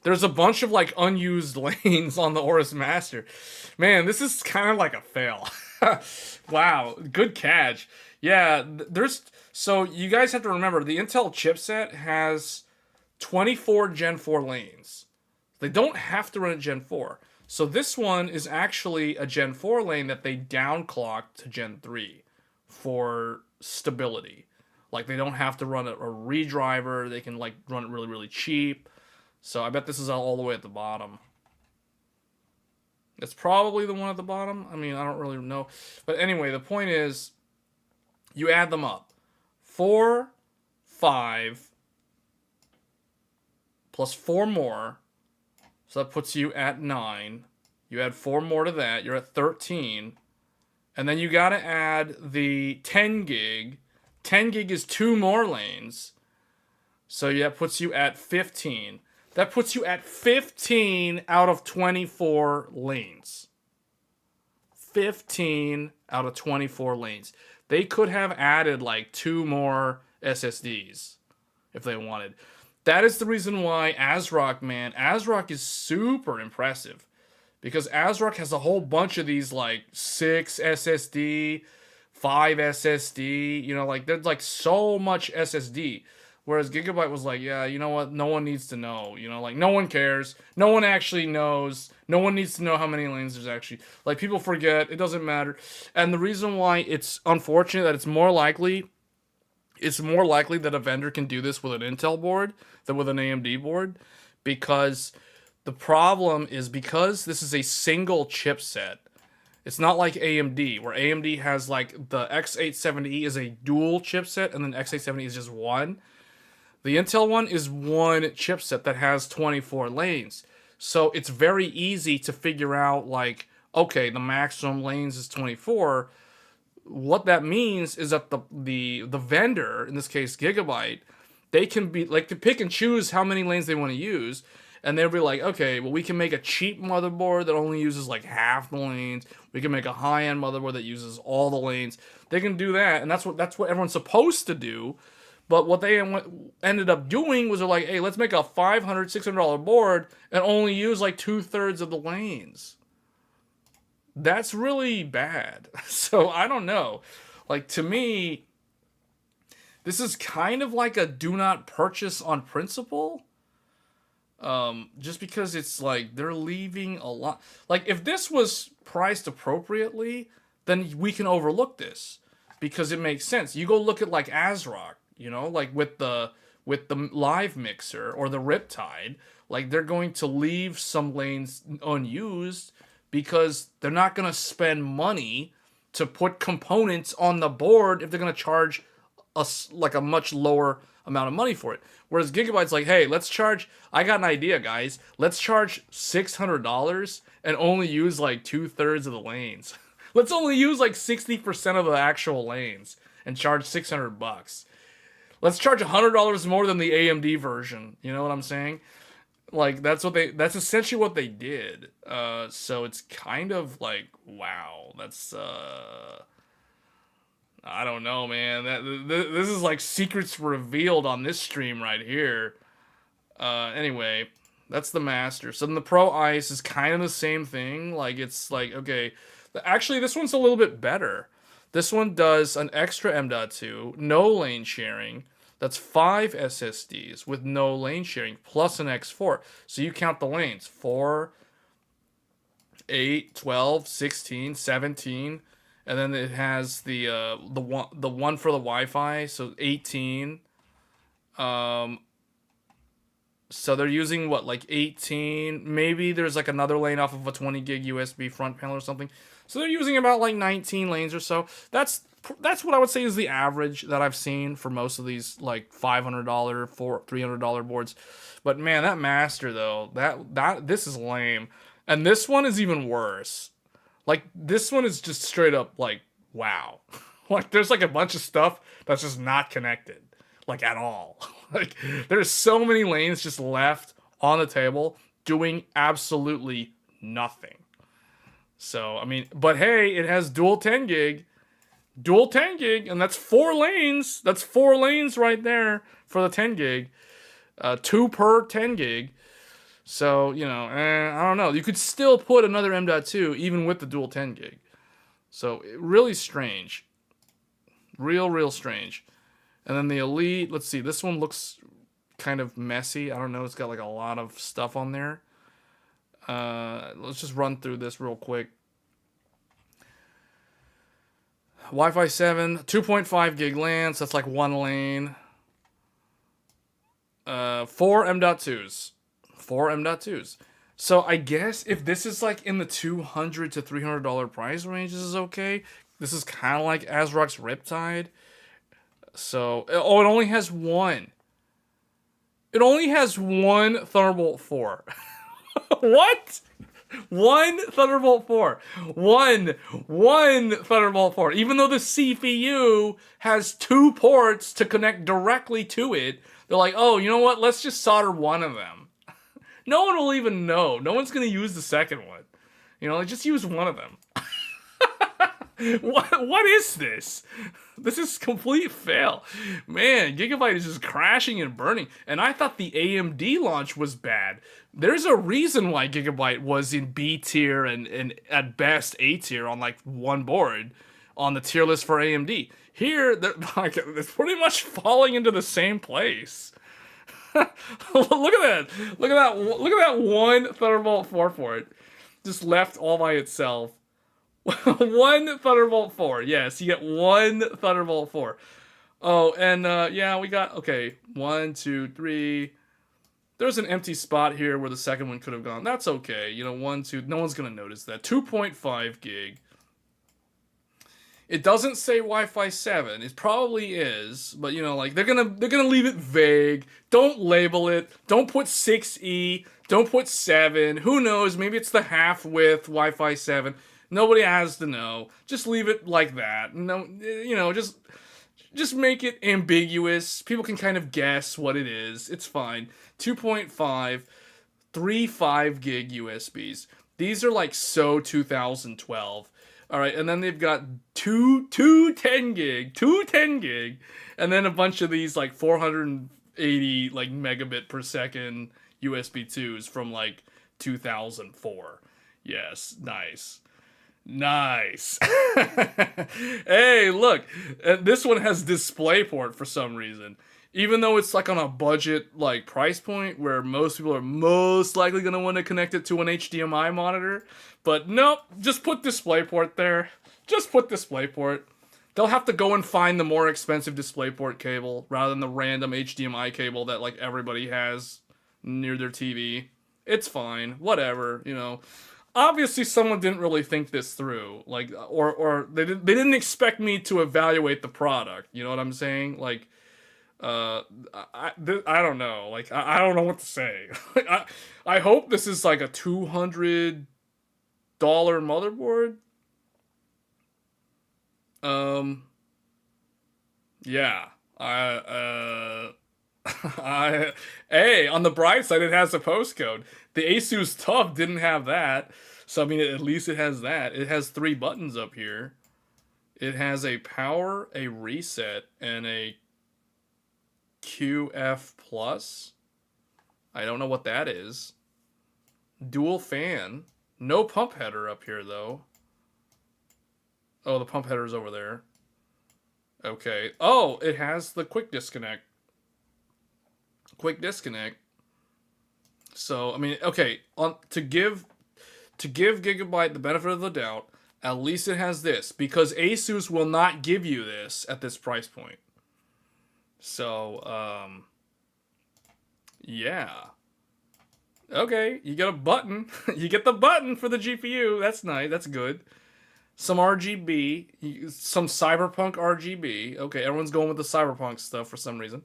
There's a bunch of like unused lanes on the Aorus Master. Man, this is kind of like a fail. Wow, good catch. Yeah, so you guys have to remember, the Intel chipset has 24 Gen 4 lanes. They don't have to run a Gen 4. So this one is actually a Gen 4 lane that they downclocked to Gen 3 for stability. Like, they don't have to run a redriver. They can like run it really, really cheap. So I bet this is all the way at the bottom. It's probably the one at the bottom. I mean, I don't really know. But anyway, the point is, you add them up. 4, 5, plus 4 more. So that puts you at 9. You add 4 more to that. You're at 13. And then you got to add the 10 gig. 10 gig is 2 more lanes. So that puts you at 15. That puts you at 15 out of 24 lanes. 15 out of 24 lanes. They could have added like 2 more SSDs if they wanted. That is the reason why ASRock, man, ASRock is super impressive. Because ASRock has a whole bunch of these like 6 SSD, 5 SSD, you know, like there's like so much SSD. Whereas Gigabyte was like, yeah, you know what? No one needs to know. You know, like no one cares. No one actually knows. No one needs to know how many lanes there's actually. Like people forget. It doesn't matter. And the reason why it's unfortunate that it's more likely it's more likely that a vendor can do this with an Intel board than with an AMD board, because the problem is, because this is a single chipset, it's not like AMD, where AMD has like the X870 is a dual chipset and then X870 is just one. The Intel one is one chipset that has 24 lanes. So it's very easy to figure out, like, okay, the maximum lanes is 24. What that means is that the vendor, in this case Gigabyte, they can be like to pick and choose how many lanes they want to use, and they'll be like, okay, well, we can make a cheap motherboard that only uses like half the lanes. We can make a high-end motherboard that uses all the lanes. They can do that, and that's what everyone's supposed to do. But what they ended up doing was they're like, hey, let's make a $500, $600 board and only use like 2/3 of the lanes. That's really bad. So I don't know. Like, to me, this is kind of like a do not purchase on principle. Just because it's like they're leaving a lot. Like, if this was priced appropriately, then we can overlook this because it makes sense. You go look at like ASRock, you know, like with the live mixer or the Riptide, like they're going to leave some lanes unused because they're not going to spend money to put components on the board if they're going to charge us like a much lower amount of money for it. Whereas Gigabyte's like, hey, I got an idea, guys. Let's charge $600 and only use like 2/3 of the lanes. Let's only use like 60% of the actual lanes and charge $600. Let's charge $100 more than the AMD version. You know what I'm saying? Like, that's essentially what they did. So it's kind of like, wow, that's, I don't know, man. This is like secrets revealed on this stream right here. Anyway, that's the Master. So then the Pro Ice is kind of the same thing. Like, it's like, okay, actually this one's a little bit better. This one does an extra M.2, no lane sharing. That's 5 SSDs with no lane sharing, plus an X4. So you count the lanes. 4, 8, 12, 16, 17. And then it has the one for the Wi-Fi, so 18. So they're using what, like 18? Maybe there's like another lane off of a 20 gig USB front panel or something. So they're using about like 19 lanes or so. That's what I would say is the average that I've seen for most of these like $500, $300 boards. But man, that Master though, this is lame. And this one is even worse. Like, this one is just straight up like, wow. Like, there's like a bunch of stuff that's just not connected, like, at all. Like, there's so many lanes just left on the table doing absolutely nothing. So, I mean, but hey, it has dual 10 gig, and that's 4 lanes. That's 4 lanes right there for the 10 gig. 2 per 10 gig. So, you know, I don't know. You could still put another M.2 even with the dual 10 gig. So, really strange. Real strange. And then the Elite, let's see. This one looks kind of messy. I don't know. It's got like a lot of stuff on there. Let's just run through this real quick. Wi-Fi 7, 2.5 gig LAN, so that's like 1 lane. 4 M.2s. 4 M.2s. So I guess if this is like in the $200 to $300 price range, this is okay. This is kind of like ASRock's Riptide. So, oh, it only has one. It only has one Thunderbolt 4. What? One Thunderbolt 4. One Thunderbolt 4. Even though the CPU has 2 ports to connect directly to it, they're like, oh, you know what? Let's just solder one of them. No one will even know. No one's going to use the second one. You know, like, just use one of them. What is this? This is complete fail. Man, Gigabyte is just crashing and burning. And I thought the AMD launch was bad. There's a reason why Gigabyte was in B tier and at best A tier on like one board on the tier list for AMD. Here, they're like, it's pretty much falling into the same place. Look at that. Look at that one Thunderbolt 4 port. Just left all by itself. One Thunderbolt 4. Yes, you get one Thunderbolt 4. Oh, and yeah, we got, okay, 1, 2, 3. There's an empty spot here where the second one could have gone. That's okay. You know, 1, 2, no one's going to notice that. 2.5 gig. It doesn't say Wi-Fi 7. It probably is, but you know, like they're gonna leave it vague. Don't label it. Don't put 6E. Don't put 7. Who knows? Maybe it's the half width Wi-Fi 7. Nobody has to know. Just leave it like that. No, you know, just make it ambiguous. People can kind of guess what it is. It's fine. 2.5, 3 5 gig USBs. These are like so 2012. All right, and then they've got two 10 gig, and then a bunch of these like 480 like megabit per second USB 2s from like 2004. Yes, nice. Nice. Hey, look, this one has DisplayPort for some reason. Even though it's like on a budget like price point where most people are most likely going to want to connect it to an HDMI monitor, but nope, just put DisplayPort there. Just put DisplayPort. They'll have to go and find the more expensive DisplayPort cable rather than the random HDMI cable that like everybody has near their TV. It's fine, whatever, you know. Obviously someone didn't really think this through, like, or they didn't expect me to evaluate the product, you know what I'm saying? Like, I don't know, like, I don't know what to say. I hope this is like a $200 motherboard. Yeah, hey, on the bright side, it has a postcode. The ASUS TUF didn't have that, so I mean, at least it has that. It has 3 buttons up here. It has a power, a reset, and a QF plus. I don't know what that is. Dual fan. No pump header up here though. Oh, the pump header is over there. Okay. Oh, it has the quick disconnect. Quick disconnect. So, I mean, okay, to give Gigabyte the benefit of the doubt, at least it has this, because ASUS will not give you this at this price point. So, yeah. Okay, you get a button. You get the button for the GPU. That's nice. That's good. Some RGB, some Cyberpunk RGB. Okay, everyone's going with the Cyberpunk stuff for some reason.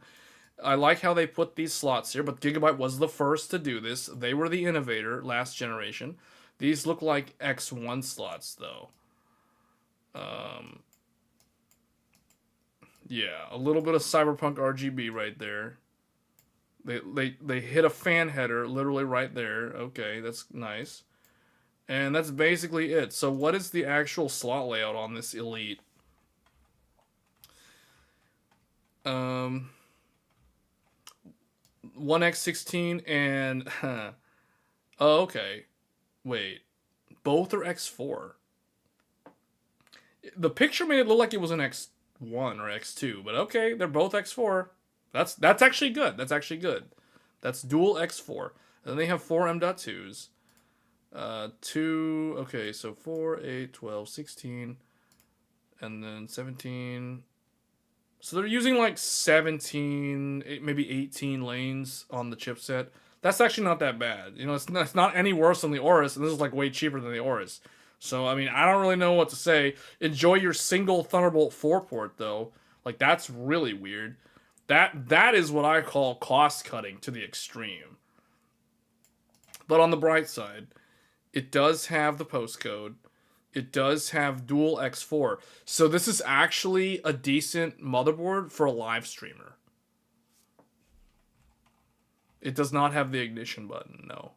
I like how they put these slots here, but Gigabyte was the first to do this. They were the innovator last generation. These look like X1 slots, though. Yeah, a little bit of Cyberpunk RGB right there. They hit a fan header literally right there. Okay, that's nice. And that's basically it. So what is the actual slot layout on this Elite? 1X16 and oh, okay. Wait. Both are X4. The picture made it look like it was an X1 or X2, but okay, they're both X4. That's actually good. That's actually good. That's dual X4. And then they have 4 M.2s. 2, okay, so 4, 8, 12, 16, and then 17. So they're using like 17, maybe 18 lanes on the chipset. That's actually not that bad. You know, it's not any worse than the Aorus, and this is like way cheaper than the Aorus. So, I mean, I don't really know what to say. Enjoy your single Thunderbolt 4 port, though. Like, that's really weird. That is what I call cost cutting to the extreme. But on the bright side, it does have the postcode. It does have dual X4. So this is actually a decent motherboard for a live streamer. It does not have the ignition button, no.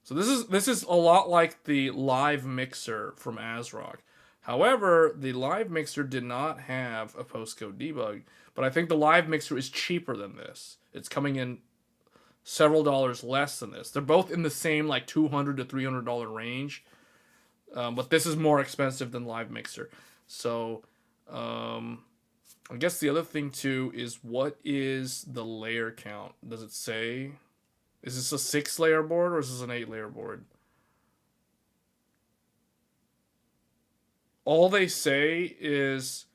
So this is a lot like the live mixer from ASRock. However, the live mixer did not have a postcode debug, but I think the live mixer is cheaper than this. It's coming in several dollars less than this. They're both in the same like $200 to $300 range, but this is more expensive than live mixer. So I guess the other thing too is, what is the layer count? Does it say? Is this a 6-layer board or is this an 8-layer board? All they say is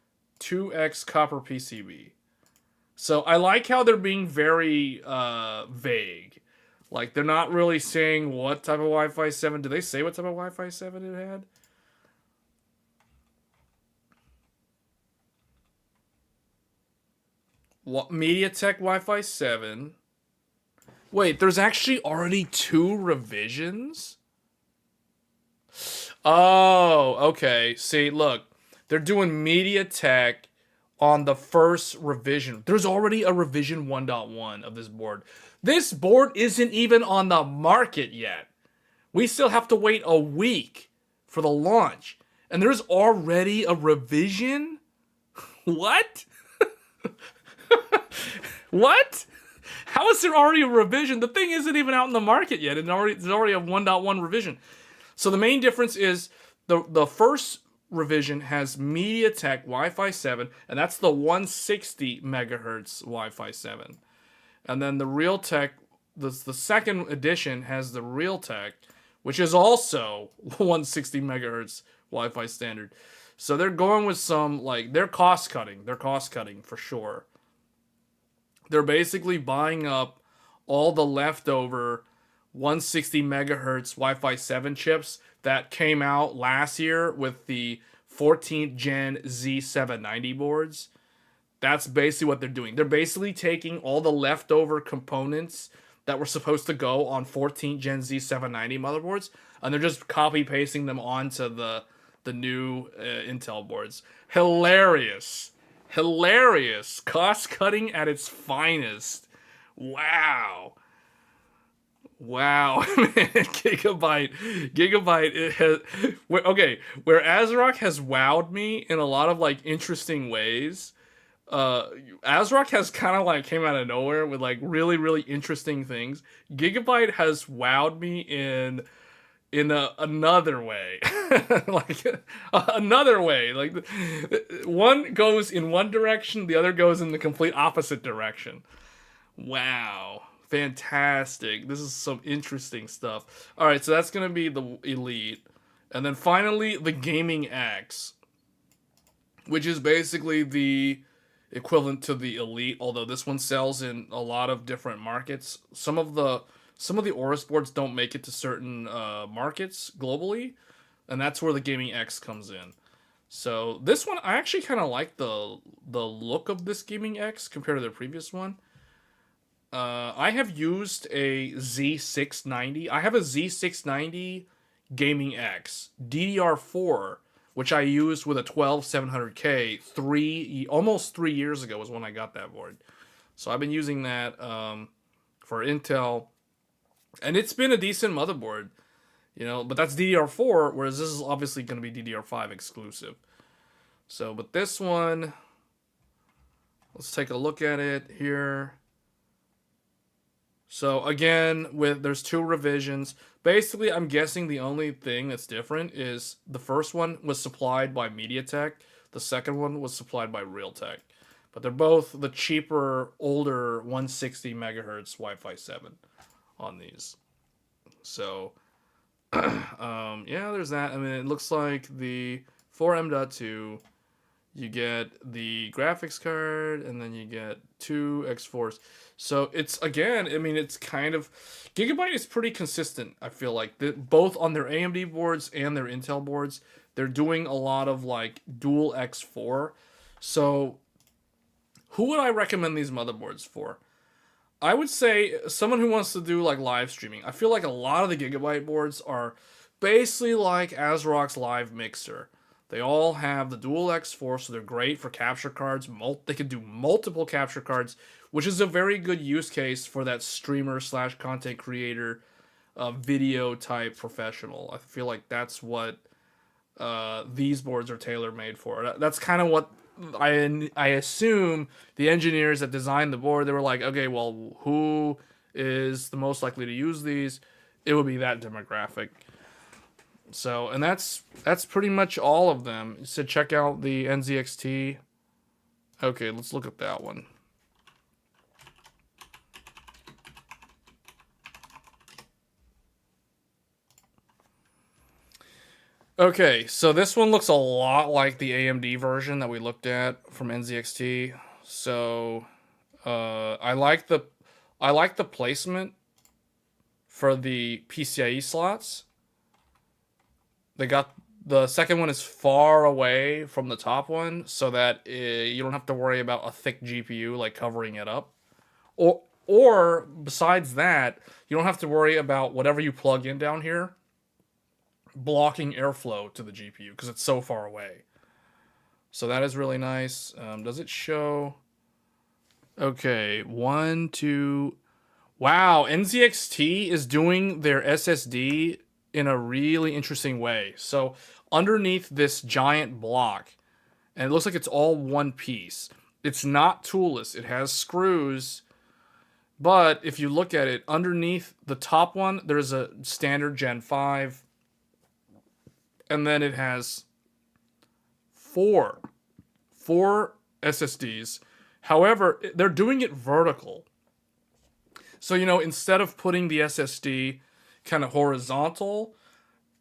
2X copper PCB. So I like how they're being very vague. Like, they're not really saying what type of Wi-Fi 7. Did they say what type of Wi-Fi 7 it had? What, MediaTek Wi-Fi 7. Wait, there's actually already 2 revisions? Oh, okay. See, look. They're doing MediaTek on the first revision. There's already a revision 1.1 of this board. This board isn't even on the market yet. We still have to wait a week for the launch. And there's already a revision? What? What? How is there already a revision? The thing isn't even out in the market yet, and there's already a 1.1 revision. So the main difference is the first revision has MediaTek Wi-Fi 7, and that's the 160 megahertz Wi-Fi 7. And then the Realtek, the second edition has the Realtek, which is also 160 megahertz Wi-Fi standard. So they're going with some, like, they're cost cutting. They're cost cutting for sure. They're basically buying up all the leftover 160 megahertz Wi-Fi 7 chips that came out last year with the 14th gen Z790 boards. That's basically what they're doing. They're basically taking all the leftover components that were supposed to go on 14th gen Z790 motherboards, and they're just copy pasting them onto the new Intel boards. Hilarious. Hilarious. Cost cutting at its finest. Wow. Wow, man, Gigabyte, it has, okay, where ASRock has wowed me in a lot of, like, interesting ways, ASRock has kind of, like, came out of nowhere with, like, really, really interesting things. Gigabyte has wowed me in another way. Like, another way. Like, one goes in one direction, the other goes in the complete opposite direction. Wow. Fantastic. This is some interesting stuff. Alright, so that's going to be the Elite. And then finally, the Gaming X, which is basically the equivalent to the Elite, although this one sells in a lot of different markets. Some of the Aorus boards don't make it to certain markets globally, and that's where the Gaming X comes in. So this one, I actually kind of like the look of this Gaming X compared to the previous one. I have used a Z690. I have a Z690 Gaming X DDR4, which I used with a 12700K almost 3 years ago was when I got that board. So I've been using that for Intel, and it's been a decent motherboard, you know. But that's DDR4, whereas this is obviously going to be DDR5 exclusive. So, but this one, let's take a look at it here. So again, there's 2 revisions. Basically, I'm guessing the only thing that's different is the first one was supplied by MediaTek. The second one was supplied by Realtek. But they're both the cheaper, older 160 megahertz Wi-Fi 7 on these. So, yeah, there's that. I mean, it looks like the 4M.2, you get the graphics card, and then you get 2 X4s. So it's, again, I mean, it's kind of, Gigabyte is pretty consistent, I feel like. Both on their AMD boards and their Intel boards, they're doing a lot of, like, dual X4. So who would I recommend these motherboards for? I would say someone who wants to do, like, live streaming. I feel like a lot of the Gigabyte boards are basically like ASRock's Live Mixer. They all have the dual X4, so they're great for capture cards. They can do multiple capture cards, which is a very good use case for that streamer / content creator, video type professional. I feel like that's what these boards are tailor made for. That's kind of what I assume the engineers that designed the board, they were like, okay, well, who is the most likely to use these? It would be that demographic. So, and that's pretty much all of them. So check out the NZXT. Okay, let's look at that one. Okay, so this one looks a lot like the AMD version that we looked at from NZXT. So I like the placement for the PCIe slots. They got the second one is far away from the top one, so that you don't have to worry about a thick GPU like covering it up. Or besides that, you don't have to worry about whatever you plug in down here blocking airflow to the GPU because it's so far away. So that is really nice. Does it show? Okay, 1, 2. Wow, NZXT is doing their SSD in a really interesting way. So underneath this giant block, and it looks like it's all one piece. It's not toolless. It has screws. But if you look at it, underneath the top one, there's a standard Gen 5. And then it has four SSDs. However, they're doing it vertical. So, instead of putting the SSD kind of horizontal,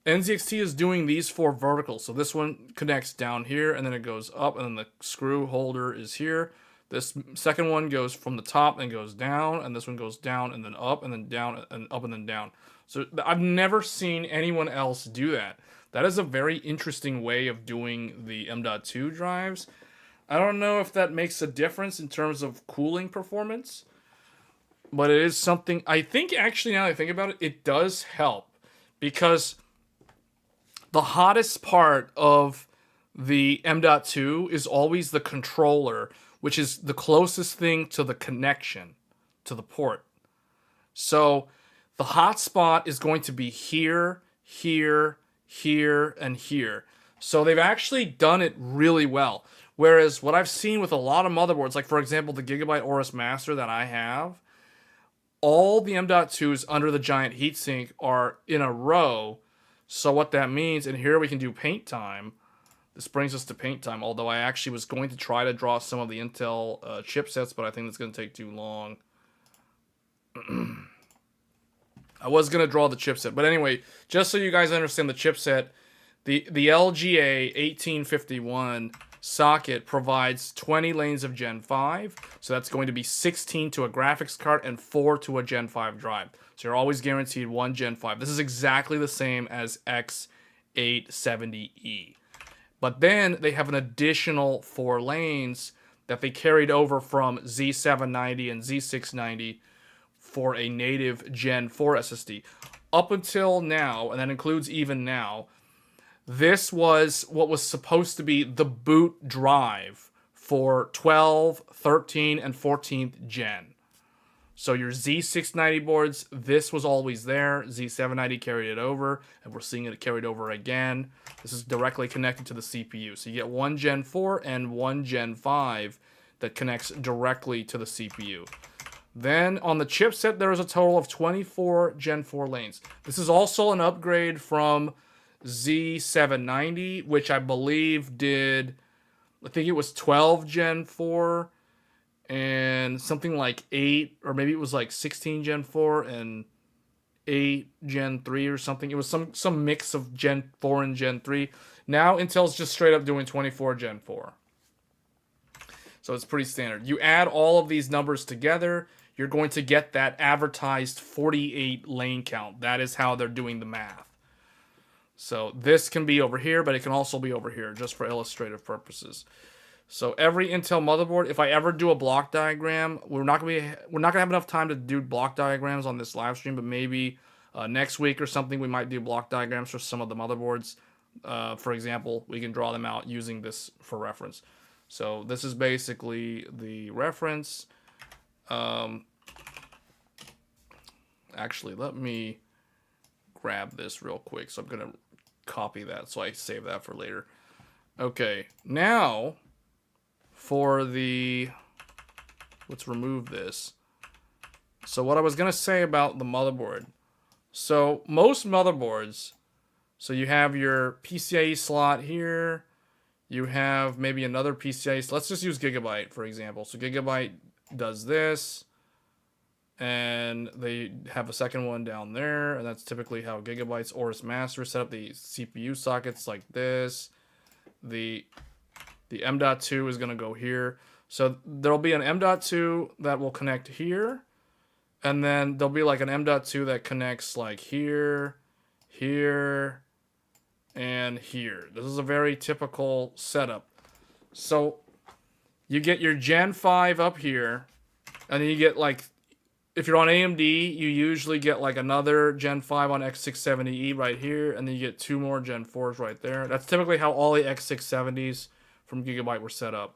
NZXT is doing these 4 vertical. So this one connects down here, and then it goes up, and then the screw holder is here. This second one goes from the top and goes down, and this one goes down and then up and then down and up and then down. So I've never seen anyone else do that. That is a very interesting way of doing the M.2 drives. I don't know if that makes a difference in terms of cooling performance, but it is something. I think actually, now that I think about it, it does help because the hottest part of the M.2 is always the controller, which is the closest thing to the connection to the port. So the hot spot is going to be here, here, here, and here. So they've actually done it really well. Whereas what I've seen with a lot of motherboards, like for example the Gigabyte Aorus Master that I have, all the M.2s under the giant heatsink are in a row. So what that means, and here we can do paint time. This brings us to paint time, although I actually was going to try to draw some of the Intel chipsets, but I think that's going to take too long. I was going to draw the chipset, but anyway, just so you guys understand the chipset, the LGA 1851 socket provides 20 lanes of Gen 5, so that's going to be 16 to a graphics card and 4 to a Gen 5 drive. So you're always guaranteed 1 Gen 5. This is exactly the same as X870E. But then they have an additional 4 lanes that they carried over from Z790 and Z690 for a native Gen 4 SSD. Up until now, and that includes even now, this was what was supposed to be the boot drive for 12, 13, and 14th gen. So your Z690 boards, this was always there. Z790 carried it over, and we're seeing it carried over again. This is directly connected to the CPU. So you get 1 Gen 4 and 1 Gen 5 that connects directly to the CPU. Then on the chipset, there is a total of 24 Gen 4 lanes. This is also an upgrade from Z790, which I believe did, I think it was 12 Gen 4 and something like 8, or maybe it was like 16 Gen 4 and 8 Gen 3 or something. It was some mix of Gen 4 and Gen 3. Now Intel's just straight up doing 24 Gen 4. So it's pretty standard. You add all of these numbers together, you're going to get that advertised 48 lane count. That is how they're doing the math. So this can be over here, but it can also be over here, just for illustrative purposes. So every Intel motherboard, if I ever do a block diagram, we're not gonna have enough time to do block diagrams on this live stream, but maybe next week or something we might do block diagrams for some of the motherboards. For example, we can draw them out using this for reference. So this is basically the reference. Actually, let me grab this real quick. So I'm gonna copy that so I save that for later. Okay, now for the, let's remove this. So what I was gonna say about the motherboard. So most motherboards, so you have your PCIe slot here, you have maybe another PCIe, let's just use Gigabyte for example. So Gigabyte does this, and they have a second one down there, and that's typically how Gigabyte's Aorus Master set up the CPU sockets like this. The M.2 is going to go here. So there'll be an M.2 that will connect here, and then there'll be like an M.2 that connects like here, here, and here. This is a very typical setup. So you get your Gen 5 up here, and then you get like, if you're on AMD, you usually get like another Gen 5 on X670E right here, and then you get 2 more Gen 4s right there. That's typically how all the X670s from Gigabyte were set up.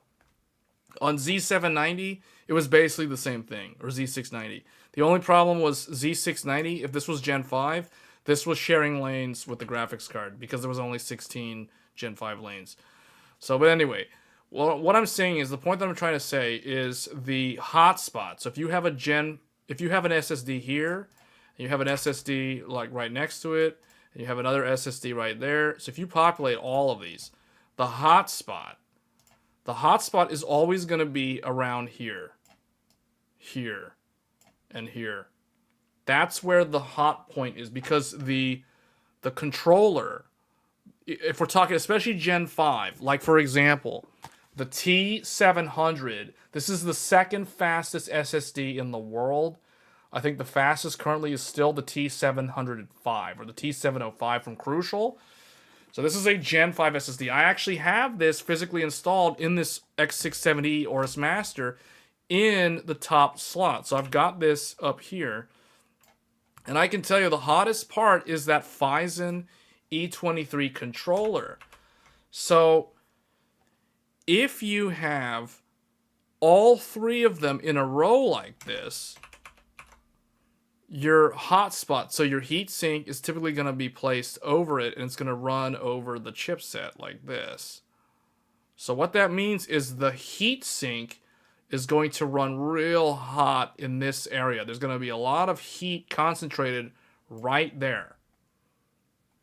On Z790, it was basically the same thing, or Z690. The only problem was Z690, if this was Gen 5, this was sharing lanes with the graphics card because there was only 16 Gen 5 lanes. So, but anyway, well, what I'm saying is, the point that I'm trying to say is the hotspot. So if you have an SSD here, and you have an SSD like right next to it, and you have another SSD right there. So if you populate all of these, the hotspot is always going to be around here, here, and here. That's where the hot point is, because the controller, if we're talking especially Gen 5, like for example, the T700, this is the second fastest SSD in the world. I think the fastest currently is still the T705 or the T705 from Crucial. So this is a Gen 5 SSD. I actually have this physically installed in this X670 Aorus Master in the top slot. So I've got this up here. And I can tell you the hottest part is that Phison E23 controller. So if you have all 3 of them in a row like this, your hotspot, so your heatsink, is typically going to be placed over it, and it's going to run over the chipset like this. So what that means is the heatsink is going to run real hot in this area. There's going to be a lot of heat concentrated right there.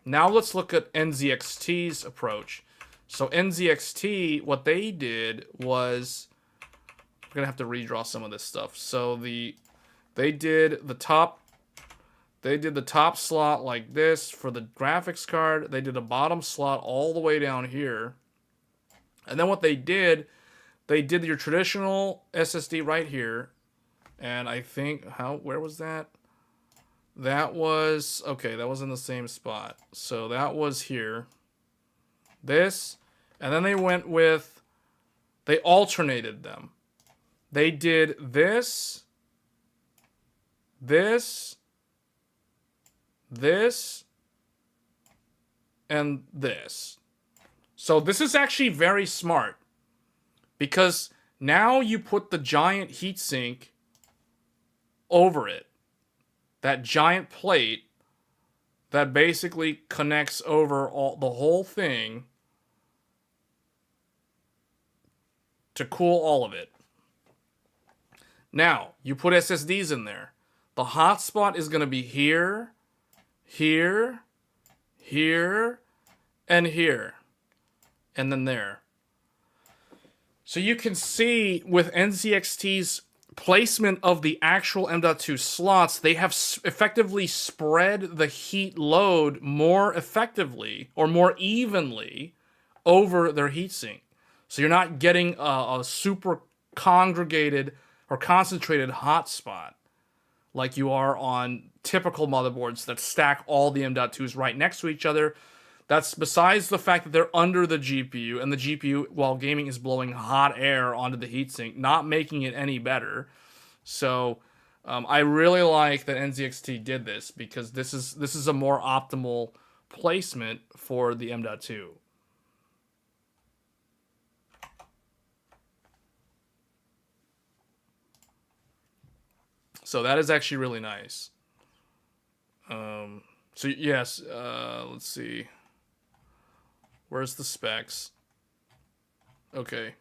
Now let's look at NZXT's approach. So NZXT, what they did was, we're going to have to redraw some of this stuff. So they did the top slot like this for the graphics card. They did a bottom slot all the way down here. And then what they did your traditional SSD right here. And I think, where was that? That was, okay, that was in the same spot. So that was here. This, and then they alternated them. They did this, and this. So this is actually very smart, because now you put the giant heatsink over it. That giant plate that basically connects over the whole thing to cool all of it. Now, you put SSDs in there. The hotspot is going to be here, here, here, and here. And then there. So you can see with NZXT's placement of the actual M.2 slots, they have effectively spread the heat load more effectively or more evenly over their heatsink. So you're not getting a super congregated or concentrated hotspot like you are on typical motherboards that stack all the M.2s right next to each other. That's besides the fact that they're under the GPU, and the GPU, while gaming, is blowing hot air onto the heatsink, not making it any better. So I really like that NZXT did this, because this is a more optimal placement for the M.2. So that is actually really nice. So yes, let's see. Where's the specs? Okay.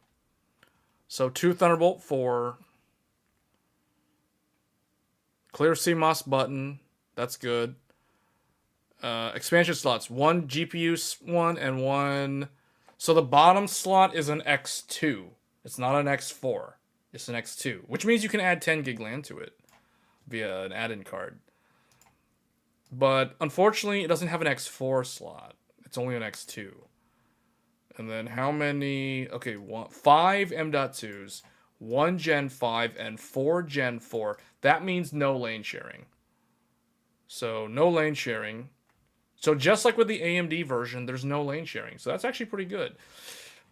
So 2 Thunderbolt 4. Clear CMOS button. That's good. Expansion slots. 1 GPU one and 1. So the bottom slot is an X2. It's not an X4. It's an X2. Which means you can add 10 gig LAN to it. via an add-in card. But unfortunately, it doesn't have an X4 slot. It's only an X2. And then how many? Okay, 5 M.2s, 1 Gen 5, and 4 Gen 4. That means no lane sharing. So no lane sharing. So just like with the AMD version, there's no lane sharing. So that's actually pretty good.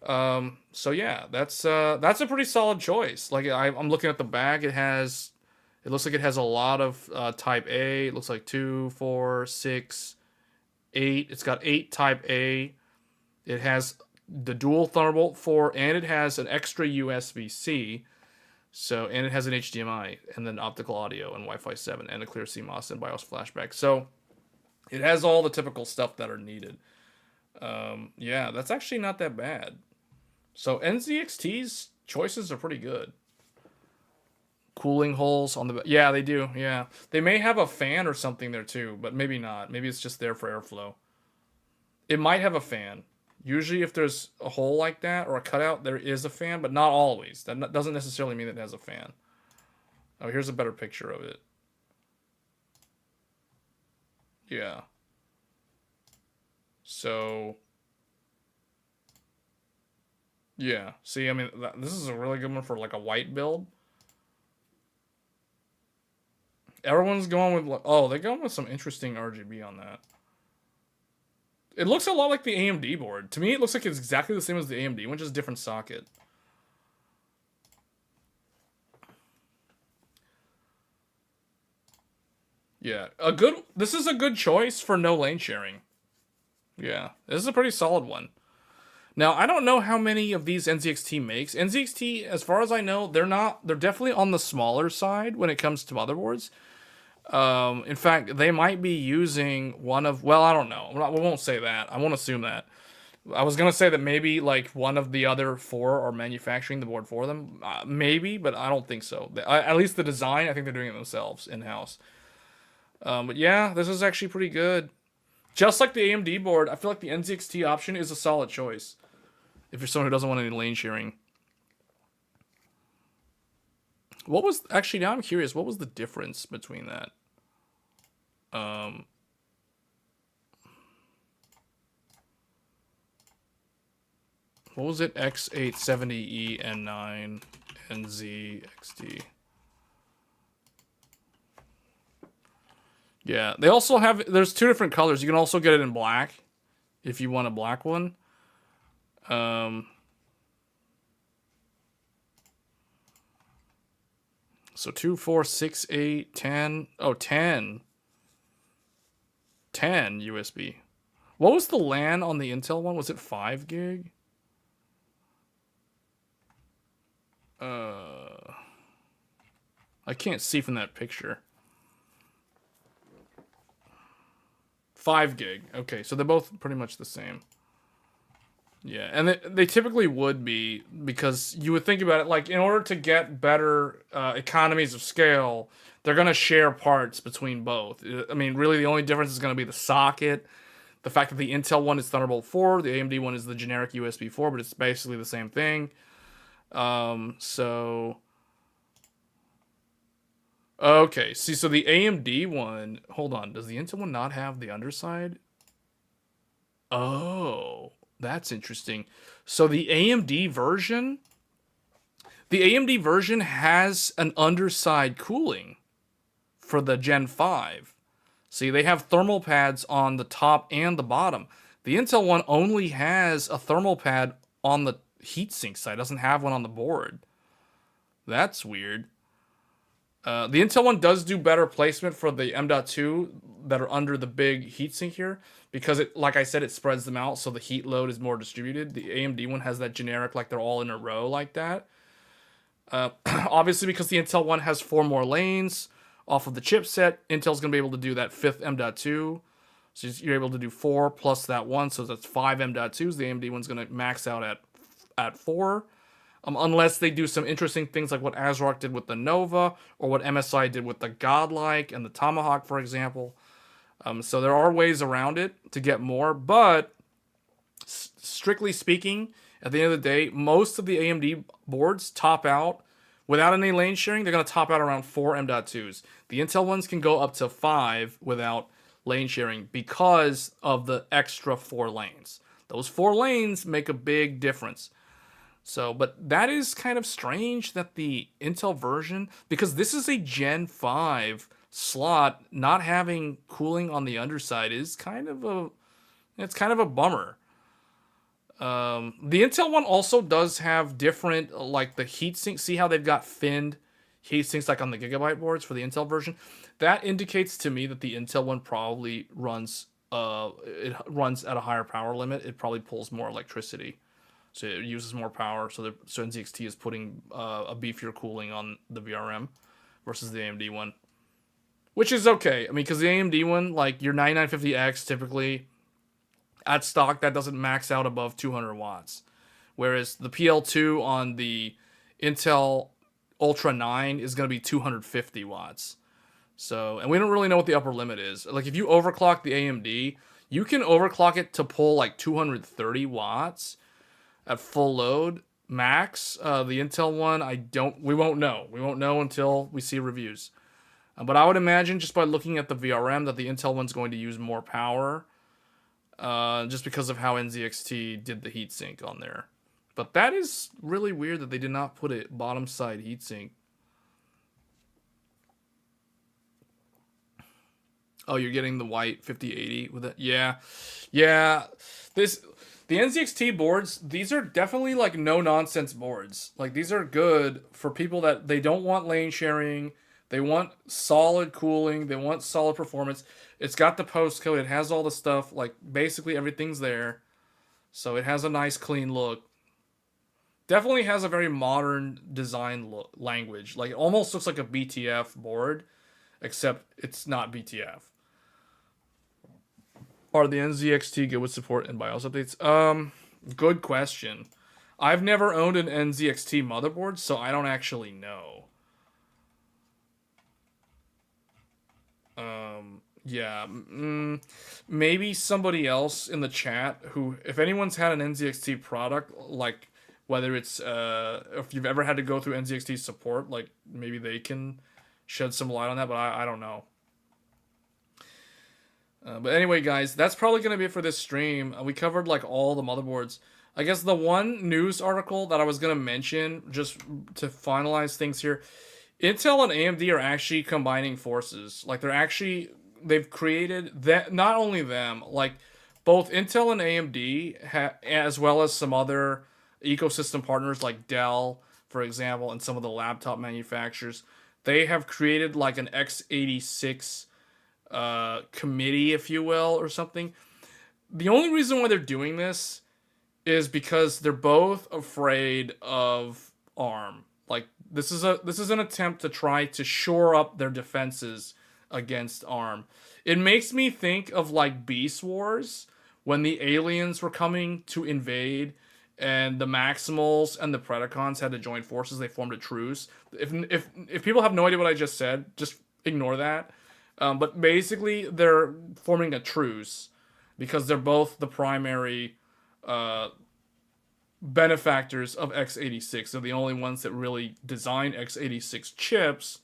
So yeah, that's a pretty solid choice. Like I'm looking at the back, it looks like it has a lot of Type A. It looks like 2, 4, 6, 8. It's got 8 Type A. It has the dual Thunderbolt 4, and it has an extra USB-C. So, and it has an HDMI, and then optical audio, and Wi-Fi 7, and a clear CMOS and BIOS flashback. So, it has all the typical stuff that are needed. Yeah, that's actually not that bad. So, NZXT's choices are pretty good. Cooling holes on the... Yeah, they do, yeah. They may have a fan or something there too, but maybe not. Maybe it's just there for airflow. It might have a fan. Usually if there's a hole like that or a cutout, there is a fan, but not always. That doesn't necessarily mean it has a fan. Oh, here's a better picture of it. Yeah. So... yeah. See, I mean, this is a really good one for like a white build. Everyone's going with... oh, they're going with some interesting RGB on that. It looks a lot like the AMD board. To me, it looks like it's exactly the same as the AMD one, just different socket. Yeah, this is a good choice for no lane sharing. Yeah, this is a pretty solid one. Now, I don't know how many of these NZXT makes. NZXT, as far as I know, they're definitely on the smaller side when it comes to motherboards. In fact, they might be using one of... well, I don't know. We won't say that. I won't assume that. I was going to say that maybe like one of the other 4 are manufacturing the board for them. Maybe, but I don't think so. At least the design, I think they're doing it themselves in-house. But yeah, this is actually pretty good. Just like the AMD board, I feel like the NZXT option is a solid choice. If you're someone who doesn't want any lane sharing. What was... actually, now I'm curious. What was the difference between that? What was it? X870E N9 NZXT. Yeah, they also have... there's 2 different colors. You can also get it in black if you want a black one. So 2, 4, 6, 8, 10. Oh, 10. 10 USB. What was the LAN on the Intel one? Was it 5 gig? I can't see from that picture. 5 gig. Okay, so they're both pretty much the same. Yeah, and they typically would be, because you would think about it, like, in order to get better economies of scale, they're going to share parts between both. I mean, really, the only difference is going to be the socket. The fact that the Intel one is Thunderbolt 4, the AMD one is the generic USB 4, but it's basically the same thing. So... okay, see, so the AMD one... hold on, does the Intel one not have the underside? Oh... that's interesting. So the AMD version has an underside cooling for the Gen 5. See, they have thermal pads on the top and the bottom. The Intel one only has a thermal pad on the heatsink side. It doesn't have one on the board. That's weird. The Intel one does do better placement for the M.2 that are under the big heatsink here, because it, like I said, it spreads them out so the heat load is more distributed. The AMD one has that generic, like they're all in a row like that. Obviously, because the Intel one has 4 more lanes off of the chipset, Intel's going to be able to do that 5th M.2. So you're able to do 4 plus that 1, so that's 5 M.2s. The AMD one's going to max out at 4. Unless they do some interesting things like what ASRock did with the Nova, or what MSI did with the Godlike and the Tomahawk, for example. So there are ways around it to get more, but strictly speaking, at the end of the day, most of the AMD boards top out Without any lane sharing, they're going to top out around 4 M.2s. The Intel ones can go up to 5 without lane sharing because of the extra 4 lanes. Those 4 lanes make a big difference. So, but that is kind of strange that the Intel version, because this is a Gen 5 slot, not having cooling on the underside is kind of a bummer. The Intel one also does have different, like the heatsink. See how they've got finned heatsinks like on the Gigabyte boards for the Intel version? That indicates to me that the Intel one probably runs, it runs at a higher power limit. It probably pulls more electricity. So it uses more power. So NZXT is putting a beefier cooling on the VRM versus the AMD one. Which is okay. I mean, because the AMD one, like your 9950X typically, at stock, that doesn't max out above 200 watts. Whereas the PL2 on the Intel Ultra 9 is going to be 250 watts. So, and we don't really know what the upper limit is. Like, if you overclock the AMD, you can overclock it to pull like 230 watts at full load max. The Intel one, we won't know. We won't know until we see reviews. But I would imagine just by looking at the VRM that the Intel one's going to use more power. Just because of how NZXT did the heatsink on there. But that is really weird that they did not put a bottom side heatsink. Oh, you're getting the white 5080 with it? Yeah. Yeah. The NZXT boards, these are definitely like no-nonsense boards. Like, these are good for people that they don't want lane sharing. They want solid cooling. They want solid performance. It's got the postcode. It has all the stuff. Like, basically everything's there. So it has a nice, clean look. Definitely has a very modern design language. Like, it almost looks like a BTF board, except it's not BTF. Are the NZXT good with support and BIOS updates? Good question. I've never owned an NZXT motherboard, so I don't actually know. Yeah, maybe somebody else in the chat who, if anyone's had an NZXT product, like whether it's if you've ever had to go through NZXT support, like maybe they can shed some light on that, but I don't know. But anyway, guys, that's probably going to be it for this stream. We covered like all the motherboards. I guess the one news article that I was going to mention, just to finalize things here, Intel and AMD are actually combining forces. Like, they've created that. Not only them, like both Intel and AMD, as well as some other ecosystem partners like Dell, for example, and some of the laptop manufacturers, they have created like an X86 committee, if you will, or something. The only reason why they're doing this is because they're both afraid of ARM. Like, this is an attempt to try to shore up their defenses against ARM. It makes me think of like Beast Wars, when the aliens were coming to invade and the Maximals and the Predacons had to join forces. They formed a truce. If people have no idea what I just said, just ignore that. But basically, they're forming a truce because they're both the primary benefactors of X86. They're the only ones that really design X86 chips,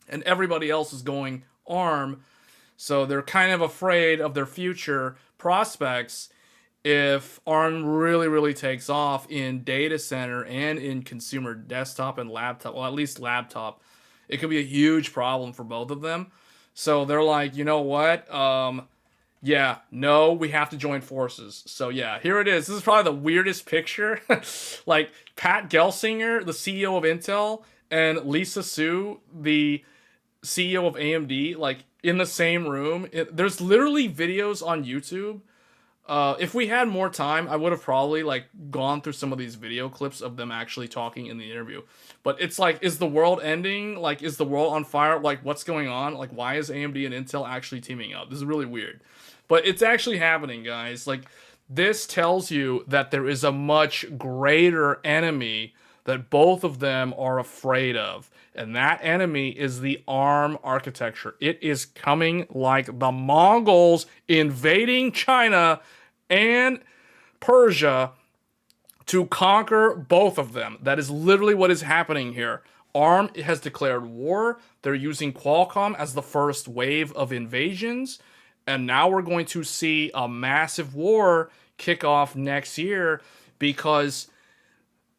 and everybody else is going ARM. So they're kind of afraid of their future prospects if ARM really, really takes off in data center and in consumer desktop and laptop. Well, at least laptop. It could be a huge problem for both of them. So they're like, you know what? Yeah, no, we have to join forces. So yeah, here it is. This is probably the weirdest picture. Like Pat Gelsinger, the CEO of Intel, and Lisa Su, the CEO of AMD, like in the same room. There's literally videos on YouTube. If we had more time, I would have probably like gone through some of these video clips of them actually talking in the interview. But it's like, is the world ending? Like, is the world on fire? Like, what's going on? Like, why is AMD and Intel actually teaming up? This is really weird. But it's actually happening, guys. Like, this tells you that there is a much greater enemy that both of them are afraid of. And that enemy is the ARM architecture. It is coming like the Mongols invading China and Persia to conquer both of them. That is literally what is happening here. ARM has declared war. They're using Qualcomm as the first wave of invasions. And now we're going to see a massive war kick off next year because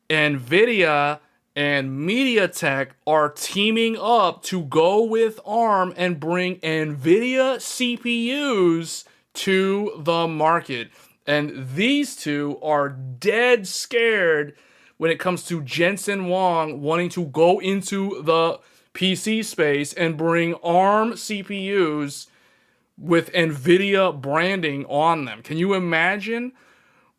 NVIDIA and MediaTek are teaming up to go with ARM and bring NVIDIA CPUs to the market. And these two are dead scared when it comes to Jensen Huang wanting to go into the PC space and bring ARM CPUs with NVIDIA branding on them. Can you imagine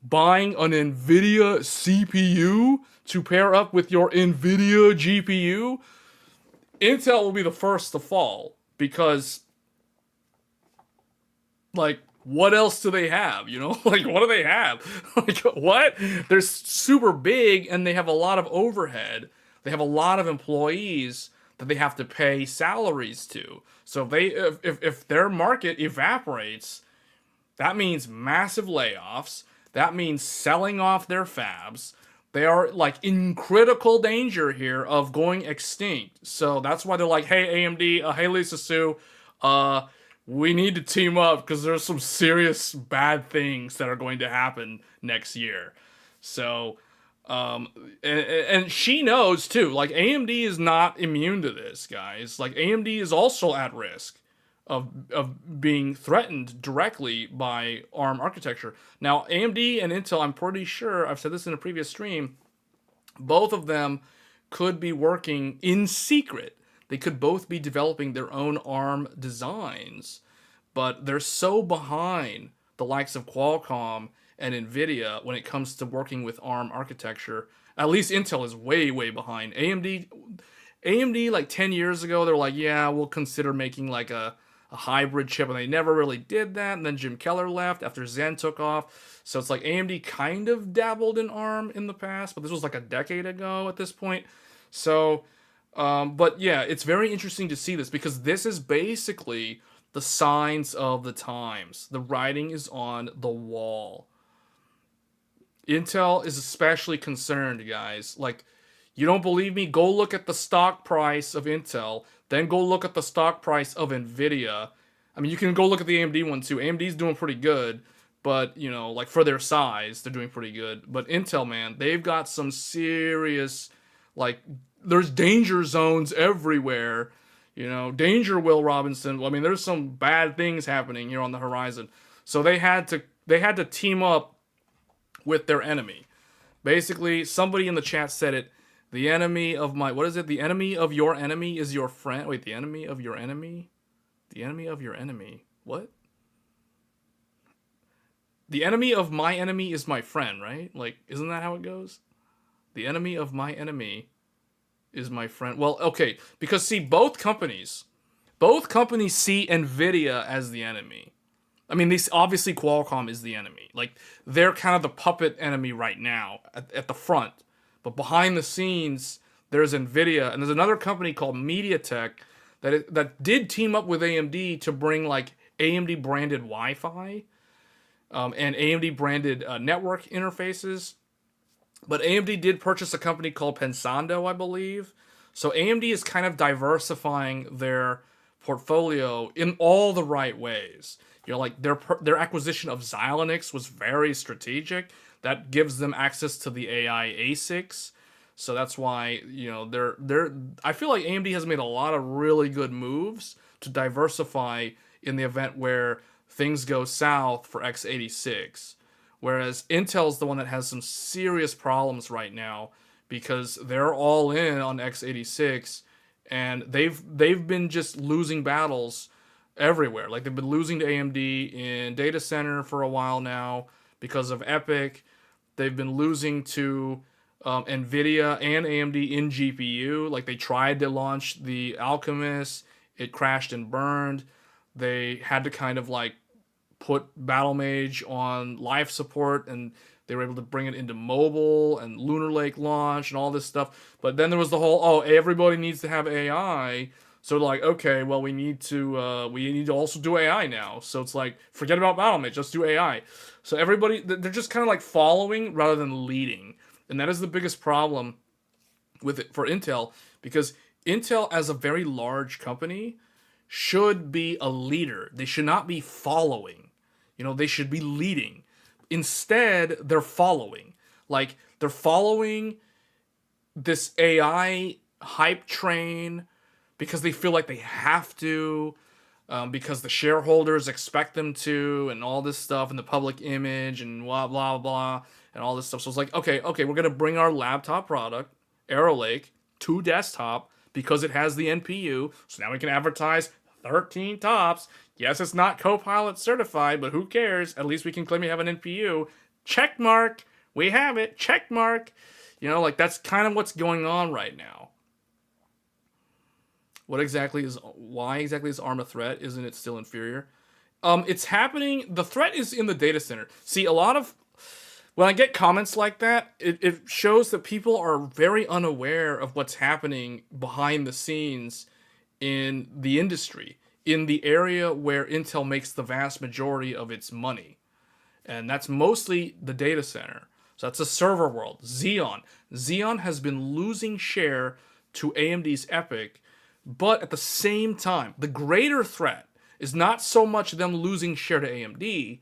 buying an NVIDIA CPU to pair up with your NVIDIA GPU? Intel will be the first to fall because, like, what else do they have? You know, like, what do they have? Like, what? They're super big and they have a lot of overhead. They have a lot of employees that they have to pay salaries to. So if their market evaporates, that means massive layoffs. That means selling off their fabs. They are like in critical danger here of going extinct. So that's why they're like, hey AMD, hey Lisa Su, we need to team up because there's some serious bad things that are going to happen next year. So, and she knows too. Like AMD is not immune to this, guys. Like AMD is also at risk of being threatened directly by ARM architecture. Now, AMD and Intel, I'm pretty sure, I've said this in a previous stream, both of them could be working in secret. They could both be developing their own ARM designs, but they're so behind the likes of Qualcomm and NVIDIA when it comes to working with ARM architecture. At least Intel is way, way behind. AMD like 10 years ago, they were like, yeah, we'll consider making like a hybrid chip, and they never really did that. And then Jim Keller left after Zen took off. So it's like AMD kind of dabbled in ARM in the past, but this was like a decade ago at this point. So, but yeah, it's very interesting to see this because this is basically the signs of the times. The writing is on the wall. Intel is especially concerned, guys. Like, you don't believe me? Go look at the stock price of Intel. Then go look at the stock price of NVIDIA. I mean, you can go look at the AMD one too. AMD's doing pretty good, but, you know, like for their size, they're doing pretty good. But Intel, man, they've got some serious, like, there's danger zones everywhere. You know, danger, Will Robinson. I mean, there's some bad things happening here on the horizon. So they had to team up with their enemy. Basically, somebody in the chat said it. The enemy of my... What is it? The enemy of your enemy is your friend. Wait, the enemy of your enemy? The enemy of your enemy. What? The enemy of my enemy is my friend, right? Like, isn't that how it goes? The enemy of my enemy is my friend. Well, okay. Because, see, both companies see NVIDIA as the enemy. I mean, obviously Qualcomm is the enemy. Like, they're kind of the puppet enemy right now at the front. But behind the scenes, there's NVIDIA, and there's another company called MediaTek that did team up with AMD to bring like AMD branded Wi-Fi and AMD branded network interfaces. But AMD did purchase a company called Pensando, I believe. So AMD is kind of diversifying their portfolio in all the right ways. You know, like their acquisition of Xilinx was very strategic. That gives them access to the AI ASICs. So that's why, you know, I feel like AMD has made a lot of really good moves to diversify in the event where things go south for X86. Whereas Intel's the one that has some serious problems right now because they're all in on X86 and they've been just losing battles everywhere. Like they've been losing to AMD in data center for a while now because of Epic. They've been losing to NVIDIA and AMD in GPU. Like they tried to launch the Alchemist, it crashed and burned. They had to kind of like put Battlemage on life support, and they were able to bring it into mobile and Lunar Lake launch and all this stuff. But then there was the whole, everybody needs to have AI. So like, okay, well we need to also do AI now. So it's like, forget about Battlemage, just do AI. So everybody, they're just kind of like following rather than leading. And that is the biggest problem with it for Intel, because Intel, as a very large company, should be a leader. They should not be following. They should be leading. Instead, they're following. Like, they're following this AI hype train because they feel like they have to, because the shareholders expect them to, and all this stuff, and the public image, and blah, blah, blah, and all this stuff. So it's like, okay, we're going to bring our laptop product, Arrow Lake, to desktop because it has the NPU. So now we can advertise 13 tops. Yes, it's not Copilot certified, but who cares? At least we can claim we have an NPU. Check mark. We have it. Check mark. Like, that's kind of what's going on right now. Why exactly is ARM a threat? Isn't it still inferior? It's happening. The threat is in the data center. See, when I get comments like that, it shows that people are very unaware of what's happening behind the scenes in the industry, in the area where Intel makes the vast majority of its money. And that's mostly the data center. So that's the server world. Xeon has been losing share to AMD's EPYC, but at the same time, the greater threat is not so much them losing share to AMD,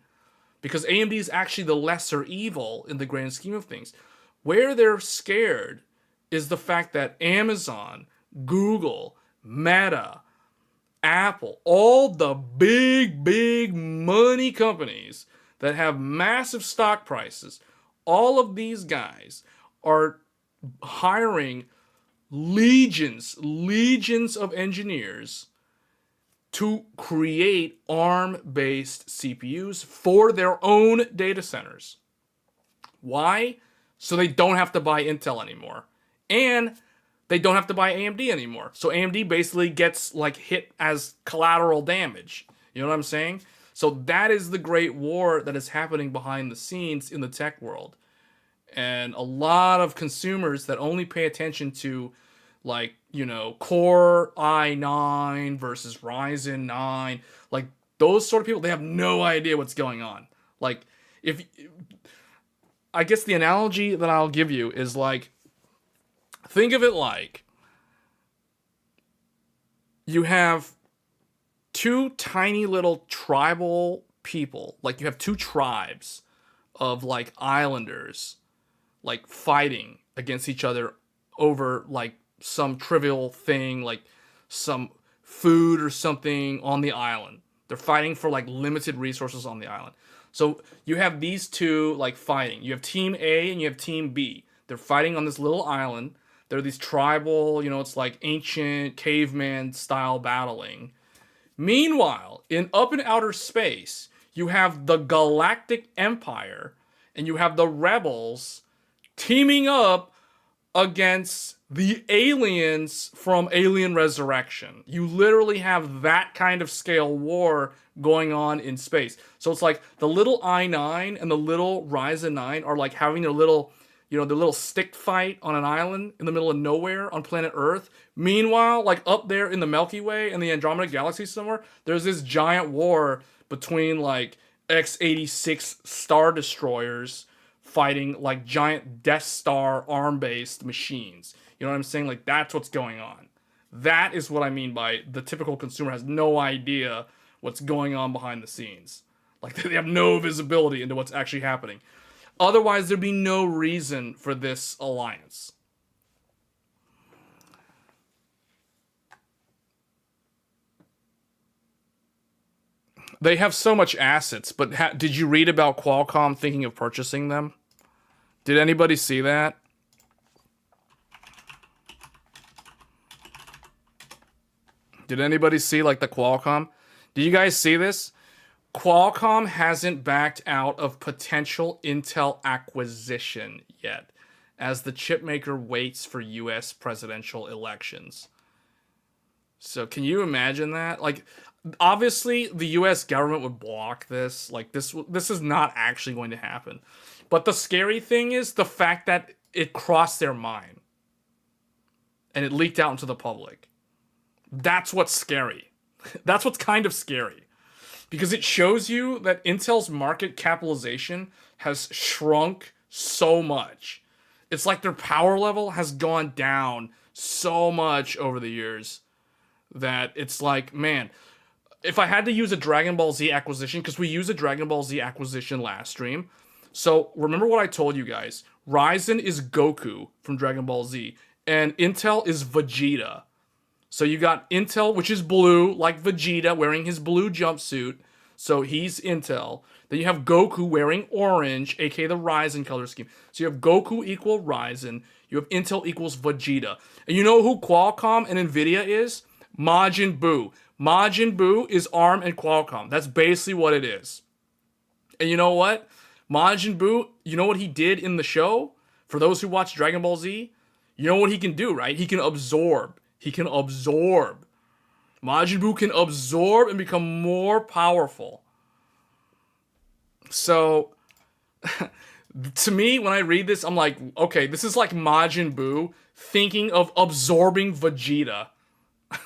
because AMD is actually the lesser evil in the grand scheme of things. Where they're scared is the fact that Amazon, Google, Meta, Apple, all the big money companies that have massive stock prices, all of these guys are hiring legions of engineers to create ARM-based CPUs for their own data centers. Why? So they don't have to buy Intel anymore. And they don't have to buy AMD anymore. So AMD basically gets hit as collateral damage. You know what I'm saying? So that is the great war that is happening behind the scenes in the tech world. And a lot of consumers that only pay attention to Core i9 versus Ryzen 9, those sort of people, they have no idea what's going on. I guess the analogy that I'll give you is think of it like you have two tiny little tribal people, you have two tribes of islanders, fighting against each other over some trivial thing, some food or something on the island. They're fighting for limited resources on the island. So you have these two fighting. You have Team A and you have Team B. They're fighting on this little island. They're these tribal, it's ancient caveman style battling. Meanwhile, up in outer space, you have the Galactic Empire and you have the rebels teaming up against the aliens from Alien Resurrection. You literally have that kind of scale war going on in space. So it's the little i9 and the little Ryzen 9 are having a little, the little stick fight on an island in the middle of nowhere on planet Earth. Meanwhile, up there in the Milky Way and the Andromeda Galaxy somewhere, there's this giant war between X86 Star Destroyers fighting giant Death Star ARM-based machines. You know what I'm saying? That's what's going on. That is what I mean by the typical consumer has no idea what's going on behind the scenes. They have no visibility into what's actually happening. Otherwise, there'd be no reason for this alliance. They have so much assets, but did you read about Qualcomm thinking of purchasing them? Did anybody see that? Did anybody see the Qualcomm? Did you guys see this? Qualcomm hasn't backed out of potential Intel acquisition yet, as the chipmaker waits for US presidential elections. So can you imagine that? Obviously the US government would block this. This is not actually going to happen. But the scary thing is the fact that it crossed their mind and it leaked out into the public. That's what's scary. That's what's kind of scary. Because it shows you that Intel's market capitalization has shrunk so much. It's like their power level has gone down so much over the years that it's like, man, if I had to use a Dragon Ball Z acquisition, because we used a Dragon Ball Z acquisition last stream. So remember what I told you guys. Ryzen is Goku from Dragon Ball Z, and Intel is Vegeta. So you got Intel, which is blue, like Vegeta, wearing his blue jumpsuit. So he's Intel. Then you have Goku wearing orange, aka the Ryzen color scheme. So you have Goku equal Ryzen. You have Intel equals Vegeta. And you know who Qualcomm and Nvidia is? Majin Buu. Majin Buu is ARM and Qualcomm. That's basically what it is. And you know what? Majin Buu, you know what he did in the show? For those who watch Dragon Ball Z, you know what he can do, right? He can absorb. He can absorb. Majin Buu can absorb and become more powerful. So, to me, when I read this, I'm like, okay, this is like Majin Buu thinking of absorbing Vegeta.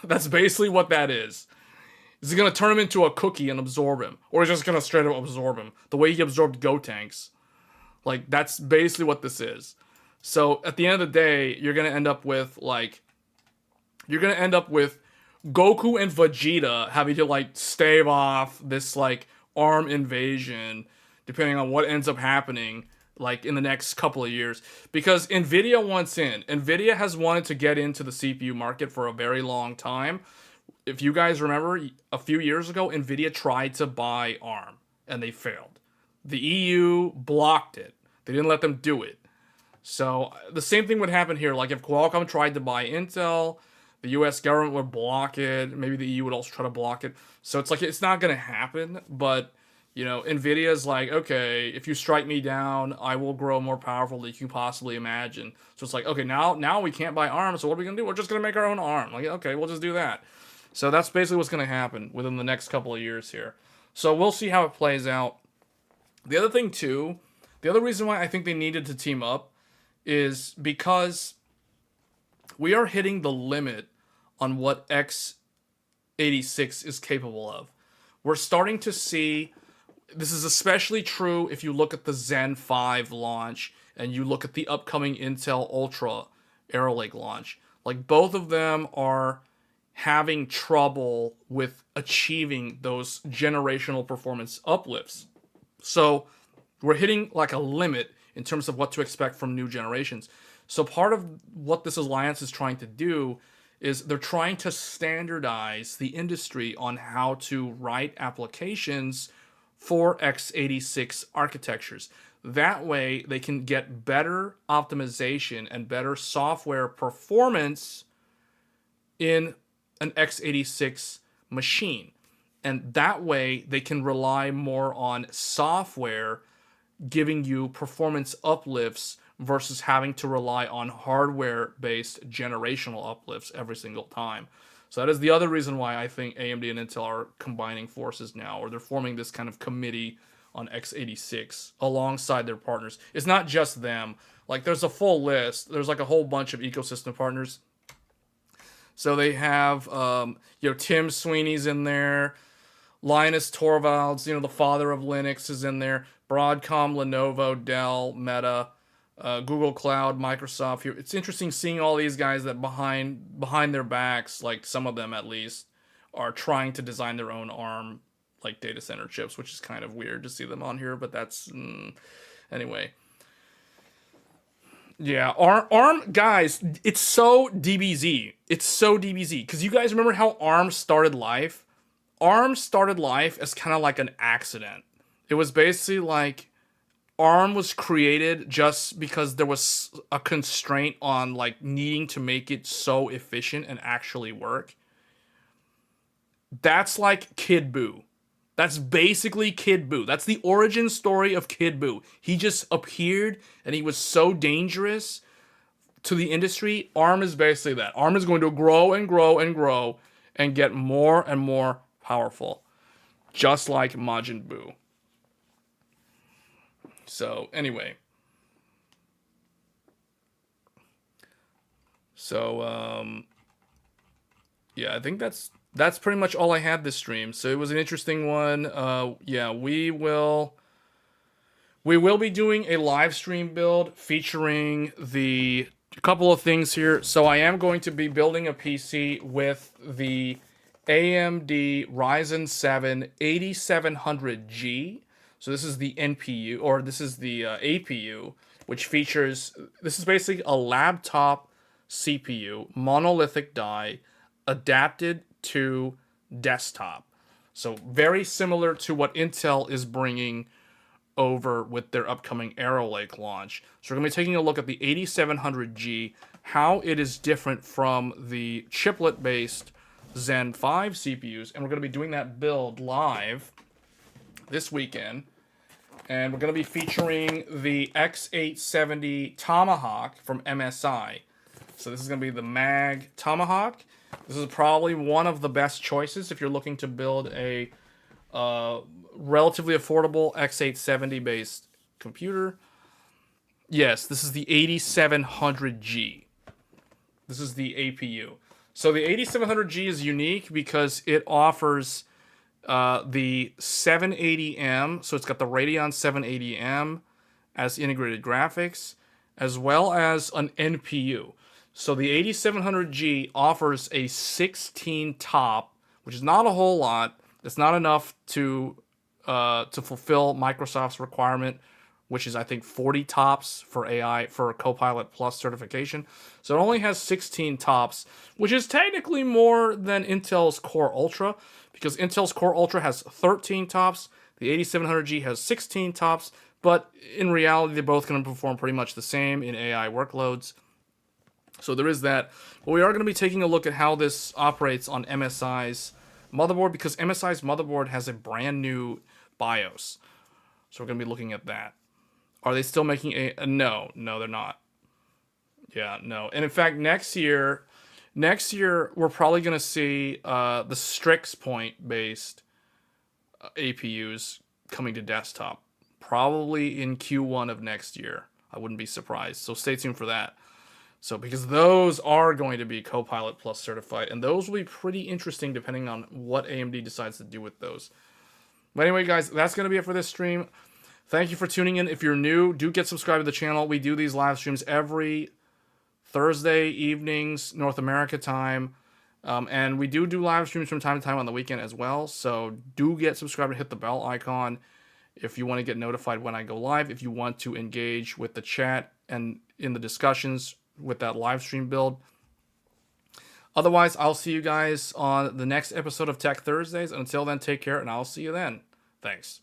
That's basically what that is. Is he going to turn him into a cookie and absorb him? Or is he just going to straight up absorb him? The way he absorbed Gotenks. Like, that's basically what this is. So, at the end of the day, you're going to end up with, like... You're going to end up with Goku and Vegeta having to, like, stave off this, like, ARM invasion, depending on what ends up happening, like, in the next couple of years. Because Nvidia wants in. Nvidia has wanted to get into the CPU market for a very long time. If you guys remember, a few years ago, Nvidia tried to buy ARM, and they failed. The EU blocked it. They didn't let them do it. So, the same thing would happen here. Like, if Qualcomm tried to buy Intel, the US government would block it. Maybe the EU would also try to block it. So, it's like, it's not going to happen. But, you know, Nvidia is like, okay, if you strike me down, I will grow more powerful than you can possibly imagine. So, it's like, okay, now we can't buy ARM, so what are we going to do? We're just going to make our own ARM. Like, okay, we'll just do that. So that's basically what's going to happen within the next couple of years here. So we'll see how it plays out. The other thing, too, the other reason why I think they needed to team up is because we are hitting the limit on what X86 is capable of. We're starting to see, this is especially true if you look at the Zen 5 launch and you look at the upcoming Intel Ultra Arrow Lake launch. Like, both of them are having trouble with achieving those generational performance uplifts. So we're hitting like a limit in terms of what to expect from new generations. So part of what this alliance is trying to do is they're trying to standardize the industry on how to write applications for x86 architectures. That way they can get better optimization and better software performance in an x86 machine. And that way they can rely more on software giving you performance uplifts versus having to rely on hardware-based generational uplifts every single time. So that is the other reason why I think AMD and Intel are combining forces now, or they're forming this kind of committee on x86 alongside their partners. It's not just them. Like, there's a full list. There's like a whole bunch of ecosystem partners. So they have, Tim Sweeney's in there. Linus Torvalds, the father of Linux, is in there. Broadcom, Lenovo, Dell, Meta, Google Cloud, Microsoft. It's interesting seeing all these guys that behind their backs, like some of them at least, are trying to design their own ARM like data center chips, which is kind of weird to see them on here, but that's anyway. Yeah, ARM, guys, it's so DBZ. It's so DBZ. Because you guys remember how ARM started life? ARM started life as kind of like an accident. It was basically like ARM was created just because there was a constraint on like needing to make it so efficient and actually work. That's like Kid Buu. That's basically Kid Buu. That's the origin story of Kid Buu. He just appeared and he was so dangerous to the industry. ARM is basically that. ARM is going to grow and grow and grow and get more and more powerful. Just like Majin Buu. So, anyway. So, yeah, I think that's pretty much all I had this stream. So it was an interesting one. Yeah, we will We will be doing a live stream build featuring the couple of things here. So I am going to be building a PC with the AMD Ryzen 7 8700G. So this is the NPU, or this is the APU, which features, this is basically a laptop CPU, monolithic die, adapted to desktop. So very similar to what Intel is bringing over with their upcoming Arrow Lake launch. So we're going to be taking a look at the 8700G, how it is different from the chiplet-based Zen 5 CPUs, and we're going to be doing that build live this weekend. And we're going to be featuring the X870 Tomahawk from MSI. So this is going to be the Mag Tomahawk. This is probably one of the best choices if you're looking to build a relatively affordable X870 based computer. Yes, this is the 8700G. This is the APU. So the 8700G is unique because it offers the 780M. So it's got the Radeon 780M as integrated graphics, as well as an NPU. So the 8700G offers a 16 top, which is not a whole lot. It's not enough to fulfill Microsoft's requirement, which is I think 40 tops for AI for Copilot Plus certification. So it only has 16 tops, which is technically more than Intel's Core Ultra, because Intel's Core Ultra has 13 tops. The 8700G has 16 tops, but in reality, they're both going to perform pretty much the same in AI workloads. So there is that. But we are going to be taking a look at how this operates on MSI's motherboard, because MSI's motherboard has a brand new BIOS. So we're going to be looking at that. Are they still making a... No, they're not. Yeah, no. And in fact, next year we're probably going to see the Strix Point-based APUs coming to desktop. Probably in Q1 of next year. I wouldn't be surprised. So stay tuned for that. So, because those are going to be Copilot Plus certified, and those will be pretty interesting depending on what AMD decides to do with those. But anyway, guys, that's going to be it for this stream. Thank you for tuning in. If you're new, do get subscribed to the channel. We do these live streams every Thursday evenings, North America time. And we do live streams from time to time on the weekend as well. So do get subscribed and hit the bell icon if you want to get notified when I go live. If you want to engage with the chat and in the discussions with that live stream build. Otherwise, I'll see you guys on the next episode of Tech Thursdays. Until then, take care, and I'll see you then. Thanks.